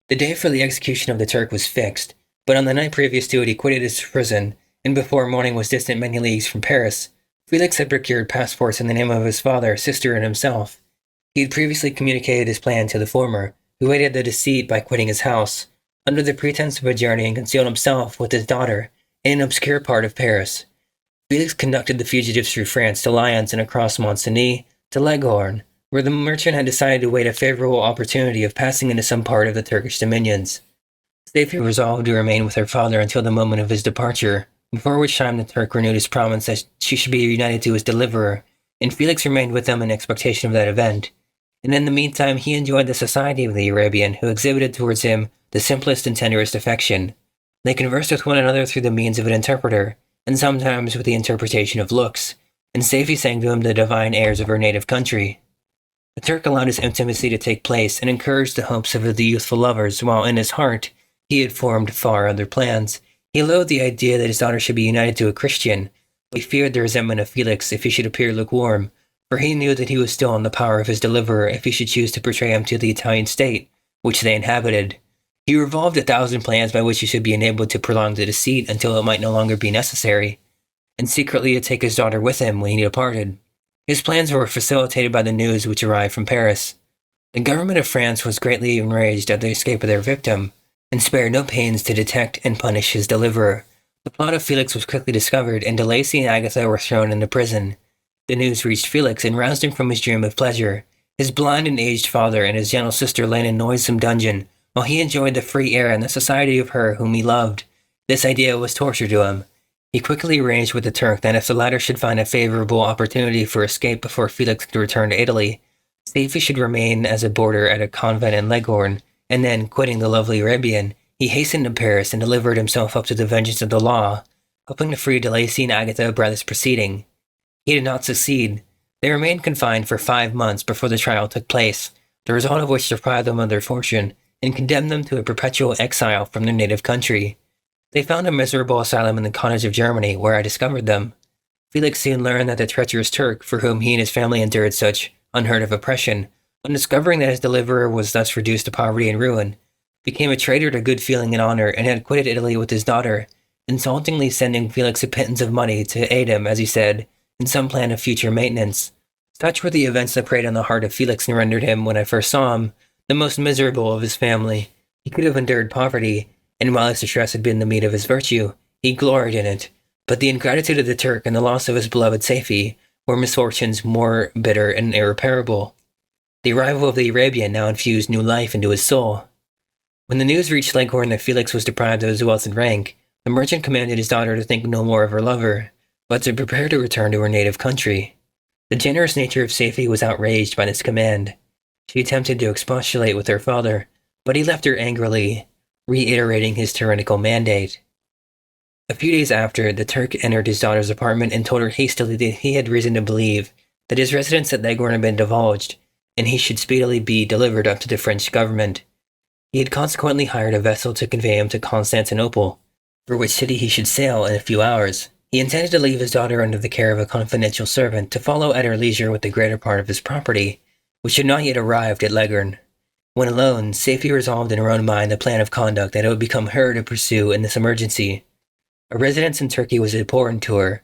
The day for the execution of the Turk was fixed, but on the night previous to it he quitted his prison, and before morning was distant many leagues from Paris. Felix had procured passports in the name of his father, sister, and himself. He had previously communicated his plan to the former, who aided the deceit by quitting his house, under the pretense of a journey, and concealed himself with his daughter in an obscure part of Paris. Felix conducted the fugitives through France to Lyons and across Mont-Cenis to Leghorn, where the merchant had decided to wait a favorable opportunity of passing into some part of the Turkish dominions. Safie resolved to remain with her father until the moment of his departure, before which time the Turk renewed his promise that she should be united to his deliverer, and Felix remained with them in expectation of that event. And in the meantime he enjoyed the society of the Arabian, who exhibited towards him the simplest and tenderest affection. They conversed with one another through the means of an interpreter, and sometimes with the interpretation of looks, and Safie sang to him the divine airs of her native country. The Turk allowed his intimacy to take place and encouraged the hopes of the youthful lovers, while in his heart he had formed far other plans. He loathed the idea that his daughter should be united to a Christian, but he feared the resentment of Felix if he should appear lukewarm, for he knew that he was still in the power of his deliverer if he should choose to betray him to the Italian state, which they inhabited. He revolved 1,000 plans by which he should be enabled to prolong the deceit until it might no longer be necessary, and secretly to take his daughter with him when he departed. His plans were facilitated by the news which arrived from Paris. The government of France was greatly enraged at the escape of their victim, and spared no pains to detect and punish his deliverer. The plot of Felix was quickly discovered, and De Lacy and Agatha were thrown into prison. The news reached Felix and roused him from his dream of pleasure. His blind and aged father and his gentle sister lay in a noisome dungeon, while he enjoyed the free air and the society of her whom he loved. This idea was torture to him. He quickly arranged with the Turk that if the latter should find a favorable opportunity for escape before Felix could return to Italy, Safie should remain as a boarder at a convent in Leghorn, and then, quitting the lovely Arabian, he hastened to Paris and delivered himself up to the vengeance of the law, hoping to free De Lacy and Agatha by this proceeding. He did not succeed. They remained confined for 5 months before the trial took place, the result of which deprived them of their fortune and condemned them to a perpetual exile from their native country. They found a miserable asylum in the cottage of Germany, where I discovered them. Felix soon learned that the treacherous Turk, for whom he and his family endured such unheard of oppression, on discovering that his deliverer was thus reduced to poverty and ruin, became a traitor to good feeling and honor, and had quitted Italy with his daughter, insultingly sending Felix a pittance of money to aid him, as he said, in some plan of future maintenance. Such were the events that preyed on the heart of Felix and rendered him, when I first saw him, the most miserable of his family. He could have endured poverty, and while his distress had been the meed of his virtue, he gloried in it. But the ingratitude of the Turk and the loss of his beloved Safie were misfortunes more bitter and irreparable. The arrival of the Arabian now infused new life into his soul. When the news reached Leghorn that Felix was deprived of his wealth and rank, the merchant commanded his daughter to think no more of her lover, but to prepare to return to her native country. The generous nature of Safie was outraged by this command. She attempted to expostulate with her father, but he left her angrily, reiterating his tyrannical mandate. A few days after, the Turk entered his daughter's apartment and told her hastily that he had reason to believe that his residence at Leghorn had been divulged, and he should speedily be delivered up to the French government. He had consequently hired a vessel to convey him to Constantinople, for which city he should sail in a few hours. He intended to leave his daughter under the care of a confidential servant to follow at her leisure with the greater part of his property, which had not yet arrived at Leghorn. When alone, Safie resolved in her own mind the plan of conduct that it would become her to pursue in this emergency. A residence in Turkey was abhorrent to her.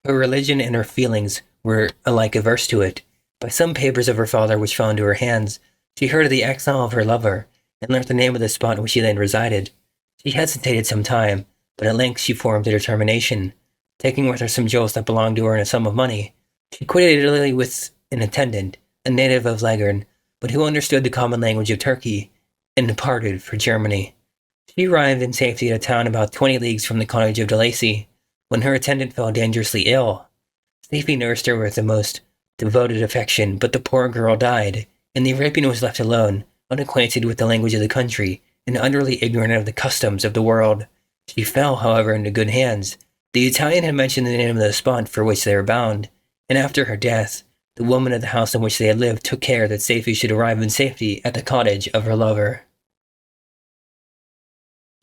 Her religion and her feelings were alike averse to it. By some papers of her father which fell into her hands, she heard of the exile of her lover, and learnt the name of the spot in which he then resided. She hesitated some time, but at length she formed a determination. Taking with her some jewels that belonged to her and a sum of money, she quitted Italy with an attendant, a native of Leghorn, but who understood the common language of Turkey, and departed for Germany. She arrived in safety at a town about 20 leagues from the cottage of de Lacy, when her attendant fell dangerously ill. Safie nursed her with the most devoted affection, but the poor girl died, and the Arabian was left alone, unacquainted with the language of the country, and utterly ignorant of the customs of the world. She fell, however, into good hands. The Italian had mentioned the name of the spot for which they were bound, and after her death, the woman of the house in which they had lived took care that Safie should arrive in safety at the cottage of her lover.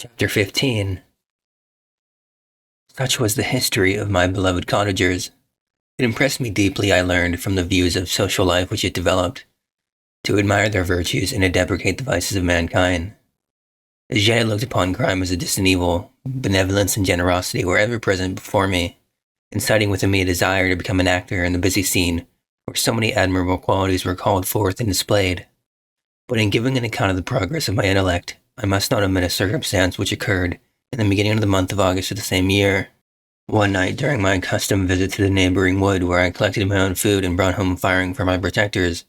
Chapter 15. Such was the history of my beloved cottagers. It impressed me deeply, I learned, from the views of social life which it developed, to admire their virtues and to deprecate the vices of mankind. As yet I looked upon crime as a distant evil. Benevolence and generosity were ever present before me, inciting within me a desire to become an actor in the busy scene where so many admirable qualities were called forth and displayed. But in giving an account of the progress of my intellect, I must not omit a circumstance which occurred in the beginning of the month of August of the same year. One night, during my accustomed visit to the neighboring wood where I collected my own food and brought home firing for my protectors,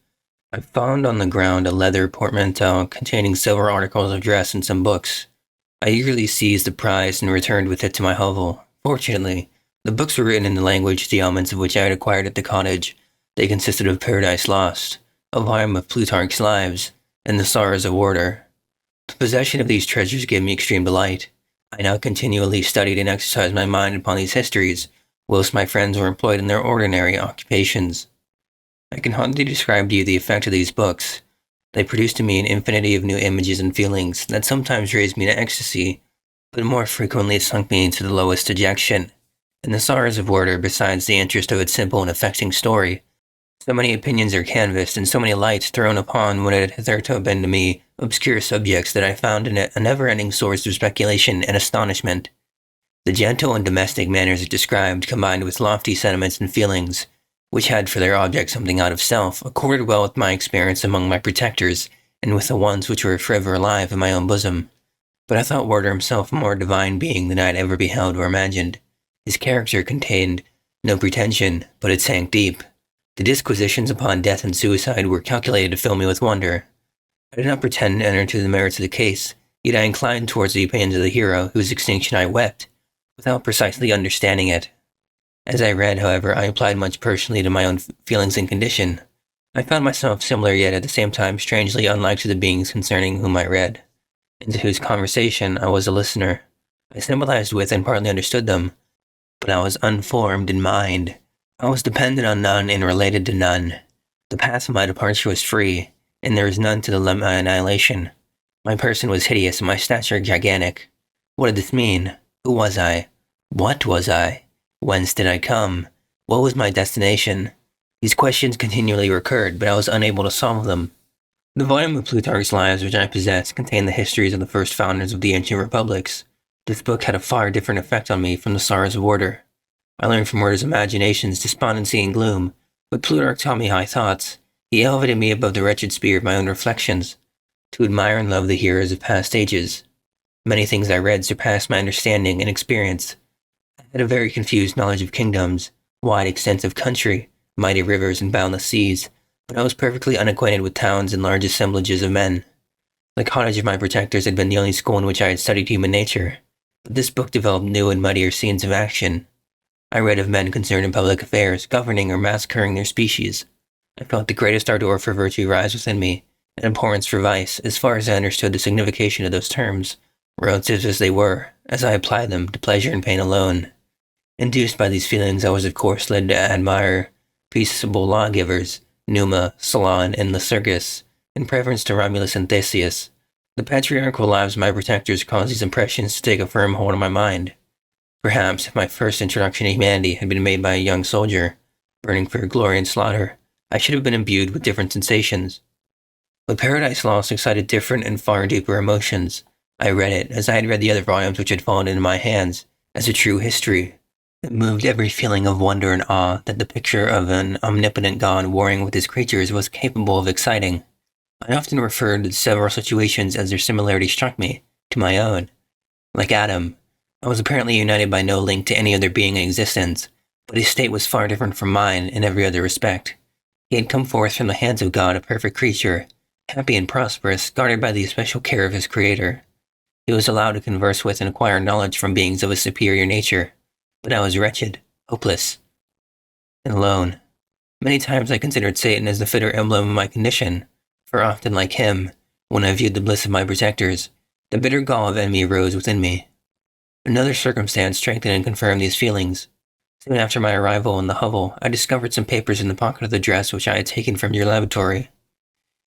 I found on the ground a leather portmanteau containing several articles of dress and some books. I eagerly seized the prize and returned with it to my hovel. Fortunately, the books were written in the language, the elements of which I had acquired at the cottage. They consisted of Paradise Lost, a volume of Plutarch's Lives, and the Sorrows of Werther. The possession of these treasures gave me extreme delight. I now continually studied and exercised my mind upon these histories, whilst my friends were employed in their ordinary occupations. I can hardly describe to you the effect of these books. They produced in me an infinity of new images and feelings that sometimes raised me to ecstasy, but more frequently sunk me into the lowest dejection. In the Sorrows of Werther, besides the interest of its simple and affecting story, so many opinions are canvassed and so many lights thrown upon what had hitherto been to me obscure subjects that I found in it a never-ending source of speculation and astonishment. The gentle and domestic manners it described, combined with lofty sentiments and feelings, which had for their object something out of self, accorded well with my experience among my protectors, and with the ones which were forever alive in my own bosom. But I thought Werther himself a more divine being than I had ever beheld or imagined. His character contained no pretension, but it sank deep. The disquisitions upon death and suicide were calculated to fill me with wonder. I did not pretend to enter into the merits of the case, yet I inclined towards the opinions of the hero, whose extinction I wept, without precisely understanding it. As I read, however, I applied much personally to my own feelings and condition. I found myself similar, yet at the same time strangely unlike to the beings concerning whom I read, and to whose conversation I was a listener. I sympathized with and partly understood them, but I was unformed in mind. I was dependent on none and related to none. The path of my departure was free, and there was none to delay my annihilation. My person was hideous and my stature gigantic. What did this mean? Who was I? What was I? Whence did I come? What was my destination? These questions continually recurred, but I was unable to solve them. The volume of Plutarch's Lives which I possessed contained the histories of the first founders of the ancient republics. This book had a far different effect on me from the Sorrows of Order. I learned from Order's imaginations, despondency, and gloom, but Plutarch taught me high thoughts. He elevated me above the wretched sphere of my own reflections, to admire and love the heroes of past ages. Many things I read surpassed my understanding and experience. I had a very confused knowledge of kingdoms, wide extents of country, mighty rivers, and boundless seas, but I was perfectly unacquainted with towns and large assemblages of men. The cottage of my protectors had been the only school in which I had studied human nature, but this book developed new and mightier scenes of action. I read of men concerned in public affairs, governing or massacring their species. I felt the greatest ardor for virtue rise within me, and abhorrence for vice, as far as I understood the signification of those terms, relative as they were, as I applied them to pleasure and pain alone. Induced by these feelings, I was of course led to admire peaceable lawgivers, Numa, Solon, and Lycurgus, in preference to Romulus and Theseus. The patriarchal lives of my protectors caused these impressions to take a firm hold on my mind. Perhaps if my first introduction to humanity had been made by a young soldier, burning for glory and slaughter, I should have been imbued with different sensations. But Paradise Lost excited different and far deeper emotions. I read it, as I had read the other volumes which had fallen into my hands, as a true history. It moved every feeling of wonder and awe that the picture of an omnipotent god warring with his creatures was capable of exciting. I often referred to several situations as their similarity struck me, to my own. Like Adam, I was apparently united by no link to any other being in existence, but his state was far different from mine in every other respect. He had come forth from the hands of God a perfect creature, happy and prosperous, guarded by the especial care of his Creator. He was allowed to converse with and acquire knowledge from beings of a superior nature, but I was wretched, hopeless, and alone. Many times I considered Satan as the fitter emblem of my condition, for often like him, when I viewed the bliss of my protectors, the bitter gall of envy arose within me. Another circumstance strengthened and confirmed these feelings. Soon after my arrival in the hovel, I discovered some papers in the pocket of the dress which I had taken from your lavatory.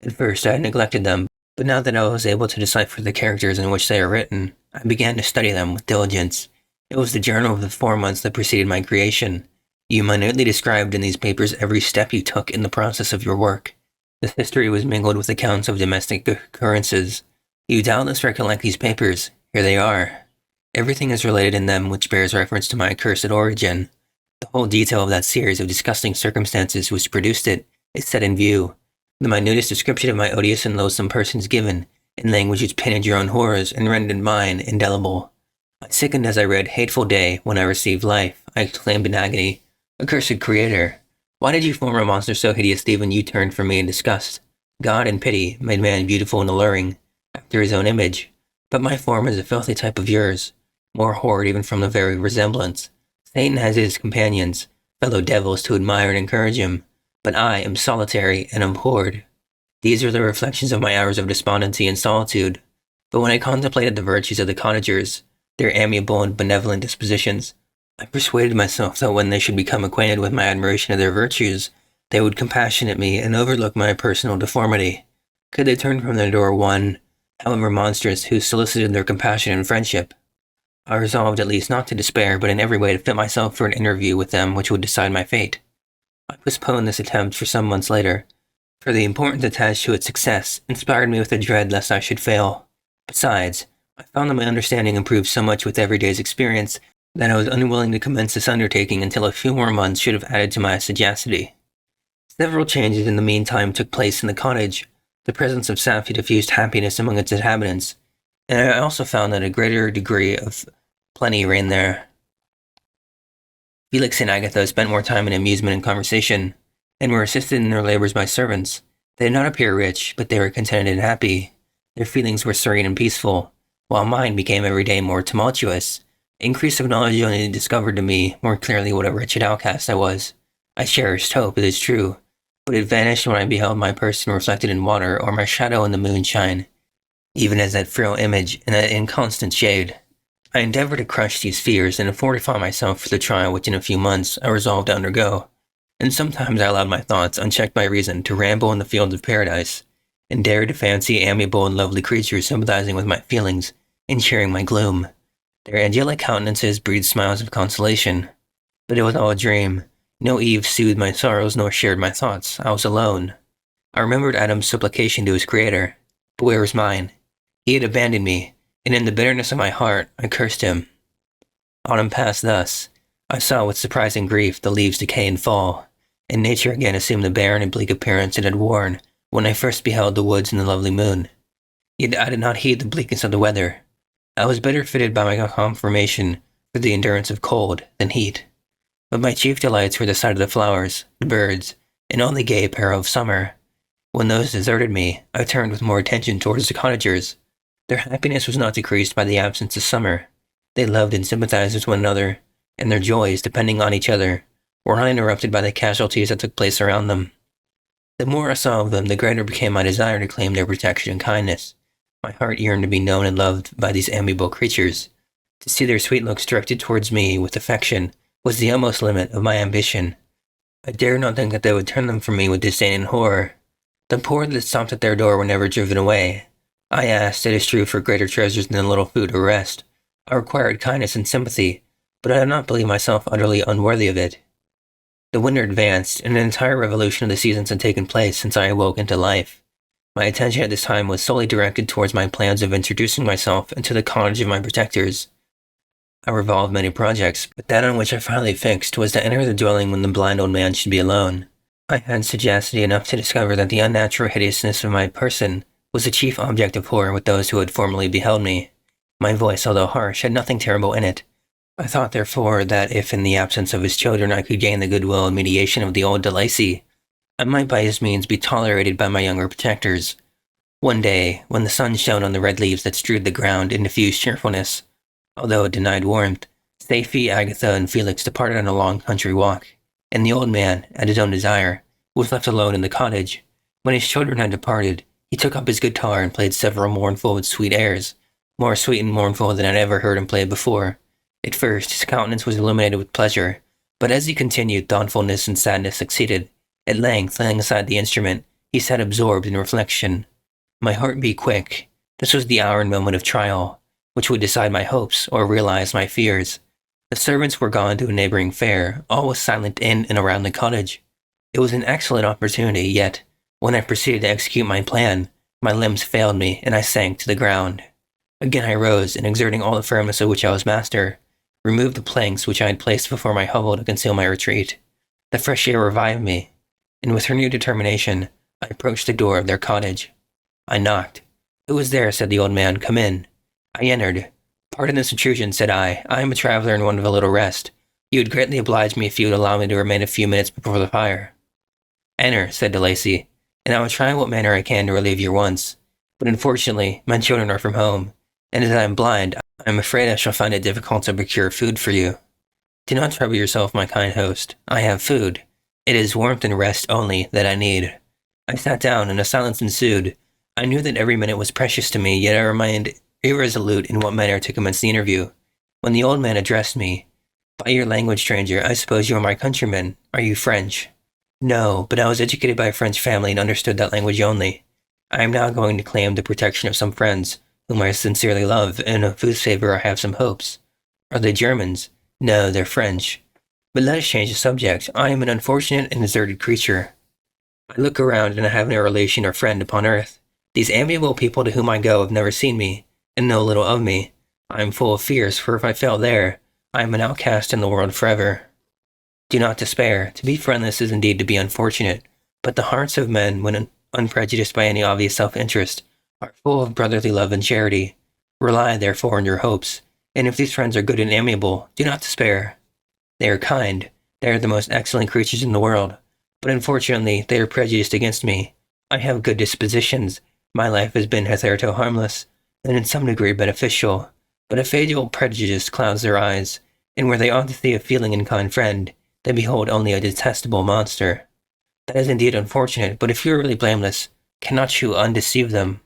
At first I had neglected them, but now that I was able to decipher the characters in which they are written, I began to study them with diligence. It was the journal of the 4 months that preceded my creation. You minutely described in these papers every step you took in the process of your work. This history was mingled with accounts of domestic occurrences. You doubtless recollect these papers. Here they are. Everything is related in them which bears reference to my accursed origin. The whole detail of that series of disgusting circumstances which produced it is set in view. The minutest description of my odious and loathsome person is given, in language which painted your own horrors and rendered mine indelible. I sickened as I read Hateful Day when I received life. I exclaimed in agony, Accursed Creator, why did you form a monster so hideous that even you turned from me in disgust? God, in pity, made man beautiful and alluring, after his own image, but my form is a filthy type of yours, more horrid even from the very resemblance. Satan has his companions, fellow devils, to admire and encourage him, but I am solitary and abhorred. These are the reflections of my hours of despondency and solitude, but when I contemplated the virtues of the cottagers, their amiable and benevolent dispositions, I persuaded myself that when they should become acquainted with my admiration of their virtues, they would compassionate me and overlook my personal deformity. Could they turn from their door one, however monstrous, who solicited their compassion and friendship? I resolved at least not to despair, but in every way to fit myself for an interview with them which would decide my fate. I postponed this attempt for some months later, for the importance attached to its success inspired me with a dread lest I should fail. Besides, I found that my understanding improved so much with every day's experience that I was unwilling to commence this undertaking until a few more months should have added to my sagacity. Several changes in the meantime took place in the cottage. The presence of Sappho diffused happiness among its inhabitants, and I also found that a greater degree of plenty reigned there. Felix and Agatha spent more time in amusement and conversation, and were assisted in their labors by servants. They did not appear rich, but they were contented and happy. Their feelings were serene and peaceful, while mine became every day more tumultuous. Increase of knowledge only discovered to me more clearly what a wretched outcast I was. I cherished hope, it is true, but it vanished when I beheld my person reflected in water or my shadow in the moonshine, even as that frail image in that inconstant shade. I endeavored to crush these fears and to fortify myself for the trial which in a few months I resolved to undergo, and sometimes I allowed my thoughts, unchecked by reason, to ramble in the fields of paradise, and dared to fancy amiable and lovely creatures sympathizing with my feelings and sharing my gloom. Their angelic countenances breathed smiles of consolation, but it was all a dream. No Eve soothed my sorrows nor shared my thoughts. I was alone. I remembered Adam's supplication to his Creator, but where was mine? He had abandoned me, and in the bitterness of my heart, I cursed him. Autumn passed thus. I saw with surprising grief the leaves decay and fall, and nature again assumed the barren and bleak appearance it had worn when I first beheld the woods in the lovely moon. Yet I did not heed the bleakness of the weather. I was better fitted by my conformation for the endurance of cold than heat. But my chief delights were the sight of the flowers, the birds, and all the gay apparel of summer. When those deserted me, I turned with more attention towards the cottagers. Their happiness was not decreased by the absence of summer. They loved and sympathized with one another, and their joys, depending on each other, were uninterrupted by the casualties that took place around them. The more I saw of them, the greater became my desire to claim their protection and kindness. My heart yearned to be known and loved by these amiable creatures. To see their sweet looks directed towards me with affection was the utmost limit of my ambition. I dared not think that they would turn them from me with disdain and horror. The poor that stopped at their door were never driven away. I asked, it is true, for greater treasures than a little food or rest. I required kindness and sympathy, but I did not believe myself utterly unworthy of it. The winter advanced, and an entire revolution of the seasons had taken place since I awoke into life. My attention at this time was solely directed towards my plans of introducing myself into the cottage of my protectors. I revolved many projects, but that on which I finally fixed was to enter the dwelling when the blind old man should be alone. I had sagacity enough to discover that the unnatural hideousness of my person was the chief object of horror with those who had formerly beheld me. My voice, although harsh, had nothing terrible in it. I thought, therefore, that if in the absence of his children I could gain the goodwill and mediation of the old Delacy, I might by his means be tolerated by my younger protectors. One day, when the sun shone on the red leaves that strewed the ground in diffused cheerfulness, although it denied warmth, Safie, Agatha, and Felix departed on a long country walk, and the old man, at his own desire, was left alone in the cottage. When his children had departed, he took up his guitar and played several mournful and sweet airs, more sweet and mournful than I had ever heard him play before. At first, his countenance was illuminated with pleasure, but as he continued, thoughtfulness and sadness succeeded. At length, laying aside the instrument, he sat absorbed in reflection. My heart beat quick. This was the hour and moment of trial, which would decide my hopes or realize my fears. The servants were gone to a neighboring fair. All was silent in and around the cottage. It was an excellent opportunity, yet, when I proceeded to execute my plan, my limbs failed me, and I sank to the ground. Again I rose, and exerting all the firmness of which I was master, removed the planks which I had placed before my hovel to conceal my retreat. The fresh air revived me, and with renewed determination, I approached the door of their cottage. I knocked. "Who is there?" said the old man. "Come in." I entered. "Pardon this intrusion," said I. "I am a traveler and one of a little rest. You would greatly oblige me if you would allow me to remain a few minutes before the fire." "Enter," said De Lacy, "and I will try in what manner I can to relieve your wants. But unfortunately, my children are from home, and as I am blind, I am afraid I shall find it difficult to procure food for you." "Do not trouble yourself, my kind host. I have food. It is warmth and rest only that I need." I sat down, and a silence ensued. I knew that every minute was precious to me, yet I remained irresolute in what manner to commence the interview. When the old man addressed me, "By your language, stranger, I suppose you are my countryman. Are you French?" "No, but I was educated by a French family and understood that language only. I am now going to claim the protection of some friends, whom I sincerely love, and of whose favor I have some hopes." "Are they Germans?" "No, they're French. But let us change the subject. I am an unfortunate and deserted creature. I look around and I have no relation or friend upon earth. These amiable people to whom I go have never seen me, and know little of me. I am full of fears, for if I fail there, I am an outcast in the world forever. Do not despair. To be friendless is indeed to be unfortunate, but the hearts of men, when unprejudiced by any obvious self-interest, are full of brotherly love and charity. Rely, therefore, on your hopes, and if these friends are good and amiable, do not despair. They are kind. They are the most excellent creatures in the world, but unfortunately they are prejudiced against me. I have good dispositions. My life has been hitherto harmless, and in some degree beneficial, but a fatal prejudice clouds their eyes, and where they ought to see a feeling and kind friend, they behold only a detestable monster. That is indeed unfortunate, but if you are really blameless, cannot you undeceive them?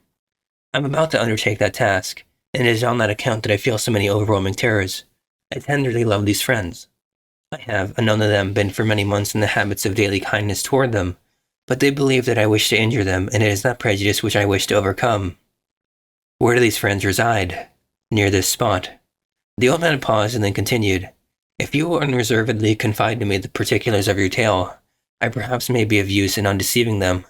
I am about to undertake that task, and it is on that account that I feel so many overwhelming terrors. I tenderly love these friends. I have, unknown to them, been for many months in the habits of daily kindness toward them, but they believe that I wish to injure them, and it is that prejudice which I wish to overcome. Where do these friends reside? Near this spot. The old man paused and then continued, If you will unreservedly confide to me the particulars of your tale, I perhaps may be of use in undeceiving them.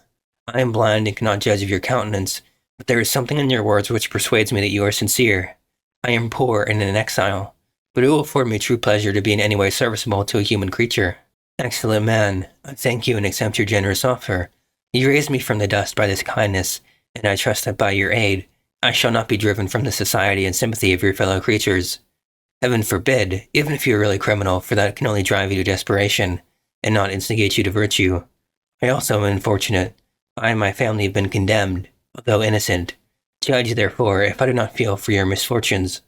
I am blind and cannot judge of your countenance, but there is something in your words which persuades me that you are sincere. I am poor and in exile, but it will afford me true pleasure to be in any way serviceable to a human creature. Excellent man, I thank you and accept your generous offer. You raised me from the dust by this kindness, and I trust that by your aid, I shall not be driven from the society and sympathy of your fellow creatures. Heaven forbid, even if you are really criminal, for that can only drive you to desperation, and not instigate you to virtue. I also am unfortunate. I and my family have been condemned, although innocent. Judge, therefore, if I do not feel for your misfortunes.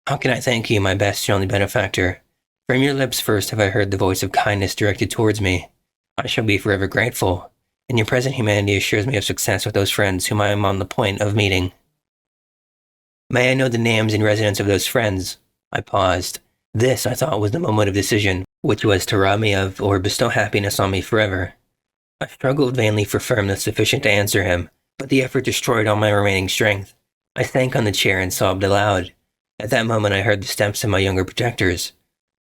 How can I thank you, my best and only benefactor? From your lips first have I heard the voice of kindness directed towards me. I shall be forever grateful, and your present humanity assures me of success with those friends whom I am on the point of meeting. May I know the names and residence of those friends? I paused. This, I thought, was the moment of decision, which was to rob me of or bestow happiness on me forever. I struggled vainly for firmness sufficient to answer him, but the effort destroyed all my remaining strength. I sank on the chair and sobbed aloud. At that moment I heard the steps of my younger protectors.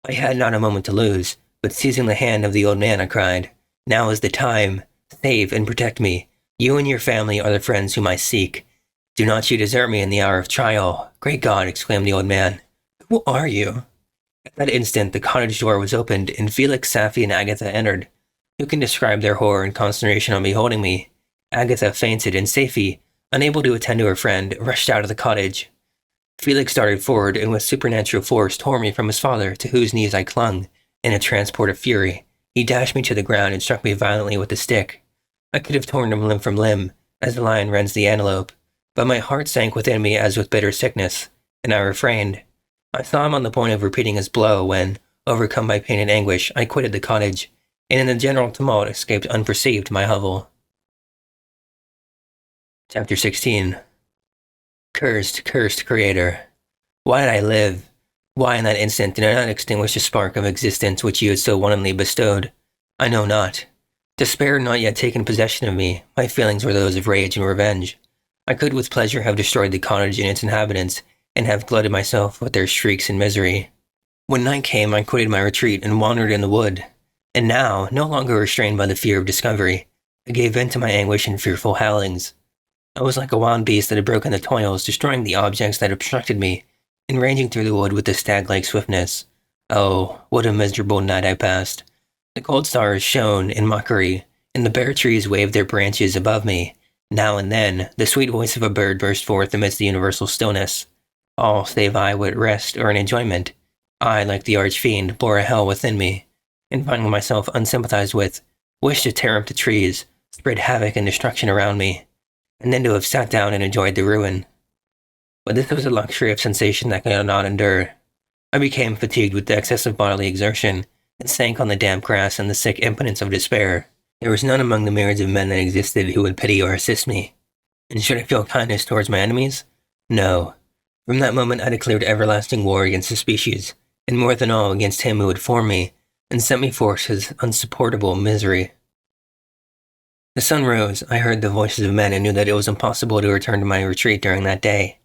I had not a moment to lose, but seizing the hand of the old man, I cried, Now is the time. Save and protect me. You and your family are the friends whom I seek. Do not you desert me in the hour of trial. Great God, exclaimed the old man. Who are you? At that instant the cottage door was opened, and Felix, Safi, and Agatha entered. Who can describe their horror and consternation on beholding me? Agatha fainted, and Safi, unable to attend to her friend, rushed out of the cottage. Felix started forward, and with supernatural force tore me from his father, to whose knees I clung, in a transport of fury. He dashed me to the ground and struck me violently with a stick. I could have torn him limb from limb, as the lion rends the antelope, but my heart sank within me as with bitter sickness, and I refrained. I saw him on the point of repeating his blow when, overcome by pain and anguish, I quitted the cottage, and in the general tumult escaped unperceived my hovel. Chapter 16. Cursed, cursed Creator. Why did I live? Why in that instant did I not extinguish the spark of existence which you had so wantonly bestowed? I know not. Despair had not yet taken possession of me. My feelings were those of rage and revenge. I could with pleasure have destroyed the cottage and its inhabitants, and have glutted myself with their shrieks and misery. When night came, I quitted my retreat and wandered in the wood. And now, no longer restrained by the fear of discovery, I gave vent to my anguish in fearful howlings. I was like a wild beast that had broken the toils, destroying the objects that obstructed me, and ranging through the wood with a stag-like swiftness. Oh, what a miserable night I passed. The cold stars shone in mockery, and the bare trees waved their branches above me. Now and then, the sweet voice of a bird burst forth amidst the universal stillness. All save I would rest or in enjoyment. I, like the arch-fiend, bore a hell within me, and finding myself unsympathized with, wished to tear up the trees, spread havoc and destruction around me, and then to have sat down and enjoyed the ruin. But this was a luxury of sensation that I could not endure. I became fatigued with the excessive bodily exertion, and sank on the damp grass in the sick impotence of despair. There was none among the myriads of men that existed who would pity or assist me. And should I feel kindness towards my enemies? No. From that moment I declared everlasting war against the species, and more than all against him who had formed me, and sent me forth his unsupportable misery. The sun rose, I heard the voices of men and knew that it was impossible to return to my retreat during that day.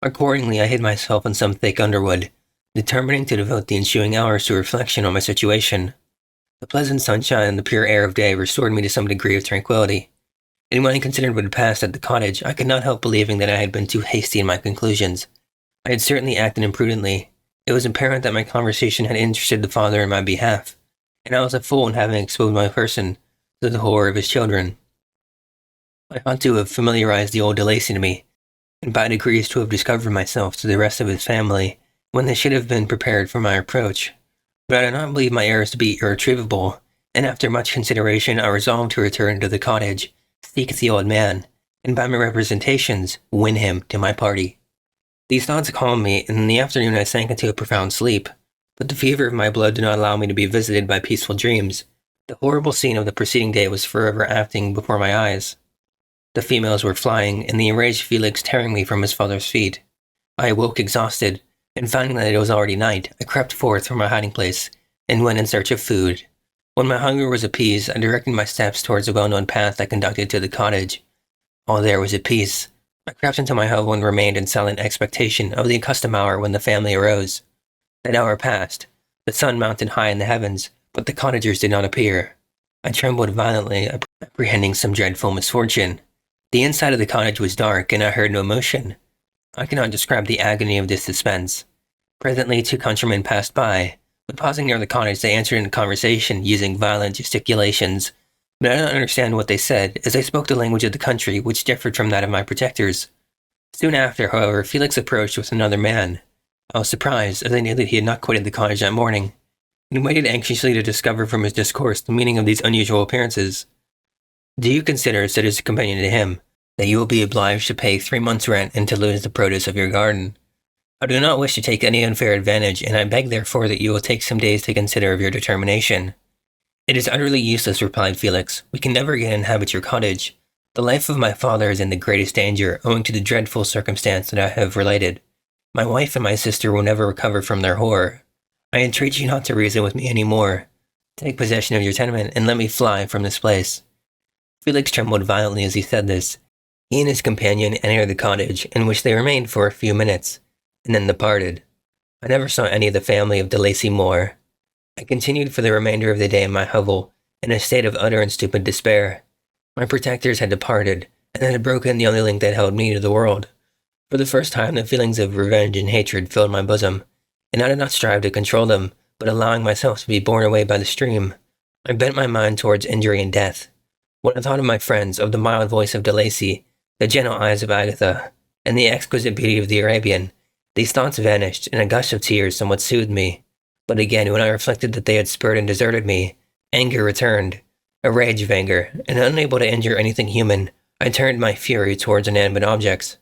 Accordingly, I hid myself in some thick underwood, determining to devote the ensuing hours to reflection on my situation. The pleasant sunshine and the pure air of day restored me to some degree of tranquility, and when I considered what had passed at the cottage, I could not help believing that I had been too hasty in my conclusions. I had certainly acted imprudently. It was apparent that my conversation had interested the father in my behalf, and I was a fool in having exposed my person to the horror of his children. I ought to have familiarized the old Delacy to me, and by degrees to have discovered myself to the rest of his family, when they should have been prepared for my approach. But I did not believe my errors to be irretrievable, and after much consideration I resolved to return to the cottage, seek the old man, and by my representations win him to my party. These thoughts calmed me, and in the afternoon I sank into a profound sleep, but the fever of my blood did not allow me to be visited by peaceful dreams. The horrible scene of the preceding day was forever acting before my eyes. The females were flying, and the enraged Felix tearing me from his father's feet. I awoke exhausted, and finding that it was already night, I crept forth from my hiding place, and went in search of food. When my hunger was appeased, I directed my steps towards the well-known path that conducted to the cottage. All there was at peace. I crept into my hovel and remained in silent expectation of the accustomed hour when the family arose. That hour passed. The sun mounted high in the heavens, but the cottagers did not appear. I trembled violently, apprehending some dreadful misfortune. The inside of the cottage was dark, and I heard no motion. I cannot describe the agony of this suspense. Presently 2 countrymen passed by, but pausing near the cottage they answered in conversation using violent gesticulations, but I did not understand what they said, as they spoke the language of the country, which differed from that of my protectors. Soon after, however, Felix approached with another man. I was surprised, as I knew that he had not quitted the cottage that morning, and waited anxiously to discover from his discourse the meaning of these unusual appearances. "Do you consider," said his companion to him, "that you will be obliged to pay 3 months' rent and to lose the produce of your garden? I do not wish to take any unfair advantage, and I beg therefore that you will take some days to consider of your determination." "It is utterly useless," replied Felix. "We can never again inhabit your cottage. The life of my father is in the greatest danger, owing to the dreadful circumstance that I have related. My wife and my sister will never recover from their horror. I entreat you not to reason with me any more. Take possession of your tenement, and let me fly from this place." Felix trembled violently as he said this. He and his companion entered the cottage, in which they remained for a few minutes, and then departed. I never saw any of the family of de Lacy more. I continued for the remainder of the day in my hovel, in a state of utter and stupid despair. My protectors had departed, and I had broken the only link that held me to the world. For the first time, the feelings of revenge and hatred filled my bosom, and I did not strive to control them, but allowing myself to be borne away by the stream, I bent my mind towards injury and death. When I thought of my friends, of the mild voice of de Lacy, the gentle eyes of Agatha, and the exquisite beauty of the Arabian, these thoughts vanished, and a gush of tears somewhat soothed me. But again, when I reflected that they had spurred and deserted me, anger returned, a rage of anger, and unable to injure anything human, I turned my fury towards inanimate objects.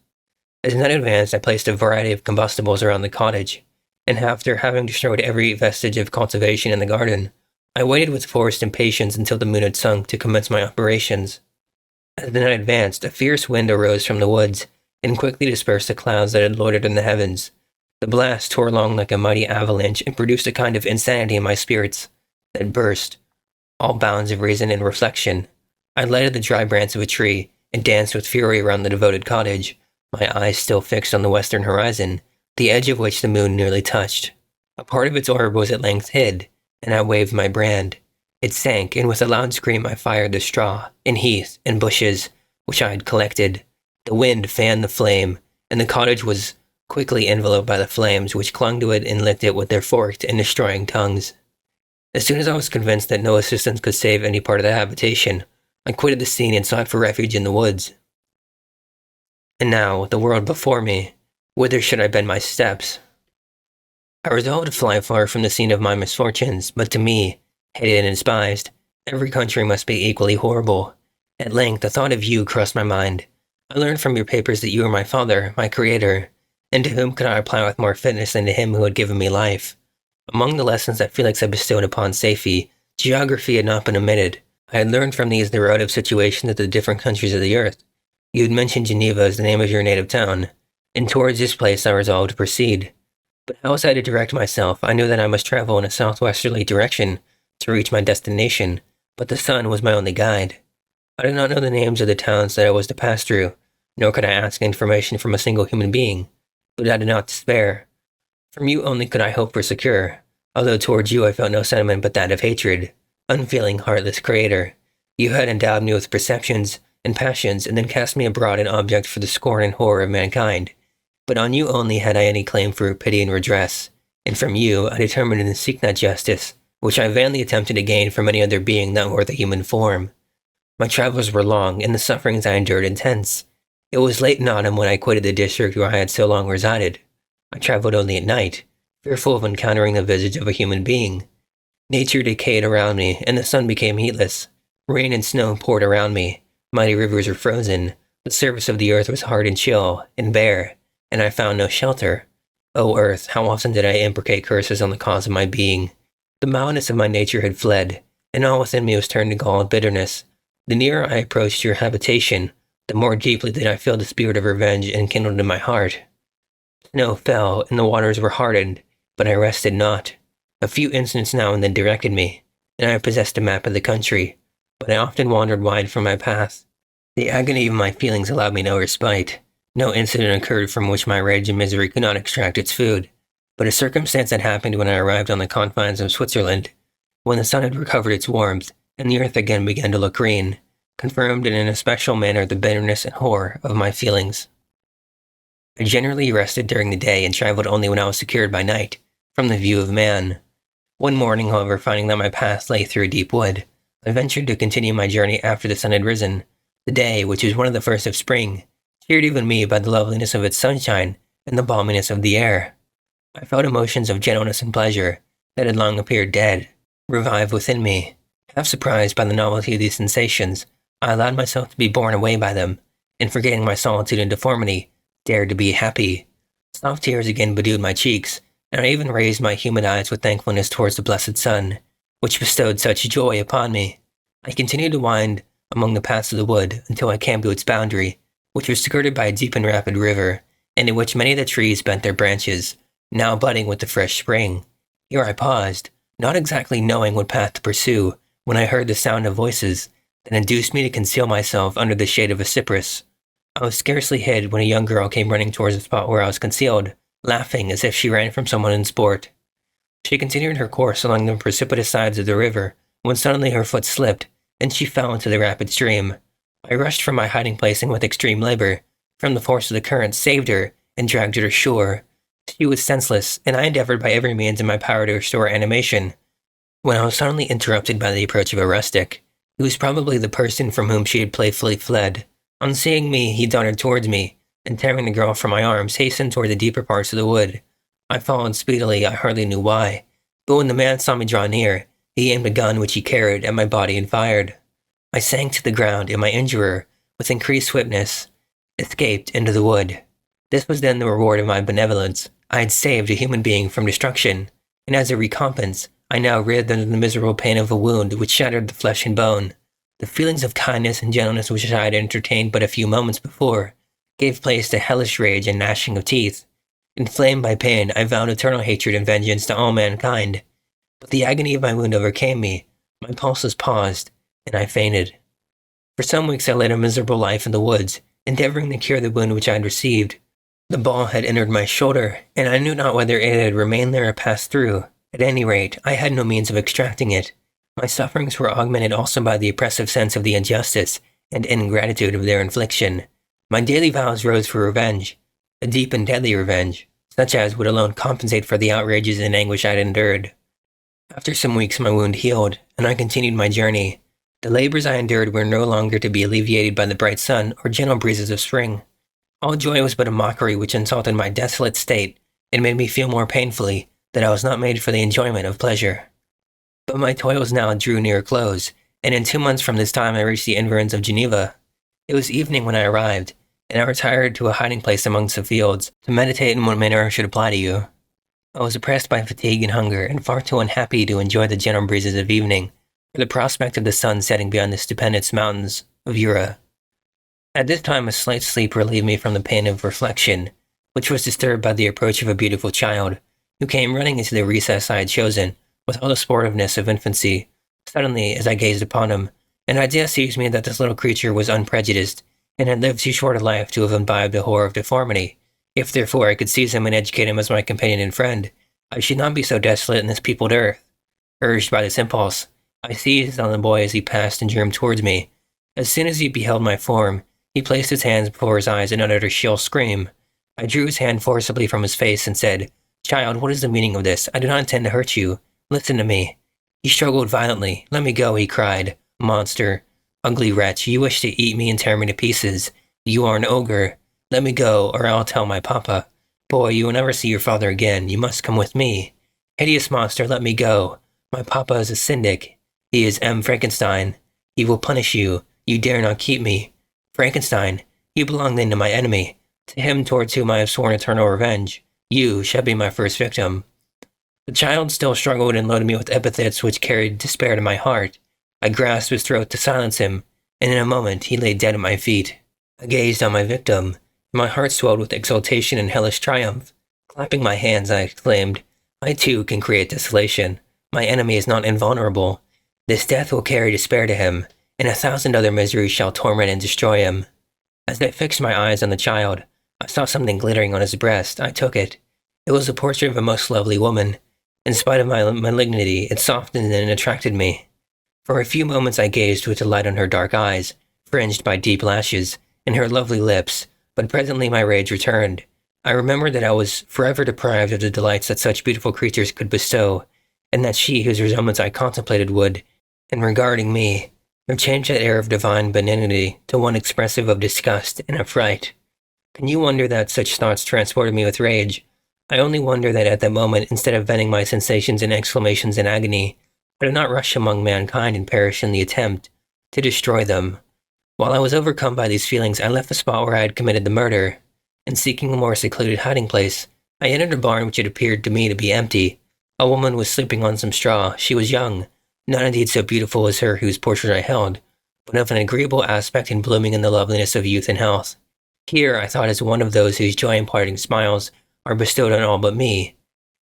As night advanced, I placed a variety of combustibles around the cottage, and after having destroyed every vestige of cultivation in the garden, I waited with forced impatience until the moon had sunk to commence my operations. As the night advanced, a fierce wind arose from the woods, and quickly dispersed the clouds that had loitered in the heavens. The blast tore along like a mighty avalanche, and produced a kind of insanity in my spirits that burst all bounds of reason and reflection. I lighted the dry branch of a tree, and danced with fury around the devoted cottage, my eyes still fixed on the western horizon, the edge of which the moon nearly touched. A part of its orb was at length hid, and I waved my brand. It sank, and with a loud scream I fired the straw, and heath, and bushes, which I had collected. The wind fanned the flame, and the cottage was quickly enveloped by the flames, which clung to it and licked it with their forked and destroying tongues. As soon as I was convinced that no assistance could save any part of the habitation, I quitted the scene and sought for refuge in the woods. And now, with the world before me, whither should I bend my steps? I resolved to fly far from the scene of my misfortunes, but to me, hated and despised, every country must be equally horrible. At length, the thought of you crossed my mind. I learned from your papers that you are my father, my creator, and to whom could I apply with more fitness than to him who had given me life? Among the lessons that Felix had bestowed upon Safie, geography had not been omitted. I had learned from these the relative situations of the different countries of the earth. You had mentioned Geneva as the name of your native town, and towards this place I resolved to proceed. But how was I to direct myself? I knew that I must travel in a southwesterly direction to reach my destination, but the sun was my only guide. I did not know the names of the towns that I was to pass through, nor could I ask information from a single human being, but I did not despair. From you only could I hope for succor, although towards you I felt no sentiment but that of hatred. Unfeeling, heartless creator, you had endowed me with perceptions and passions, and then cast me abroad an object for the scorn and horror of mankind. But on you only had I any claim for pity and redress, and from you I determined to seek that justice, which I vainly attempted to gain from any other being that wore the human form. My travels were long, and the sufferings I endured intense. It was late in autumn when I quitted the district where I had so long resided. I traveled only at night, fearful of encountering the visage of a human being. Nature decayed around me, and the sun became heatless. Rain and snow poured around me. Mighty rivers were frozen. The surface of the earth was hard and chill, and bare, and I found no shelter. O earth, how often did I imprecate curses on the cause of my being? The mildness of my nature had fled, and all within me was turned to gall and bitterness. The nearer I approached your habitation, the more deeply did I feel the spirit of revenge enkindled in my heart. Snow fell, and the waters were hardened, but I rested not. A few incidents now and then directed me, and I possessed a map of the country, but I often wandered wide from my path. The agony of my feelings allowed me no respite. No incident occurred from which my rage and misery could not extract its food, but a circumstance had happened when I arrived on the confines of Switzerland, when the sun had recovered its warmth, and the earth again began to look green, confirmed in an especial manner the bitterness and horror of my feelings. I generally rested during the day and traveled only when I was secured by night, from the view of man. One morning, however, finding that my path lay through a deep wood, I ventured to continue my journey after the sun had risen. The day, which was one of the first of spring, cheered even me by the loveliness of its sunshine and the balminess of the air. I felt emotions of gentleness and pleasure that had long appeared dead, revive within me. Half surprised by the novelty of these sensations, I allowed myself to be borne away by them, and forgetting my solitude and deformity, dared to be happy. Soft tears again bedewed my cheeks, and I even raised my humid eyes with thankfulness towards the blessed sun, which bestowed such joy upon me. I continued to wind among the paths of the wood until I came to its boundary, which was skirted by a deep and rapid river, and in which many of the trees bent their branches, now budding with the fresh spring. Here I paused, not exactly knowing what path to pursue, when I heard the sound of voices that induced me to conceal myself under the shade of a cypress. I was scarcely hid when a young girl came running towards the spot where I was concealed, laughing as if she ran from someone in sport. She continued her course along the precipitous sides of the river, when suddenly her foot slipped, and she fell into the rapid stream. I rushed from my hiding place and with extreme labor, from the force of the current, saved her and dragged her to shore. She was senseless, and I endeavored by every means in my power to restore animation, when I was suddenly interrupted by the approach of a rustic, who was probably the person from whom she had playfully fled. On seeing me, he darted towards me, and tearing the girl from my arms, hastened toward the deeper parts of the wood. I followed speedily, I hardly knew why, but when the man saw me draw near, he aimed a gun which he carried at my body and fired. I sank to the ground, and my injurer, with increased swiftness, escaped into the wood. This was then the reward of my benevolence. I had saved a human being from destruction, and as a recompense, I now writhed under the miserable pain of a wound which shattered the flesh and bone. The feelings of kindness and gentleness which I had entertained but a few moments before gave place to hellish rage and gnashing of teeth. Inflamed by pain, I vowed eternal hatred and vengeance to all mankind. But the agony of my wound overcame me, my pulses paused, and I fainted. For some weeks I led a miserable life in the woods, endeavoring to cure the wound which I had received. The ball had entered my shoulder, and I knew not whether it had remained there or passed through. At any rate, I had no means of extracting it. My sufferings were augmented also by the oppressive sense of the injustice and ingratitude of their infliction. My daily vows rose for revenge, a deep and deadly revenge, such as would alone compensate for the outrages and anguish I had endured. After some weeks my wound healed, and I continued my journey. The labors I endured were no longer to be alleviated by the bright sun or gentle breezes of spring. All joy was but a mockery which insulted my desolate state and made me feel more painfully that I was not made for the enjoyment of pleasure. But my toils now drew near a close, and in 2 months from this time I reached the environs of Geneva. It was evening when I arrived, and I retired to a hiding place amongst the fields to meditate on what manner I should apply to you. I was oppressed by fatigue and hunger, and far too unhappy to enjoy the gentle breezes of evening, or the prospect of the sun setting beyond the stupendous mountains of Jura. At this time a slight sleep relieved me from the pain of reflection, which was disturbed by the approach of a beautiful child, who came running into the recess I had chosen, with all the sportiveness of infancy. Suddenly, as I gazed upon him, an idea seized me that this little creature was unprejudiced, and had lived too short a life to have imbibed the horror of deformity. If therefore I could seize him and educate him as my companion and friend, I should not be so desolate in this peopled earth. Urged by this impulse, I seized on the boy as he passed and drew him towards me. As soon as he beheld my form, he placed his hands before his eyes and uttered a shrill scream. I drew his hand forcibly from his face and said, "Child, what is the meaning of this? I do not intend to hurt you. Listen to me." He struggled violently. "Let me go," he cried. "Monster, ugly wretch, you wish to eat me and tear me to pieces. You are an ogre. Let me go, or I'll tell my papa. Boy, you will never see your father again. You must come with me. Hideous monster, let me go. My papa is a syndic. He is Frankenstein. He will punish you. You dare not keep me. Frankenstein, you belong then to my enemy, to him towards whom I have sworn eternal revenge. You shall be my first victim." The child still struggled and loaded me with epithets which carried despair to my heart. I grasped his throat to silence him, and in a moment he lay dead at my feet. I gazed on my victim, and my heart swelled with exultation and hellish triumph. Clapping my hands, I exclaimed, "I too can create desolation. My enemy is not invulnerable. This death will carry despair to him, and 1,000 other miseries shall torment and destroy him." As I fixed my eyes on the child, I saw something glittering on his breast. I took it. It was the portrait of a most lovely woman. In spite of my malignity, it softened and attracted me. For a few moments I gazed with delight on her dark eyes, fringed by deep lashes, and her lovely lips, but presently my rage returned. I remembered that I was forever deprived of the delights that such beautiful creatures could bestow, and that she whose resemblance I contemplated would, in regarding me, have changed that air of divine benignity to one expressive of disgust and affright. Can you wonder that such thoughts transported me with rage? I only wonder that at that moment, instead of venting my sensations in exclamations in agony, I did not rush among mankind and perish in the attempt to destroy them. While I was overcome by these feelings, I left the spot where I had committed the murder, and seeking a more secluded hiding place, I entered a barn which had appeared to me to be empty. A woman was sleeping on some straw. She was young, not indeed so beautiful as her whose portrait I held, but of an agreeable aspect and blooming in the loveliness of youth and health. Here I thought as one of those whose joy-imparting smiles are bestowed on all but me.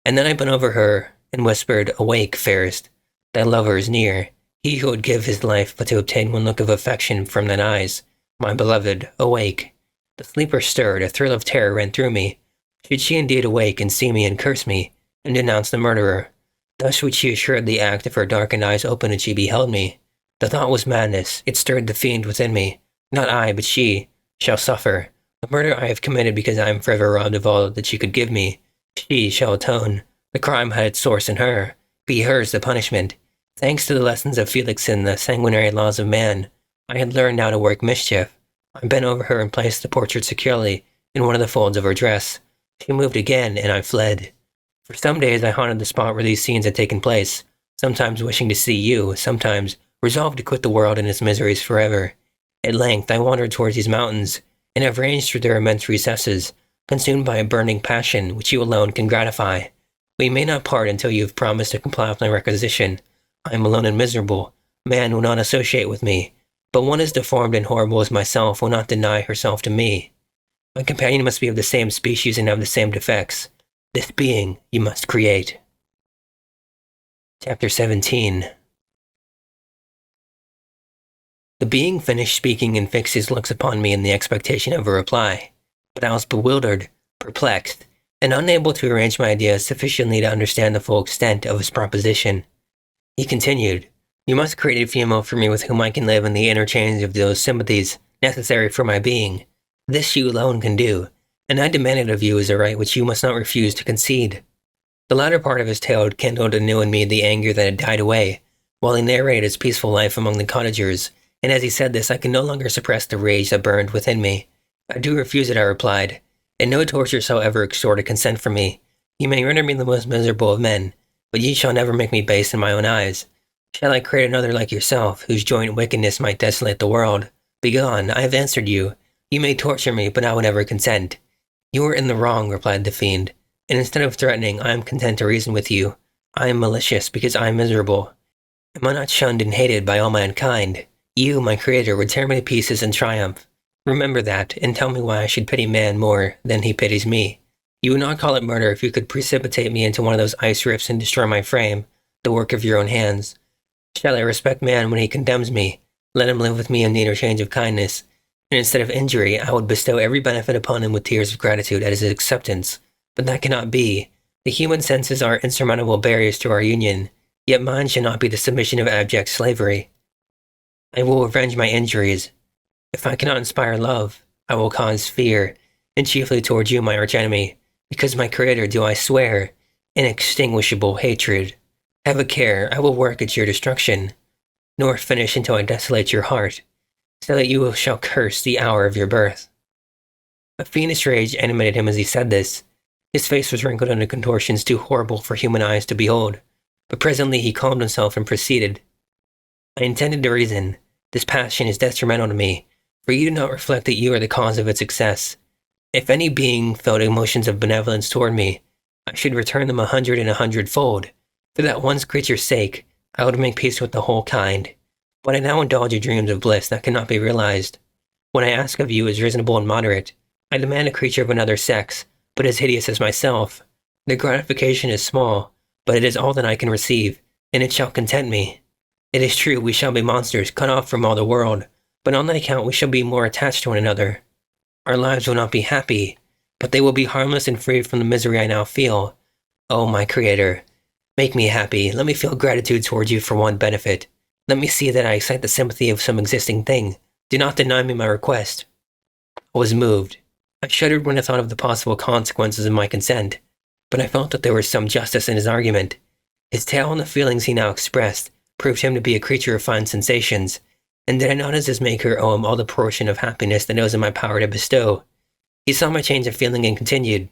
And then I bent over her and whispered, "Awake, fairest, thy lover is near. He who would give his life but to obtain one look of affection from thine eyes. My beloved, awake." The sleeper stirred, a thrill of terror ran through me. Should she indeed awake and see me and curse me, and denounce the murderer? Thus would she assuredly act if her darkened eyes opened and she beheld me. The thought was madness. It stirred the fiend within me. Not I, but she, shall suffer. The murder I have committed because I am forever robbed of all that she could give me. She shall atone. The crime had its source in her. Be hers the punishment. Thanks to the lessons of Felix and the sanguinary laws of man, I had learned how to work mischief. I bent over her and placed the portrait securely in one of the folds of her dress. She moved again, and I fled. For some days I haunted the spot where these scenes had taken place, sometimes wishing to see you, sometimes resolved to quit the world and its miseries forever. At length I wandered towards these mountains, and have ranged through their immense recesses, consumed by a burning passion which you alone can gratify. We may not part until you have promised to comply with my requisition. I am alone and miserable. Man will not associate with me, but one as deformed and horrible as myself will not deny herself to me. My companion must be of the same species and have the same defects. This being you must create. Chapter 17. The being finished speaking and fixed his looks upon me in the expectation of a reply, but I was bewildered, perplexed, and unable to arrange my ideas sufficiently to understand the full extent of his proposition. He continued, "You must create a female for me with whom I can live in the interchange of those sympathies necessary for my being. This you alone can do, and I demand it of you as a right which you must not refuse to concede." The latter part of his tale had kindled anew in me the anger that had died away, while he narrated his peaceful life among the cottagers, and as he said this I could no longer suppress the rage that burned within me. "I do refuse it," I replied, "and no torture shall ever extort a consent from me. You may render me the most miserable of men, but ye shall never make me base in my own eyes. Shall I create another like yourself, whose joint wickedness might desolate the world? Begone, I have answered you. You may torture me, but I will never consent." "You are in the wrong," replied the fiend, "and instead of threatening, I am content to reason with you. I am malicious because I am miserable. Am I not shunned and hated by all mankind? You, my creator, would tear me to pieces in triumph. Remember that, and tell me why I should pity man more than he pities me. You would not call it murder if you could precipitate me into one of those ice rifts and destroy my frame, the work of your own hands. Shall I respect man when he condemns me? Let him live with me in the interchange of kindness, and instead of injury, I would bestow every benefit upon him with tears of gratitude at his acceptance. But that cannot be. The human senses are insurmountable barriers to our union, yet mine shall not be the submission of abject slavery. I will avenge my injuries. If I cannot inspire love, I will cause fear, and chiefly towards you, my archenemy, because my creator do I swear, inextinguishable hatred. Have a care, I will work at your destruction, nor finish until I desolate your heart, so that you shall curse the hour of your birth." A fiendish rage animated him as he said this. His face was wrinkled into contortions too horrible for human eyes to behold, but presently he calmed himself and proceeded. "I intended to reason. This passion is detrimental to me, for you do not reflect that you are the cause of its excess. If any being felt emotions of benevolence toward me, I should return them 100 and 100-fold. For that one creature's sake, I would make peace with the whole kind. But I now indulge in dreams of bliss that cannot be realized. What I ask of you is reasonable and moderate. I demand a creature of another sex, but as hideous as myself. The gratification is small, but it is all that I can receive, and it shall content me. It is true we shall be monsters, cut off from all the world, but on that account we shall be more attached to one another. Our lives will not be happy, but they will be harmless and free from the misery I now feel. Oh, my Creator, make me happy. Let me feel gratitude towards you for one benefit. Let me see that I excite the sympathy of some existing thing. Do not deny me my request." I was moved. I shuddered when I thought of the possible consequences of my consent, but I felt that there was some justice in his argument. His tale and the feelings he now expressed proved him to be a creature of fine sensations, and did I not as his maker owe him all the portion of happiness that it was in my power to bestow? He saw my change of feeling and continued,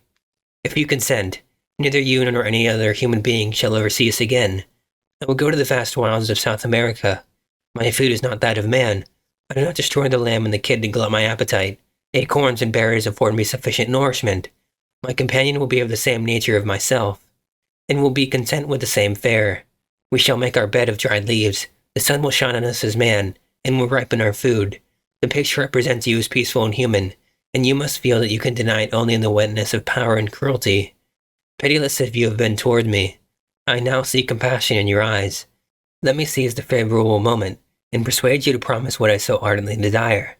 "If you consent, neither you nor any other human being shall ever see us again. I will go to the vast wilds of South America. My food is not that of man. I do not destroy the lamb and the kid to glut my appetite. Acorns and berries afford me sufficient nourishment. My companion will be of the same nature of myself, and will be content with the same fare. We shall make our bed of dried leaves. The sun will shine on us as man, and will ripen our food. The picture represents you as peaceful and human, and you must feel that you can deny it only in the wetness of power and cruelty. Pitiless as you have been toward me, I now see compassion in your eyes. Let me seize the favorable moment, and persuade you to promise what I so ardently desire."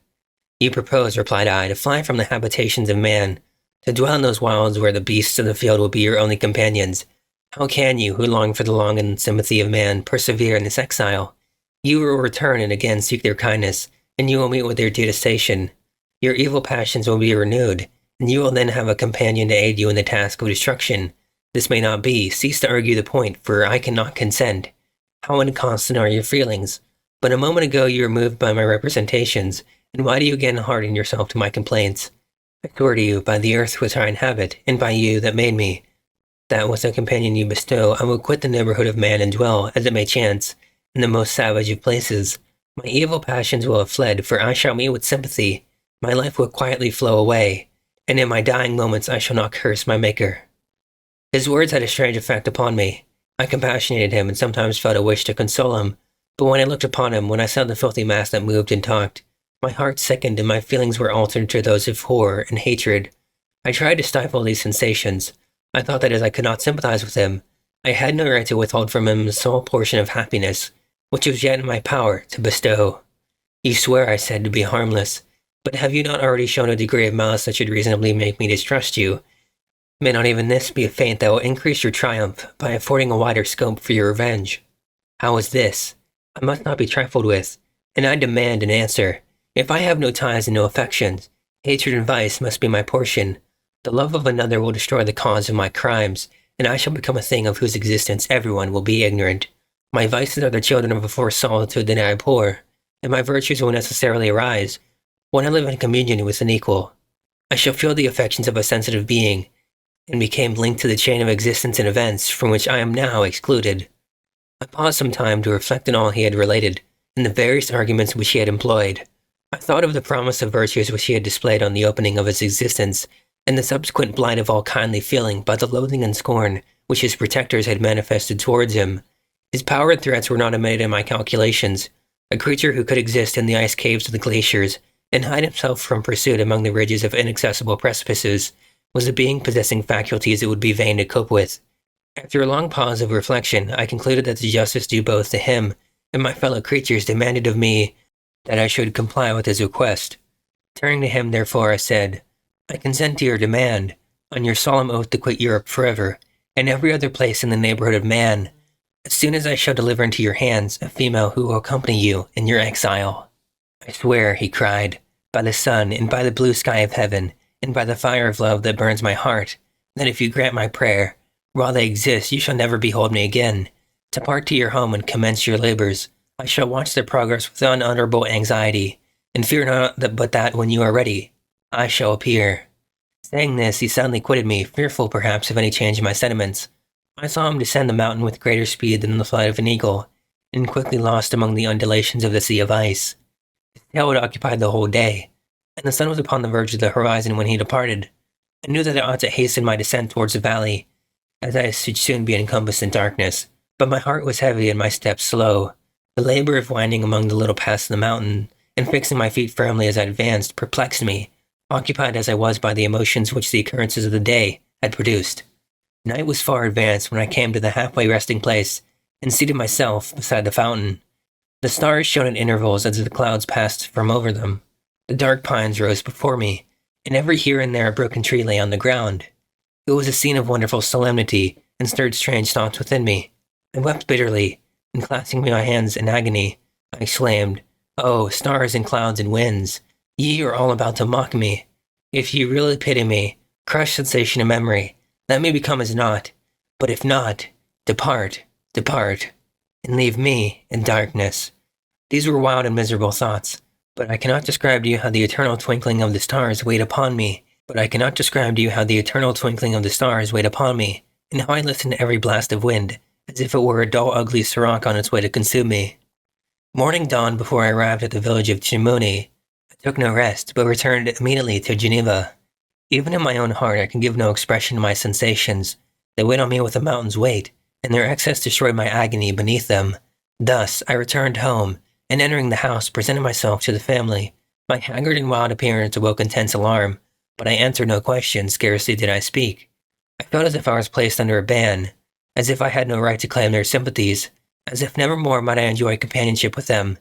"You propose," replied I, "to fly from the habitations of man, to dwell in those wilds where the beasts of the field will be your only companions. How can you, who long for the long sympathy of man, persevere in this exile? You will return and again seek their kindness, and you will meet with their detestation. Your evil passions will be renewed, and you will then have a companion to aid you in the task of destruction. This may not be. Cease to argue the point, for I cannot consent. How inconstant are your feelings? But a moment ago you were moved by my representations, and why do you again harden yourself to my complaints? I swear to you, by the earth which I inhabit, and by you that made me, that with the companion you bestow, I will quit the neighborhood of man and dwell, as it may chance, in the most savage of places. My evil passions will have fled, for I shall meet with sympathy. My life will quietly flow away, and in my dying moments I shall not curse my Maker." His words had a strange effect upon me. I compassionated him and sometimes felt a wish to console him, but when I looked upon him, when I saw the filthy mass that moved and talked, my heart sickened and my feelings were altered to those of horror and hatred. I tried to stifle these sensations. I thought that as I could not sympathize with him, I had no right to withhold from him the sole portion of happiness, which was yet in my power to bestow. "You swear," I said, "to be harmless, but have you not already shown a degree of malice that should reasonably make me distrust you? May not even this be a feint that will increase your triumph by affording a wider scope for your revenge?" "How is this? I must not be trifled with, and I demand an answer. If I have no ties and no affections, hatred and vice must be my portion. The love of another will destroy the cause of my crimes, and I shall become a thing of whose existence everyone will be ignorant. My vices are the children of a forced solitude that I abhor, and my virtues will necessarily arise when I live in communion with an equal. I shall feel the affections of a sensitive being, and became linked to the chain of existence and events from which I am now excluded." I paused some time to reflect on all he had related, and the various arguments which he had employed. I thought of the promise of virtues which he had displayed on the opening of his existence, and the subsequent blight of all kindly feeling by the loathing and scorn which his protectors had manifested towards him. His power and threats were not omitted in my calculations. A creature who could exist in the ice caves of the glaciers, and hide himself from pursuit among the ridges of inaccessible precipices, was a being possessing faculties it would be vain to cope with. After a long pause of reflection, I concluded that the justice due both to him and my fellow creatures demanded of me that I should comply with his request. Turning to him, therefore, I said, "I consent to your demand, on your solemn oath to quit Europe forever, and every other place in the neighborhood of man, as soon as I shall deliver into your hands a female who will accompany you in your exile." "I swear," he cried, "by the sun and by the blue sky of heaven, and by the fire of love that burns my heart, that if you grant my prayer, while they exist, you shall never behold me again. Depart to your home and commence your labors. I shall watch their progress with unutterable anxiety, and fear not but that when you are ready, I shall appear." Saying this, he suddenly quitted me, fearful perhaps of any change in my sentiments. I saw him descend the mountain with greater speed than the flight of an eagle, and quickly lost among the undulations of the sea of ice. His tail had occupied the whole day, and the sun was upon the verge of the horizon when he departed. I knew that I ought to hasten my descent towards the valley, as I should soon be encompassed in darkness, but my heart was heavy and my steps slow. The labor of winding among the little paths of the mountain, and fixing my feet firmly as I advanced, perplexed me, occupied as I was by the emotions which the occurrences of the day had produced. Night was far advanced when I came to the halfway resting place, and seated myself beside the fountain. The stars shone at intervals as the clouds passed from over them. The dark pines rose before me, and every here and there a broken tree lay on the ground. It was a scene of wonderful solemnity, and stirred strange thoughts within me. I wept bitterly, and clasping my hands in agony, I exclaimed, "Oh, stars and clouds and winds, ye are all about to mock me. If you really pity me, crush sensation and memory, let me become as naught. But if not, depart, depart, and leave me in darkness. These were wild and miserable thoughts, but I cannot describe to you how the eternal twinkling of the stars weighed upon me. And how I listened to every blast of wind, as if it were a dull, ugly sirocco on its way to consume me. Morning dawned before I arrived at the village of Chimuni. I took no rest, but returned immediately to Geneva. Even in my own heart I can give no expression to my sensations. They weighed on me with a mountain's weight, and their excess destroyed my agony beneath them. Thus I returned home, and entering the house, presented myself to the family. My haggard and wild appearance awoke intense alarm, but I answered no question, scarcely did I speak. I felt as if I was placed under a ban, as if I had no right to claim their sympathies, as if never more might I enjoy companionship with them.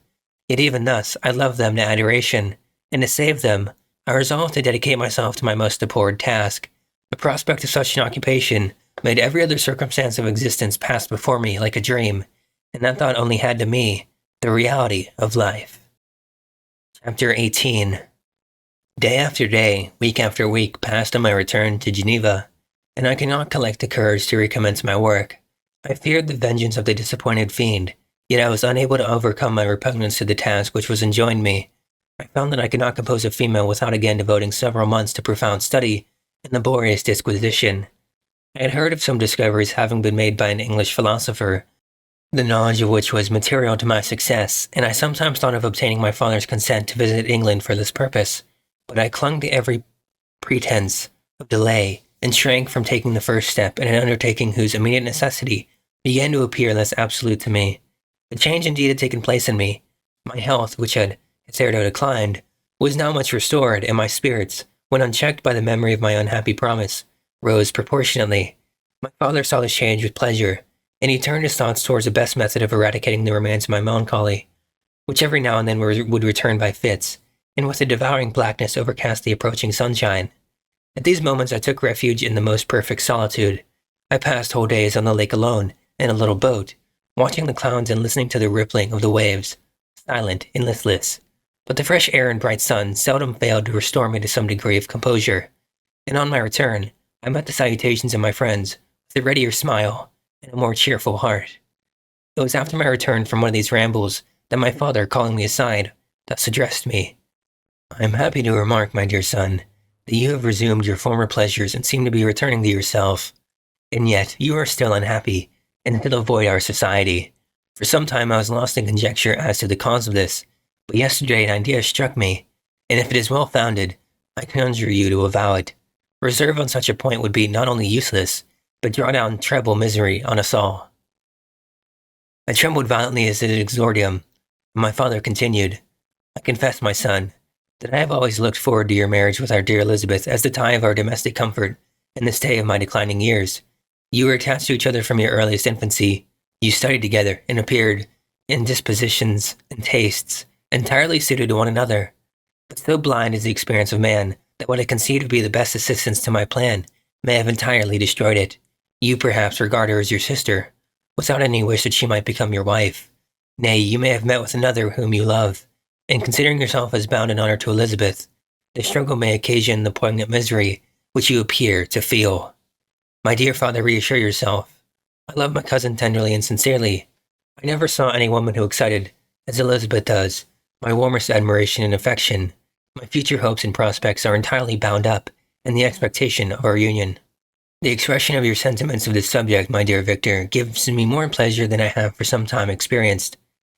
Yet even thus, I loved them to adoration, and to save them, I resolved to dedicate myself to my most abhorred task. The prospect of such an occupation made every other circumstance of existence pass before me like a dream, and that thought only had to me the reality of life. Chapter 18. Day after day, week after week passed on my return to Geneva, and I could not collect the courage to recommence my work. I feared the vengeance of the disappointed fiend, yet I was unable to overcome my repugnance to the task which was enjoined me. I found that I could not compose a female without again devoting several months to profound study and laborious disquisition. I had heard of some discoveries having been made by an English philosopher, the knowledge of which was material to my success, and I sometimes thought of obtaining my father's consent to visit England for this purpose, but I clung to every pretense of delay and shrank from taking the first step in an undertaking whose immediate necessity began to appear less absolute to me. The change indeed had taken place in me. My health, which had hitherto declined, was now much restored, and my spirits, when unchecked by the memory of my unhappy promise, rose proportionately. My father saw this change with pleasure, and he turned his thoughts towards the best method of eradicating the remains of my melancholy, which every now and then would return by fits, and with a devouring blackness overcast the approaching sunshine. At these moments I took refuge in the most perfect solitude. I passed whole days on the lake alone, in a little boat, watching the clouds and listening to the rippling of the waves, silent and listless. But the fresh air and bright sun seldom failed to restore me to some degree of composure, and on my return, I met the salutations of my friends with a readier smile and a more cheerful heart. It was after my return from one of these rambles that my father, calling me aside, thus addressed me. "I am happy to remark, my dear son, that you have resumed your former pleasures and seem to be returning to yourself. And yet, you are still unhappy, and still avoid our society. For some time I was lost in conjecture as to the cause of this, but yesterday an idea struck me, and if it is well founded, I conjure you to avow it. Reserve on such a point would be not only useless, but draw down treble misery on us all." I trembled violently as at an exordium, and my father continued, "I confess, my son, that I have always looked forward to your marriage with our dear Elizabeth as the tie of our domestic comfort and the stay of my declining years. You were attached to each other from your earliest infancy. You studied together and appeared, in dispositions and tastes, entirely suited to one another. But so blind is the experience of man that what I conceived to be the best assistance to my plan may have entirely destroyed it. You perhaps regard her as your sister, without any wish that she might become your wife. Nay, you may have met with another whom you love, and considering yourself as bound in honor to Elizabeth, the struggle may occasion the poignant misery which you appear to feel. My dear father, reassure yourself. I love my cousin tenderly and sincerely. I never saw any woman who excited, as Elizabeth does, my warmest admiration and affection. My future hopes and prospects are entirely bound up in the expectation of our union. The expression of your sentiments of this subject, my dear Victor, gives me more pleasure than I have for some time experienced.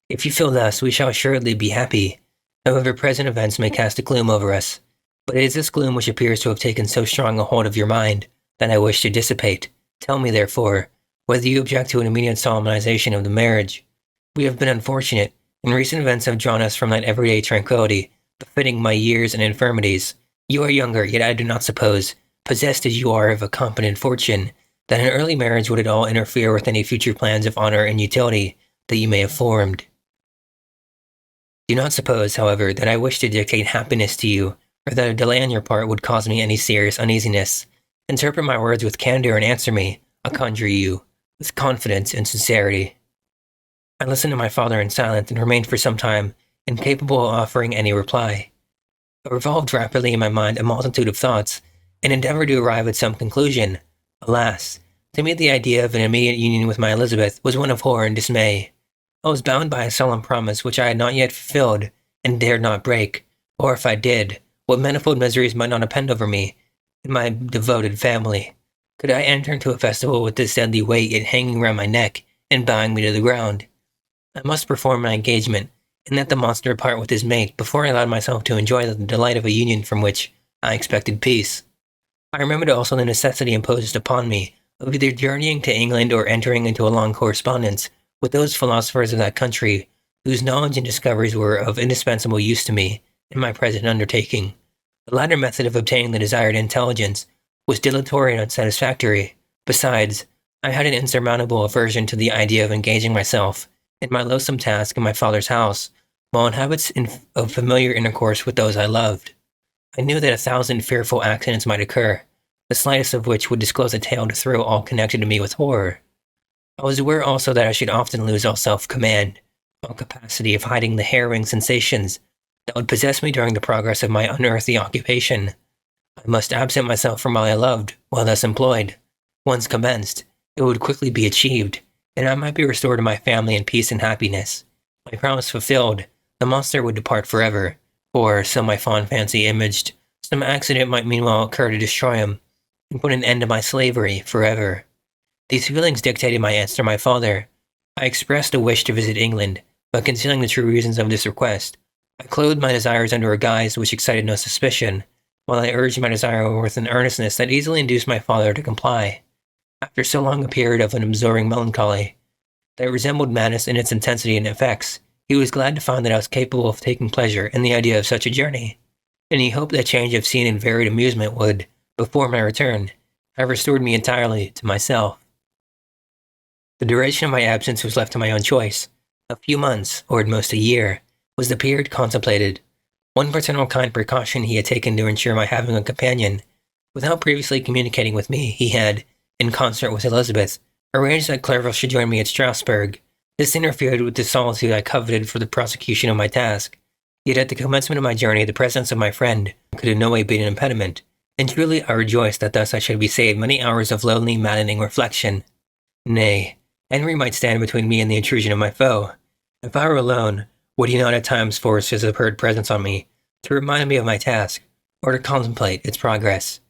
If you feel thus, we shall assuredly be happy. However, present events may cast a gloom over us, but it is this gloom which appears to have taken so strong a hold of your mind that I wish to dissipate. Tell me, therefore, whether you object to an immediate solemnization of the marriage. We have been unfortunate, and recent events have drawn us from that everyday tranquility befitting my years and infirmities. You are younger, yet I do not suppose, possessed as you are of a competent fortune, that an early marriage would at all interfere with any future plans of honor and utility that you may have formed. Do not suppose, however, that I wish to dictate happiness to you, or that a delay on your part would cause me any serious uneasiness. Interpret my words with candor and answer me, I conjure you, with confidence and sincerity." I listened to my father in silence and remained for some time incapable of offering any reply. I revolved rapidly in my mind a multitude of thoughts, and endeavored to arrive at some conclusion. Alas, to me the idea of an immediate union with my Elizabeth was one of horror and dismay. I was bound by a solemn promise which I had not yet fulfilled, and dared not break, or if I did, what manifold miseries might not impend over me and my devoted family. Could I enter into a festival with this deadly weight yet hanging round my neck and bowing me to the ground? I must perform my engagement, and let the monster part with his mate before I allowed myself to enjoy the delight of a union from which I expected peace. I remembered also the necessity imposed upon me of either journeying to England or entering into a long correspondence with those philosophers of that country whose knowledge and discoveries were of indispensable use to me in my present undertaking. The latter method of obtaining the desired intelligence was dilatory and unsatisfactory. Besides, I had an insurmountable aversion to the idea of engaging myself in my loathsome task in my father's house, while in habits of familiar intercourse with those I loved. I knew that 1,000 fearful accidents might occur, the slightest of which would disclose a tale to thrill all connected to me with horror. I was aware also that I should often lose all self-command, all capacity of hiding the harrowing sensations that would possess me during the progress of my unearthly occupation. I must absent myself from all I loved while thus employed. Once commenced, it would quickly be achieved, and I might be restored to my family in peace and happiness. My promise fulfilled, the monster would depart forever, or, so my fond fancy imaged, some accident might meanwhile occur to destroy him, and put an end to my slavery forever. These feelings dictated my answer to my father. I expressed a wish to visit England, but concealing the true reasons of this request, I clothed my desires under a guise which excited no suspicion, while I urged my desire with an earnestness that easily induced my father to comply. After so long a period of an absorbing melancholy that resembled madness in its intensity and effects, he was glad to find that I was capable of taking pleasure in the idea of such a journey, and he hoped that change of scene and varied amusement would, before my return, have restored me entirely to myself. The duration of my absence was left to my own choice. A few months, or at most a year, was the period contemplated. One paternal kind precaution he had taken to ensure my having a companion. Without previously communicating with me, he had, in concert with Elizabeth, arranged that Clerval should join me at Strasbourg. This interfered with the solitude I coveted for the prosecution of my task. Yet at the commencement of my journey, the presence of my friend could in no way be an impediment, and truly I rejoiced that thus I should be saved many hours of lonely, maddening reflection. Nay, Henry might stand between me and the intrusion of my foe. If I were alone, would he not at times force his abhorred presence on me, to remind me of my task, or to contemplate its progress?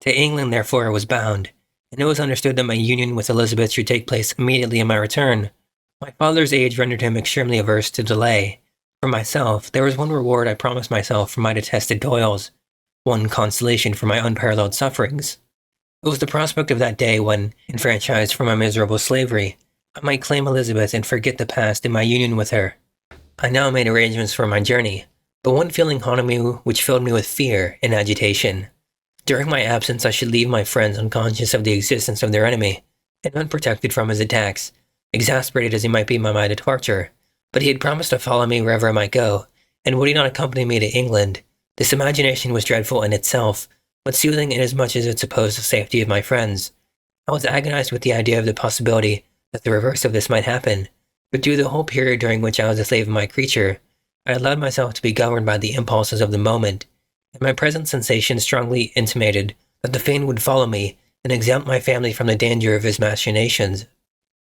To England, therefore, I was bound, and it was understood that my union with Elizabeth should take place immediately on my return. My father's age rendered him extremely averse to delay. For myself, there was one reward I promised myself for my detested toils, one consolation for my unparalleled sufferings. It was the prospect of that day when, enfranchised from my miserable slavery, I might claim Elizabeth and forget the past in my union with her. I now made arrangements for my journey, but one feeling haunted me which filled me with fear and agitation. During my absence I should leave my friends unconscious of the existence of their enemy, and unprotected from his attacks, exasperated as he might be by my departure. But he had promised to follow me wherever I might go, and would he not accompany me to England? This imagination was dreadful in itself, but soothing inasmuch as it supposed the safety of my friends. I was agonized with the idea of the possibility that the reverse of this might happen, but through the whole period during which I was a slave of my creature, I allowed myself to be governed by the impulses of the moment, and my present sensation strongly intimated that the fiend would follow me and exempt my family from the danger of his machinations.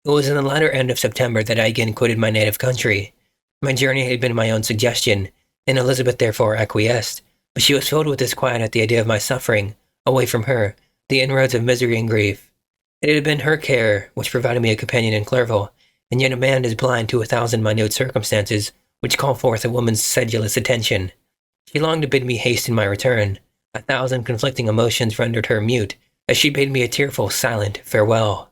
It was in the latter end of September that I again quitted my native country. My journey had been my own suggestion, and Elizabeth therefore acquiesced, but she was filled with disquiet at the idea of my suffering, away from her, the inroads of misery and grief. It had been her care which provided me a companion in Clerval, and yet a man is blind to 1,000 minute circumstances which call forth a woman's sedulous attention. She longed to bid me hasten my return. 1,000 conflicting emotions rendered her mute, as she bade me a tearful, silent farewell.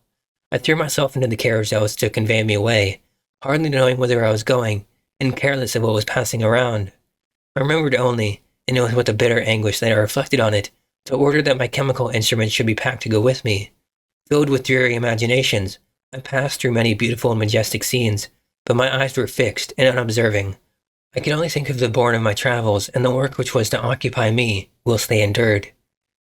I threw myself into the carriage that was to convey me away, hardly knowing whither I was going, and careless of what was passing around. I remembered only, and it was with a bitter anguish that I reflected on it, to order that my chemical instruments should be packed to go with me. Filled with dreary imaginations, I passed through many beautiful and majestic scenes, but my eyes were fixed and unobserving. I could only think of the bourne of my travels and the work which was to occupy me whilst they endured.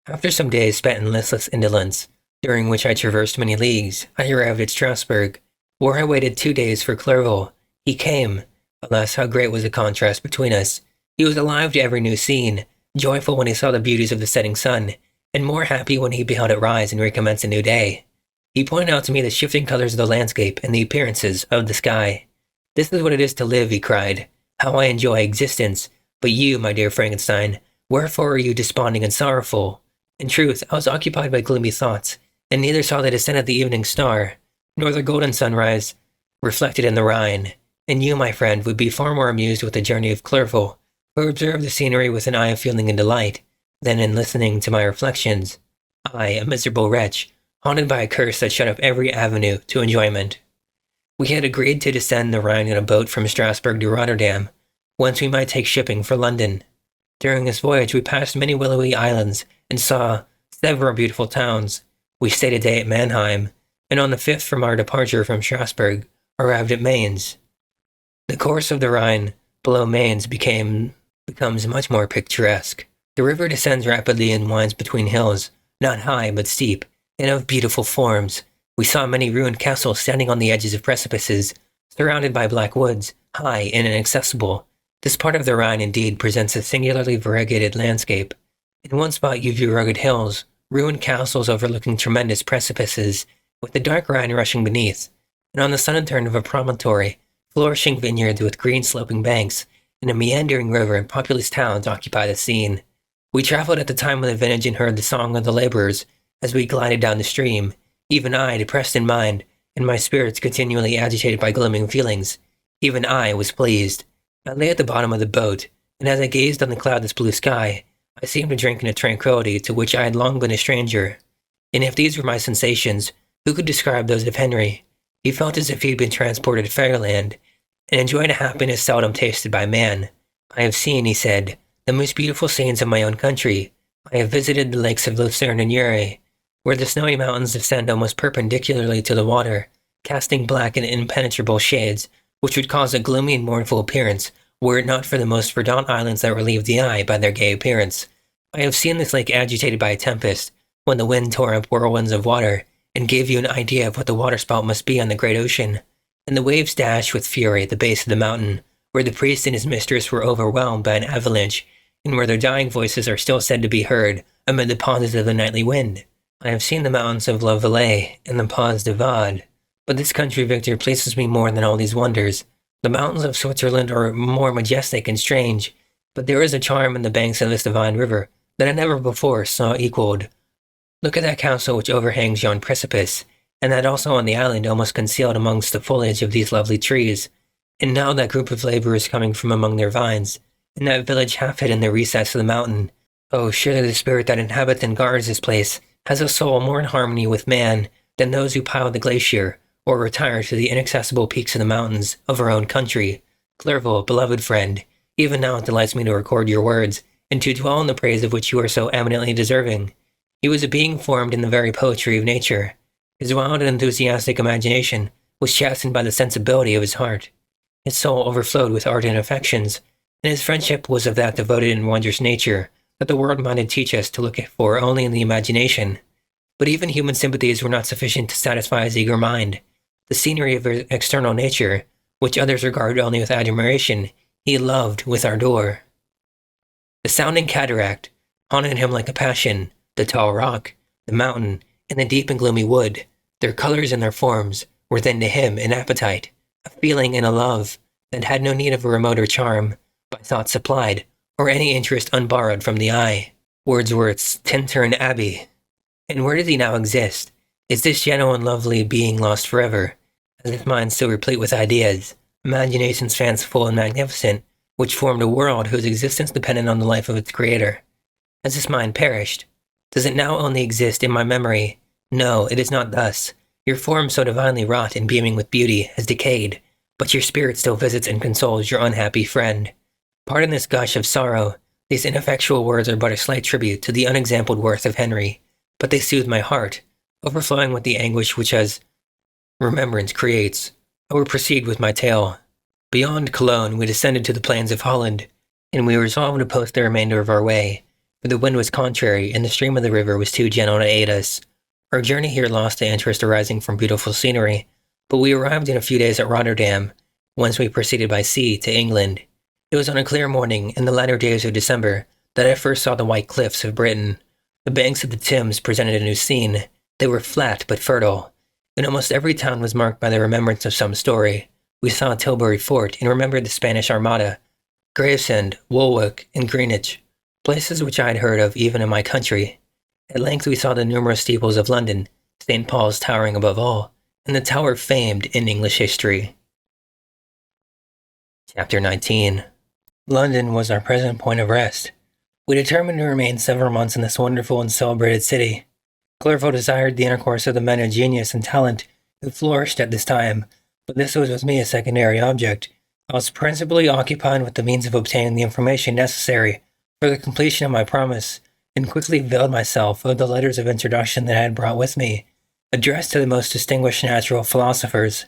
After some days spent in listless indolence, during which I traversed many leagues, I arrived at Strasbourg, where I waited 2 days for Clerval. He came. Alas, how great was the contrast between us! He was alive to every new scene, joyful when he saw the beauties of the setting sun, and more happy when he beheld it rise and recommence a new day. He pointed out to me the shifting colors of the landscape and the appearances of the sky. "This is what it is to live," he cried. "How I enjoy existence! But you, my dear Frankenstein, wherefore are you desponding and sorrowful?" In truth, I was occupied by gloomy thoughts, and neither saw the descent of the evening star, nor the golden sunrise reflected in the Rhine. And you, my friend, would be far more amused with the journey of Clerval, who observed the scenery with an eye of feeling and delight, than in listening to my reflections. I, a miserable wretch, haunted by a curse that shut up every avenue to enjoyment. We had agreed to descend the Rhine in a boat from Strasbourg to Rotterdam, whence we might take shipping for London. During this voyage we passed many willowy islands and saw several beautiful towns. We stayed a day at Mannheim, and on the 5th from our departure from Strasbourg, arrived at Mainz. The course of the Rhine below Mainz becomes much more picturesque. The river descends rapidly and winds between hills, not high but steep, and of beautiful forms. We saw many ruined castles standing on the edges of precipices, surrounded by black woods, high and inaccessible. This part of the Rhine indeed presents a singularly variegated landscape. In one spot you view rugged hills, ruined castles overlooking tremendous precipices, with the dark Rhine rushing beneath, and on the southern turn of a promontory, flourishing vineyards with green sloping banks, and a meandering river and populous towns occupy the scene. We traveled at the time of the vintage and heard the song of the laborers as we glided down the stream, even I, depressed in mind, and my spirits continually agitated by glooming feelings. Even I was pleased. I lay at the bottom of the boat, and as I gazed on the cloudless blue sky, I seemed to drink in a tranquility to which I had long been a stranger. And if these were my sensations, who could describe those of Henry? He felt as if he had been transported to fairyland, and enjoyed a happiness seldom tasted by man. "I have seen," he said, "the most beautiful scenes of my own country. I have visited the lakes of Lucerne and Uri, where the snowy mountains descend almost perpendicularly to the water, casting black and impenetrable shades, which would cause a gloomy and mournful appearance, were it not for the most verdant islands that relieve the eye by their gay appearance. I have seen this lake agitated by a tempest, when the wind tore up whirlwinds of water, and gave you an idea of what the waterspout must be on the great ocean, and the waves dashed with fury at the base of the mountain, where the priest and his mistress were overwhelmed by an avalanche, and where their dying voices are still said to be heard amid the pauses of the nightly wind. I have seen the mountains of La Valais and the Pas de Vade, but this country, Victor, pleases me more than all these wonders. The mountains of Switzerland are more majestic and strange, but there is a charm in the banks of this divine river that I never before saw equaled. Look at that castle which overhangs yon precipice, and that also on the island almost concealed amongst the foliage of these lovely trees. And now that group of laborers coming from among their vines, and that village half hid in the recess of the mountain. Oh, surely the spirit that inhabits and guards this place has a soul more in harmony with man than those who pile the glacier, or retire to the inaccessible peaks of the mountains of our own country. Clerval, beloved friend, even now it delights me to record your words, and to dwell in the praise of which you are so eminently deserving. He was a being formed in the very poetry of nature. His wild and enthusiastic imagination was chastened by the sensibility of his heart. His soul overflowed with ardent affections, and his friendship was of that devoted and wondrous nature that the world minded teach us to look for only in the imagination. But even human sympathies were not sufficient to satisfy his eager mind. The scenery of his external nature, which others regard only with admiration, he loved with ardor. The sounding cataract haunted him like a passion, the tall rock, the mountain, and the deep and gloomy wood. Their colors and their forms were then to him an appetite, a feeling and a love that had no need of a remoter charm, by thought supplied, or any interest unborrowed from the eye. Wordsworth's Tintern Abbey. And where does he now exist? Is this gentle and lovely being lost forever? As his mind still replete with ideas, imaginations fanciful and magnificent, which formed a world whose existence depended on the life of its creator. Has this mind perished? Does it now only exist in my memory? No, it is not thus. Your form so divinely wrought and beaming with beauty has decayed, but your spirit still visits and consoles your unhappy friend. Pardon this gush of sorrow. These ineffectual words are but a slight tribute to the unexampled worth of Henry, but they soothe my heart, overflowing with the anguish which as remembrance creates. I will proceed with my tale. Beyond Cologne, we descended to the plains of Holland, and we resolved to post the remainder of our way, for the wind was contrary and the stream of the river was too gentle to aid us. Our journey here lost the interest arising from beautiful scenery, but we arrived in a few days at Rotterdam, whence we proceeded by sea to England. It was on a clear morning in the latter days of December that I first saw the white cliffs of Britain. The banks of the Thames presented a new scene. They were flat but fertile, and almost every town was marked by the remembrance of some story. We saw Tilbury Fort and remembered the Spanish Armada, Gravesend, Woolwich, and Greenwich, places which I had heard of even in my country. At length we saw the numerous steeples of London, St. Paul's towering above all, and the tower famed in English history. Chapter 19. London was our present point of rest. We determined to remain several months in this wonderful and celebrated city. Clerval desired the intercourse of the men of genius and talent who flourished at this time, but this was with me a secondary object. I was principally occupied with the means of obtaining the information necessary for the completion of my promise, and quickly availed myself of the letters of introduction that I had brought with me, addressed to the most distinguished natural philosophers.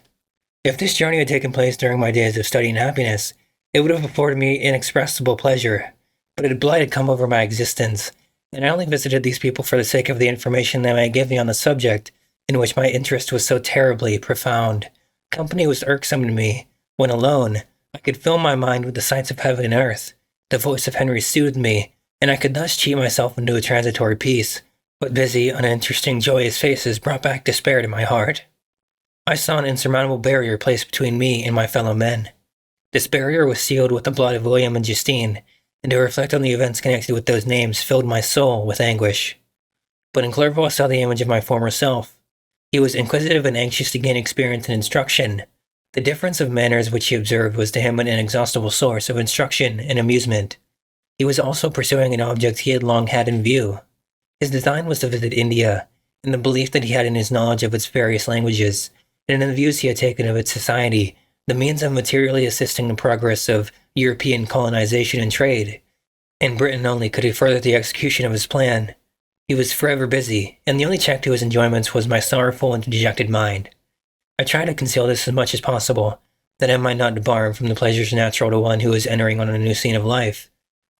If this journey had taken place during my days of study and happiness, it would have afforded me inexpressible pleasure, but a blight had come over my existence, and I only visited these people for the sake of the information they might give me on the subject in which my interest was so terribly profound. Company was irksome to me. When alone, I could fill my mind with the sights of heaven and earth. The voice of Henry soothed me, and I could thus cheat myself into a transitory peace, but busy, uninteresting, joyous faces brought back despair to my heart. I saw an insurmountable barrier placed between me and my fellow men. This barrier was sealed with the blood of William and Justine, and to reflect on the events connected with those names filled my soul with anguish. But in Clerval I saw the image of my former self. He was inquisitive and anxious to gain experience and instruction. The difference of manners which he observed was to him an inexhaustible source of instruction and amusement. He was also pursuing an object he had long had in view. His design was to visit India, in the belief that he had in his knowledge of its various languages, and in the views he had taken of its society, the means of materially assisting the progress of European colonization and trade. In Britain only could he further the execution of his plan. He was forever busy, and the only check to his enjoyments was my sorrowful and dejected mind. I tried to conceal this as much as possible, that I might not debar him from the pleasures natural to one who is entering on a new scene of life,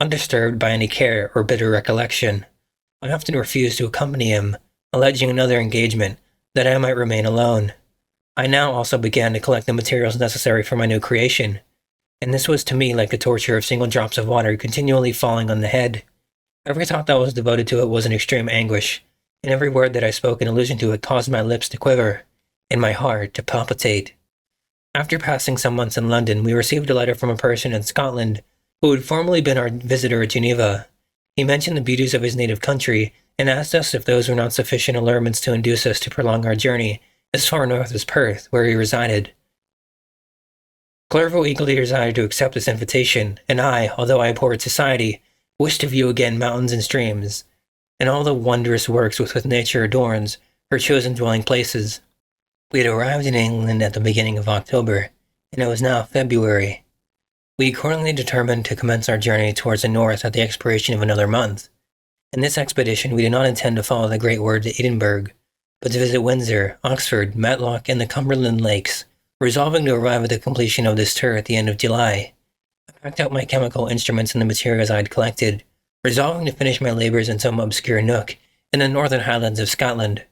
undisturbed by any care or bitter recollection. I often refused to accompany him, alleging another engagement, that I might remain alone. I now also began to collect the materials necessary for my new creation, and this was to me like the torture of single drops of water continually falling on the head. Every thought that was devoted to it was an extreme anguish, and every word that I spoke in allusion to it caused my lips to quiver, and my heart to palpitate. After passing some months in London, we received a letter from a person in Scotland who had formerly been our visitor at Geneva. He mentioned the beauties of his native country, and asked us if those were not sufficient allurements to induce us to prolong our journey as far north as Perth, where he resided. Clerval eagerly desired to accept this invitation, and I, although I abhorred society, wished to view again mountains and streams, and all the wondrous works with which nature adorns her chosen dwelling places. We had arrived in England at the beginning of October, and it was now February. We accordingly determined to commence our journey towards the north at the expiration of another month. In this expedition we did not intend to follow the great word to Edinburgh, but to visit Windsor, Oxford, Matlock, and the Cumberland Lakes, resolving to arrive at the completion of this tour at the end of July. I packed out my chemical instruments and the materials I had collected, resolving to finish my labors in some obscure nook in the northern highlands of Scotland.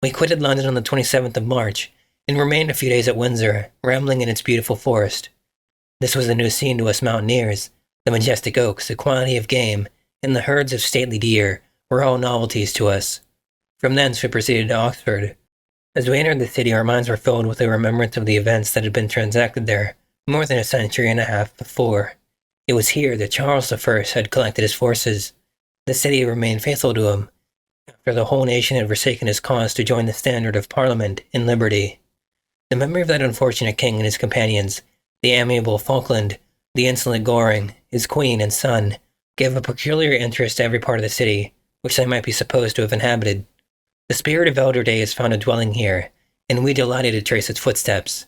We quitted London on the 27th of March, and remained a few days at Windsor, rambling in its beautiful forest. This was a new scene to us mountaineers. The majestic oaks, the quantity of game, and the herds of stately deer were all novelties to us. From thence we proceeded to Oxford. As we entered the city, our minds were filled with a remembrance of the events that had been transacted there more than a century and a half before. It was here that Charles I had collected his forces. The city remained faithful to him, after the whole nation had forsaken his cause to join the standard of Parliament and liberty. The memory of that unfortunate king and his companions, the amiable Falkland, the insolent Goring, his queen and son, gave a peculiar interest to every part of the city, which they might be supposed to have inhabited. The spirit of elder days found a dwelling here, and we delighted to trace its footsteps.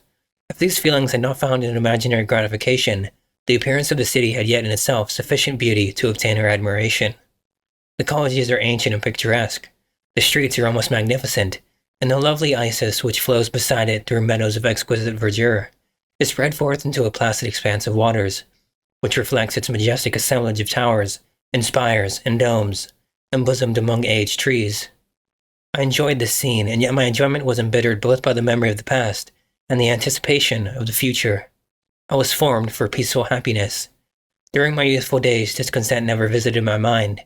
If these feelings had not found an imaginary gratification, the appearance of the city had yet in itself sufficient beauty to obtain our admiration. The colleges are ancient and picturesque, the streets are almost magnificent, and the lovely Isis which flows beside it through meadows of exquisite verdure is spread forth into a placid expanse of waters, which reflects its majestic assemblage of towers, and spires, and domes, embosomed among aged trees. I enjoyed this scene, and yet my enjoyment was embittered both by the memory of the past and the anticipation of the future. I was formed for peaceful happiness. During my youthful days, discontent never visited my mind,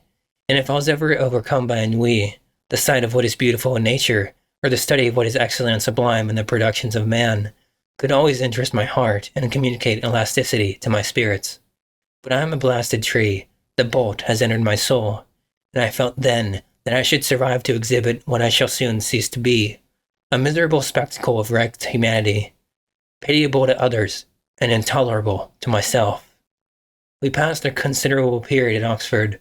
and if I was ever overcome by ennui, the sight of what is beautiful in nature, or the study of what is excellent and sublime in the productions of man, could always interest my heart and communicate elasticity to my spirits. But I am a blasted tree, the bolt has entered my soul, and I felt then that I should survive to exhibit what I shall soon cease to be, a miserable spectacle of wrecked humanity, pitiable to others, and intolerable to myself. We passed a considerable period at Oxford,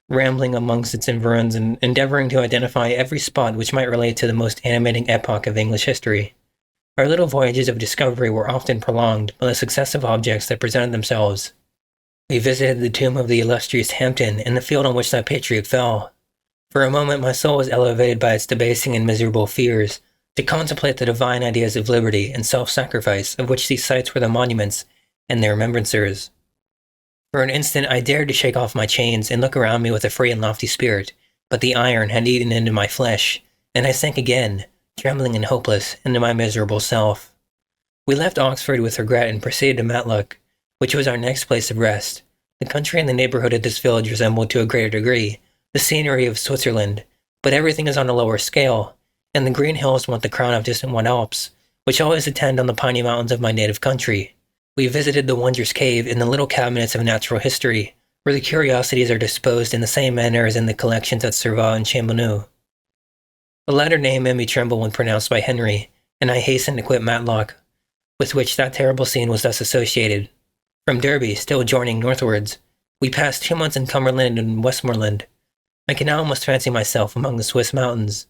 rambling amongst its environs and endeavoring to identify every spot which might relate to the most animating epoch of English history. Our little voyages of discovery were often prolonged by the successive objects that presented themselves. We visited the tomb of the illustrious Hampden and the field on which that patriot fell. For a moment my soul was elevated by its debasing and miserable fears, to contemplate the divine ideas of liberty and self-sacrifice of which these sites were the monuments and their remembrancers. For an instant I dared to shake off my chains and look around me with a free and lofty spirit, but the iron had eaten into my flesh, and I sank again, trembling and hopeless, into my miserable self. We left Oxford with regret and proceeded to Matlock, which was our next place of rest. The country in the neighborhood of this village resembled to a greater degree the scenery of Switzerland, but everything is on a lower scale, and the green hills want the crown of distant white Alps, which always attend on the piney mountains of my native country. We visited the wondrous cave and the little cabinets of natural history, where the curiosities are disposed in the same manner as in the collections at Clerval and Champenoux. The latter name made me tremble when pronounced by Henry, and I hastened to quit Matlock, with which that terrible scene was thus associated. From Derby, still journeying northwards, we passed 2 months in Cumberland and Westmoreland. I can now almost fancy myself among the Swiss mountains.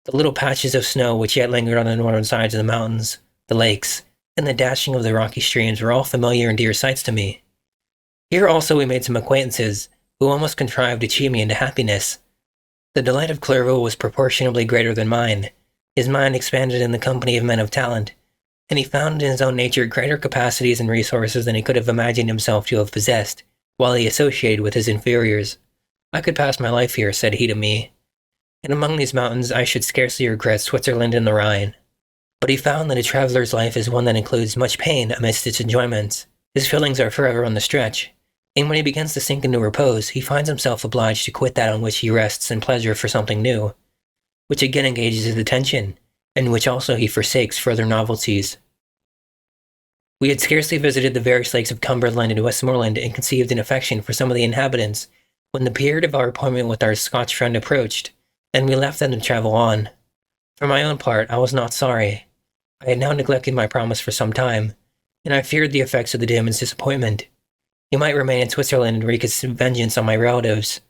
The little patches of snow which yet lingered on the northern sides of the mountains, the lakes, and the dashing of the rocky streams were all familiar and dear sights to me. Here also we made some acquaintances, who almost contrived to cheat me into happiness. The delight of Clerval was proportionably greater than mine. His mind expanded in the company of men of talent, and he found in his own nature greater capacities and resources than he could have imagined himself to have possessed, while he associated with his inferiors. I could pass my life here, said he to me, and among these mountains I should scarcely regret Switzerland and the Rhine. But he found that a traveller's life is one that includes much pain amidst its enjoyments. His feelings are forever on the stretch, and when he begins to sink into repose, he finds himself obliged to quit that on which he rests in pleasure for something new, which again engages his attention, and which also he forsakes further novelties. We had scarcely visited the various lakes of Cumberland and Westmoreland and conceived an affection for some of the inhabitants, when the period of our appointment with our Scotch friend approached, and we left them to travel on. For my own part, I was not sorry. I had now neglected my promise for some time, and I feared the effects of the demon's disappointment. He might remain in Switzerland and wreak his vengeance on my relatives.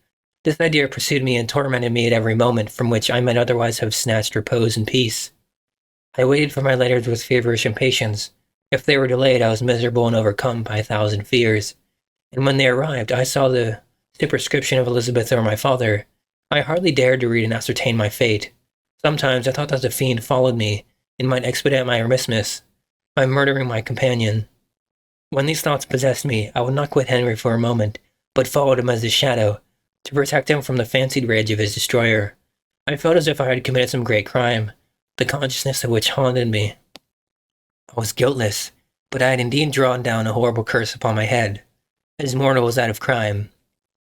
This idea pursued me and tormented me at every moment from which I might otherwise have snatched repose and peace. I waited for my letters with feverish impatience. If they were delayed, I was miserable and overcome by 1,000 fears, and when they arrived, I saw the superscription of Elizabeth or my father. I hardly dared to read and ascertain my fate. Sometimes I thought that the fiend followed me, and might expedite my remissness, by murdering my companion. When these thoughts possessed me, I would not quit Henry for a moment, but followed him as his shadow, to protect him from the fancied rage of his destroyer. I felt as if I had committed some great crime, the consciousness of which haunted me. I was guiltless, but I had indeed drawn down a horrible curse upon my head, as mortal as that of crime.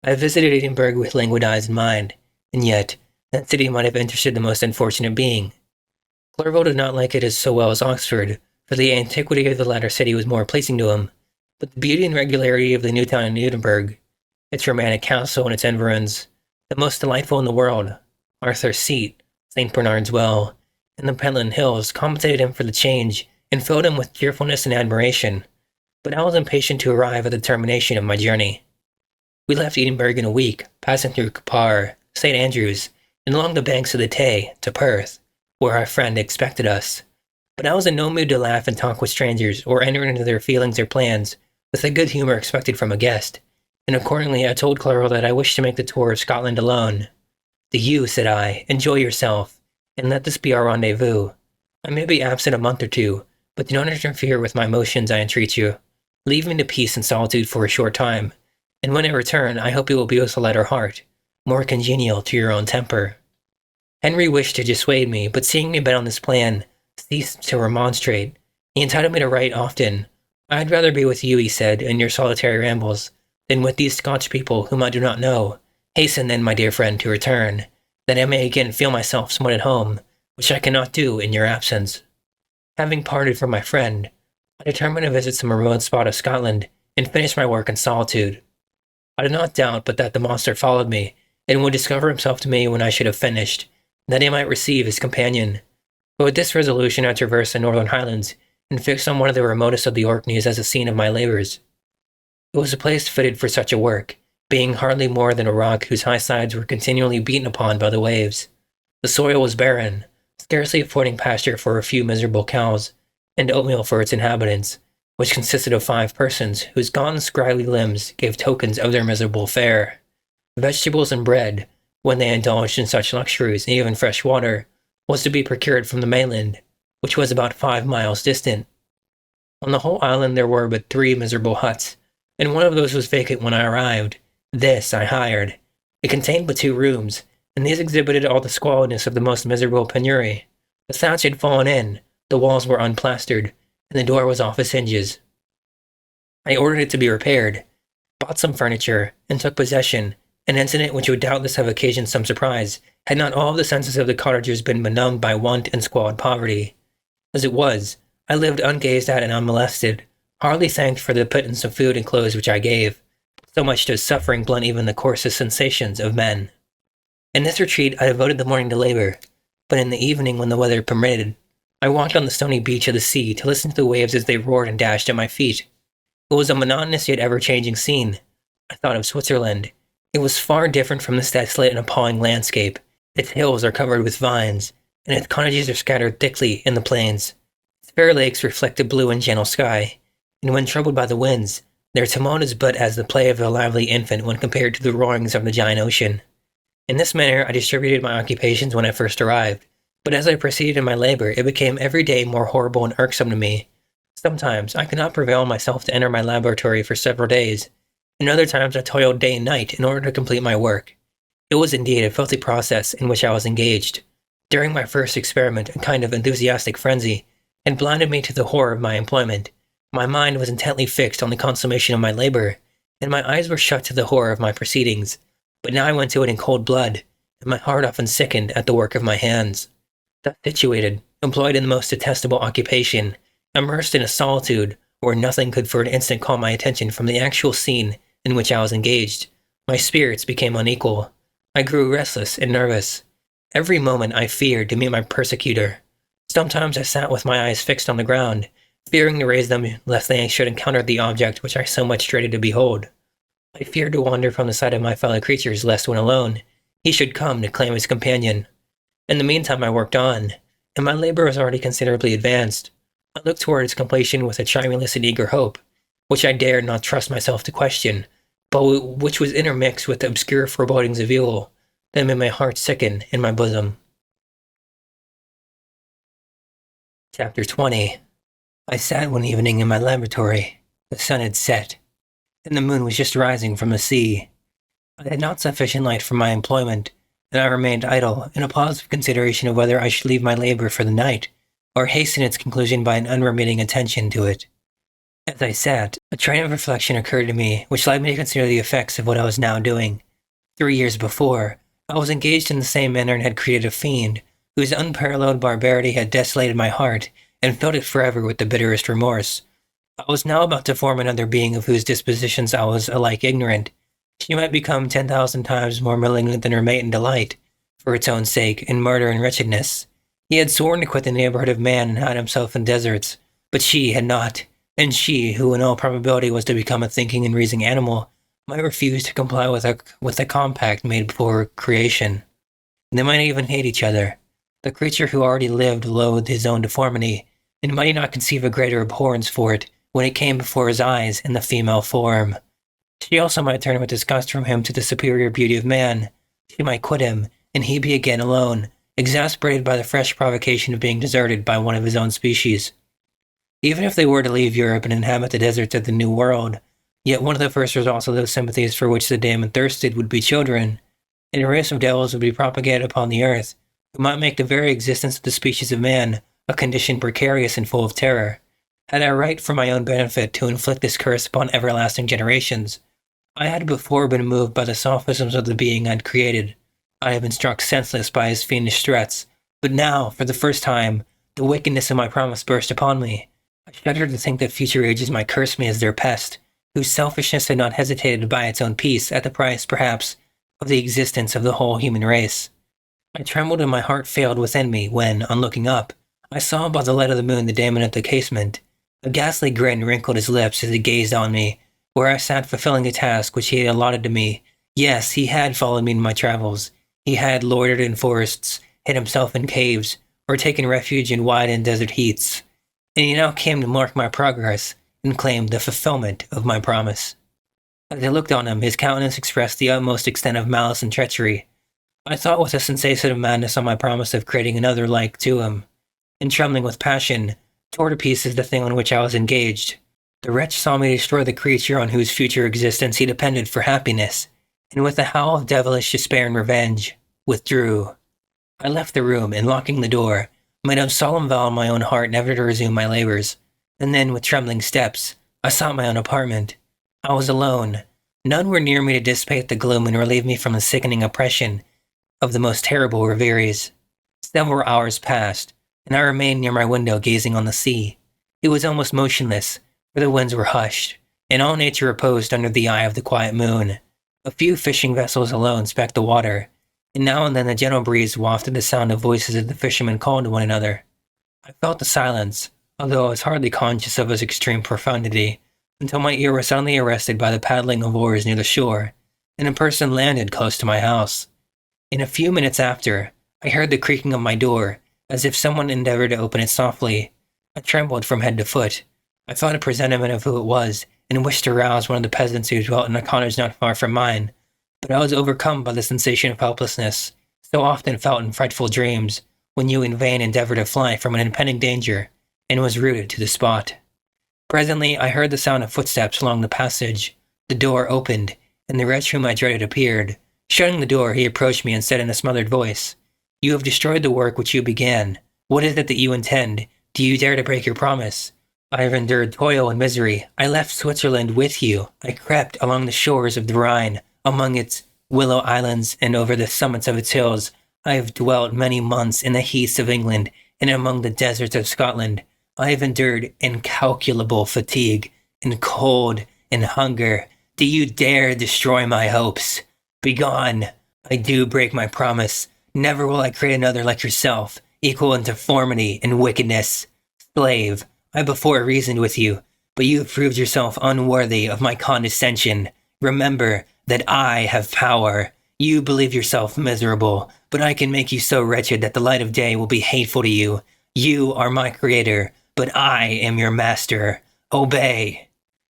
I visited Edinburgh with languid eyes and mind, and yet that city might have interested the most unfortunate being. Clerval did not like it as so well as Oxford, for the antiquity of the latter city was more pleasing to him, but the beauty and regularity of the new town in Edinburgh, its romantic castle and its environs, the most delightful in the world, Arthur's Seat, St. Bernard's Well, and the Pentland Hills compensated him for the change and filled him with cheerfulness and admiration, but I was impatient to arrive at the termination of my journey. We left Edinburgh in a week, passing through Capar, St. Andrews, and along the banks of the Tay to Perth, where our friend expected us. But I was in no mood to laugh and talk with strangers, or enter into their feelings or plans, with the good humor expected from a guest, and accordingly I told Clerval that I wished to make the tour of Scotland alone. "Do you," said I, "enjoy yourself, and let this be our rendezvous. I may be absent a month or two, but do not interfere with my motions, I entreat you. Leave me to peace and solitude for a short time, and when I return, I hope you will be with a lighter heart, more congenial to your own temper." Henry wished to dissuade me, but seeing me bent on this plan, ceased to remonstrate. He entitled me to write often. "I'd rather be with you," he said, "in your solitary rambles, and with these Scotch people whom I do not know, hasten then, my dear friend, to return, that I may again feel myself somewhat at home, which I cannot do in your absence. Having parted from my friend, I determined to visit some remote spot of Scotland and finish my work in solitude. I did not doubt but that the monster followed me, and would discover himself to me when I should have finished, that he might receive his companion. But with this resolution I traversed the northern highlands, and fixed on one of the remotest of the Orkneys as the scene of my labours. It was a place fitted for such a work, being hardly more than a rock whose high sides were continually beaten upon by the waves. The soil was barren, scarcely affording pasture for a few miserable cows, and oatmeal for its inhabitants, which consisted of 5 persons, whose gaunt and scraggly limbs gave tokens of their miserable fare. Vegetables and bread, when they indulged in such luxuries, and even fresh water, was to be procured from the mainland, which was about 5 miles distant. On the whole island there were but 3 miserable huts, and one of those was vacant when I arrived. This I hired. It contained but 2 rooms, and these exhibited all the squalidness of the most miserable penury. The thatch had fallen in, the walls were unplastered, and the door was off its hinges. I ordered it to be repaired, bought some furniture, and took possession, an incident which would doubtless have occasioned some surprise, had not all the senses of the cottagers been benumbed by want and squalid poverty. As it was, I lived ungazed at and unmolested, hardly thanked for the pittance of food and clothes which I gave. So much does suffering blunt even the coarsest sensations of men. In this retreat I devoted the morning to labor, but in the evening, when the weather permitted, I walked on the stony beach of the sea to listen to the waves as they roared and dashed at my feet. It was a monotonous yet ever-changing scene. I thought of Switzerland. It was far different from this desolate and appalling landscape. Its hills are covered with vines, and its cottages are scattered thickly in the plains. Its fair lakes reflect a blue and gentle sky, and when troubled by the winds, their tumult is but as the play of a lively infant when compared to the roarings of the giant ocean. In this manner I distributed my occupations when I first arrived, but as I proceeded in my labor, it became every day more horrible and irksome to me. Sometimes I could not prevail on myself to enter my laboratory for several days, and other times I toiled day and night in order to complete my work. It was indeed a filthy process in which I was engaged. During my first experiment, a kind of enthusiastic frenzy had blinded me to the horror of my employment. My mind was intently fixed on the consummation of my labor, and my eyes were shut to the horror of my proceedings. But now I went to it in cold blood, and my heart often sickened at the work of my hands. Thus situated, employed in the most detestable occupation, immersed in a solitude where nothing could for an instant call my attention from the actual scene in which I was engaged, my spirits became unequal. I grew restless and nervous. Every moment I feared to meet my persecutor. Sometimes I sat with my eyes fixed on the ground, fearing to raise them lest they should encounter the object which I so much dreaded to behold. I feared to wander from the sight of my fellow creatures lest when alone, he should come to claim his companion. In the meantime I worked on, and my labor was already considerably advanced. I looked toward its completion with a tremulous and eager hope, which I dared not trust myself to question, but which was intermixed with the obscure forebodings of evil that made my heart sicken in my bosom. Chapter 20. I sat one evening in my laboratory. The sun had set, and the moon was just rising from the sea. I had not sufficient light for my employment, and I remained idle in a pause of consideration of whether I should leave my labor for the night, or hasten its conclusion by an unremitting attention to it. As I sat, a train of reflection occurred to me, which led me to consider the effects of what I was now doing. 3 years before, I was engaged in the same manner and had created a fiend, whose unparalleled barbarity had desolated my heart, and filled it forever with the bitterest remorse. I was now about to form another being of whose dispositions I was alike ignorant. She might become 10,000 times more malignant than her mate in delight, for its own sake, in murder and wretchedness. He had sworn to quit the neighborhood of man and hide himself in deserts, but she had not, and she, who in all probability was to become a thinking and reasoning animal, might refuse to comply with a compact made before creation. They might even hate each other. The creature who already lived loathed his own deformity, and might he not conceive a greater abhorrence for it when it came before his eyes in the female form. She also might turn with disgust from him to the superior beauty of man. She might quit him, and he be again alone, exasperated by the fresh provocation of being deserted by one of his own species. Even if they were to leave Europe and inhabit the deserts of the New World, yet one of the first results of those sympathies for which the damned thirsted would be children, and a race of devils would be propagated upon the earth, who might make the very existence of the species of man a condition precarious and full of terror. Had I right for my own benefit to inflict this curse upon everlasting generations, I had before been moved by the sophisms of the being I'd created. I had been struck senseless by his fiendish threats, but now, for the first time, the wickedness of my promise burst upon me. I shuddered to think that future ages might curse me as their pest, whose selfishness had not hesitated to buy its own peace at the price, perhaps, of the existence of the whole human race. I trembled and my heart failed within me when, on looking up, I saw by the light of the moon the daemon at the casement. A ghastly grin wrinkled his lips as he gazed on me, where I sat fulfilling a task which he had allotted to me. Yes, he had followed me in my travels. He had loitered in forests, hid himself in caves, or taken refuge in wide and desert heaths. And he now came to mark my progress and claim the fulfillment of my promise. As I looked on him, his countenance expressed the utmost extent of malice and treachery. I thought with a sensation of madness on my promise of creating another like to him, and trembling with passion, tore to pieces the thing on which I was engaged. The wretch saw me destroy the creature on whose future existence he depended for happiness, and with a howl of devilish despair and revenge, withdrew. I left the room, and locking the door, made a solemn vow in my own heart never to resume my labors, and then, with trembling steps, I sought my own apartment. I was alone. None were near me to dissipate the gloom and relieve me from the sickening oppression of the most terrible reveries. Several hours passed, and I remained near my window gazing on the sea. It was almost motionless, for the winds were hushed, and all nature reposed under the eye of the quiet moon. A few fishing vessels alone specked the water, and now and then the gentle breeze wafted the sound of voices as the fishermen called to one another. I felt the silence, although I was hardly conscious of its extreme profundity, until my ear was suddenly arrested by the paddling of oars near the shore, and a person landed close to my house. In a few minutes after, I heard the creaking of my door, as if someone endeavored to open it softly. I trembled from head to foot. I thought a presentiment of who it was, and wished to rouse one of the peasants who dwelt in a cottage not far from mine. But I was overcome by the sensation of helplessness, so often felt in frightful dreams, when you in vain endeavor to fly from an impending danger, and was rooted to the spot. Presently I heard the sound of footsteps along the passage. The door opened, and the wretch whom I dreaded appeared. Shutting the door, he approached me and said in a smothered voice, "You have destroyed the work which you began. What is it that you intend? Do you dare to break your promise? I have endured toil and misery. I left Switzerland with you. I crept along the shores of the Rhine, among its willow islands and over the summits of its hills. I have dwelt many months in the heaths of England and among the deserts of Scotland. I have endured incalculable fatigue and cold and hunger. Do you dare destroy my hopes? Begone! I do break my promise. Never will I create another like yourself, equal in deformity and wickedness. Slave, I before reasoned with you, but you have proved yourself unworthy of my condescension. Remember that I have power. You believe yourself miserable, but I can make you so wretched that the light of day will be hateful to you. You are my creator, but I am your master. Obey.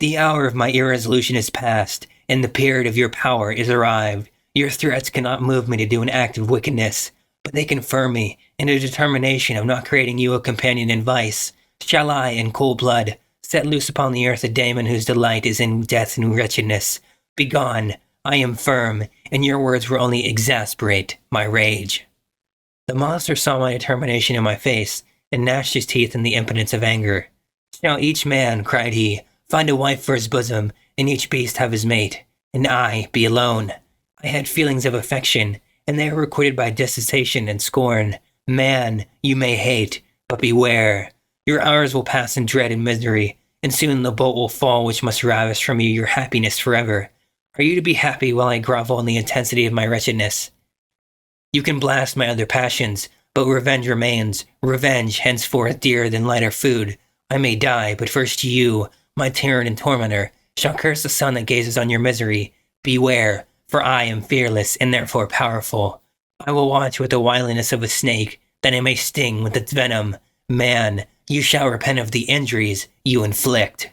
The hour of my irresolution is past, and the period of your power is arrived. Your threats cannot move me to do an act of wickedness, but they confirm me in a determination of not creating you a companion in vice. Shall I, in cold blood, set loose upon the earth a daemon whose delight is in death and wretchedness? Begone! I am firm, and your words will only exasperate my rage." The monster saw my determination in my face, and gnashed his teeth in the impotence of anger. "Shall each man," cried he, "find a wife for his bosom, and each beast have his mate, and I be alone?" I had feelings of affection, and they were requited by detestation and scorn. Man, you may hate, but beware. Your hours will pass in dread and misery, and soon the bolt will fall which must ravish from you your happiness forever. Are you to be happy while I grovel in the intensity of my wretchedness? You can blast my other passions, but revenge remains, revenge henceforth dearer than lighter food. I may die, but first you, my tyrant and tormentor, shall curse the sun that gazes on your misery. Beware, for I am fearless and therefore powerful. I will watch with the wiliness of a snake, that I may sting with its venom. Man, you shall repent of the injuries you inflict.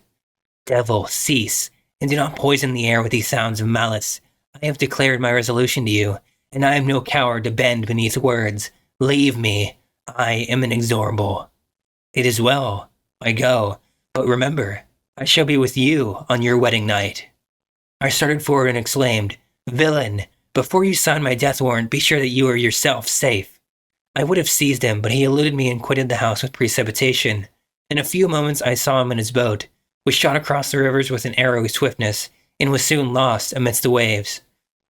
Devil, cease, and do not poison the air with these sounds of malice. I have declared my resolution to you, and I am no coward to bend beneath words. Leave me. I am inexorable. It is well. I go. But remember, I shall be with you on your wedding night. I started forward and exclaimed, "Villain, before you sign my death warrant, be sure that you are yourself safe." I would have seized him, but he eluded me and quitted the house with precipitation. In a few moments I saw him in his boat, which shot across the rivers with an arrowy swiftness, and was soon lost amidst the waves.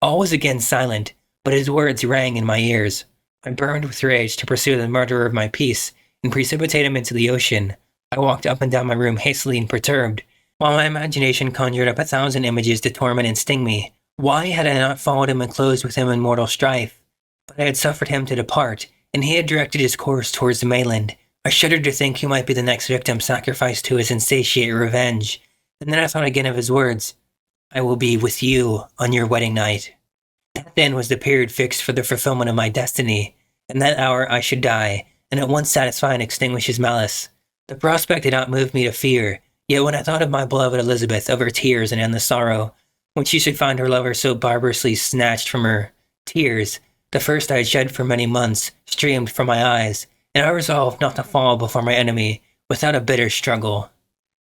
All was again silent, but his words rang in my ears. I burned with rage to pursue the murderer of my peace and precipitate him into the ocean. I walked up and down my room hastily and perturbed, while my imagination conjured up 1,000 images to torment and sting me. Why had I not followed him and closed with him in mortal strife? But I had suffered him to depart, and he had directed his course towards the mainland. I shuddered to think he might be the next victim sacrificed to his insatiate revenge. And then I thought again of his words, "I will be with you on your wedding night." That then was the period fixed for the fulfillment of my destiny. In that hour I should die, and at once satisfy and extinguish his malice. The prospect did not move me to fear, yet when I thought of my beloved Elizabeth, of her tears and endless sorrow, when she should find her lover so barbarously snatched from her, tears, the first I had shed for many months, streamed from my eyes, and I resolved not to fall before my enemy without a bitter struggle.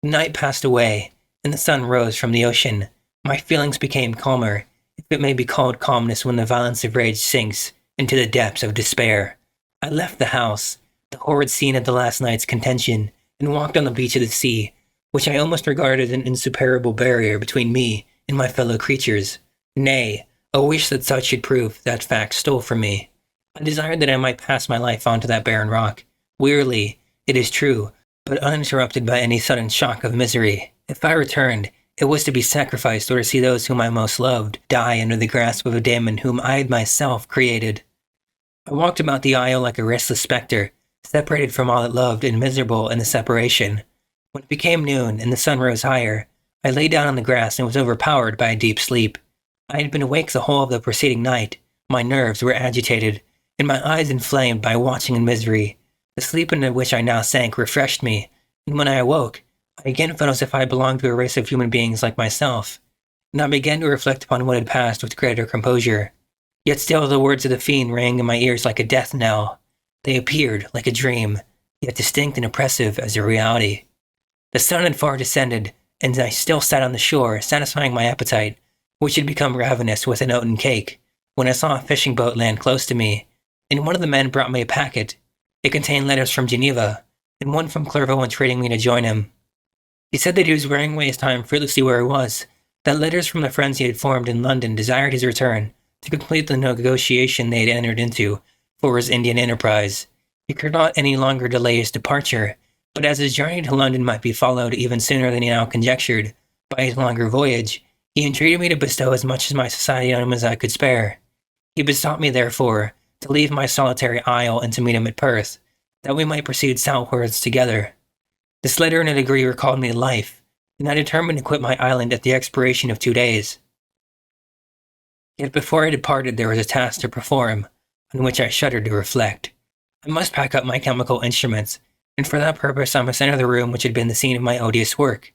The night passed away, and the sun rose from the ocean. My feelings became calmer, if it may be called calmness when the violence of rage sinks into the depths of despair. I left the house, the horrid scene of the last night's contention, and walked on the beach of the sea, which I almost regarded as an insuperable barrier between me and my fellow creatures. Nay, a wish that such should prove that fact stole from me. I desired that I might pass my life onto that barren rock, wearily, it is true, but uninterrupted by any sudden shock of misery. If I returned, it was to be sacrificed or to see those whom I most loved die under the grasp of a demon whom I had myself created. I walked about the isle like a restless spectre, separated from all it loved and miserable in the separation. When it became noon and the sun rose higher, I lay down on the grass and was overpowered by a deep sleep. I had been awake the whole of the preceding night. My nerves were agitated, and my eyes inflamed by watching and misery. The sleep into which I now sank refreshed me, and when I awoke, I again felt as if I belonged to a race of human beings like myself, and I began to reflect upon what had passed with greater composure. Yet still the words of the fiend rang in my ears like a death knell. They appeared like a dream, yet distinct and oppressive as a reality. The sun had far descended, and I still sat on the shore, satisfying my appetite, which had become ravenous with an oaten cake, when I saw a fishing boat land close to me, and one of the men brought me a packet. It contained letters from Geneva, and one from Clerval entreating me to join him. He said that he was wearing away his time fruitlessly where he was, that letters from the friends he had formed in London desired his return to complete the negotiation they had entered into for his Indian enterprise. He could not any longer delay his departure, but as his journey to London might be followed even sooner than he now conjectured by his longer voyage, he entreated me to bestow as much of my society on him as I could spare. He besought me, therefore, to leave my solitary isle and to meet him at Perth, that we might proceed southwards together. This letter in a degree recalled me to life, and I determined to quit my island at the expiration of 2 days. Yet before I departed there was a task to perform, on which I shuddered to reflect. I must pack up my chemical instruments, and for that purpose I must enter the room which had been the scene of my odious work,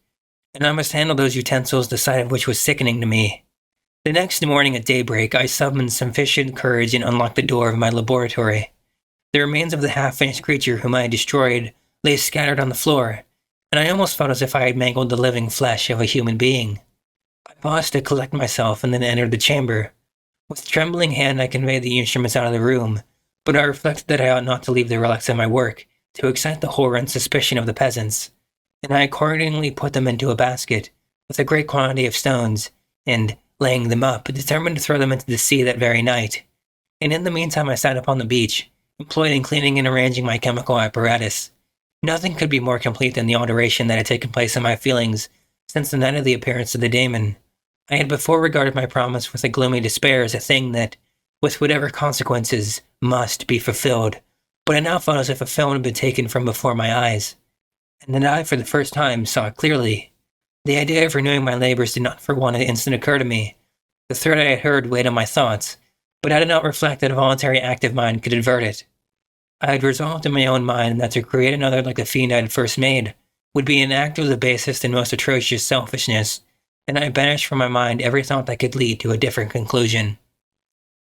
and I must handle those utensils the sight of which was sickening to me. The next morning at daybreak I summoned sufficient courage and unlocked the door of my laboratory. The remains of the half-finished creature whom I had destroyed lay scattered on the floor, and I almost felt as if I had mangled the living flesh of a human being. I paused to collect myself and then entered the chamber. With trembling hand I conveyed the instruments out of the room, but I reflected that I ought not to leave the relics of my work to excite the horror and suspicion of the peasants, and I accordingly put them into a basket with a great quantity of stones, and, laying them up, determined to throw them into the sea that very night. And in the meantime I sat upon the beach, employed in cleaning and arranging my chemical apparatus. Nothing could be more complete than the alteration that had taken place in my feelings since the night of the appearance of the daemon. I had before regarded my promise with a gloomy despair as a thing that, with whatever consequences, must be fulfilled, but I now felt as if a film had been taken from before my eyes, and that I, for the first time, saw it clearly. The idea of renewing my labors did not for one instant occur to me. The threat I had heard weighed on my thoughts, but I did not reflect that a voluntary active mind could avert it. I had resolved in my own mind that to create another like the fiend I had first made would be an act of the basest and most atrocious selfishness, and I banished from my mind every thought that could lead to a different conclusion.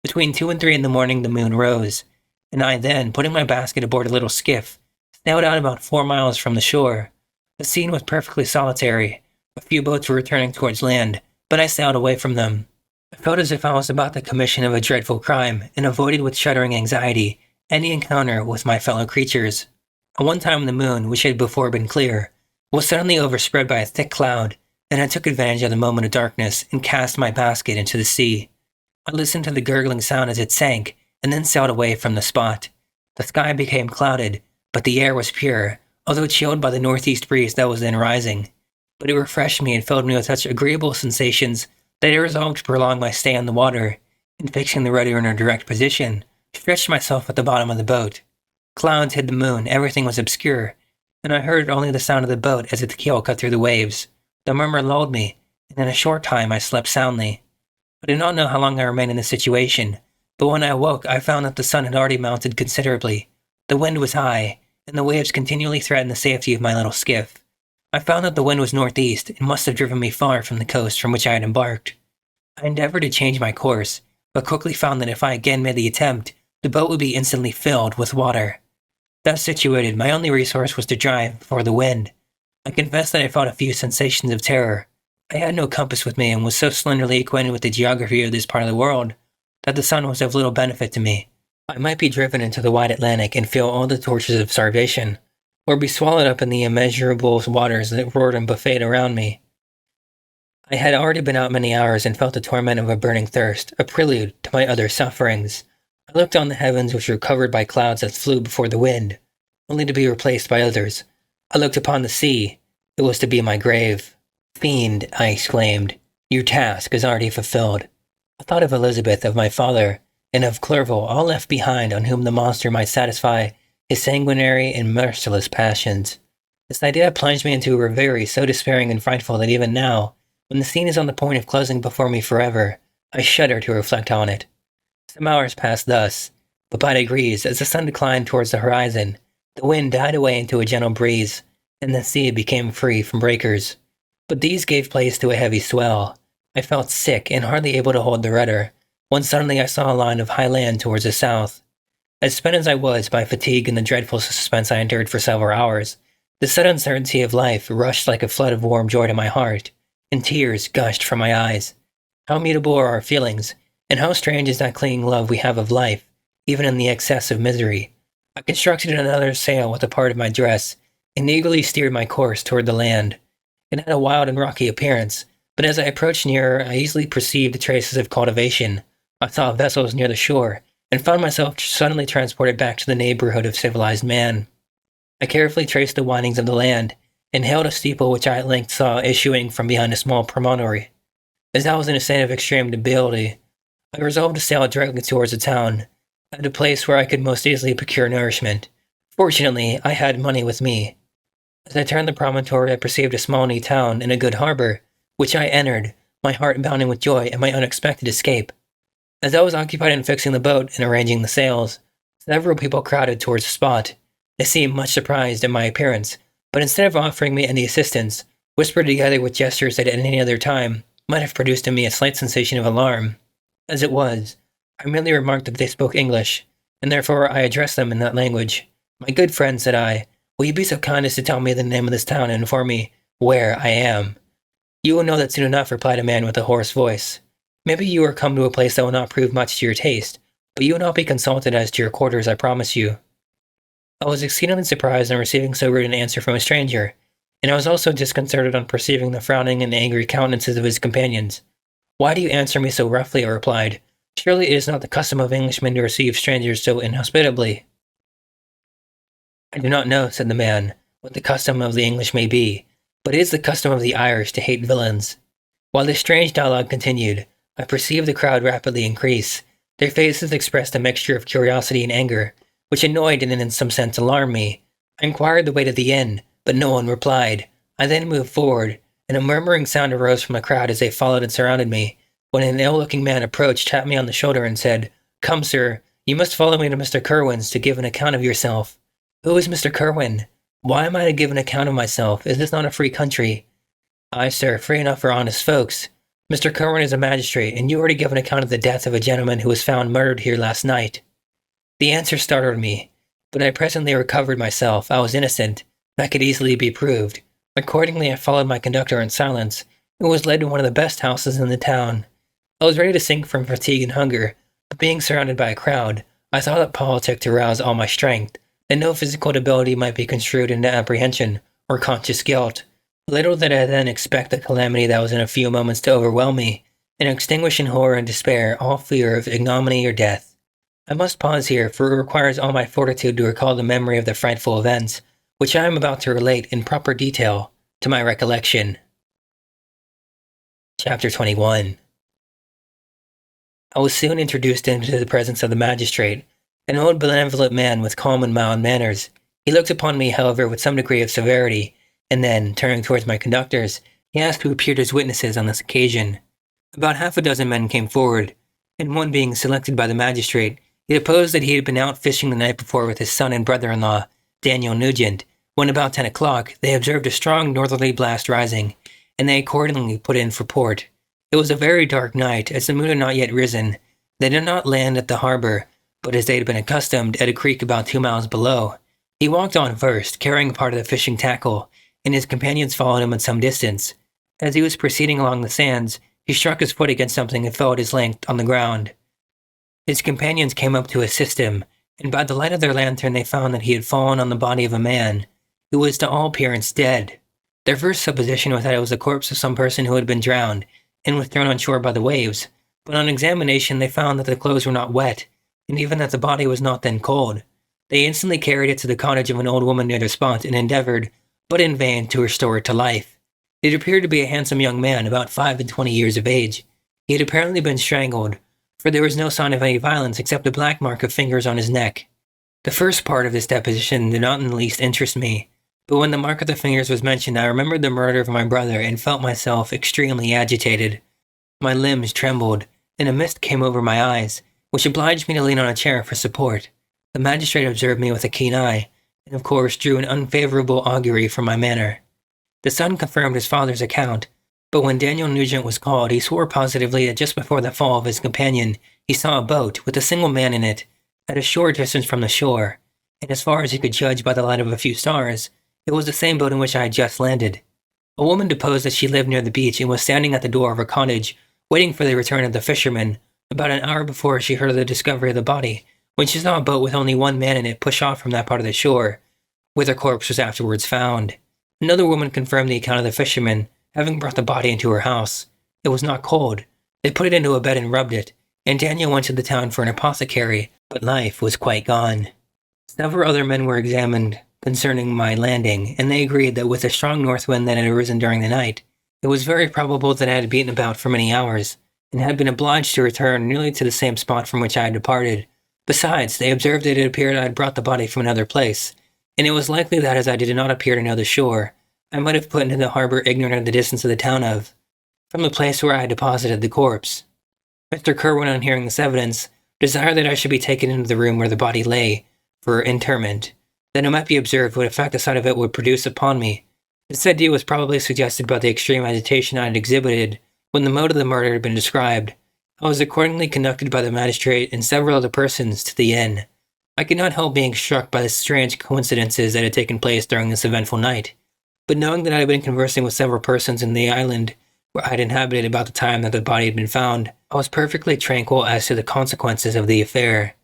Between 2 and 3 in the morning the moon rose, and I then, putting my basket aboard a little skiff, sailed out about 4 miles from the shore. The scene was perfectly solitary. A few boats were returning towards land, but I sailed away from them. I felt as if I was about the commission of a dreadful crime, and avoided with shuddering anxiety any encounter with my fellow creatures. At one time the moon, which had before been clear, was suddenly overspread by a thick cloud, and I took advantage of the moment of darkness and cast my basket into the sea. I listened to the gurgling sound as it sank, and then sailed away from the spot. The sky became clouded, but the air was pure, although chilled by the northeast breeze that was then rising. But it refreshed me and filled me with such agreeable sensations that I resolved to prolong my stay on the water, and fixing the rudder in a direct position, stretched myself at the bottom of the boat. Clouds hid the moon, everything was obscure, and I heard only the sound of the boat as its keel cut through the waves. The murmur lulled me, and in a short time I slept soundly. I do not know how long I remained in this situation, but when I awoke I found that the sun had already mounted considerably. The wind was high, and the waves continually threatened the safety of my little skiff. I found that the wind was northeast and must have driven me far from the coast from which I had embarked. I endeavored to change my course, but quickly found that if I again made the attempt, the boat would be instantly filled with water. Thus situated, my only resource was to drive before the wind. I confess that I felt a few sensations of terror. I had no compass with me and was so slenderly acquainted with the geography of this part of the world that the sun was of little benefit to me. I might be driven into the wide Atlantic and feel all the tortures of starvation, or be swallowed up in the immeasurable waters that roared and buffeted around me. I had already been out many hours and felt the torment of a burning thirst, a prelude to my other sufferings. I looked on the heavens, which were covered by clouds that flew before the wind, only to be replaced by others. I looked upon the sea. It was to be my grave. "Fiend," I exclaimed, "your task is already fulfilled." I thought of Elizabeth, of my father, and of Clerval, all left behind, on whom the monster might satisfy his sanguinary and merciless passions. This idea plunged me into a reverie so despairing and frightful that even now, when the scene is on the point of closing before me forever, I shudder to reflect on it. Some hours passed thus, but by degrees, as the sun declined towards the horizon, the wind died away into a gentle breeze, and the sea became free from breakers. But these gave place to a heavy swell. I felt sick and hardly able to hold the rudder, when suddenly I saw a line of high land towards the south. As spent as I was by fatigue and the dreadful suspense I endured for several hours, the sudden certainty of life rushed like a flood of warm joy to my heart, and tears gushed from my eyes. How mutable are our feelings, and how strange is that clinging love we have of life, even in the excess of misery. I constructed another sail with a part of my dress, and eagerly steered my course toward the land. It had a wild and rocky appearance, but as I approached nearer, I easily perceived the traces of cultivation. I saw vessels near the shore, and found myself suddenly transported back to the neighborhood of civilized man. I carefully traced the windings of the land, and hailed a steeple which I at length saw issuing from behind a small promontory. As I was in a state of extreme debility, I resolved to sail directly towards the town, at a place where I could most easily procure nourishment. Fortunately, I had money with me. As I turned the promontory, I perceived a small neat town and a good harbor, which I entered, my heart bounding with joy at my unexpected escape. As I was occupied in fixing the boat and arranging the sails, several people crowded towards the spot. They seemed much surprised at my appearance, but instead of offering me any assistance, whispered together with gestures that at any other time might have produced in me a slight sensation of alarm. As it was, I merely remarked that they spoke English, and therefore I addressed them in that language. "My good friend," said I, "will you be so kind as to tell me the name of this town and inform me where I am?" "You will know that soon enough," replied a man with a hoarse voice. "Maybe you are come to a place that will not prove much to your taste, but you will not be consulted as to your quarters, I promise you." I was exceedingly surprised on receiving so rude an answer from a stranger, and I was also disconcerted on perceiving the frowning and angry countenances of his companions. "Why do you answer me so roughly?" I replied. "Surely it is not the custom of Englishmen to receive strangers so inhospitably." "I do not know," said the man, "what the custom of the English may be, but it is the custom of the Irish to hate villains." While this strange dialogue continued, I perceived the crowd rapidly increase. Their faces expressed a mixture of curiosity and anger, which annoyed and in some sense alarmed me. I inquired the way to the inn, but no one replied. I then moved forward, and a murmuring sound arose from the crowd as they followed and surrounded me, when an ill-looking man approached, tapped me on the shoulder, and said, "Come, sir, you must follow me to Mr. Kerwin's to give an account of yourself." "Who is Mr. Kerwin? Why am I to give an account of myself? Is this not a free country?" "Aye, sir, free enough for honest folks. Mr. Kerwin is a magistrate, and you already give an account of the death of a gentleman who was found murdered here last night." The answer startled me, but I presently recovered myself. I was innocent. That could easily be proved. Accordingly, I followed my conductor in silence, and was led to one of the best houses in the town. I was ready to sink from fatigue and hunger, but being surrounded by a crowd, I thought it politic to rouse all my strength, that no physical debility might be construed into apprehension or conscious guilt. Little did I then expect the calamity that was in a few moments to overwhelm me, and extinguish in horror and despair all fear of ignominy or death. I must pause here, for it requires all my fortitude to recall the memory of the frightful events, which I am about to relate in proper detail, to my recollection. Chapter 21. I was soon introduced into the presence of the magistrate, an old benevolent man with calm and mild manners. He looked upon me, however, with some degree of severity, and then, turning towards my conductors, he asked who appeared as witnesses on this occasion. About half a dozen men came forward, and one being selected by the magistrate, he deposed that he had been out fishing the night before with his son and brother-in-law, Daniel Nugent, when about 10 o'clock they observed a strong northerly blast rising, and they accordingly put in for port. It was a very dark night, as the moon had not yet risen. They did not land at the harbor, but as they had been accustomed, at a creek about 2 miles below. He walked on first, carrying part of the fishing tackle, and his companions followed him at some distance. As he was proceeding along the sands, he struck his foot against something and fell at his length on the ground. His companions came up to assist him, and by the light of their lantern they found that he had fallen on the body of a man, who was to all appearance dead. Their first supposition was that it was the corpse of some person who had been drowned, and was thrown on shore by the waves, but on examination they found that the clothes were not wet, and even that the body was not then cold. They instantly carried it to the cottage of an old woman near the spot, and endeavored, but in vain, to restore it to life. It appeared to be a handsome young man, about 25 years of age. He had apparently been strangled, for there was no sign of any violence except a black mark of fingers on his neck. The first part of this deposition did not in the least interest me, but when the mark of the fingers was mentioned, I remembered the murder of my brother and felt myself extremely agitated. My limbs trembled, and a mist came over my eyes, which obliged me to lean on a chair for support. The magistrate observed me with a keen eye, and of course drew an unfavorable augury from my manner. The son confirmed his father's account, but when Daniel Nugent was called, he swore positively that just before the fall of his companion, he saw a boat with a single man in it, at a short distance from the shore, and as far as he could judge by the light of a few stars, it was the same boat in which I had just landed. A woman deposed that she lived near the beach and was standing at the door of her cottage, waiting for the return of the fishermen, about an hour before she heard of the discovery of the body, when she saw a boat with only one man in it push off from that part of the shore, where the corpse was afterwards found. Another woman confirmed the account of the fishermen, having brought the body into her house. It was not cold. They put it into a bed and rubbed it, and Daniel went to the town for an apothecary, but life was quite gone. Several other men were examined concerning my landing, and they agreed that with a strong north wind that had arisen during the night, it was very probable that I had beaten about for many hours, and had been obliged to return nearly to the same spot from which I had departed. Besides, they observed that it appeared I had brought the body from another place, and it was likely that as I did not appear to know the shore, I might have put into the harbor ignorant of the distance of the town from the place where I had deposited the corpse. Mr. Clerval, on hearing this evidence, desired that I should be taken into the room where the body lay, for interment, that it might be observed what effect the sight of it would produce upon me. This idea was probably suggested by the extreme agitation I had exhibited when the mode of the murder had been described. I was accordingly conducted by the magistrate and several other persons to the inn. I could not help being struck by the strange coincidences that had taken place during this eventful night, but knowing that I had been conversing with several persons in the island where I had inhabited about the time that the body had been found, I was perfectly tranquil as to the consequences of the affair.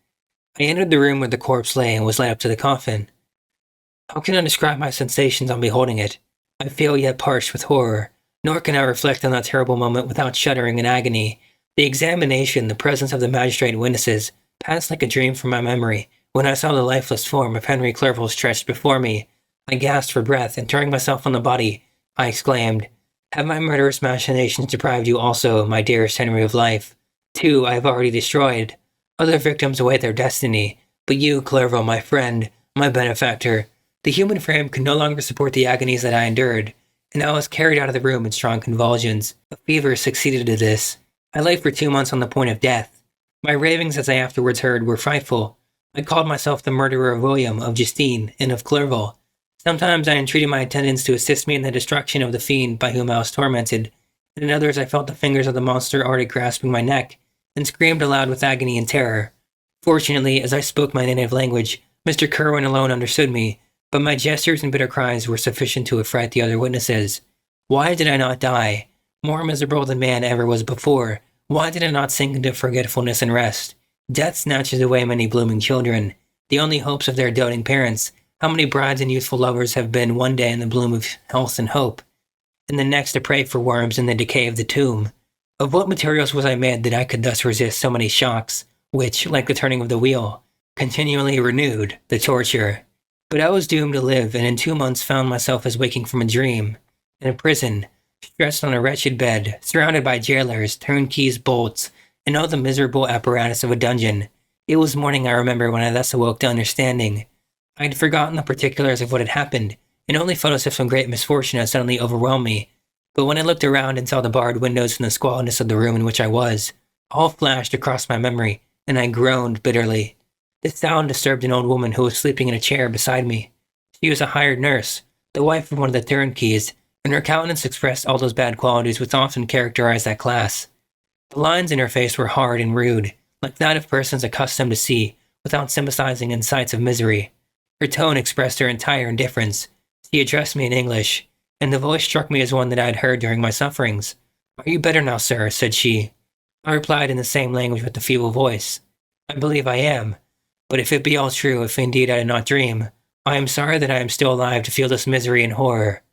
I entered the room where the corpse lay and was led up to the coffin. How can I describe my sensations on beholding it? I feel yet parched with horror, nor can I reflect on that terrible moment without shuddering in agony. The examination, the presence of the magistrate and witnesses, passed like a dream from my memory. When I saw the lifeless form of Henry Clerval stretched before me, I gasped for breath, and turning myself on the body, I exclaimed, "Have my murderous machinations deprived you also, my dearest Henry, of life? Two I have already destroyed. Other victims await their destiny, but you, Clerval, my friend, my benefactor." The human frame could no longer support the agonies that I endured, and I was carried out of the room in strong convulsions. A fever succeeded to this. I lay for 2 months on the point of death. My ravings, as I afterwards heard, were frightful. I called myself the murderer of William, of Justine, and of Clerval. Sometimes I entreated my attendants to assist me in the destruction of the fiend by whom I was tormented, and in others I felt the fingers of the monster already grasping my neck, and screamed aloud with agony and terror. Fortunately, as I spoke my native language, Mr. Kerwin alone understood me, but my gestures and bitter cries were sufficient to affright the other witnesses. Why did I not die? More miserable than man ever was before. Why did I not sink into forgetfulness and rest? Death snatches away many blooming children, the only hopes of their doting parents. How many brides and youthful lovers have been one day in the bloom of health and hope, and the next to pray for worms in the decay of the tomb. Of what materials was I made that I could thus resist so many shocks, which, like the turning of the wheel, continually renewed the torture? But I was doomed to live, and in 2 months found myself as waking from a dream, in a prison, stretched on a wretched bed, surrounded by jailers, turnkeys, bolts, and all the miserable apparatus of a dungeon. It was morning, I remember, when I thus awoke to understanding. I had forgotten the particulars of what had happened, and only felt as if some great misfortune had suddenly overwhelmed me. But when I looked around and saw the barred windows and the squalidness of the room in which I was, all flashed across my memory, and I groaned bitterly. This sound disturbed an old woman who was sleeping in a chair beside me. She was a hired nurse, the wife of one of the turnkeys, and her countenance expressed all those bad qualities which often characterize that class. The lines in her face were hard and rude, like that of persons accustomed to see, without sympathizing in sights of misery. Her tone expressed her entire indifference. She addressed me in English, and the voice struck me as one that I had heard during my sufferings. "Are you better now, sir?" said she. I replied in the same language with a feeble voice. "I believe I am. But if it be all true, if indeed I did not dream, I am sorry that I am still alive to feel this misery and horror."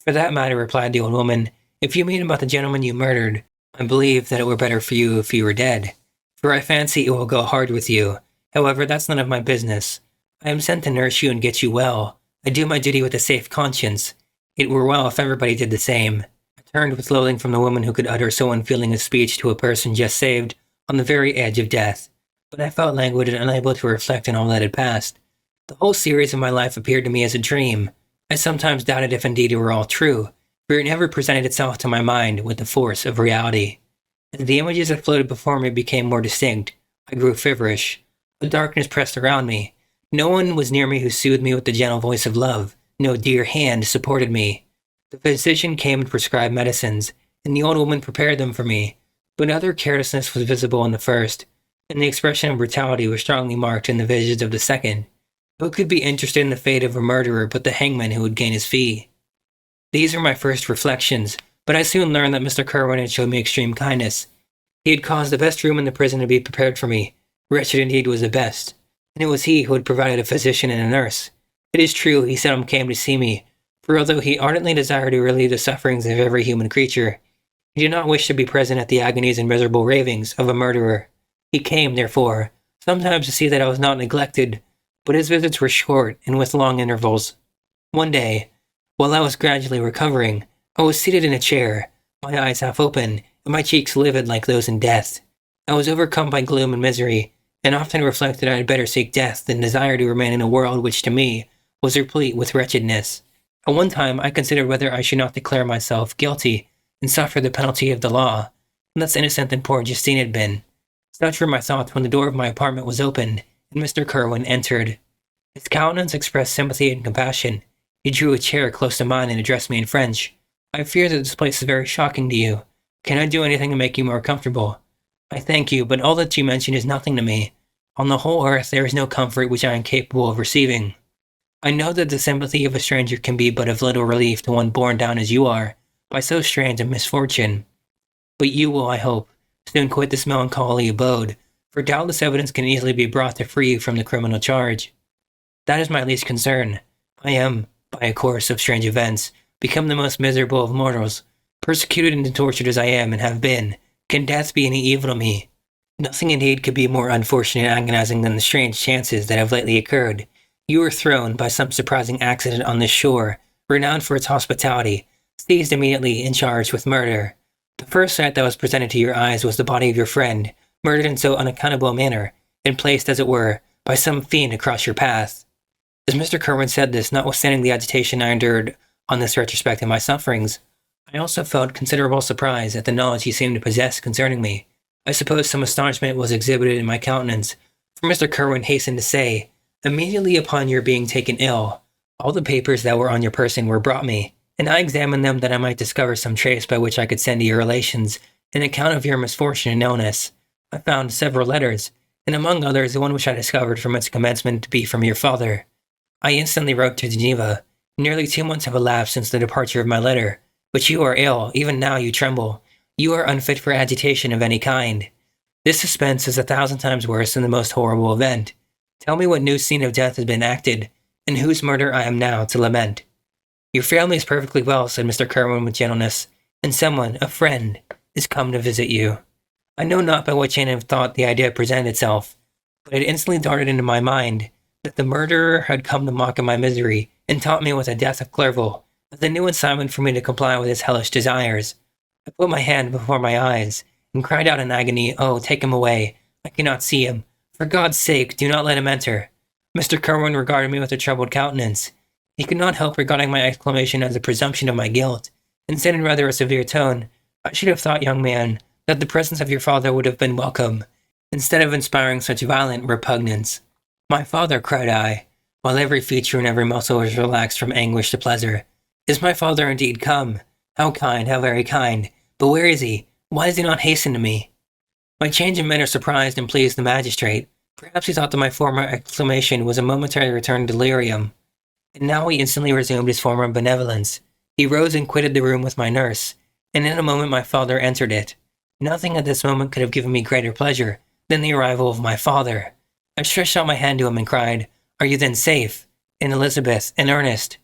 "For that matter," replied the old woman, "if you mean about the gentleman you murdered, I believe that it were better for you if he were dead. For I fancy it will go hard with you. However, that's none of my business. I am sent to nurse you and get you well. I do my duty with a safe conscience. It were well if everybody did the same." I turned with loathing from the woman who could utter so unfeeling a speech to a person just saved, on the very edge of death. But I felt languid and unable to reflect on all that had passed. The whole series of my life appeared to me as a dream. I sometimes doubted if indeed it were all true, for it never presented itself to my mind with the force of reality. As the images that floated before me became more distinct, I grew feverish. The darkness pressed around me. No one was near me who soothed me with the gentle voice of love. No dear hand supported me. The physician came and prescribed medicines, and the old woman prepared them for me. But utter carelessness was visible in the first, and the expression of brutality was strongly marked in the visage of the second. Who could be interested in the fate of a murderer but the hangman who would gain his fee? These were my first reflections, but I soon learned that Mr. Kerwin had shown me extreme kindness. He had caused the best room in the prison to be prepared for me. Wretched indeed was the best, and it was he who had provided a physician and a nurse. It is true, he seldom came to see me, for although he ardently desired to relieve the sufferings of every human creature, he did not wish to be present at the agonies and miserable ravings of a murderer. He came, therefore, sometimes to see that I was not neglected, but his visits were short and with long intervals. One day, while I was gradually recovering, I was seated in a chair, my eyes half open, and my cheeks livid like those in death. I was overcome by gloom and misery, and often reflected I had better seek death than desire to remain in a world which to me was replete with wretchedness. At one time I considered whether I should not declare myself guilty and suffer the penalty of the law, and less innocent than poor Justine had been. Such were my thoughts when the door of my apartment was opened, and Mr. Kerwin entered. His countenance expressed sympathy and compassion. He drew a chair close to mine and addressed me in French. "I fear that this place is very shocking to you. Can I do anything to make you more comfortable?" "I thank you, but all that you mention is nothing to me. On the whole earth there is no comfort which I am capable of receiving. I know that the sympathy of a stranger can be but of little relief to one borne down as you are, by so strange a misfortune. But you will, I hope, soon quit this melancholy abode, for doubtless evidence can easily be brought to free you from the criminal charge." "That is my least concern. I am, by a course of strange events, become the most miserable of mortals. Persecuted and tortured as I am and have been, can death be any evil to me? Nothing indeed could be more unfortunate and agonizing than the strange chances that have lately occurred. You were thrown, by some surprising accident, on this shore, renowned for its hospitality, seized immediately and charged with murder. The first sight that was presented to your eyes was the body of your friend, murdered in so unaccountable a manner, and placed, as it were, by some fiend across your path." As Mr. Kerwin said this, notwithstanding the agitation I endured on this retrospect of my sufferings, I also felt considerable surprise at the knowledge he seemed to possess concerning me. I suppose some astonishment was exhibited in my countenance, for Mr. Kerwin hastened to say, "Immediately upon your being taken ill, all the papers that were on your person were brought me, and I examined them that I might discover some trace by which I could send to your relations an account of your misfortune and illness. I found several letters, and among others the one which I discovered from its commencement to be from your father. I instantly wrote to Geneva. Nearly 2 months have elapsed since the departure of my letter, but you are ill, even now you tremble. You are unfit for agitation of any kind. This suspense is 1,000 times worse than the most horrible event. Tell me what new scene of death has been acted, and whose murder I am now to lament." "Your family is perfectly well," said Mr. Kerwin with gentleness, "and someone, a friend, is come to visit you." I know not by what chain of thought the idea presented itself, but it instantly darted into my mind that the murderer had come to mock at my misery and taunt me with the death of Clerval as a new assignment for me to comply with his hellish desires. I put my hand before my eyes and cried out in agony, "Oh, take him away. I cannot see him. For God's sake, do not let him enter." Mr. Kerwin regarded me with a troubled countenance. He could not help regarding my exclamation as a presumption of my guilt, and said in rather a severe tone, "I should have thought, young man, that the presence of your father would have been welcome, instead of inspiring such violent repugnance." "My father," cried I, while every feature and every muscle was relaxed from anguish to pleasure. "Is my father indeed come? How kind, how very kind! But where is he? Why does he not hasten to me?" My change in manner surprised and pleased the magistrate. Perhaps he thought that my former exclamation was a momentary return to delirium, and now he instantly resumed his former benevolence. He rose and quitted the room with my nurse, and in a moment my father entered it. Nothing at this moment could have given me greater pleasure than the arrival of my father. I stretched out my hand to him and cried, "Are you then safe? And Elizabeth, and Ernest?"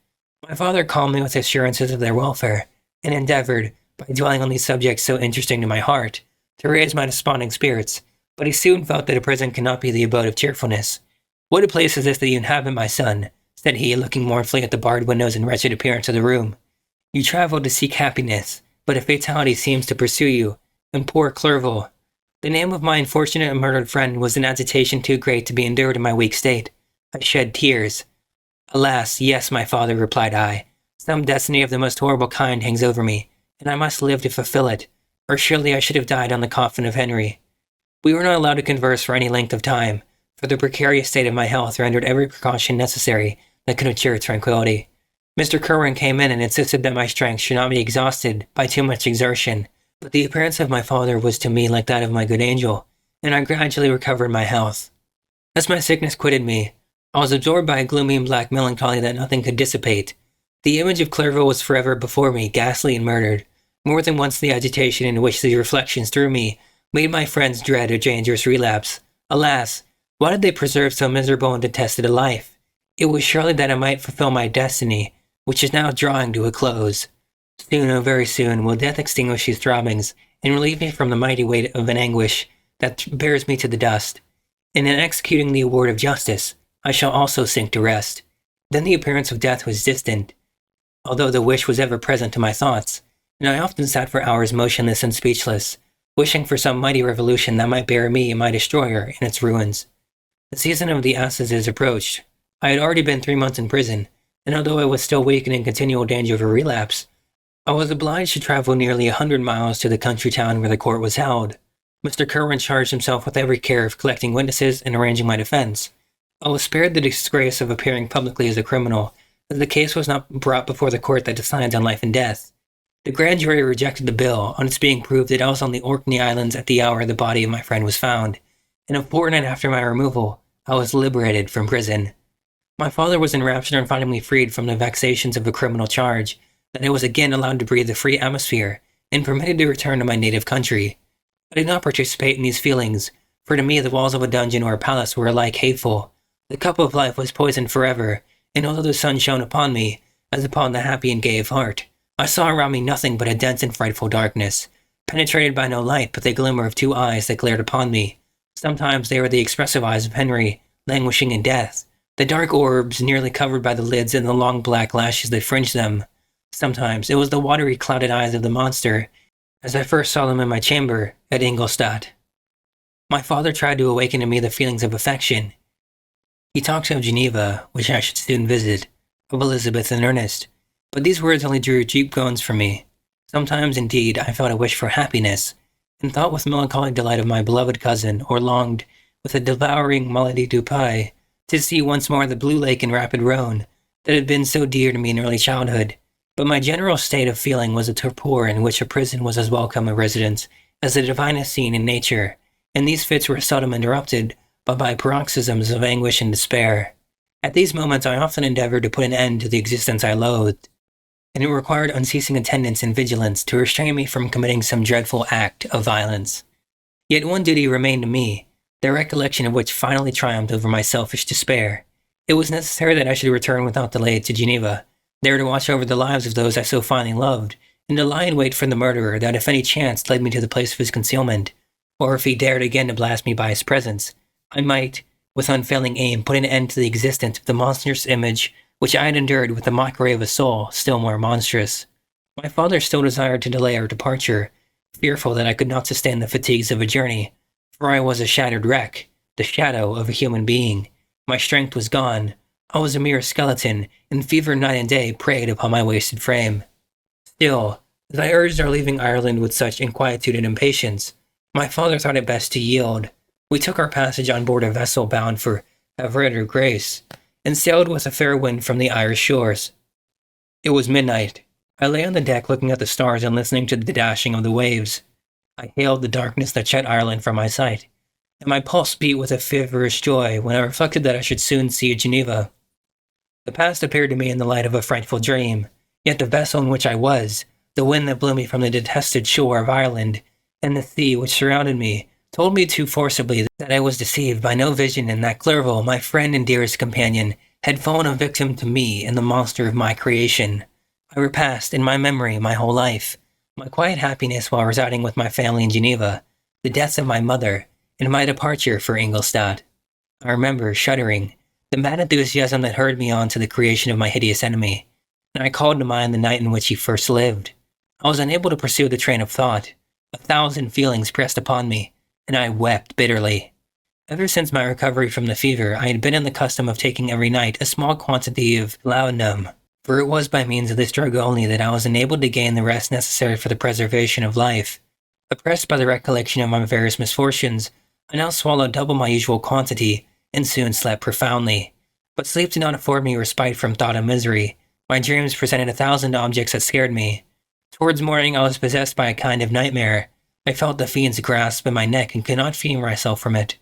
My father calmed me with assurances of their welfare, and endeavored, by dwelling on these subjects so interesting to my heart, to raise my desponding spirits, but he soon felt that a prison cannot be the abode of cheerfulness. "What a place is this that you inhabit, my son?" said he, looking mournfully at the barred windows and wretched appearance of the room. "You travel to seek happiness, but a fatality seems to pursue you, and poor Clerval." The name of my unfortunate and murdered friend was an agitation too great to be endured in my weak state. I shed tears. "Alas, yes, my father," replied I. "Some destiny of the most horrible kind hangs over me, and I must live to fulfill it, or surely I should have died on the coffin of Henry." We were not allowed to converse for any length of time, for the precarious state of my health rendered every precaution necessary that could ensure tranquility. Mr. Kerwin came in and insisted that my strength should not be exhausted by too much exertion, but the appearance of my father was to me like that of my good angel, and I gradually recovered my health. As my sickness quitted me, I was absorbed by a gloomy and black melancholy that nothing could dissipate. The image of Clerval was forever before me, ghastly and murdered. More than once the agitation into which these reflections threw me made my friends dread a dangerous relapse. Alas, why did they preserve so miserable and detested a life? It was surely that I might fulfill my destiny, which is now drawing to a close. Soon, oh very soon, will death extinguish these throbbings, and relieve me from the mighty weight of an anguish that bears me to the dust. And in executing the award of justice, I shall also sink to rest. Then the appearance of death was distant, although the wish was ever present to my thoughts, and I often sat for hours motionless and speechless, wishing for some mighty revolution that might bury me and my destroyer in its ruins. The season of the assizes approached. I had already been 3 months in prison, and although I was still weak and in continual danger of a relapse, I was obliged to travel nearly 100 miles to the country town where the court was held. Mr. Kerwin charged himself with every care of collecting witnesses and arranging my defense. I was spared the disgrace of appearing publicly as a criminal, as the case was not brought before the court that decides on life and death. The grand jury rejected the bill on its being proved that I was on the Orkney Islands at the hour the body of my friend was found, and a fortnight after my removal, I was liberated from prison. My father was enraptured on finding me freed from the vexations of a criminal charge, that I was again allowed to breathe the free atmosphere, and permitted to return to my native country. I did not participate in these feelings, for to me the walls of a dungeon or a palace were alike hateful. The cup of life was poisoned forever, and although the sun shone upon me, as upon the happy and gay of heart, I saw around me nothing but a dense and frightful darkness, penetrated by no light but the glimmer of 2 eyes that glared upon me. Sometimes they were the expressive eyes of Henry, languishing in death, the dark orbs nearly covered by the lids and the long black lashes that fringed them. Sometimes it was the watery, clouded eyes of the monster, as I first saw them in my chamber at Ingolstadt. My father tried to awaken in me the feelings of affection. He talked of Geneva, which I should soon visit, of Elizabeth and Ernest, but these words only drew deep groans from me. Sometimes, indeed, I felt a wish for happiness, and thought with melancholy delight of my beloved cousin, or longed, with a devouring maladie du pays, to see once more the blue lake and rapid Rhone that had been so dear to me in early childhood. But my general state of feeling was a torpor in which a prison was as welcome a residence as the divinest scene in nature, and these fits were seldom interrupted but by paroxysms of anguish and despair. At these moments I often endeavored to put an end to the existence I loathed, and it required unceasing attendance and vigilance to restrain me from committing some dreadful act of violence. Yet one duty remained to me, the recollection of which finally triumphed over my selfish despair. It was necessary that I should return without delay to Geneva, there to watch over the lives of those I so finely loved, and to lie in wait for the murderer that if any chance led me to the place of his concealment, or if he dared again to blast me by his presence, I might, with unfailing aim, put an end to the existence of the monstrous image which I had endured with the mockery of a soul still more monstrous. My father still desired to delay our departure, fearful that I could not sustain the fatigues of a journey, for I was a shattered wreck, the shadow of a human being. My strength was gone. I was a mere skeleton, and fever night and day preyed upon my wasted frame. Still, as I urged our leaving Ireland with such inquietude and impatience, my father thought it best to yield. We took our passage on board a vessel bound for Havre Grace, and sailed with a fair wind from the Irish shores. It was midnight. I lay on the deck looking at the stars and listening to the dashing of the waves. I hailed the darkness that shut Ireland from my sight, and my pulse beat with a feverish joy when I reflected that I should soon see Geneva. The past appeared to me in the light of a frightful dream, yet the vessel in which I was, the wind that blew me from the detested shore of Ireland, and the sea which surrounded me, told me too forcibly that I was deceived by no vision, and that Clerval, my friend and dearest companion, had fallen a victim to me and the monster of my creation. I repassed in my memory my whole life, my quiet happiness while residing with my family in Geneva, the deaths of my mother, and my departure for Ingolstadt. I remember, shuddering, the mad enthusiasm that hurried me on to the creation of my hideous enemy, and I called to mind the night in which he first lived. I was unable to pursue the train of thought. 1,000 feelings pressed upon me, and I wept bitterly. Ever since my recovery from the fever, I had been in the custom of taking every night a small quantity of laudanum, for it was by means of this drug only that I was enabled to gain the rest necessary for the preservation of life. Oppressed by the recollection of my various misfortunes, I now swallowed double my usual quantity, and soon slept profoundly. But sleep did not afford me respite from thought and misery. My dreams presented 1,000 objects that scared me. Towards morning I was possessed by a kind of nightmare. I felt the fiend's grasp in my neck and could not free myself from it.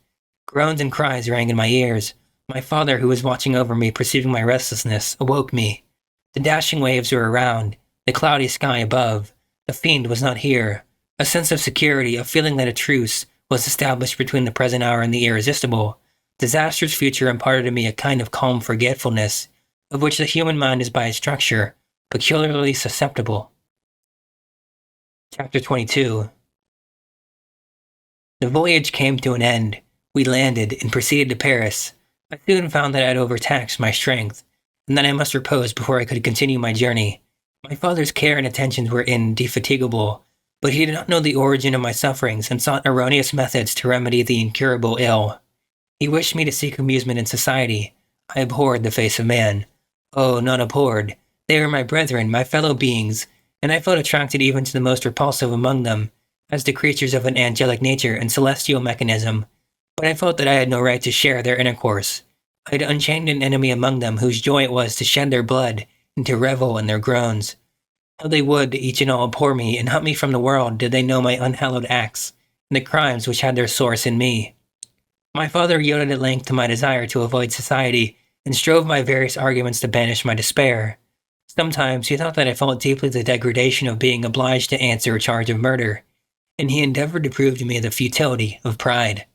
Groans and cries rang in my ears. My father, who was watching over me, perceiving my restlessness, awoke me. The dashing waves were around, the cloudy sky above. The fiend was not here. A sense of security, a feeling that a truce was established between the present hour and the irresistible. Disaster's future imparted to me a kind of calm forgetfulness, of which the human mind is by its structure peculiarly susceptible. Chapter 22. The voyage came to an end. We landed and proceeded to Paris. I soon found that I had overtaxed my strength, and that I must repose before I could continue my journey. My father's care and attentions were indefatigable, but he did not know the origin of my sufferings and sought erroneous methods to remedy the incurable ill. He wished me to seek amusement in society. I abhorred the face of man. Oh, not abhorred. They were my brethren, my fellow beings, and I felt attracted even to the most repulsive among them, as to creatures of an angelic nature and celestial mechanism. But I felt that I had no right to share their intercourse. I had unchained an enemy among them whose joy it was to shed their blood and to revel in their groans. How they would, each and all, abhor me and hunt me from the world did they know my unhallowed acts and the crimes which had their source in me. My father yielded at length to my desire to avoid society, and strove by various arguments to banish my despair. Sometimes he thought that I felt deeply the degradation of being obliged to answer a charge of murder, and he endeavored to prove to me the futility of pride.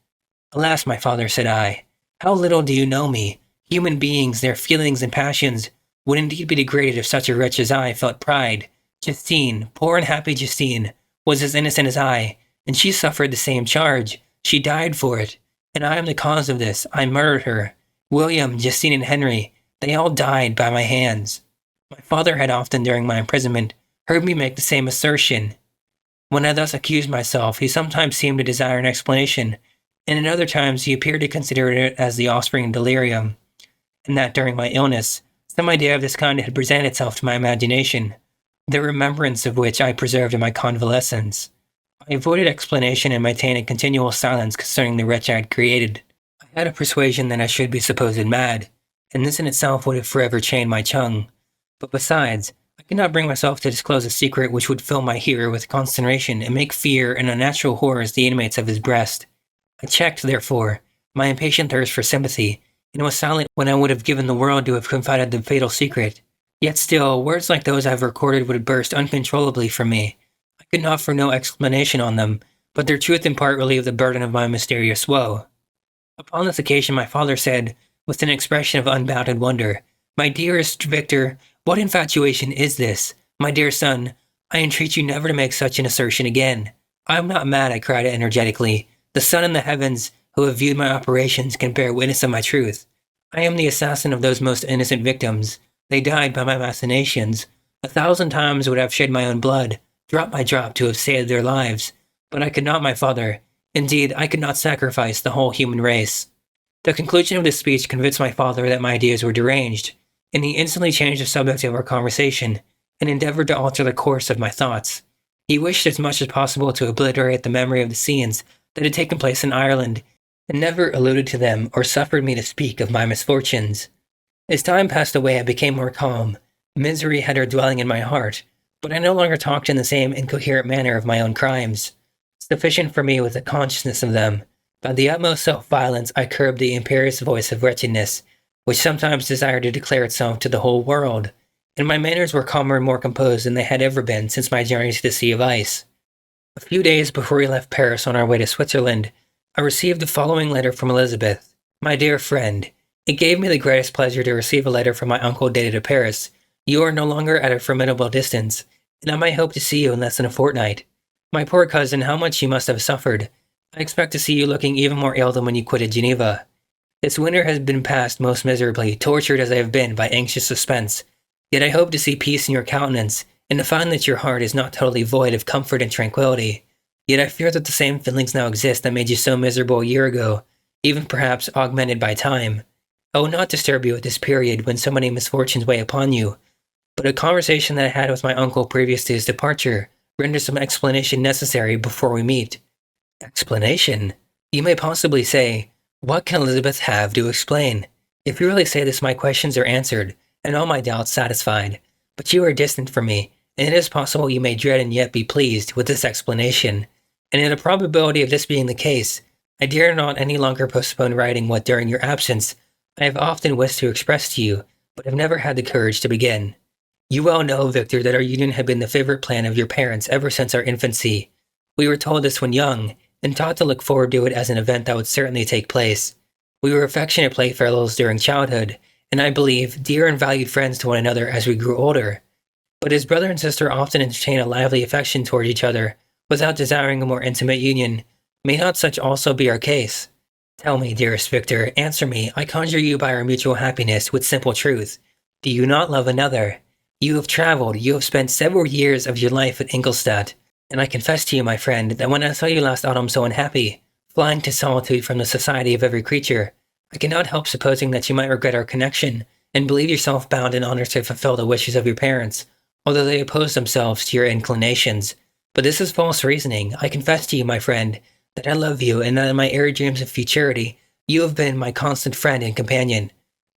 Alas, my father, said I, how little do you know me? Human beings, their feelings and passions, would indeed be degraded if such a wretch as I felt pride. Justine, poor and happy Justine, was as innocent as I, and she suffered the same charge. She died for it. And I am the cause of this. I murdered her. William, Justine, and Henry, they all died by my hands. My father had often, during my imprisonment, heard me make the same assertion. When I thus accused myself, he sometimes seemed to desire an explanation, and at other times he appeared to consider it as the offspring of delirium, and that during my illness, some idea of this kind had presented itself to my imagination, the remembrance of which I preserved in my convalescence. I avoided explanation and maintained a continual silence concerning the wretch I had created. I had a persuasion that I should be supposed mad, and this in itself would have forever chained my tongue. But besides, I could not bring myself to disclose a secret which would fill my hearer with consternation and make fear and unnatural horrors the inmates of his breast. I checked, therefore, my impatient thirst for sympathy, and was silent when I would have given the world to have confided the fatal secret. Yet still, words like those I have recorded would burst uncontrollably from me. I could not offer no explanation on them, but their truth in part relieved the burden of my mysterious woe. Upon this occasion my father said, with an expression of unbounded wonder, "My dearest Victor, What infatuation is this? My dear son, I entreat you never to make such an assertion again. I am not mad, I cried energetically. The sun and the heavens, who have viewed my operations, can bear witness of my truth. I am the assassin of those most innocent victims. They died by my machinations. 1,000 times would I have shed my own blood, drop by drop, to have saved their lives. But I could not, my father. Indeed, I could not sacrifice the whole human race. The conclusion of this speech convinced my father that my ideas were deranged, and he instantly changed the subject of our conversation, and endeavored to alter the course of my thoughts. He wished as much as possible to obliterate the memory of the scenes that had taken place in Ireland, and never alluded to them or suffered me to speak of my misfortunes. As time passed away, I became more calm. Misery had her dwelling in my heart, but I no longer talked in the same incoherent manner of my own crimes. Sufficient for me was the consciousness of them. By the utmost self-violence, I curbed the imperious voice of wretchedness, which sometimes desired to declare itself to the whole world, and my manners were calmer and more composed than they had ever been since my journey to the Sea of Ice. A few days before we left Paris on our way to Switzerland, I received the following letter from Elizabeth. My dear friend, it gave me the greatest pleasure to receive a letter from my uncle dated to Paris. You are no longer at a formidable distance, and I might hope to see you in less than a fortnight. My poor cousin, how much you must have suffered. I expect to see you looking even more ill than when you quitted Geneva. This winter has been passed most miserably, tortured as I have been by anxious suspense. Yet I hope to see peace in your countenance, and to find that your heart is not totally void of comfort and tranquility. Yet I fear that the same feelings now exist that made you so miserable a year ago, even perhaps augmented by time. I will not disturb you at this period when so many misfortunes weigh upon you, but a conversation that I had with my uncle previous to his departure renders some explanation necessary before we meet. Explanation? You may possibly say, what can Elizabeth have to explain? If you really say this, my questions are answered, and all my doubts satisfied. But you are distant from me, and it is possible you may dread and yet be pleased with this explanation. And in the probability of this being the case, I dare not any longer postpone writing what during your absence I have often wished to express to you, but have never had the courage to begin. You well know, Victor, that our union had been the favorite plan of your parents ever since our infancy. We were told this when young, and taught to look forward to it as an event that would certainly take place. We were affectionate playfellows during childhood, and I believe, dear and valued friends to one another as we grew older. But as brother and sister often entertain a lively affection toward each other, without desiring a more intimate union, may not such also be our case? Tell me, dearest Victor, answer me, I conjure you by our mutual happiness, with simple truth. Do you not love another? You have traveled, you have spent several years of your life at Ingolstadt, and I confess to you, my friend, that when I saw you last autumn so unhappy, flying to solitude from the society of every creature, I cannot help supposing that you might regret our connection, and believe yourself bound in honor to fulfill the wishes of your parents, although they oppose themselves to your inclinations. But this is false reasoning. I confess to you, my friend, that I love you, and that in my airy dreams of futurity, you have been my constant friend and companion.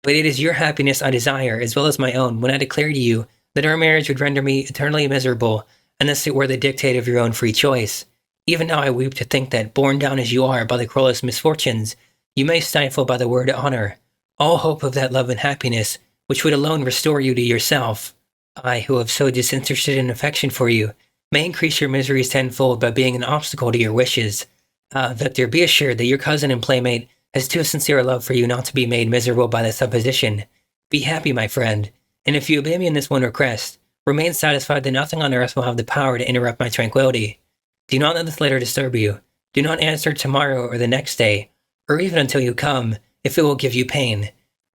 But it is your happiness I desire, as well as my own, when I declare to you that our marriage would render me eternally miserable, unless it were the dictate of your own free choice. Even now I weep to think that, borne down as you are by the cruelest misfortunes, you may stifle by the word honor all hope of that love and happiness which would alone restore you to yourself. I, who have so disinterested an affection for you, may increase your miseries tenfold by being an obstacle to your wishes. Victor, be assured that your cousin and playmate has too sincere a love for you not to be made miserable by the supposition. Be happy, my friend, and if you obey me in this one request, remain satisfied that nothing on earth will have the power to interrupt my tranquility. Do not let this letter disturb you. Do not answer tomorrow or the next day, or even until you come, if it will give you pain.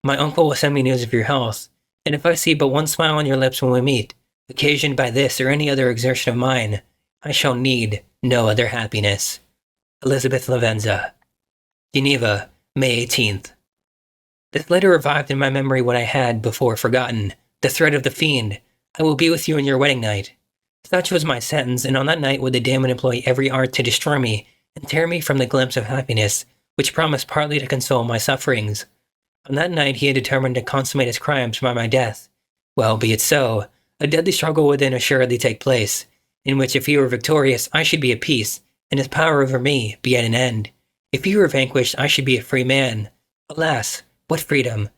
My uncle will send me news of your health, and if I see but one smile on your lips when we meet, occasioned by this or any other exertion of mine, I shall need no other happiness. Elizabeth Lavenza. Geneva, May 18th. This letter revived in my memory what I had before forgotten, the threat of the fiend. I will be with you on your wedding night. Such was my sentence, and on that night would the demon employ every art to destroy me and tear me from the glimpse of happiness, which promised partly to console my sufferings. On that night he had determined to consummate his crimes by my death. Well, be it so. A deadly struggle would then assuredly take place, in which if he were victorious, I should be at peace, and his power over me be at an end. If he were vanquished, I should be a free man. Alas, what freedom!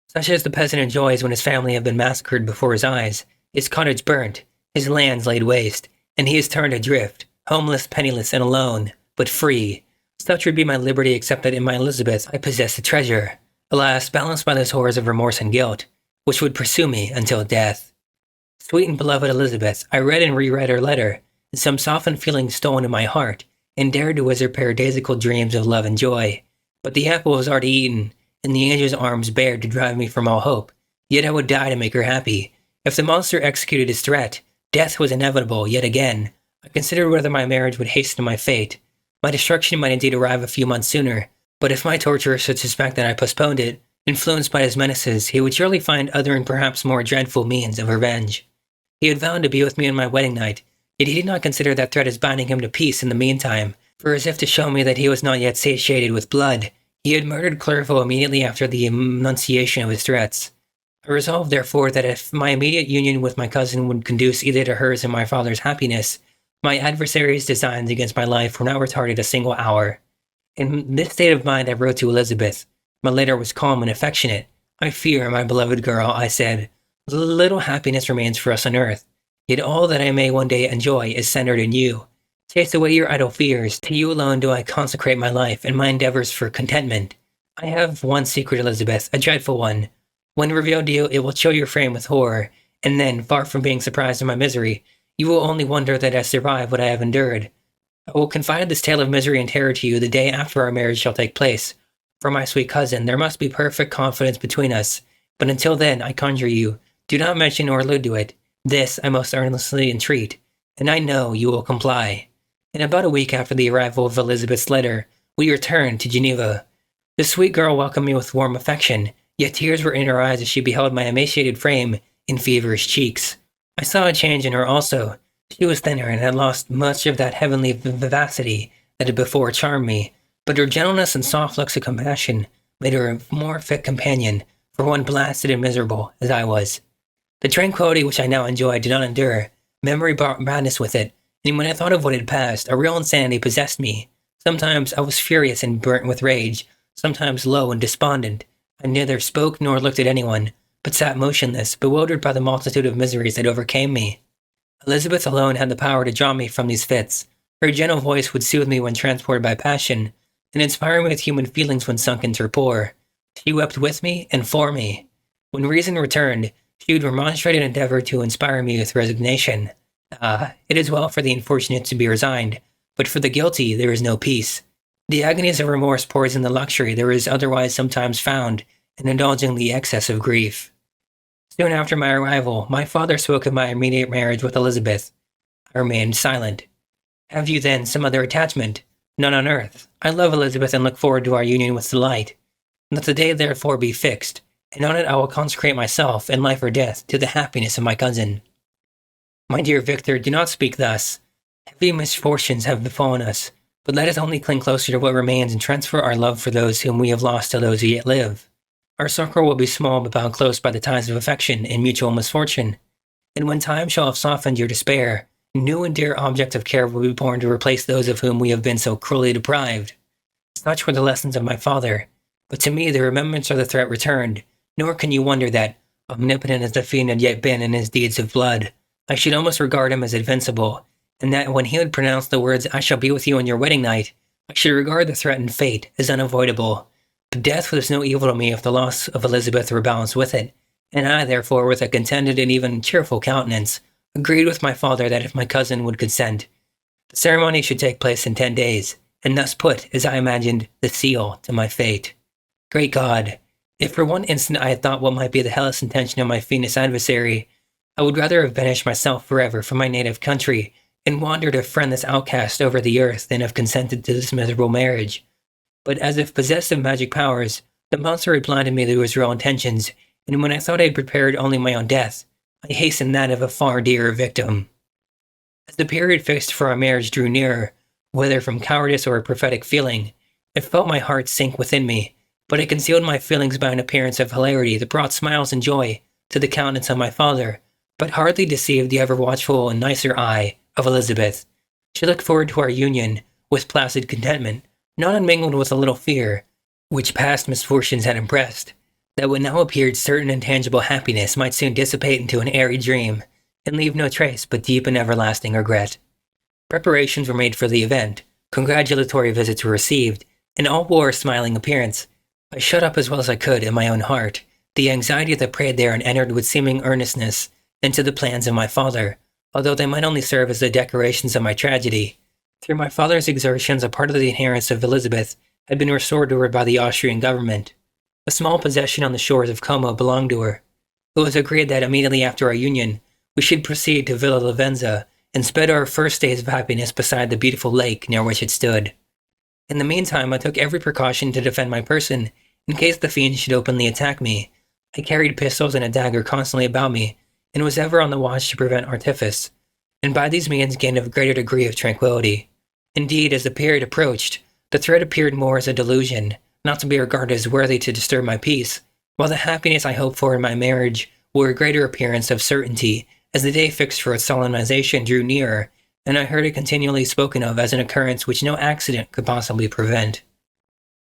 Such as the peasant enjoys when his family have been massacred before his eyes, his cottage burnt, his lands laid waste, and he is turned adrift, homeless, penniless, and alone, but free. Such would be my liberty except that in my Elizabeth I possess a treasure. Alas, balanced by those horrors of remorse and guilt, which would pursue me until death. Sweet and beloved Elizabeth, I read and reread her letter, and some softened feelings stole into my heart, and dared to whisper paradisical dreams of love and joy. But the apple was already eaten, and the angel's arms bared to drive me from all hope. Yet I would die to make her happy. If the monster executed his threat, death was inevitable yet again. I considered whether my marriage would hasten my fate. My destruction might indeed arrive a few months sooner, but if my torturer should suspect that I postponed it, influenced by his menaces, he would surely find other and perhaps more dreadful means of revenge. He had vowed to be with me on my wedding night, yet he did not consider that threat as binding him to peace in the meantime, for as if to show me that he was not yet satiated with blood, he had murdered Clerval immediately after the enunciation of his threats. I resolved, therefore, that if my immediate union with my cousin would conduce either to hers and my father's happiness, my adversary's designs against my life were not retarded a single hour. In this state of mind I wrote to Elizabeth. My letter was calm and affectionate. I fear, my beloved girl, I said, little happiness remains for us on earth, yet all that I may one day enjoy is centered in you. Chase away your idle fears. To you alone do I consecrate my life and my endeavors for contentment. I have one secret, Elizabeth, a dreadful one. When revealed to you, it will chill your frame with horror, and then, far from being surprised at my misery, you will only wonder that I survived what I have endured. I will confide this tale of misery and terror to you the day after our marriage shall take place. For my sweet cousin, there must be perfect confidence between us, but until then, I conjure you, do not mention or allude to it. This I most earnestly entreat, and I know you will comply. In about a week after the arrival of Elizabeth's letter, we returned to Geneva. The sweet girl welcomed me with warm affection, yet tears were in her eyes as she beheld my emaciated frame and feverish cheeks. I saw a change in her also. She was thinner and had lost much of that heavenly vivacity that had before charmed me, but her gentleness and soft looks of compassion made her a more fit companion for one blasted and miserable as I was. The tranquility which I now enjoyed did not endure. Memory brought madness with it, and when I thought of what had passed, a real insanity possessed me. Sometimes I was furious and burnt with rage, sometimes low and despondent. I neither spoke nor looked at anyone, but sat motionless, bewildered by the multitude of miseries that overcame me. Elizabeth alone had the power to draw me from these fits. Her gentle voice would soothe me when transported by passion, and inspire me with human feelings when sunk in torpor. She wept with me and for me. When reason returned, she would remonstrate and endeavor to inspire me with resignation. It is well for the unfortunate to be resigned, but for the guilty there is no peace. The agonies of remorse poison the luxury there is otherwise sometimes found in indulging the excess of grief. Soon after my arrival, my father spoke of my immediate marriage with Elizabeth. I remained silent. Have you, then, some other attachment? None on earth. I love Elizabeth and look forward to our union with delight. Let the day therefore be fixed, and on it I will consecrate myself, in life or death, to the happiness of my cousin. My dear Victor, do not speak thus. Heavy misfortunes have befallen us, but let us only cling closer to what remains and transfer our love for those whom we have lost to those who yet live. Our succor will be small but bound close by the ties of affection and mutual misfortune, and when time shall have softened your despair, new and dear objects of care will be born to replace those of whom we have been so cruelly deprived. Such were the lessons of my father, but to me the remembrance of the threat returned, nor can you wonder that, omnipotent as the fiend had yet been in his deeds of blood, I should almost regard him as invincible, and that when he would pronounce the words, "I shall be with you on your wedding night," I should regard the threatened fate as unavoidable. But death was no evil to me if the loss of Elizabeth were balanced with it, and I, therefore, with a contented and even cheerful countenance, agreed with my father that if my cousin would consent, the ceremony should take place in 10 days, and thus put, as I imagined, the seal to my fate. Great God! If for one instant I had thought what might be the hellish intention of my fiendish adversary, I would rather have banished myself forever from my native country, and wandered a friendless outcast over the earth than have consented to this miserable marriage. But as if possessed of magic powers, the monster had blinded me to his real intentions, and when I thought I had prepared only my own death, I hastened that of a far dearer victim. As the period fixed for our marriage drew nearer, whether from cowardice or a prophetic feeling, I felt my heart sink within me, but I concealed my feelings by an appearance of hilarity that brought smiles and joy to the countenance of my father, but hardly deceived the ever-watchful and nicer eye of Elizabeth. She looked forward to our union with placid contentment, not unmingled with a little fear, which past misfortunes had impressed, that what now appeared certain and tangible happiness might soon dissipate into an airy dream, and leave no trace but deep and everlasting regret. Preparations were made for the event, congratulatory visits were received, and all wore a smiling appearance. I shut up as well as I could in my own heart The anxiety that preyed there and entered with seeming earnestness into the plans of my father, although they might only serve as the decorations of my tragedy. Through my father's exertions, a part of the inheritance of Elizabeth had been restored to her by the Austrian government. A small possession on the shores of Como belonged to her. It was agreed that immediately after our union, we should proceed to Villa Lavenza and spend our first days of happiness beside the beautiful lake near which it stood. In the meantime, I took every precaution to defend my person in case the fiends should openly attack me. I carried pistols and a dagger constantly about me, and was ever on the watch to prevent artifice, and by these means gained a greater degree of tranquillity. Indeed, as the period approached, the threat appeared more as a delusion, not to be regarded as worthy to disturb my peace, while the happiness I hoped for in my marriage wore a greater appearance of certainty as the day fixed for its solemnization drew nearer, and I heard it continually spoken of as an occurrence which no accident could possibly prevent.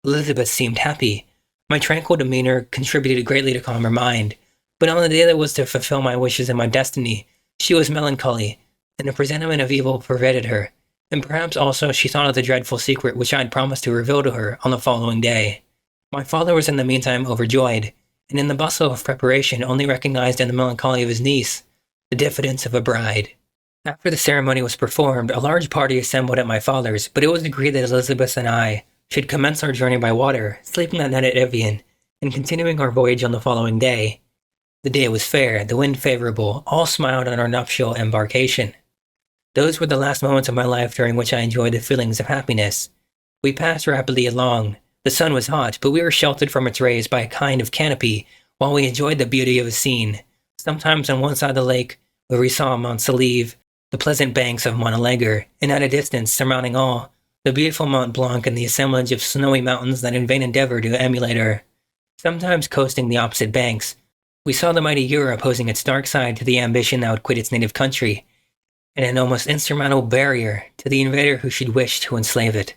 Elizabeth seemed happy. My tranquil demeanor contributed greatly to calm her mind, but on the day that was to fulfill my wishes and my destiny, she was melancholy, and a presentiment of evil pervaded her, and perhaps also she thought of the dreadful secret which I had promised to reveal to her on the following day. My father was in the meantime overjoyed, and in the bustle of preparation only recognized in the melancholy of his niece the diffidence of a bride. After the ceremony was performed, a large party assembled at my father's, but it was agreed that Elizabeth and I should commence our journey by water, sleeping that night at Evian, and continuing our voyage on the following day. The day was fair, the wind favorable, all smiled on our nuptial embarkation. Those were the last moments of my life during which I enjoyed the feelings of happiness. We passed rapidly along. The sun was hot, but we were sheltered from its rays by a kind of canopy while we enjoyed the beauty of the scene. Sometimes on one side of the lake, where we saw Mont Saleve, the pleasant banks of Montalegre, and at a distance, surmounting all, the beautiful Mont Blanc and the assemblage of snowy mountains that in vain endeavor to emulate her. Sometimes coasting the opposite banks, we saw the mighty Europe opposing its dark side to the ambition that would quit its native country, and an almost insurmountable barrier to the invader who should wish to enslave it.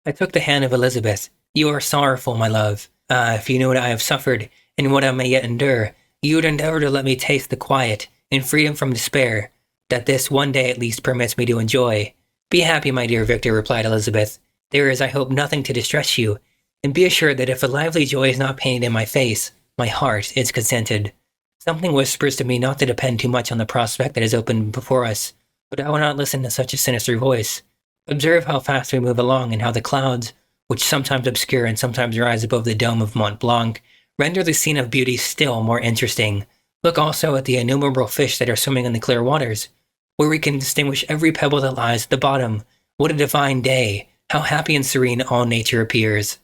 I took the hand of Elizabeth. You are sorrowful, my love. Ah, if you knew what I have suffered, and what I may yet endure, you would endeavor to let me taste the quiet and freedom from despair that this one day at least permits me to enjoy. Be happy, my dear Victor, replied Elizabeth. There is, I hope, nothing to distress you, and be assured that if a lively joy is not painted in my face, my heart is contented. Something whispers to me not to depend too much on the prospect that is open before us, but I will not listen to such a sinister voice. Observe how fast we move along, and how the clouds, which sometimes obscure and sometimes rise above the dome of Mont Blanc, render the scene of beauty still more interesting. Look also at the innumerable fish that are swimming in the clear waters, where we can distinguish every pebble that lies at the bottom. What a divine day! How happy and serene all nature appears!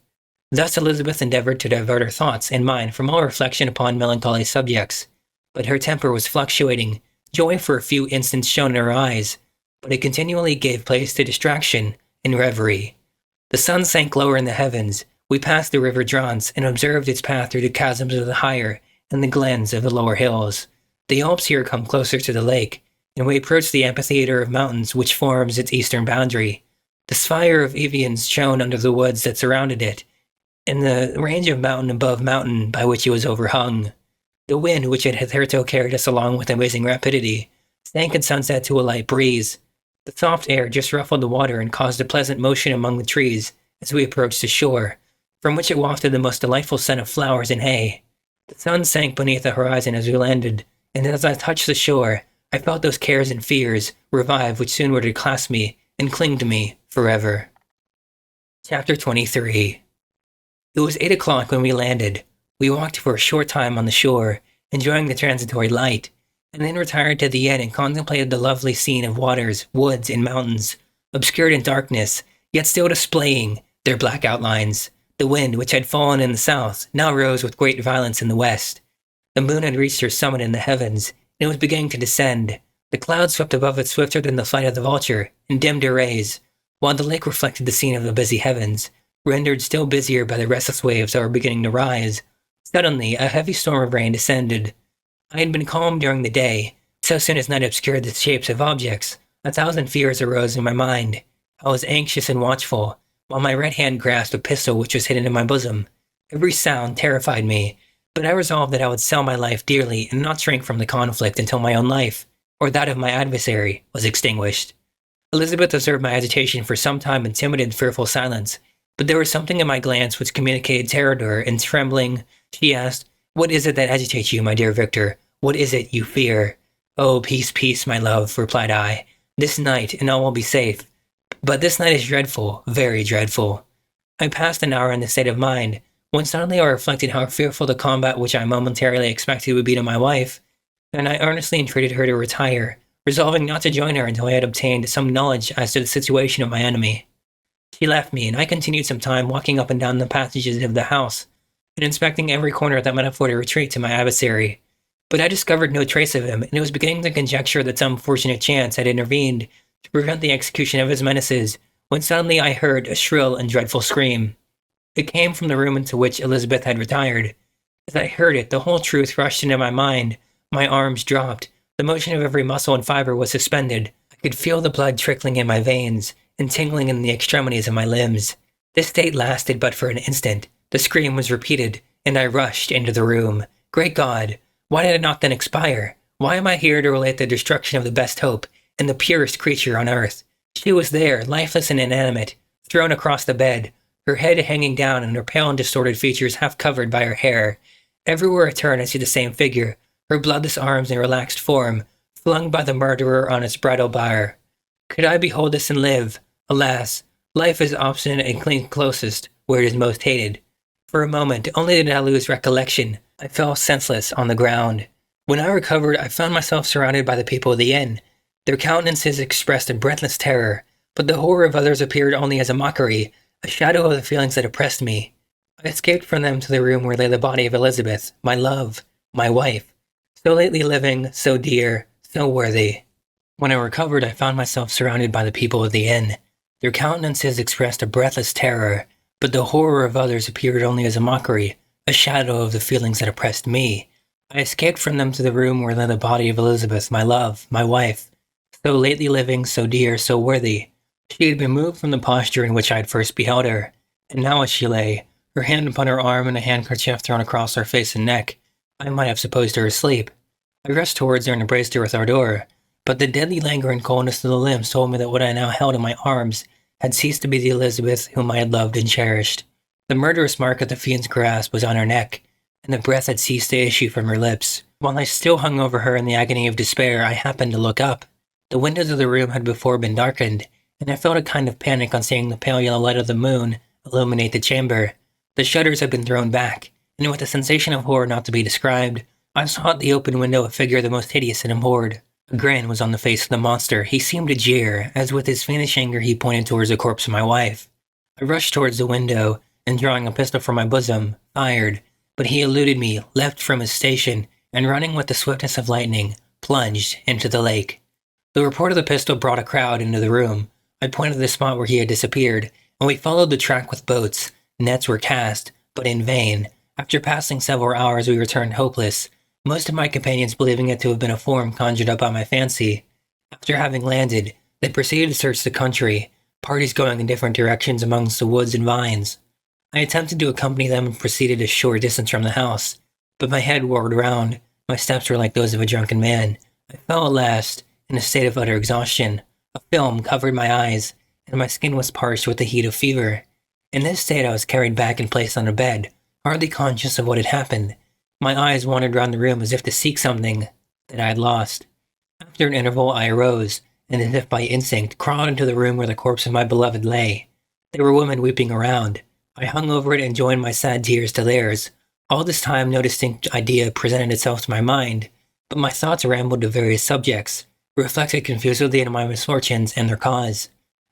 Thus Elizabeth endeavored to divert her thoughts and mine from all reflection upon melancholy subjects, but her temper was fluctuating. Joy for a few instants shone in her eyes, but it continually gave place to distraction and reverie. The sun sank lower in the heavens. We passed the river Drance and observed its path through the chasms of the higher and the glens of the lower hills. The Alps here come closer to the lake, and we approached the amphitheater of mountains which forms its eastern boundary. The spire of Evian shone under the woods that surrounded it, and the range of mountain above mountain by which it was overhung. The wind, which had hitherto carried us along with amazing rapidity, sank at sunset to a light breeze. The soft air just ruffled the water and caused a pleasant motion among the trees as we approached the shore, from which it wafted the most delightful scent of flowers and hay. The sun sank beneath the horizon as we landed, and as I touched the shore, I felt those cares and fears revive which soon were to clasp me and cling to me forever. Chapter 23. It was 8 o'clock when we landed. We walked for a short time on the shore, enjoying the transitory light, and then retired to the inn and contemplated the lovely scene of waters, woods, and mountains, obscured in darkness, yet still displaying their black outlines. The wind, which had fallen in the south, now rose with great violence in the west. The moon had reached her summit in the heavens, and it was beginning to descend. The clouds swept above it swifter than the flight of the vulture, and dimmed her rays, while the lake reflected the scene of the busy heavens, rendered still busier by the restless waves that were beginning to rise. Suddenly, a heavy storm of rain descended. I had been calm during the day. So soon as night obscured the shapes of objects, 1,000 fears arose in my mind. I was anxious and watchful, while my right hand grasped a pistol which was hidden in my bosom. Every sound terrified me, but I resolved that I would sell my life dearly and not shrink from the conflict until my own life, or that of my adversary, was extinguished. Elizabeth observed my agitation for some time in timid and fearful silence, but there was something in my glance which communicated terror to her, and trembling, she asked, What is it that agitates you, my dear Victor? What is it you fear? Oh, peace, peace, my love, replied I. This night, and all will be safe. But this night is dreadful, very dreadful. I passed an hour in this state of mind, when suddenly I reflected how fearful the combat which I momentarily expected would be to my wife, and I earnestly entreated her to retire, resolving not to join her until I had obtained some knowledge as to the situation of my enemy. She left me, and I continued some time walking up and down the passages of the house, and inspecting every corner that might afford a retreat to my adversary. But I discovered no trace of him, and it was beginning to conjecture that some fortunate chance had intervened to prevent the execution of his menaces, when suddenly I heard a shrill and dreadful scream. It came from the room into which Elizabeth had retired. As I heard it, the whole truth rushed into my mind. My arms dropped. The motion of every muscle and fiber was suspended. I could feel the blood trickling in my veins and tingling in the extremities of my limbs. This state lasted but for an instant. The scream was repeated, and I rushed into the room. Great God! Why did it not then expire? Why am I here to relate the destruction of the best hope and the purest creature on earth? She was there, lifeless and inanimate, thrown across the bed, her head hanging down and her pale and distorted features half covered by her hair. Everywhere I turn I see the same figure, her bloodless arms and relaxed form, flung by the murderer on its bridal bier. Could I behold this and live? Alas, life is obstinate and clings closest where it is most hated. For a moment, only did I lose recollection. I fell senseless on the ground. When I recovered, I found myself surrounded by the people of the inn. Their countenances expressed a breathless terror, but the horror of others appeared only as a mockery, a shadow of the feelings that oppressed me. I escaped from them to the room where lay the body of Elizabeth, my love, my wife, so lately living, so dear, so worthy. When I recovered, I found myself surrounded by the people of the inn. Their countenances expressed a breathless terror, but the horror of others appeared only as a mockery, a shadow of the feelings that oppressed me. I escaped from them to the room where lay the body of Elizabeth, my love, my wife, so lately living, so dear, so worthy. She had been moved from the posture in which I had first beheld her, and now as she lay, her hand upon her arm and a handkerchief thrown across her face and neck, I might have supposed her asleep. I rushed towards her and embraced her with ardor, but the deadly languor and coldness of the limbs told me that what I now held in my arms had ceased to be the Elizabeth whom I had loved and cherished. The murderous mark of the fiend's grasp was on her neck, and the breath had ceased to issue from her lips. While I still hung over her in the agony of despair, I happened to look up. The windows of the room had before been darkened, and I felt a kind of panic on seeing the pale yellow light of the moon illuminate the chamber. The shutters had been thrown back, and with a sensation of horror not to be described, I saw at the open window a figure the most hideous and abhorred. A grin was on the face of the monster. He seemed to jeer, as with his fiendish anger he pointed towards the corpse of my wife. I rushed towards the window, and drawing a pistol from my bosom, fired, but he eluded me, leapt from his station, and running with the swiftness of lightning, plunged into the lake. The report of the pistol brought a crowd into the room. I pointed to the spot where he had disappeared, and we followed the track with boats. Nets were cast, but in vain. After passing several hours, we returned hopeless, most of my companions believing it to have been a form conjured up by my fancy. After having landed, they proceeded to search the country, parties going in different directions amongst the woods and vines. I attempted to accompany them and proceeded a short distance from the house, but my head whirled round. My steps were like those of a drunken man. I fell at last, in a state of utter exhaustion. A film covered my eyes, and my skin was parched with the heat of fever. In this state I was carried back and placed on a bed, hardly conscious of what had happened. My eyes wandered round the room as if to seek something that I had lost. After an interval I arose, and as if by instinct, crawled into the room where the corpse of my beloved lay. There were women weeping around. I hung over it and joined my sad tears to theirs. All this time no distinct idea presented itself to my mind, but my thoughts rambled to various subjects, reflected confusedly on my misfortunes and their cause.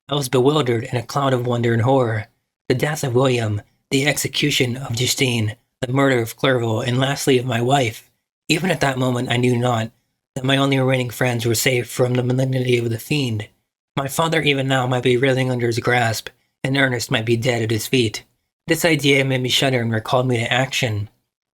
I was bewildered in a cloud of wonder and horror. The death of William, the execution of Justine, the murder of Clerval, and lastly of my wife. Even at that moment I knew not that my only remaining friends were saved from the malignity of the fiend. My father even now might be writhing under his grasp, and Ernest might be dead at his feet. This idea made me shudder and recalled me to action.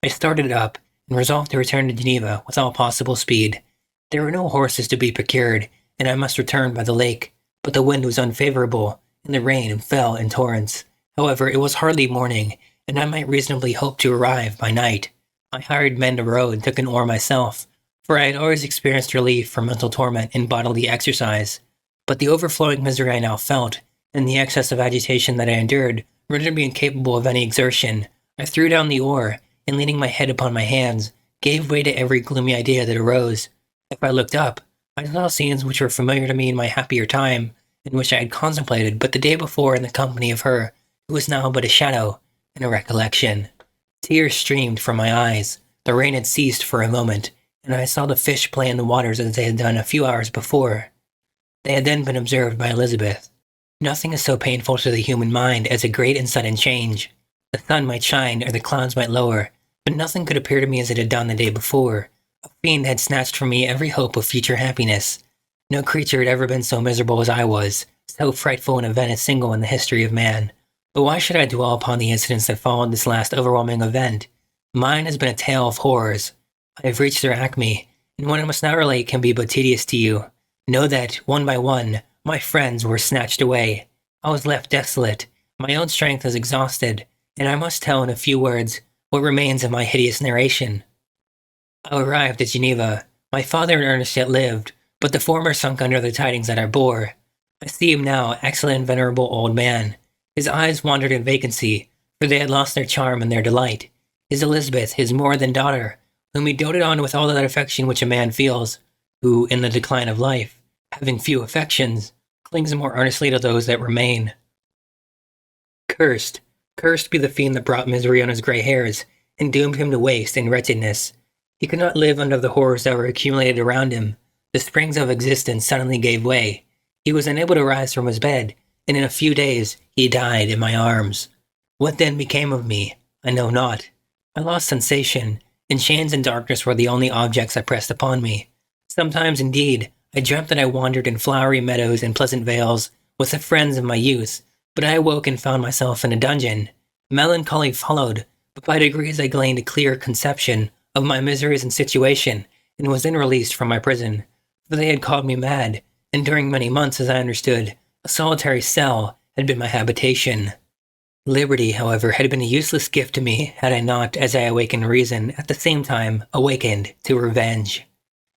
I started up, and resolved to return to Geneva with all possible speed. There were no horses to be procured, and I must return by the lake, but the wind was unfavorable, and the rain fell in torrents. However, it was hardly morning, and I might reasonably hope to arrive by night. I hired men to row and took an oar myself, for I had always experienced relief from mental torment in bodily exercise. But the overflowing misery I now felt, and the excess of agitation that I endured, rendered me incapable of any exertion. I threw down the oar, and leaning my head upon my hands, gave way to every gloomy idea that arose. If I looked up, I saw scenes which were familiar to me in my happier time, and which I had contemplated but the day before in the company of her who was now but a shadow and a recollection. Tears streamed from my eyes. The rain had ceased for a moment, and I saw the fish play in the waters as they had done a few hours before. They had then been observed by Elizabeth. Nothing is so painful to the human mind as a great and sudden change. The sun might shine or the clouds might lower, but nothing could appear to me as it had done the day before. A fiend had snatched from me every hope of future happiness. No creature had ever been so miserable as I was, so frightful an event as single in the history of man. But why should I dwell upon the incidents that followed this last overwhelming event? Mine has been a tale of horrors. I have reached their acme, and what I must now relate can be but tedious to you. Know that, one by one, my friends were snatched away. I was left desolate, my own strength is exhausted, and I must tell in a few words what remains of my hideous narration. I arrived at Geneva. My father and Ernest yet lived, but the former sunk under the tidings that I bore. I see him now, excellent and venerable old man. His eyes wandered in vacancy, for they had lost their charm and their delight. His Elizabeth, his more than daughter, whom he doted on with all that affection which a man feels, who, in the decline of life, having few affections, clings more earnestly to those that remain. Cursed be the fiend that brought misery on his grey hairs, and doomed him to waste and wretchedness. He could not live under the horrors that were accumulated around him. The springs of existence suddenly gave way. He was unable to rise from his bed, and in a few days he died in my arms. What then became of me? I know not. I lost sensation, and chains and darkness were the only objects that pressed upon me. Sometimes, indeed, I dreamt that I wandered in flowery meadows and pleasant vales with the friends of my youth, but I awoke and found myself in a dungeon. Melancholy followed, but by degrees I gained a clear conception of my miseries and situation, and was then released from my prison, for they had called me mad, and during many months, as I understood, a solitary cell had been my habitation. Liberty, however, had been a useless gift to me had I not, as I awakened reason, at the same time awakened to revenge.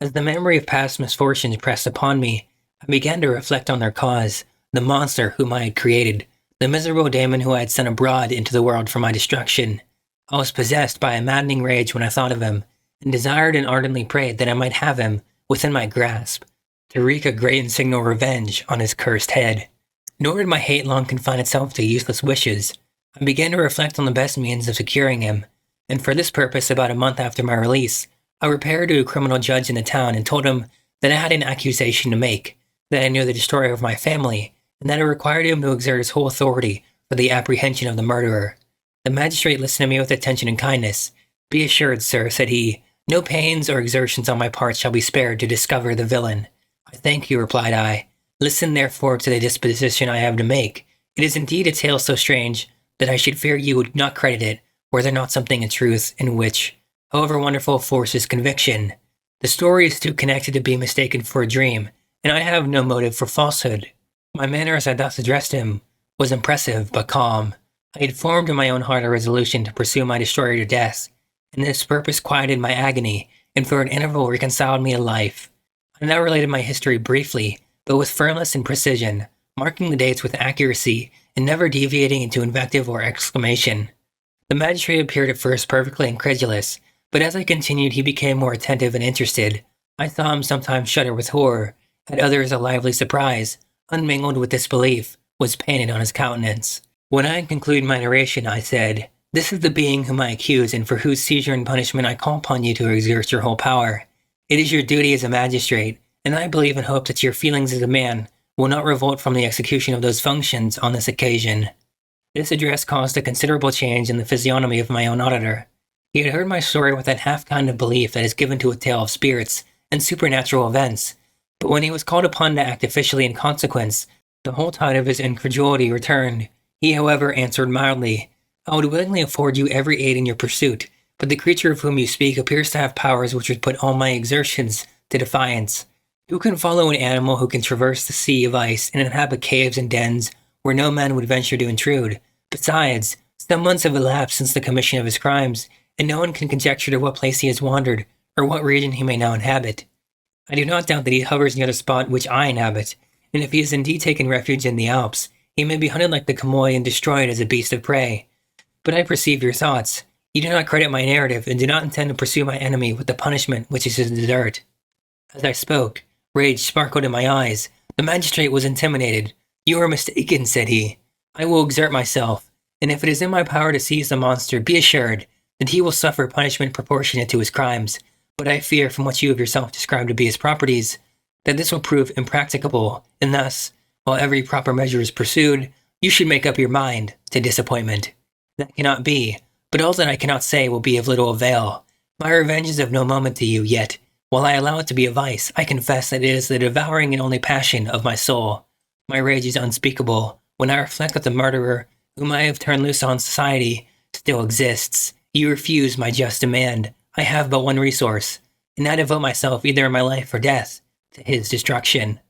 As the memory of past misfortunes pressed upon me, I began to reflect on their cause, the monster whom I had created, the miserable demon who I had sent abroad into the world for my destruction. I was possessed by a maddening rage when I thought of him, and desired and ardently prayed that I might have him within my grasp, to wreak a great and signal revenge on his cursed head. Nor did my hate long confine itself to useless wishes. I began to reflect on the best means of securing him, and for this purpose, about a month after my release, I repaired to a criminal judge in the town and told him that I had an accusation to make, that I knew the destroyer of my family, and that it required him to exert his whole authority for the apprehension of the murderer. The magistrate listened to me with attention and kindness. "Be assured, sir," said he, "no pains or exertions on my part shall be spared to discover the villain." "I thank you," replied I. "Listen, therefore, to the disposition I have to make. It is indeed a tale so strange that I should fear you would not credit it, were there not something in truth in which, however wonderful, forces conviction. The story is too connected to be mistaken for a dream, and I have no motive for falsehood." My manner as I thus addressed him was impressive but calm. I had formed in my own heart a resolution to pursue my destroyer to death, and this purpose quieted my agony, and for an interval reconciled me to life. I now related my history briefly, but with firmness and precision, marking the dates with accuracy, and never deviating into invective or exclamation. The magistrate appeared at first perfectly incredulous, but as I continued he became more attentive and interested. I saw him sometimes shudder with horror, at others a lively surprise, unmingled with disbelief, was painted on his countenance. When I had concluded my narration, I said, "This is the being whom I accuse and for whose seizure and punishment I call upon you to exert your whole power. It is your duty as a magistrate, and I believe and hope that your feelings as a man will not revolt from the execution of those functions on this occasion." This address caused a considerable change in the physiognomy of my own auditor. He had heard my story with that half kind of belief that is given to a tale of spirits and supernatural events, but when he was called upon to act officially in consequence, the whole tide of his incredulity returned. He, however, answered mildly, "I would willingly afford you every aid in your pursuit, but the creature of whom you speak appears to have powers which would put all my exertions to defiance. Who can follow an animal who can traverse the sea of ice and inhabit caves and dens where no man would venture to intrude? Besides, some months have elapsed since the commission of his crimes, and no one can conjecture to what place he has wandered, or what region he may now inhabit. I do not doubt that he hovers near the spot which I inhabit, and if he has indeed taken refuge in the Alps, he may be hunted like the chamois and destroyed as a beast of prey. But I perceive your thoughts. You do not credit my narrative and do not intend to pursue my enemy with the punishment which is his desert." As I spoke, rage sparkled in my eyes. The magistrate was intimidated. "You are mistaken," said he. "I will exert myself, and if it is in my power to seize the monster, be assured that he will suffer punishment proportionate to his crimes. But I fear, from what you have yourself described to be his properties, that this will prove impracticable, and thus, while every proper measure is pursued, you should make up your mind to disappointment. That cannot be, but all that I cannot say will be of little avail. My revenge is of no moment to you, yet, while I allow it to be a vice, I confess that it is the devouring and only passion of my soul. My rage is unspeakable when I reflect that the murderer, whom I have turned loose on society, still exists. You refuse my just demand. I have but one resource, and I devote myself, either in my life or death, to his destruction."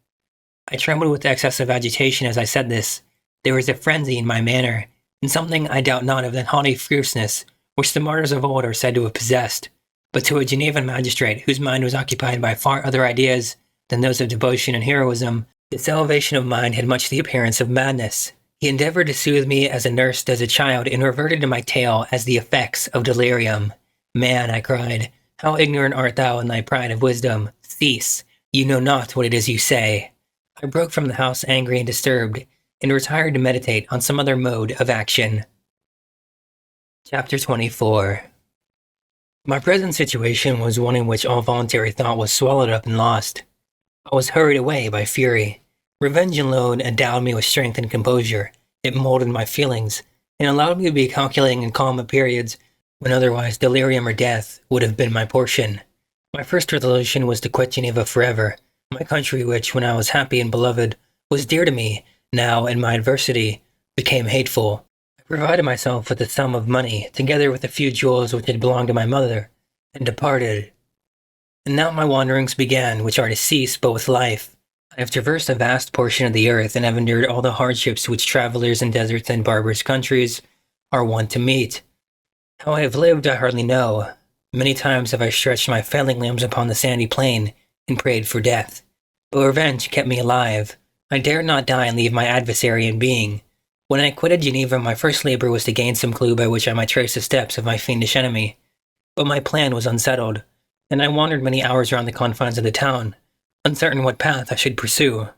I trembled with excessive agitation as I said this. There was a frenzy in my manner, and something I doubt not of that haughty fierceness which the martyrs of old are said to have possessed. But to a Genevan magistrate, whose mind was occupied by far other ideas than those of devotion and heroism, this elevation of mind had much the appearance of madness. He endeavored to soothe me as a nurse does a child, and reverted to my tale as the effects of delirium. "Man," I cried, "how ignorant art thou in thy pride of wisdom! Cease! You know not what it is you say." I broke from the house angry and disturbed, and retired to meditate on some other mode of action. Chapter 24. My present situation was one in which all voluntary thought was swallowed up and lost. I was hurried away by fury. Revenge alone endowed me with strength and composure. It molded my feelings, and allowed me to be calculating and calm at periods when otherwise delirium or death would have been my portion. My first resolution was to quit Geneva forever, my country which, when I was happy and beloved, was dear to me, now, in my adversity, became hateful. I provided myself with a sum of money, together with a few jewels which had belonged to my mother, and departed. And now my wanderings began, which are to cease but with life. I have traversed a vast portion of the earth, and have endured all the hardships which travelers in deserts and barbarous countries are wont to meet. How I have lived I hardly know. Many times have I stretched my failing limbs upon the sandy plain, and prayed for death. But revenge kept me alive. I dared not die and leave my adversary in being. When I quitted Geneva, my first labor was to gain some clue by which I might trace the steps of my fiendish enemy. But my plan was unsettled, and I wandered many hours round the confines of the town, uncertain what path I should pursue.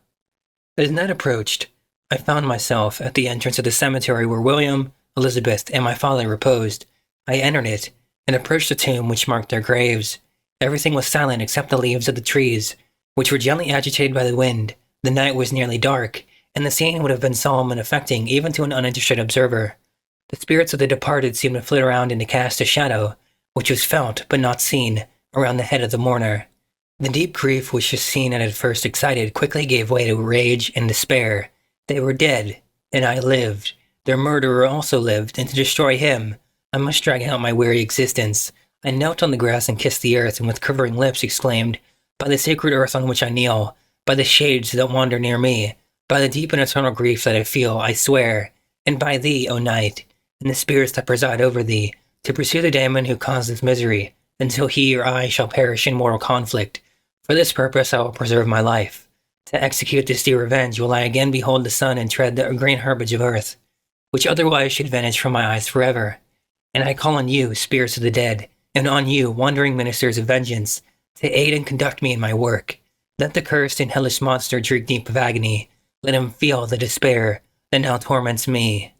As night approached, I found myself at the entrance of the cemetery where William, Elizabeth, and my father reposed. I entered it, and approached the tomb which marked their graves. Everything was silent except the leaves of the trees, which were gently agitated by the wind. The night was nearly dark, and the scene would have been solemn and affecting even to an uninterested observer. The spirits of the departed seemed to flit around and to cast a shadow, which was felt but not seen, around the head of the mourner. The deep grief which Justine had at first excited quickly gave way to rage and despair. They were dead, and I lived. Their murderer also lived, and to destroy him, I must drag out my weary existence. I knelt on the grass and kissed the earth, and with quivering lips exclaimed, "By the sacred earth on which I kneel, by the shades that wander near me, by the deep and eternal grief that I feel, I swear, and by thee, O night, and the spirits that preside over thee, to pursue the demon who caused this misery, until he or I shall perish in mortal conflict. For this purpose I will preserve my life. To execute this dear revenge will I again behold the sun and tread the green herbage of earth, which otherwise should vanish from my eyes forever. And I call on you, spirits of the dead, and on you, wandering ministers of vengeance, to aid and conduct me in my work. Let the cursed and hellish monster drink deep of agony. Let him feel the despair that now torments me."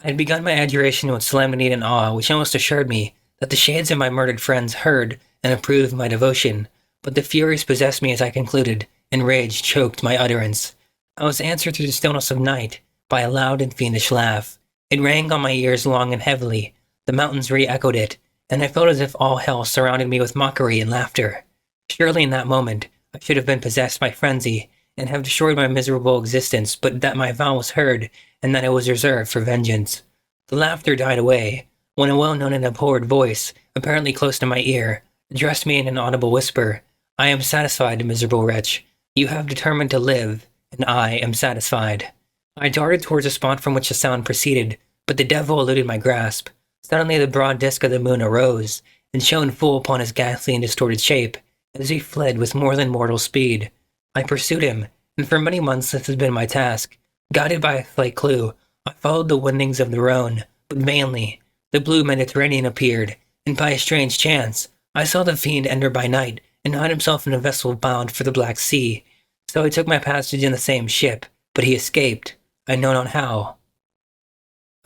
I had begun my adjuration with solemnity and awe, which almost assured me that the shades of my murdered friends heard and approved my devotion, but the furies possessed me as I concluded, and rage choked my utterance. I was answered through the stillness of night by a loud and fiendish laugh. It rang on my ears long and heavily. The mountains re-echoed it, and I felt as if all hell surrounded me with mockery and laughter. Surely in that moment I should have been possessed by frenzy, and have destroyed my miserable existence, but that my vow was heard, and that it was reserved for vengeance. The laughter died away, when a well-known and abhorred voice, apparently close to my ear, addressed me in an audible whisper. "I am satisfied, miserable wretch. You have determined to live, and I am satisfied." I darted towards the spot from which the sound proceeded, but the devil eluded my grasp. Suddenly the broad disk of the moon arose, and shone full upon his ghastly and distorted shape, as he fled with more than mortal speed. I pursued him, and for many months this has been my task. Guided by a slight clue, I followed the windings of the Rhone, but vainly. the blue Mediterranean appeared, and by a strange chance, I saw the fiend enter by night and hide himself in a vessel bound for the Black Sea. So I took my passage in the same ship, but he escaped, I know not how.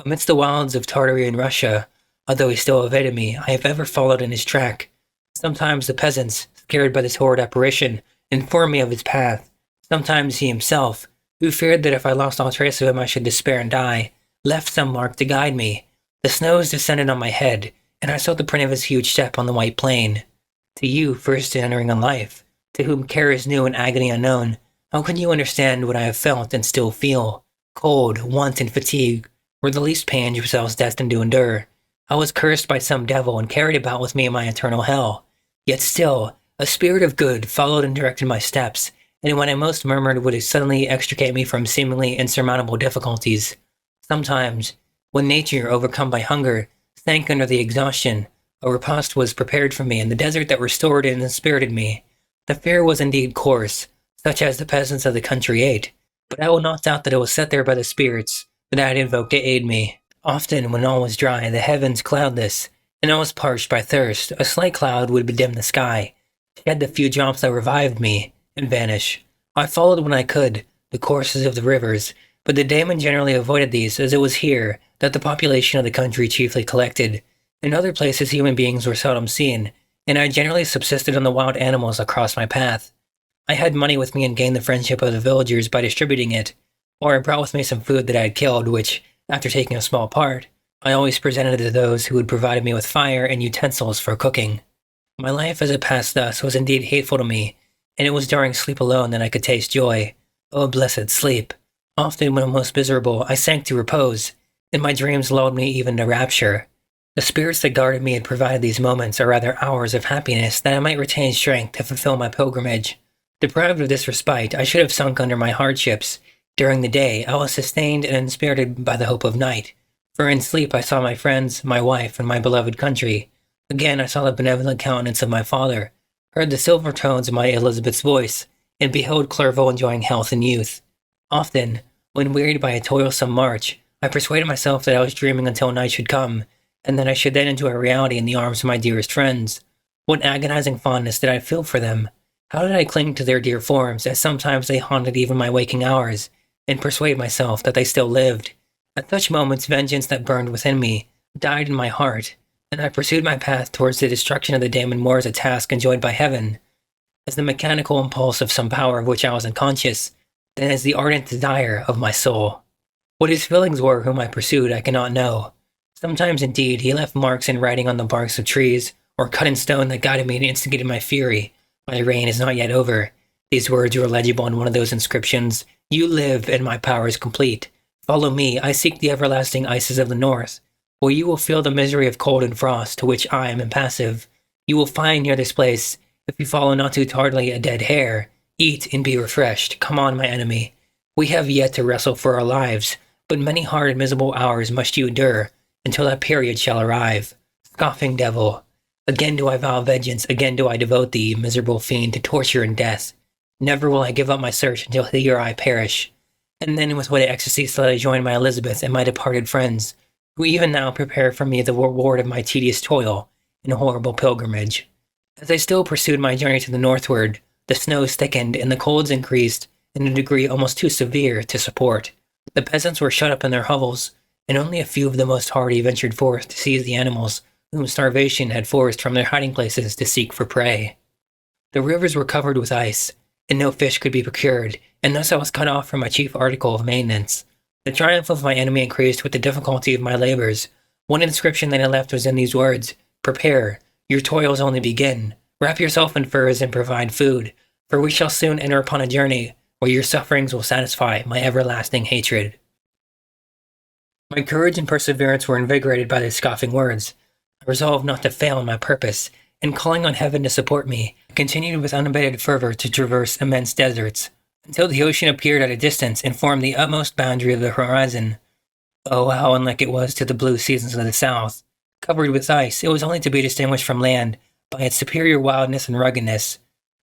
Amidst the wilds of Tartary and Russia, although he still evaded me, I have ever followed in his track. Sometimes the peasants, scared by this horrid apparition, informed me of his path. Sometimes he himself, who feared that if I lost all trace of him I should despair and die, left some mark to guide me. The snows descended on my head, and I saw the print of his huge step on the white plain. To you, first entering on life, to whom care is new and agony unknown, how can you understand what I have felt and still feel? Cold, want, and fatigue were the least pains yourselves destined to endure. I was cursed by some devil and carried about with me in my eternal hell. Yet still, a spirit of good followed and directed my steps, and when I most murmured would it suddenly extricate me from seemingly insurmountable difficulties. Sometimes, when nature, overcome by hunger, sank under the exhaustion, a repast was prepared for me in the desert that restored and inspirited me. The fare was indeed coarse, such as the peasants of the country ate, but I will not doubt that it was set there by the spirits that I had invoked to aid me. Often, when all was dry, the heavens cloudless, and I was parched by thirst, a slight cloud would bedim the sky, shed the few drops that revived me, and vanish. I followed when I could the courses of the rivers, but the daemon generally avoided these, as it was here that the population of the country chiefly collected. In other places human beings were seldom seen, and I generally subsisted on the wild animals that crossed my path. I had money with me and gained the friendship of the villagers by distributing it, or I brought with me some food that I had killed, which, after taking a small part, I always presented to those who had provided me with fire and utensils for cooking. My life as it passed thus was indeed hateful to me, and it was during sleep alone that I could taste joy. Oh, blessed sleep! Often when most miserable, I sank to repose, and my dreams lulled me even to rapture. The spirits that guarded me had provided these moments, or rather hours of happiness, that I might retain strength to fulfill my pilgrimage. Deprived of this respite, I should have sunk under my hardships. During the day, I was sustained and inspirited by the hope of night, for in sleep I saw my friends, my wife, and my beloved country. Again I saw the benevolent countenance of my father, heard the silver tones of my Elizabeth's voice, and beheld Clerval enjoying health and youth. Often, when wearied by a toilsome march, I persuaded myself that I was dreaming until night should come, and that I should then enjoy reality in the arms of my dearest friends. What agonizing fondness did I feel for them! How did I cling to their dear forms, as sometimes they haunted even my waking hours, and persuade myself that they still lived. At such moments, vengeance that burned within me died in my heart, and I pursued my path towards the destruction of the daemon more as a task enjoyed by heaven, as the mechanical impulse of some power of which I was unconscious, than as the ardent desire of my soul. What his feelings were whom I pursued, I cannot know. Sometimes, indeed, he left marks in writing on the barks of trees, or cut in stone that guided me and instigated my fury. My reign is not yet over. These words were legible on one of those inscriptions. You live, and my power is complete. Follow me, I seek the everlasting ices of the north, where you will feel the misery of cold and frost, to which I am impassive. You will find near this place, if you follow not too tardily, a dead hare. Eat and be refreshed. Come on, my enemy. We have yet to wrestle for our lives, but many hard and miserable hours must you endure, until that period shall arrive. Scoffing devil, again do I vow vengeance, again do I devote thee, miserable fiend, to torture and death. Never will I give up my search until he or I perish. And then with what ecstasy shall I join my Elizabeth and my departed friends, who even now prepare for me the reward of my tedious toil and horrible pilgrimage. As I still pursued my journey to the northward, the snows thickened and the colds increased in a degree almost too severe to support. The peasants were shut up in their hovels, and only a few of the most hardy ventured forth to seize the animals whom starvation had forced from their hiding places to seek for prey. The rivers were covered with ice, and no fish could be procured, and thus I was cut off from my chief article of maintenance. The triumph of my enemy increased with the difficulty of my labors. One inscription that I left was in these words: Prepare, your toils only begin. Wrap yourself in furs and provide food, for we shall soon enter upon a journey where your sufferings will satisfy my everlasting hatred. My courage and perseverance were invigorated by these scoffing words. I resolved not to fail in my purpose, and calling on heaven to support me, I continued with unabated fervor to traverse immense deserts, until the ocean appeared at a distance and formed the utmost boundary of the horizon. Oh, how unlike it was to the blue seasons of the south. Covered with ice, it was only to be distinguished from land by its superior wildness and ruggedness.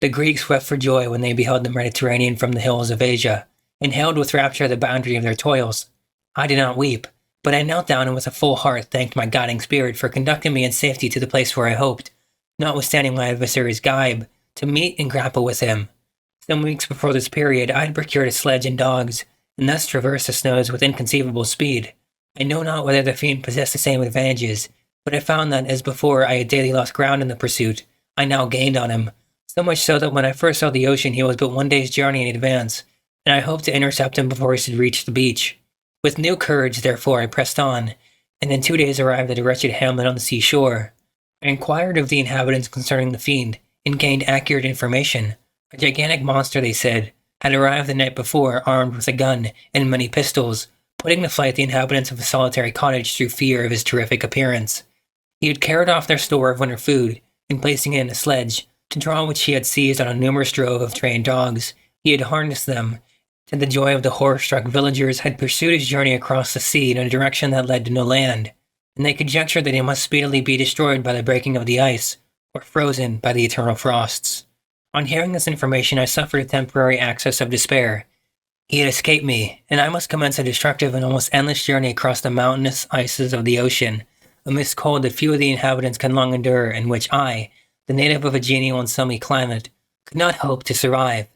The Greeks wept for joy when they beheld the Mediterranean from the hills of Asia, and hailed with rapture the boundary of their toils. I did not weep, but I knelt down and with a full heart thanked my guiding spirit for conducting me in safety to the place where I hoped, notwithstanding my adversary's gibe, to meet and grapple with him. Some weeks before this period, I had procured a sledge and dogs, and thus traversed the snows with inconceivable speed. I know not whether the fiend possessed the same advantages, but I found that, as before I had daily lost ground in the pursuit, I now gained on him, so much so that when I first saw the ocean he was but 1 day's journey in advance, and I hoped to intercept him before he should reach the beach. With new courage, therefore, I pressed on, and in 2 days arrived at a wretched hamlet on the seashore. I inquired of the inhabitants concerning the fiend, and gained accurate information. A gigantic monster, they said, had arrived the night before, armed with a gun and many pistols, putting to flight the inhabitants of a solitary cottage through fear of his terrific appearance. He had carried off their store of winter food, and placing it in a sledge, to draw which he had seized on a numerous drove of trained dogs, he had harnessed them. To the joy of the horror-struck villagers, had pursued his journey across the sea in a direction that led to no land, and they conjectured that he must speedily be destroyed by the breaking of the ice, or frozen by the eternal frosts. On hearing this information, I suffered a temporary access of despair. He had escaped me, and I must commence a destructive and almost endless journey across the mountainous ices of the ocean, amidst cold that few of the inhabitants can long endure, and which I, the native of a genial and sunny climate, could not hope to survive.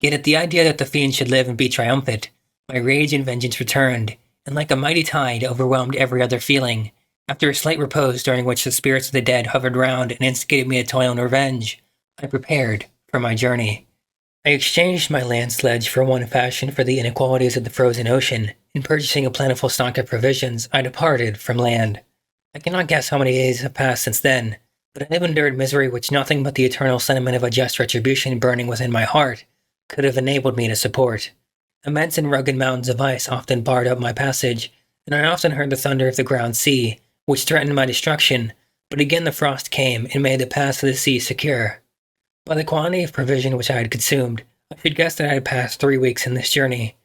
Yet at the idea that the fiend should live and be triumphant, my rage and vengeance returned, and like a mighty tide overwhelmed every other feeling. After a slight repose during which the spirits of the dead hovered round and instigated me to toil and revenge, I prepared for my journey. I exchanged my land sledge for one fashioned for the inequalities of the frozen ocean, and purchasing a plentiful stock of provisions, I departed from land. I cannot guess how many days have passed since then, but I have endured misery which nothing but the eternal sentiment of a just retribution burning within my heart could have enabled me to support. Immense and rugged mountains of ice often barred up my passage, and I often heard the thunder of the ground sea, which threatened my destruction, but again the frost came and made the pass to the sea secure. By the quantity of provision which I had consumed, I should guess that I had passed 3 weeks in this journey,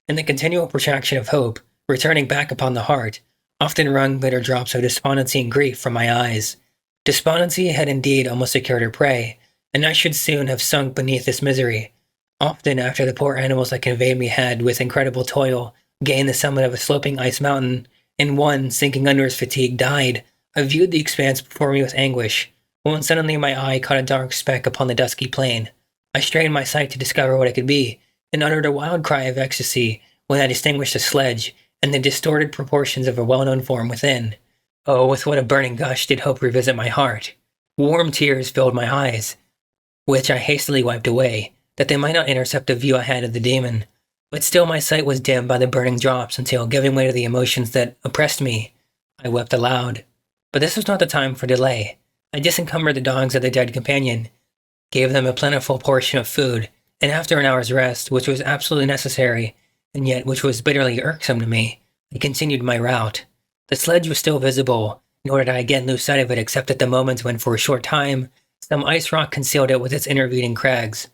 and the continual protraction of hope, returning back upon the heart, often wrung bitter drops of despondency and grief from my eyes. Despondency had indeed almost secured her prey, and I should soon have sunk beneath this misery. Often after the poor animals that conveyed me had, with incredible toil, gained the summit of a sloping ice mountain, and one, sinking under his fatigue, died, I viewed the expanse before me with anguish, when suddenly my eye caught a dark speck upon the dusky plain. I strained my sight to discover what it could be, and uttered a wild cry of ecstasy when I distinguished a sledge and the distorted proportions of a well-known form within. Oh, with what a burning gush did hope revisit my heart! Warm tears filled my eyes, which I hastily wiped away, that they might not intercept the view I had of the demon. But still my sight was dimmed by the burning drops until, giving way to the emotions that oppressed me, I wept aloud. But this was not the time for delay. I disencumbered the dogs of their dead companion, gave them a plentiful portion of food, and after an hour's rest, which was absolutely necessary, and yet which was bitterly irksome to me, I continued my route. The sledge was still visible, nor did I again lose sight of it except at the moments when, for a short time, some ice rock concealed it with its intervening crags.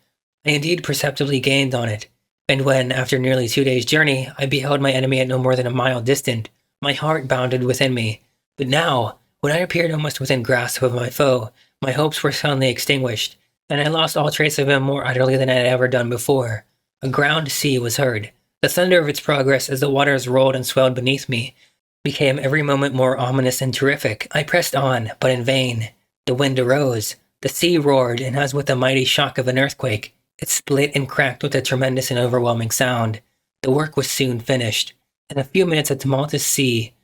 I indeed perceptibly gained on it, and when, after nearly 2 days' journey, I beheld my enemy at no more than a mile distant, my heart bounded within me. But now, when I appeared almost within grasp of my foe, my hopes were suddenly extinguished, and I lost all trace of him more utterly than I had ever done before. A ground sea was heard. The thunder of its progress as the waters rolled and swelled beneath me became every moment more ominous and terrific. I pressed on, but in vain. The wind arose, the sea roared, and as with the mighty shock of an earthquake, it split and cracked with a tremendous and overwhelming sound. The work was soon finished. In a few minutes a tumultuous sea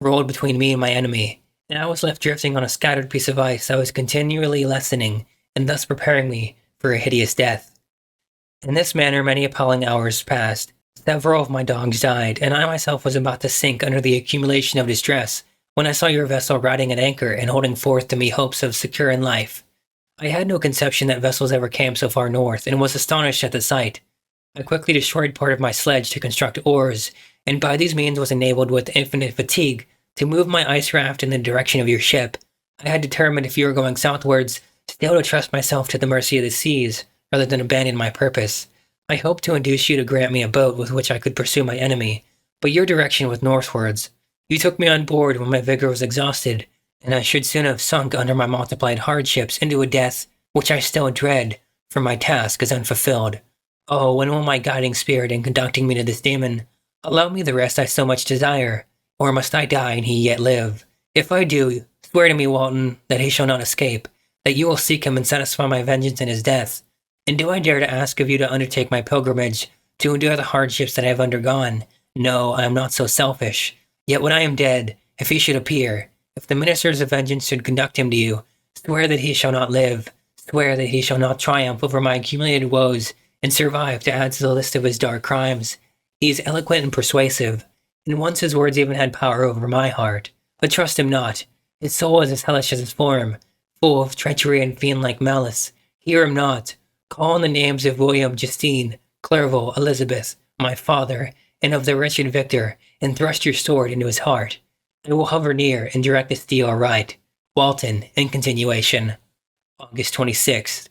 rolled between me and my enemy, and I was left drifting on a scattered piece of ice that was continually lessening, and thus preparing me for a hideous death. In this manner many appalling hours passed. Several of my dogs died, and I myself was about to sink under the accumulation of distress, when I saw your vessel riding at anchor and holding forth to me hopes of secure in life. I had no conception that vessels ever came so far north, and was astonished at the sight. I quickly destroyed part of my sledge to construct oars, and by these means was enabled with infinite fatigue to move my ice raft in the direction of your ship. I had determined, if you were going southwards, still to trust myself to the mercy of the seas, rather than abandon my purpose. I hoped to induce you to grant me a boat with which I could pursue my enemy, but your direction was northwards. You took me on board when my vigor was exhausted, and I should soon have sunk under my multiplied hardships into a death which I still dread, for my task is unfulfilled. Oh, when will my guiding spirit in conducting me to this demon allow me the rest I so much desire? or must I die and he yet live? If I do, swear to me, Walton, that he shall not escape, that you will seek him and satisfy my vengeance in his death. And do I dare to ask of you to undertake my pilgrimage, to endure the hardships that I have undergone? No, I am not so selfish. Yet when I am dead, if he should appear, if the ministers of vengeance should conduct him to you, swear that he shall not live, swear that he shall not triumph over my accumulated woes, and survive to add to the list of his dark crimes. He is eloquent and persuasive, and once his words even had power over my heart. But trust him not. His soul is as hellish as his form, full of treachery and fiend-like malice. Hear him not. Call on the names of William, Justine, Clerval, Elizabeth, my father, and of the wretched Victor, and thrust your sword into his heart. I will hover near and direct the steel aright. Walton, in continuation. August 26th.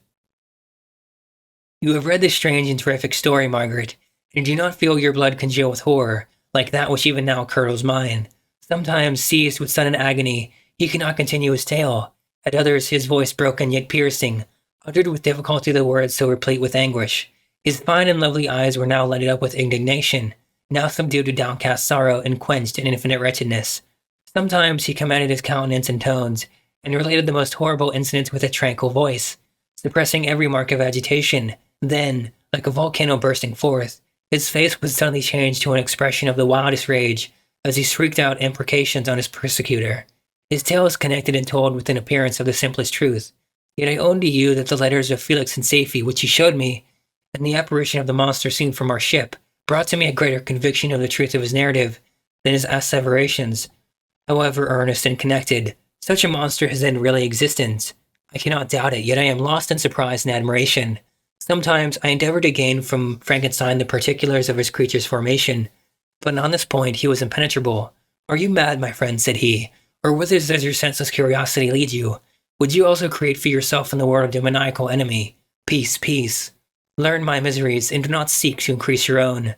You have read this strange and terrific story, Margaret, and do not feel your blood congeal with horror, like that which even now curdles mine. Sometimes, seized with sudden agony, he cannot continue his tale. At others, his voice broken yet piercing, uttered with difficulty the words so replete with anguish. His fine and lovely eyes were now lighted up with indignation, now subdued to downcast sorrow and quenched in infinite wretchedness. Sometimes he commanded his countenance and tones, and related the most horrible incidents with a tranquil voice, suppressing every mark of agitation. Then, like a volcano bursting forth, his face would suddenly change to an expression of the wildest rage, as he shrieked out imprecations on his persecutor. His tale is connected and told with an appearance of the simplest truth. Yet I own to you that the letters of Felix and Safie, which he showed me, and the apparition of the monster seen from our ship, brought to me a greater conviction of the truth of his narrative than his asseverations. However earnest and connected, such a monster has then really existence. I cannot doubt it, yet I am lost in surprise and admiration. Sometimes I endeavor to gain from Frankenstein the particulars of his creature's formation, but on this point he was impenetrable. Are you mad, my friend, said he, or whither does your senseless curiosity lead you? Would you also create for yourself in the world a demoniacal enemy? Peace, peace. Learn my miseries, and do not seek to increase your own.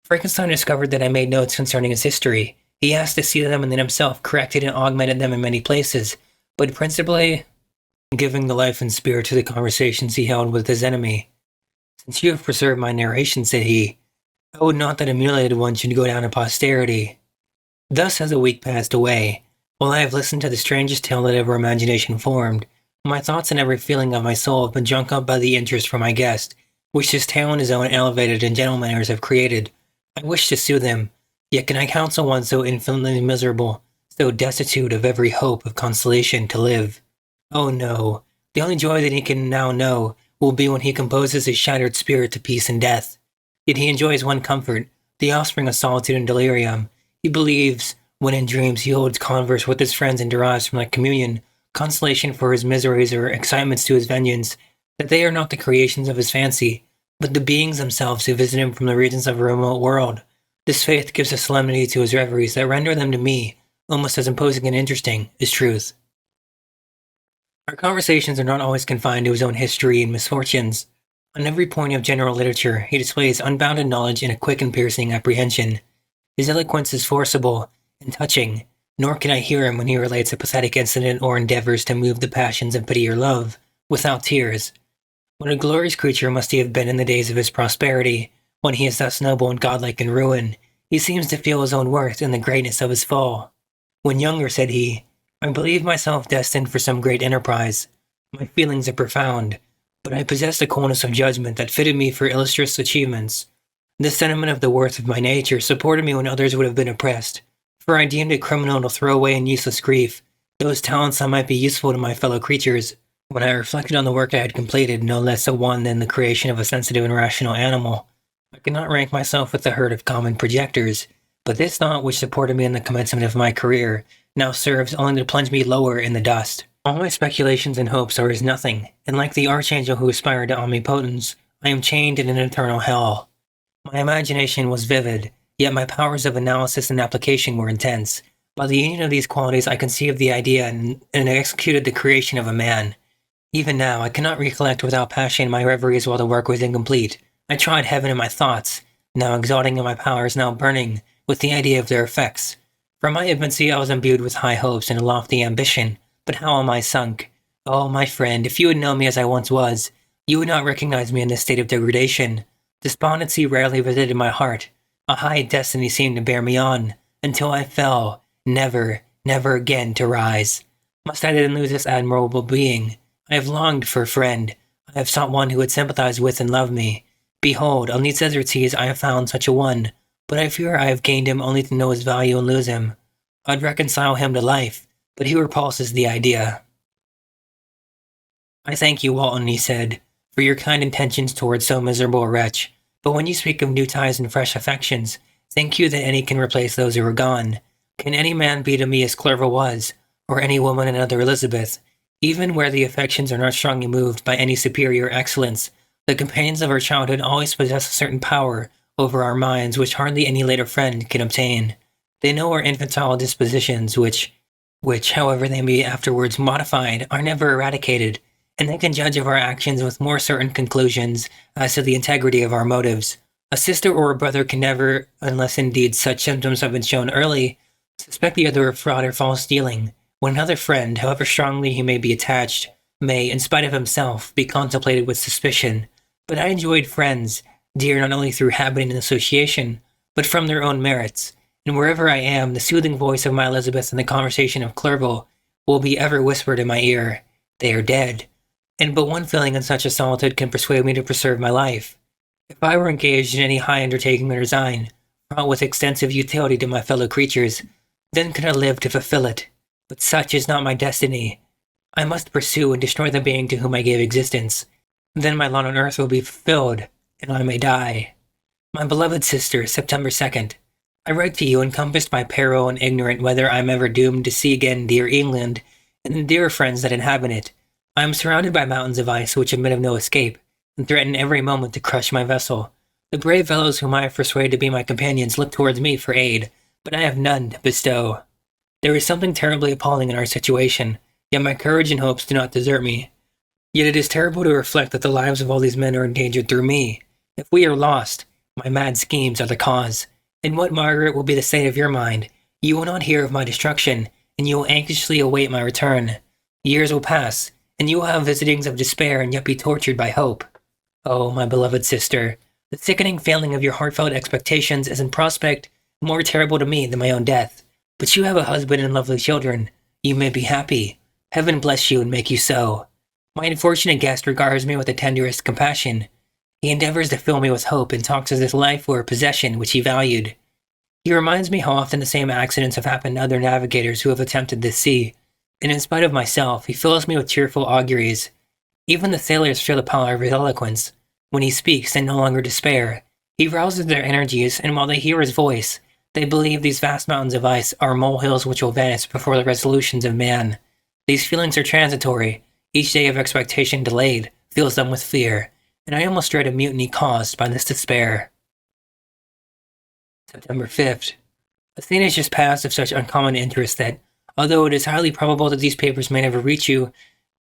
Frankenstein discovered that I made notes concerning his history. He asked to see them and then himself corrected and augmented them in many places, but principally giving the life and spirit to the conversations he held with his enemy. Since you have preserved my narration, said he, I would not that a mutilated one should go down to posterity. Thus has a week passed away. While I have listened to the strangest tale that ever imagination formed, my thoughts and every feeling of my soul have been drunk up by the interest for my guest, which his tale and his own elevated and gentle manners have created. I wish to soothe him, yet can I counsel one so infinitely miserable, so destitute of every hope of consolation to live? Oh no, the only joy that he can now know will be when he composes his shattered spirit to peace and death. Yet he enjoys one comfort, the offspring of solitude and delirium. He believes, when in dreams he holds converse with his friends and derives from that communion consolation for his miseries or excitements to his vengeance, that they are not the creations of his fancy, but the beings themselves who visit him from the regions of a remote world. This faith gives a solemnity to his reveries that render them to me almost as imposing and interesting as truth. Our conversations are not always confined to his own history and misfortunes. On every point of general literature, he displays unbounded knowledge and a quick and piercing apprehension. His eloquence is forcible and touching, nor can I hear him when he relates a pathetic incident or endeavors to move the passions of pity or love, without tears. What a glorious creature must he have been in the days of his prosperity, when he is thus noble and godlike in ruin. He seems to feel his own worth in the greatness of his fall. When younger, said he, I believed myself destined for some great enterprise. My feelings are profound, but I possessed a coolness of judgment that fitted me for illustrious achievements. This sentiment of the worth of my nature supported me when others would have been oppressed, for I deemed it criminal to throw away in useless grief those talents that might be useful to my fellow creatures. When I reflected on the work I had completed, no less a one than the creation of a sensitive and rational animal, I could not rank myself with the herd of common projectors, but this thought which supported me in the commencement of my career now serves only to plunge me lower in the dust. All my speculations and hopes are as nothing, and like the archangel who aspired to omnipotence, I am chained in an eternal hell. My imagination was vivid, yet my powers of analysis and application were intense. By the union of these qualities I conceived the idea and executed the creation of a man. Even now, I cannot recollect without passion my reveries while the work was incomplete. I tried heaven in my thoughts, now exalting in my powers, now burning with the idea of their effects. From my infancy I was imbued with high hopes and a lofty ambition, but how am I sunk? Oh, my friend, if you had known me as I once was, you would not recognize me in this state of degradation. Despondency rarely visited my heart. A high destiny seemed to bear me on. until I fell, never, never again to rise. Must I then lose this admirable being? I have longed for a friend. I have sought one who would sympathize with and love me. Behold, on these desert seas I have found such a one, but I fear I have gained him only to know his value and lose him. I'd reconcile him to life, but he repulses the idea. I thank you, Walton, he said, for your kind intentions towards so miserable a wretch, but when you speak of new ties and fresh affections, think you that any can replace those who are gone? Can any man be to me as Clerval was, or any woman another Elizabeth? Even where the affections are not strongly moved by any superior excellence, the companions of our childhood always possess a certain power over our minds which hardly any later friend can obtain. They know our infantile dispositions, which, however they may be afterwards modified, are never eradicated, and they can judge of our actions with more certain conclusions as to the integrity of our motives. A sister or a brother can never, unless indeed such symptoms have been shown early, suspect the other of fraud or false dealing, when another friend, however strongly he may be attached, may, in spite of himself, be contemplated with suspicion. But I enjoyed friends, dear not only through habit and association, but from their own merits, and wherever I am, the soothing voice of my Elizabeth and the conversation of Clerval will be ever whispered in my ear, "They are dead." And but one feeling in such a solitude can persuade me to preserve my life. If I were engaged in any high undertaking or design, fraught with extensive utility to my fellow creatures, then could I live to fulfill it. But such is not my destiny. I must pursue and destroy the being to whom I gave existence. Then my lot on earth will be fulfilled, and I may die. My beloved sister, September 2nd. I write to you encompassed by peril and ignorant whether I am ever doomed to see again dear England and the dear friends that inhabit it. I am surrounded by mountains of ice which admit of no escape, and threaten every moment to crush my vessel. The brave fellows whom I have persuaded to be my companions look towards me for aid, but I have none to bestow. There is something terribly appalling in our situation, yet my courage and hopes do not desert me. Yet it is terrible to reflect that the lives of all these men are endangered through me. If we are lost, my mad schemes are the cause. And what, Margaret, will be the state of your mind? You will not hear of my destruction, and you will anxiously await my return. Years will pass, and you will have visitings of despair and yet be tortured by hope. Oh, my beloved sister, the sickening failing of your heartfelt expectations is in prospect more terrible to me than my own death. But you have a husband and lovely children. You may be happy. Heaven bless you and make you so. My unfortunate guest regards me with the tenderest compassion. He endeavors to fill me with hope and talks as if life were a possession which he valued. He reminds me how often the same accidents have happened to other navigators who have attempted this sea, and in spite of myself, he fills me with cheerful auguries. Even the sailors feel the power of his eloquence. When he speaks, they no longer despair. He rouses their energies, and while they hear his voice, they believe these vast mountains of ice are molehills which will vanish before the resolutions of man. These feelings are transitory. Each day of expectation delayed fills them with fear, and I almost dread a mutiny caused by this despair. September 5th. A scene has just passed of such uncommon interest that, although it is highly probable that these papers may never reach you,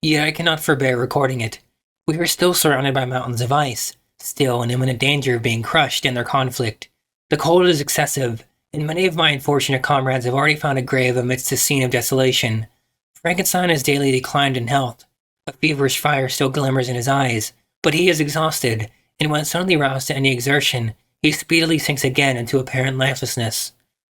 yet I cannot forbear recording it. We are still surrounded by mountains of ice, still in imminent danger of being crushed in their conflict. The cold is excessive, and many of my unfortunate comrades have already found a grave amidst this scene of desolation. Frankenstein has daily declined in health. A feverish fire still glimmers in his eyes, but he is exhausted, and when suddenly roused to any exertion, he speedily sinks again into apparent lifelessness.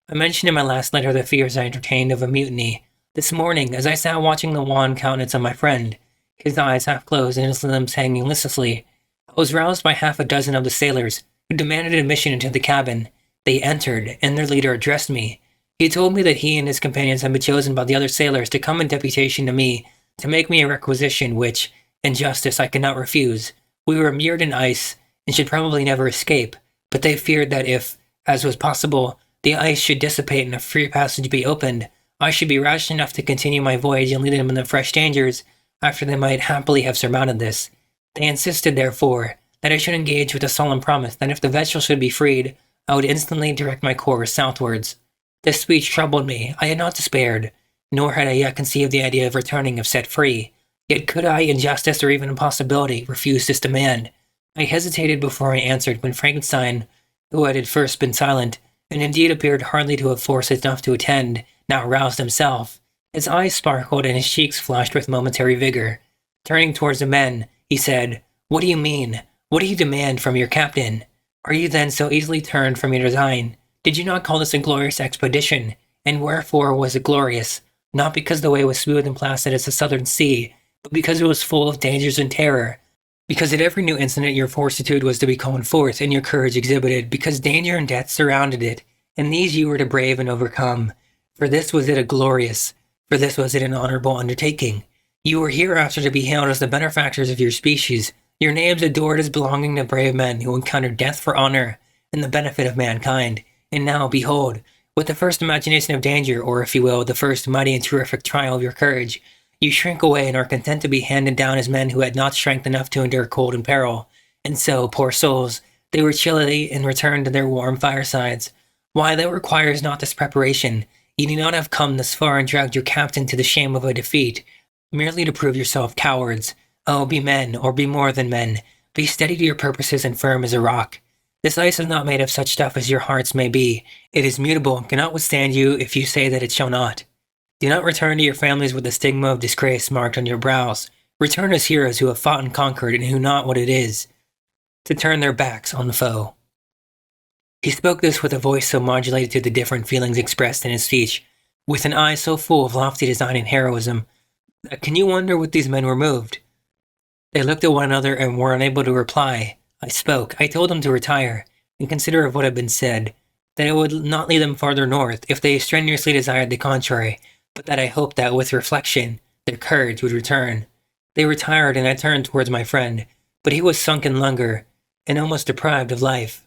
I mentioned in my last letter the fears I entertained of a mutiny. This morning, as I sat watching the wan countenance of my friend, his eyes half closed and his limbs hanging listlessly, I was roused by half a dozen of the sailors, who demanded admission into the cabin. They entered, and their leader addressed me. He told me that he and his companions had been chosen by the other sailors to come in deputation to me, to make me a requisition which, in justice, I could not refuse. We were immured in ice, and should probably never escape, but they feared that if, as was possible, the ice should dissipate and a free passage be opened, I should be rash enough to continue my voyage and lead them into fresh dangers after they might happily have surmounted this. They insisted, therefore, that I should engage with a solemn promise that if the vessel should be freed, I would instantly direct my course southwards. This speech troubled me. I had not despaired, nor had I yet conceived the idea of returning if set free. Yet could I, in justice or even impossibility, refuse this demand? I hesitated before I answered when Frankenstein, who had at first been silent, and indeed appeared hardly to have force enough to attend, now roused himself. His eyes sparkled and his cheeks flushed with momentary vigor. Turning towards the men, he said, "What do you mean? What do you demand from your captain? Are you then so easily turned from your design? Did you not call this a glorious expedition? And wherefore was it glorious? Not because the way was smooth and placid as the southern sea, but because it was full of dangers and terror. Because at every new incident your fortitude was to be called forth and your courage exhibited, because danger and death surrounded it, and these you were to brave and overcome. For this was it for this was it an honorable undertaking. You were hereafter to be hailed as the benefactors of your species, your names adored as belonging to brave men who encountered death for honor and the benefit of mankind. And now, behold, with the first imagination of danger, or if you will, the first mighty and terrific trial of your courage, you shrink away and are content to be handed down as men who had not strength enough to endure cold and peril. And so, poor souls, they were chilly and returned to their warm firesides. Why, that requires not this preparation. You need not have come thus far and dragged your captain to the shame of a defeat, merely to prove yourself cowards. Oh, be men, or be more than men. Be steady to your purposes and firm as a rock. This ice is not made of such stuff as your hearts may be. It is mutable and cannot withstand you if you say that it shall not. Do not return to your families with the stigma of disgrace marked on your brows. Return as heroes who have fought and conquered and who know what it is to turn their backs on the foe. He spoke this with a voice so modulated to the different feelings expressed in his speech, with an eye so full of lofty design and heroism, that can you wonder what these men were moved? They looked at one another and were unable to reply. I spoke. I told them to retire, and consider of what had been said, that it would not lead them farther north if they strenuously desired the contrary, but that I hoped that, with reflection, their courage would return. They retired, and I turned towards my friend, but he was sunk in languor, and almost deprived of life.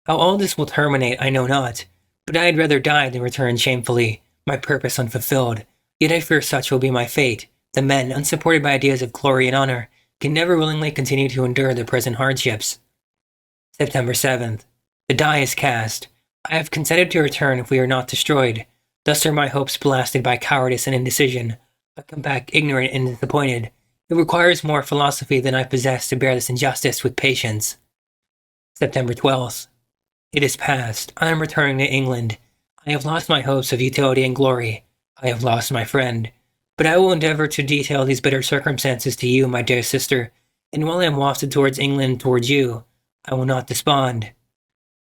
How all this will terminate I know not, but I had rather die than return shamefully, my purpose unfulfilled. Yet I fear such will be my fate. The men, unsupported by ideas of glory and honor, can never willingly continue to endure their present hardships. September 7th. The die is cast. I have consented to return if we are not destroyed. Thus are my hopes blasted by cowardice and indecision. I come back ignorant and disappointed. It requires more philosophy than I possess to bear this injustice with patience. September 12th. It is past. I am returning to England. I have lost my hopes of utility and glory. I have lost my friend. But I will endeavor to detail these bitter circumstances to you, my dear sister, and while I am wafted towards England, towards you, I will not despond.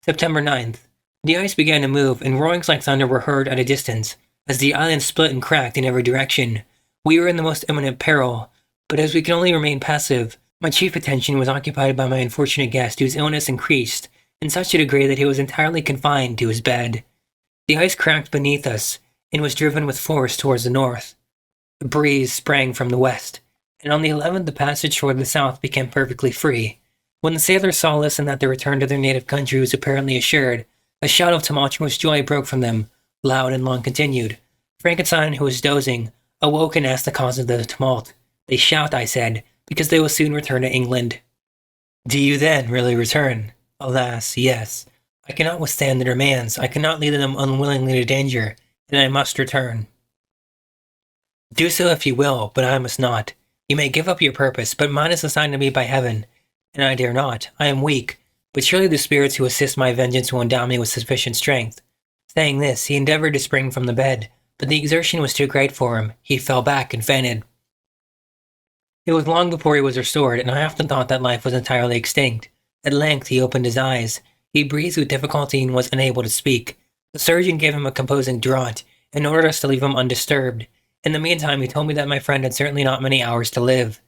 September 9th. The ice began to move, and roarings like thunder were heard at a distance, as the island split and cracked in every direction. We were in the most imminent peril, but as we could only remain passive, my chief attention was occupied by my unfortunate guest, whose illness increased in such a degree that he was entirely confined to his bed. The ice cracked beneath us, and was driven with force towards the north. A breeze sprang from the west, and on the 11th the passage toward the south became perfectly free. When the sailors saw this and that their return to their native country was apparently assured, a shout of tumultuous joy broke from them, loud and long continued. Frankenstein, who was dozing, awoke and asked the cause of the tumult. They shout, I said, because they will soon return to England. Do you then really return? Alas, yes. I cannot withstand their demands. I cannot lead them unwillingly to danger, and I must return. Do so if you will, but I must not. You may give up your purpose, but mine is assigned to me by heaven, and I dare not. I am weak, but surely the spirits who assist my vengeance will endow me with sufficient strength. Saying this, he endeavored to spring from the bed, but the exertion was too great for him. He fell back and fainted. It was long before he was restored, and I often thought that life was entirely extinct. At length he opened his eyes. He breathed with difficulty and was unable to speak. The surgeon gave him a composing draught, and ordered us to leave him undisturbed. In the meantime, he told me that my friend had certainly not many hours to live.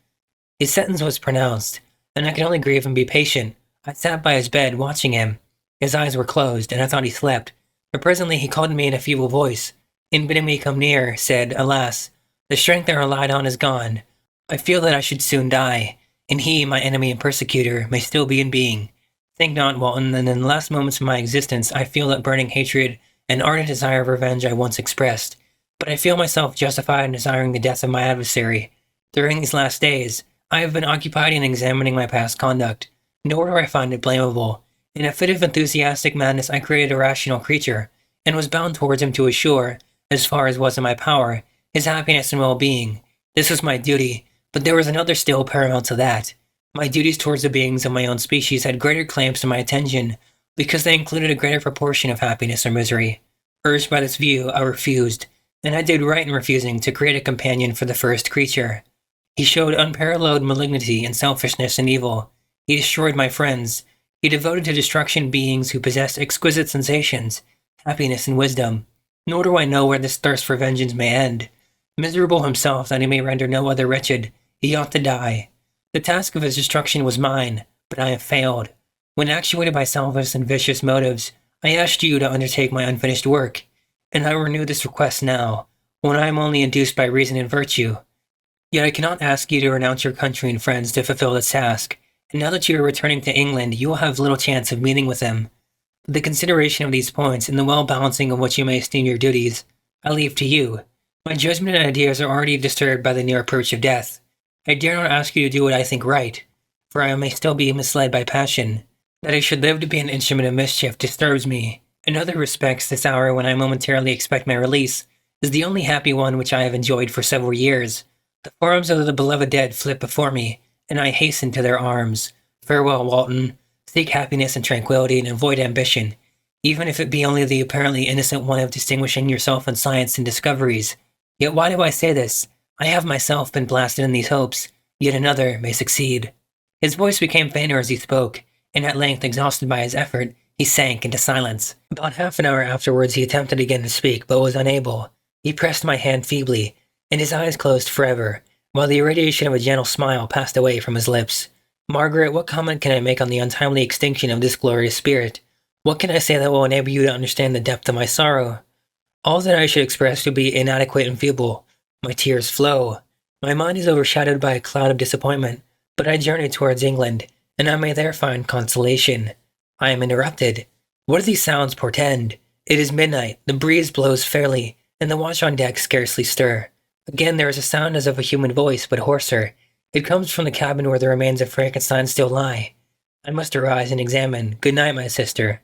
His sentence was pronounced, and I could only grieve and be patient. I sat by his bed, watching him. His eyes were closed, and I thought he slept. But presently he called to me in a feeble voice, and bidding me come near, said, Alas, the strength I relied on is gone. I feel that I should soon die, and he, my enemy and persecutor, may still be in being. Think not, Walton, that in the last moments of my existence I feel that burning hatred and ardent desire of revenge I once expressed. But I feel myself justified in desiring the death of my adversary. During these last days, I have been occupied in examining my past conduct, nor do I find it blamable. In a fit of enthusiastic madness I created a rational creature, and was bound towards him to assure, as far as was in my power, his happiness and well-being. This was my duty, but there was another still paramount to that. My duties towards the beings of my own species had greater claims to my attention, because they included a greater proportion of happiness or misery. Urged by this view, I refused, and I did right in refusing to create a companion for the first creature. He showed unparalleled malignity and selfishness and evil. He destroyed my friends. He devoted to destruction beings who possessed exquisite sensations, happiness, and wisdom. Nor do I know where this thirst for vengeance may end. Miserable himself that he may render no other wretched, he ought to die. The task of his destruction was mine, but I have failed. When actuated by selfish and vicious motives, I asked you to undertake my unfinished work, and I renew this request now, when I am only induced by reason and virtue. Yet I cannot ask you to renounce your country and friends to fulfill this task, and now that you are returning to England, you will have little chance of meeting with them. The consideration of these points and the well-balancing of what you may esteem your duties, I leave to you. My judgment and ideas are already disturbed by the near approach of death. I dare not ask you to do what I think right, for I may still be misled by passion. That I should live to be an instrument of mischief disturbs me. In other respects, this hour when I momentarily expect my release is the only happy one which I have enjoyed for several years. The forms of the beloved dead flit before me, and I hasten to their arms. Farewell, Walton. Seek happiness and tranquility and avoid ambition, even if it be only the apparently innocent one of distinguishing yourself in science and discoveries. Yet why do I say this? I have myself been blasted in these hopes, yet another may succeed. His voice became fainter as he spoke, and at length, exhausted by his effort, he sank into silence. About half an hour afterwards he attempted again to speak, but was unable. He pressed my hand feebly, and his eyes closed forever, while the irradiation of a gentle smile passed away from his lips. Margaret, what comment can I make on the untimely extinction of this glorious spirit? What can I say that will enable you to understand the depth of my sorrow? All that I should express would be inadequate and feeble. My tears flow. My mind is overshadowed by a cloud of disappointment, but I journey towards England, and I may there find consolation. I am interrupted. What do these sounds portend? It is midnight, the breeze blows fairly, and the watch on deck scarcely stir. Again there is a sound as of a human voice, but hoarser. It comes from the cabin where the remains of Frankenstein still lie. I must arise and examine. Good night, my sister.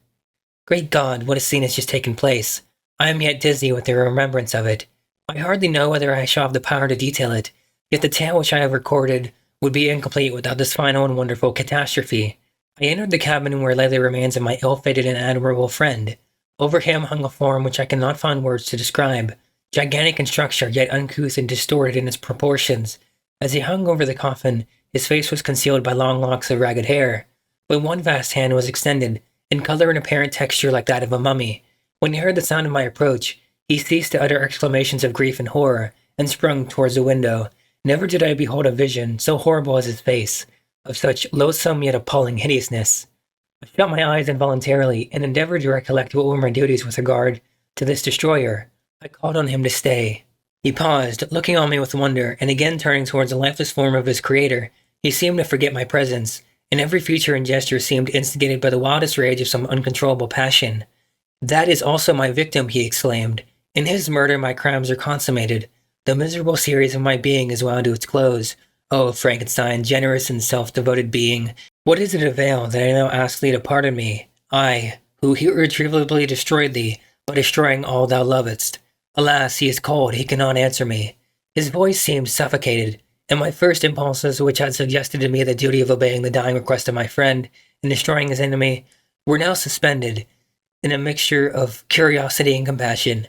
Great God, what a scene has just taken place. I am yet dizzy with the remembrance of it. I hardly know whether I shall have the power to detail it, yet the tale which I have recorded would be incomplete without this final and wonderful catastrophe. I entered the cabin where lay the remains of my ill-fated and admirable friend. Over him hung a form which I cannot find words to describe, gigantic in structure, yet uncouth and distorted in its proportions. As he hung over the coffin, his face was concealed by long locks of ragged hair, but one vast hand was extended, in color and apparent texture like that of a mummy. When he heard the sound of my approach, he ceased to utter exclamations of grief and horror, and sprung towards the window. Never did I behold a vision so horrible as his face, of such loathsome yet appalling hideousness. I shut my eyes involuntarily, and endeavored to recollect what were my duties with regard to this destroyer. I called on him to stay. He paused, looking on me with wonder, and again turning towards the lifeless form of his creator. He seemed to forget my presence, and every feature and gesture seemed instigated by the wildest rage of some uncontrollable passion. That is also my victim, he exclaimed. In his murder my crimes are consummated. The miserable series of my being is wound to its close. Oh, Frankenstein, generous and self-devoted being, what is it avail that I now ask thee to pardon me? I, who irretrievably destroyed thee, by destroying all thou lovest. Alas, he is cold, he cannot answer me. His voice seemed suffocated, and my first impulses, which had suggested to me the duty of obeying the dying request of my friend and destroying his enemy, were now suspended, in a mixture of curiosity and compassion.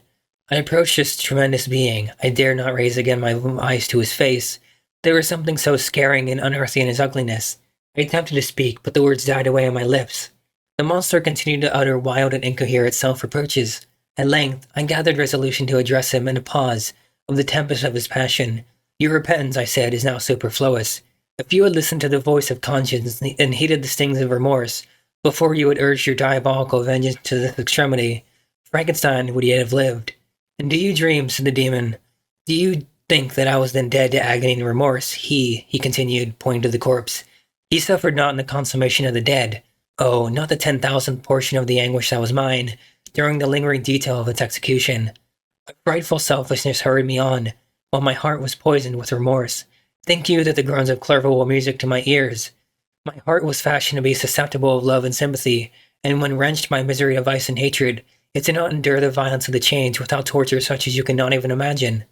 I approached this tremendous being. I dared not raise again my eyes to his face. There was something so scaring and unearthly in his ugliness. I attempted to speak, but the words died away on my lips. The monster continued to utter wild and incoherent self-reproaches. At length, I gathered resolution to address him in a pause of the tempest of his passion. Your repentance, I said, is now superfluous. If you had listened to the voice of conscience and heeded the stings of remorse, before you had urged your diabolical vengeance to this extremity, Frankenstein would yet have lived. And do you dream, said the demon, do you think that I was then dead to agony and remorse? He continued, pointing to the corpse, he suffered not in the consummation of the dead. Oh, not the 10,000th portion of the anguish that was mine, during the lingering detail of its execution. A frightful selfishness hurried me on, while my heart was poisoned with remorse. Think you that the groans of Clerval were music to my ears? My heart was fashioned to be susceptible of love and sympathy, and when wrenched by misery of vice and hatred, it did not endure the violence of the change without torture such as you cannot even imagine.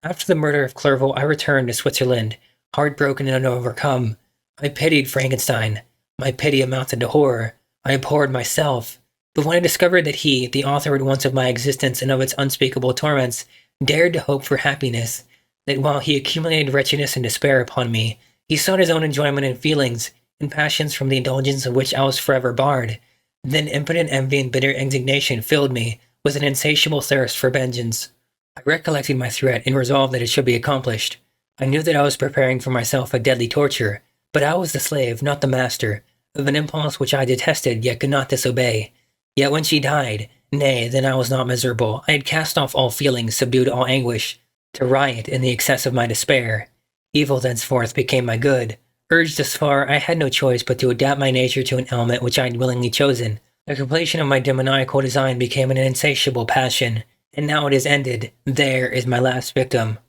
After the murder of Clerval, I returned to Switzerland, heartbroken and overcome. I pitied Frankenstein. My pity amounted to horror. I abhorred myself. But when I discovered that he, the author at once of my existence and of its unspeakable torments, dared to hope for happiness, that while he accumulated wretchedness and despair upon me, he sought his own enjoyment and feelings, and passions from the indulgence of which I was forever barred. Then impotent envy and bitter indignation filled me with an insatiable thirst for vengeance. I recollected my threat and resolved that it should be accomplished. I knew that I was preparing for myself a deadly torture, but I was the slave, not the master, of an impulse which I detested yet could not disobey. Yet when she died, nay, then I was not miserable. I had cast off all feelings, subdued all anguish, to riot in the excess of my despair. Evil thenceforth became my good. Urged thus far, I had no choice but to adapt my nature to an element which I had willingly chosen. The completion of my demoniacal design became an insatiable passion, and now it is ended. There is my last victim.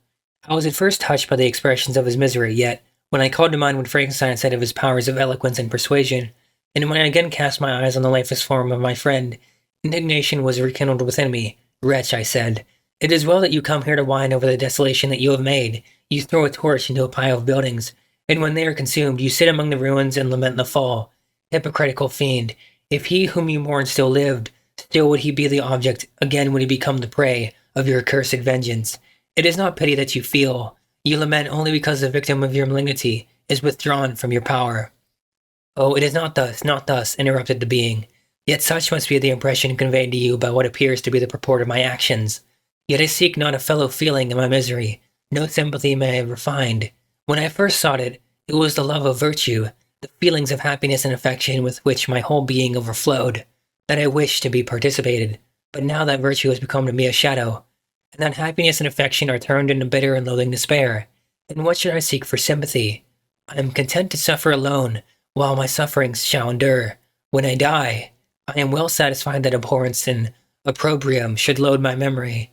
I was at first touched by the expressions of his misery, yet, when I called to mind what Frankenstein said of his powers of eloquence and persuasion, and when I again cast my eyes on the lifeless form of my friend, indignation was rekindled within me. Wretch, I said, it is well that you come here to whine over the desolation that you have made. You throw a torch into a pile of buildings, and when they are consumed, you sit among the ruins and lament the fall. Hypocritical fiend, if he whom you mourn still lived, still would he be the object, again would he become the prey of your accursed vengeance. It is not pity that you feel. You lament only because the victim of your malignity is withdrawn from your power. Oh, it is not thus, interrupted the being. Yet such must be the impression conveyed to you by what appears to be the purport of my actions. Yet I seek not a fellow feeling in my misery. No sympathy may I have refined. When I first sought it, it was the love of virtue, the feelings of happiness and affection with which my whole being overflowed, that I wished to be participated. But now that virtue has become to me a shadow, and that happiness and affection are turned into bitter and loathing despair. And what should I seek for sympathy? I am content to suffer alone, while my sufferings shall endure. When I die, I am well satisfied that abhorrence and opprobrium should load my memory.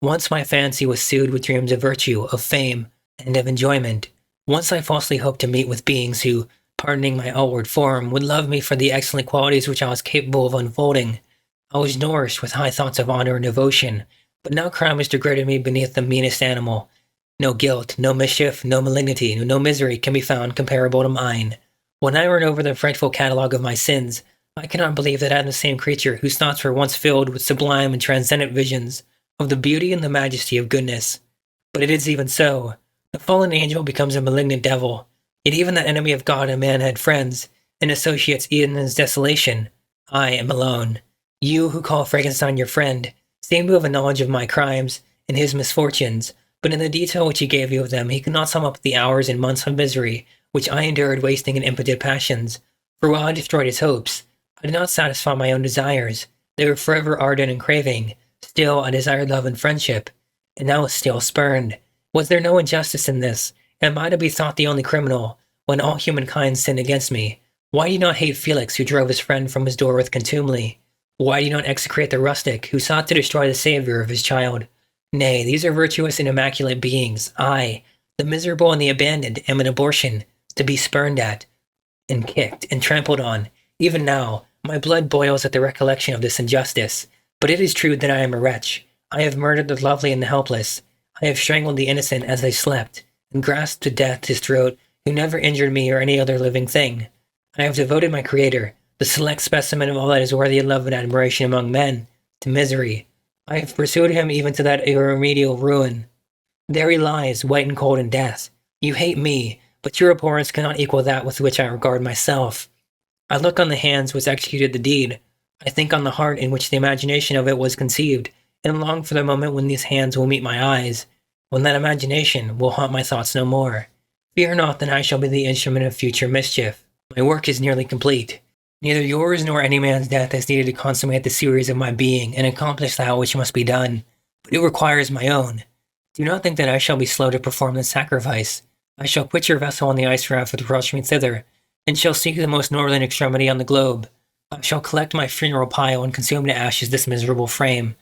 Once my fancy was soothed with dreams of virtue, of fame, and of enjoyment. Once I falsely hoped to meet with beings who, pardoning my outward form, would love me for the excellent qualities which I was capable of unfolding. I was nourished with high thoughts of honor and devotion, but now crime has degraded me beneath the meanest animal. No guilt, no mischief, no malignity, no misery can be found comparable to mine. When I run over the frightful catalogue of my sins, I cannot believe that I am the same creature whose thoughts were once filled with sublime and transcendent visions of the beauty and the majesty of goodness. But it is even so. The fallen angel becomes a malignant devil, yet even that enemy of God and man had friends and associates even in his desolation. I am alone. You who call Frankenstein your friend seem to have a knowledge of my crimes and his misfortunes, but in the detail which he gave you of them, he could not sum up the hours and months of misery which I endured wasting in impotent passions. For while I destroyed his hopes, I did not satisfy my own desires. They were forever ardent and craving. Still, I desired love and friendship, and now was still spurned. Was there no injustice in this? Am I to be thought the only criminal, when all humankind sinned against me? Why do you not hate Felix, who drove his friend from his door with contumely? Why do you not execrate the rustic, who sought to destroy the savior of his child? Nay, these are virtuous and immaculate beings. I, the miserable and the abandoned, am an abortion, to be spurned at, and kicked, and trampled on. Even now, my blood boils at the recollection of this injustice. But it is true that I am a wretch. I have murdered the lovely and the helpless. I have strangled the innocent as they slept, and grasped to death his throat, who never injured me or any other living thing. I have devoted my Creator, the select specimen of all that is worthy of love and admiration among men, to misery. I have pursued him even to that irremediable ruin. There he lies, white and cold in death. You hate me, but your abhorrence cannot equal that with which I regard myself. I look on the hands which executed the deed. I think on the heart in which the imagination of it was conceived, and long for the moment when these hands will meet my eyes, when that imagination will haunt my thoughts no more. Fear not that I shall be the instrument of future mischief. My work is nearly complete. Neither yours nor any man's death is needed to consummate the series of my being and accomplish that which must be done, but it requires my own. Do not think that I shall be slow to perform the sacrifice. I shall quit your vessel on the ice raft which brought me thither, and shall seek the most northern extremity on the globe. I shall collect my funeral pile and consume to ashes this miserable frame,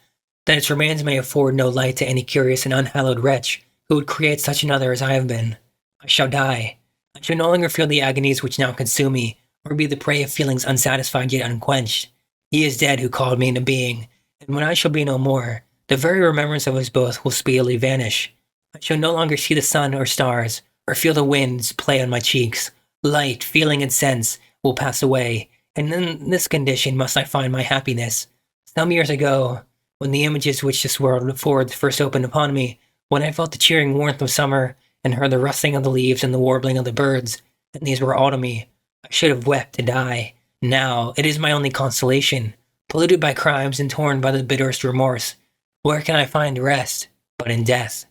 that its remains may afford no light to any curious and unhallowed wretch who would create such another as I have been. I shall die. I shall no longer feel the agonies which now consume me, or be the prey of feelings unsatisfied yet unquenched. He is dead who called me into being, and when I shall be no more, the very remembrance of us both will speedily vanish. I shall no longer see the sun or stars, or feel the winds play on my cheeks. Light, feeling, and sense will pass away, and in this condition must I find my happiness. Some years ago, when the images which this world affords first opened upon me, when I felt the cheering warmth of summer, and heard the rustling of the leaves and the warbling of the birds, and these were all to me, I should have wept to die. Now, it is my only consolation. Polluted by crimes and torn by the bitterest remorse, where can I find rest but in death?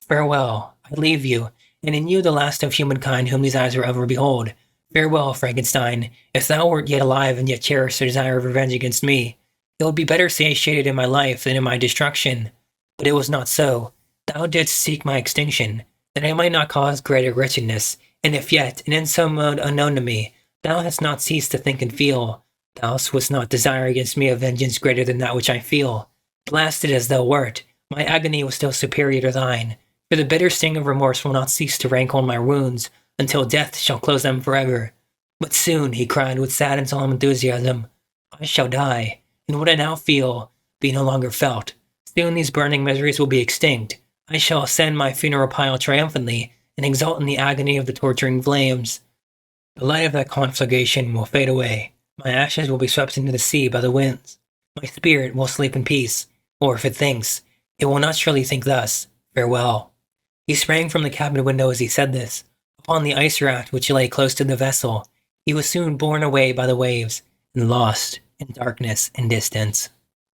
Farewell, I leave you, and in you the last of humankind whom these eyes will ever behold. Farewell, Frankenstein. If thou wert yet alive and yet cherished the desire of revenge against me, it would be better satiated in my life than in my destruction. But it was not so. Thou didst seek my extinction, that I might not cause greater wretchedness, and if yet, and in some mode unknown to me, thou hast not ceased to think and feel, thou wouldst not desire against me a vengeance greater than that which I feel. Blasted as thou wert, my agony was still superior to thine, for the bitter sting of remorse will not cease to rankle in my wounds, until death shall close them forever. But soon, he cried with sad and solemn enthusiasm, I shall die, and what I now feel be no longer felt. Soon these burning miseries will be extinct. I shall ascend my funeral pile triumphantly, and exult in the agony of the torturing flames. The light of that conflagration will fade away. My ashes will be swept into the sea by the winds. My spirit will sleep in peace, or if it thinks, it will not surely think thus. Farewell. He sprang from the cabin window as he said this. Upon the ice raft which lay close to the vessel, he was soon borne away by the waves, and lost in darkness and distance.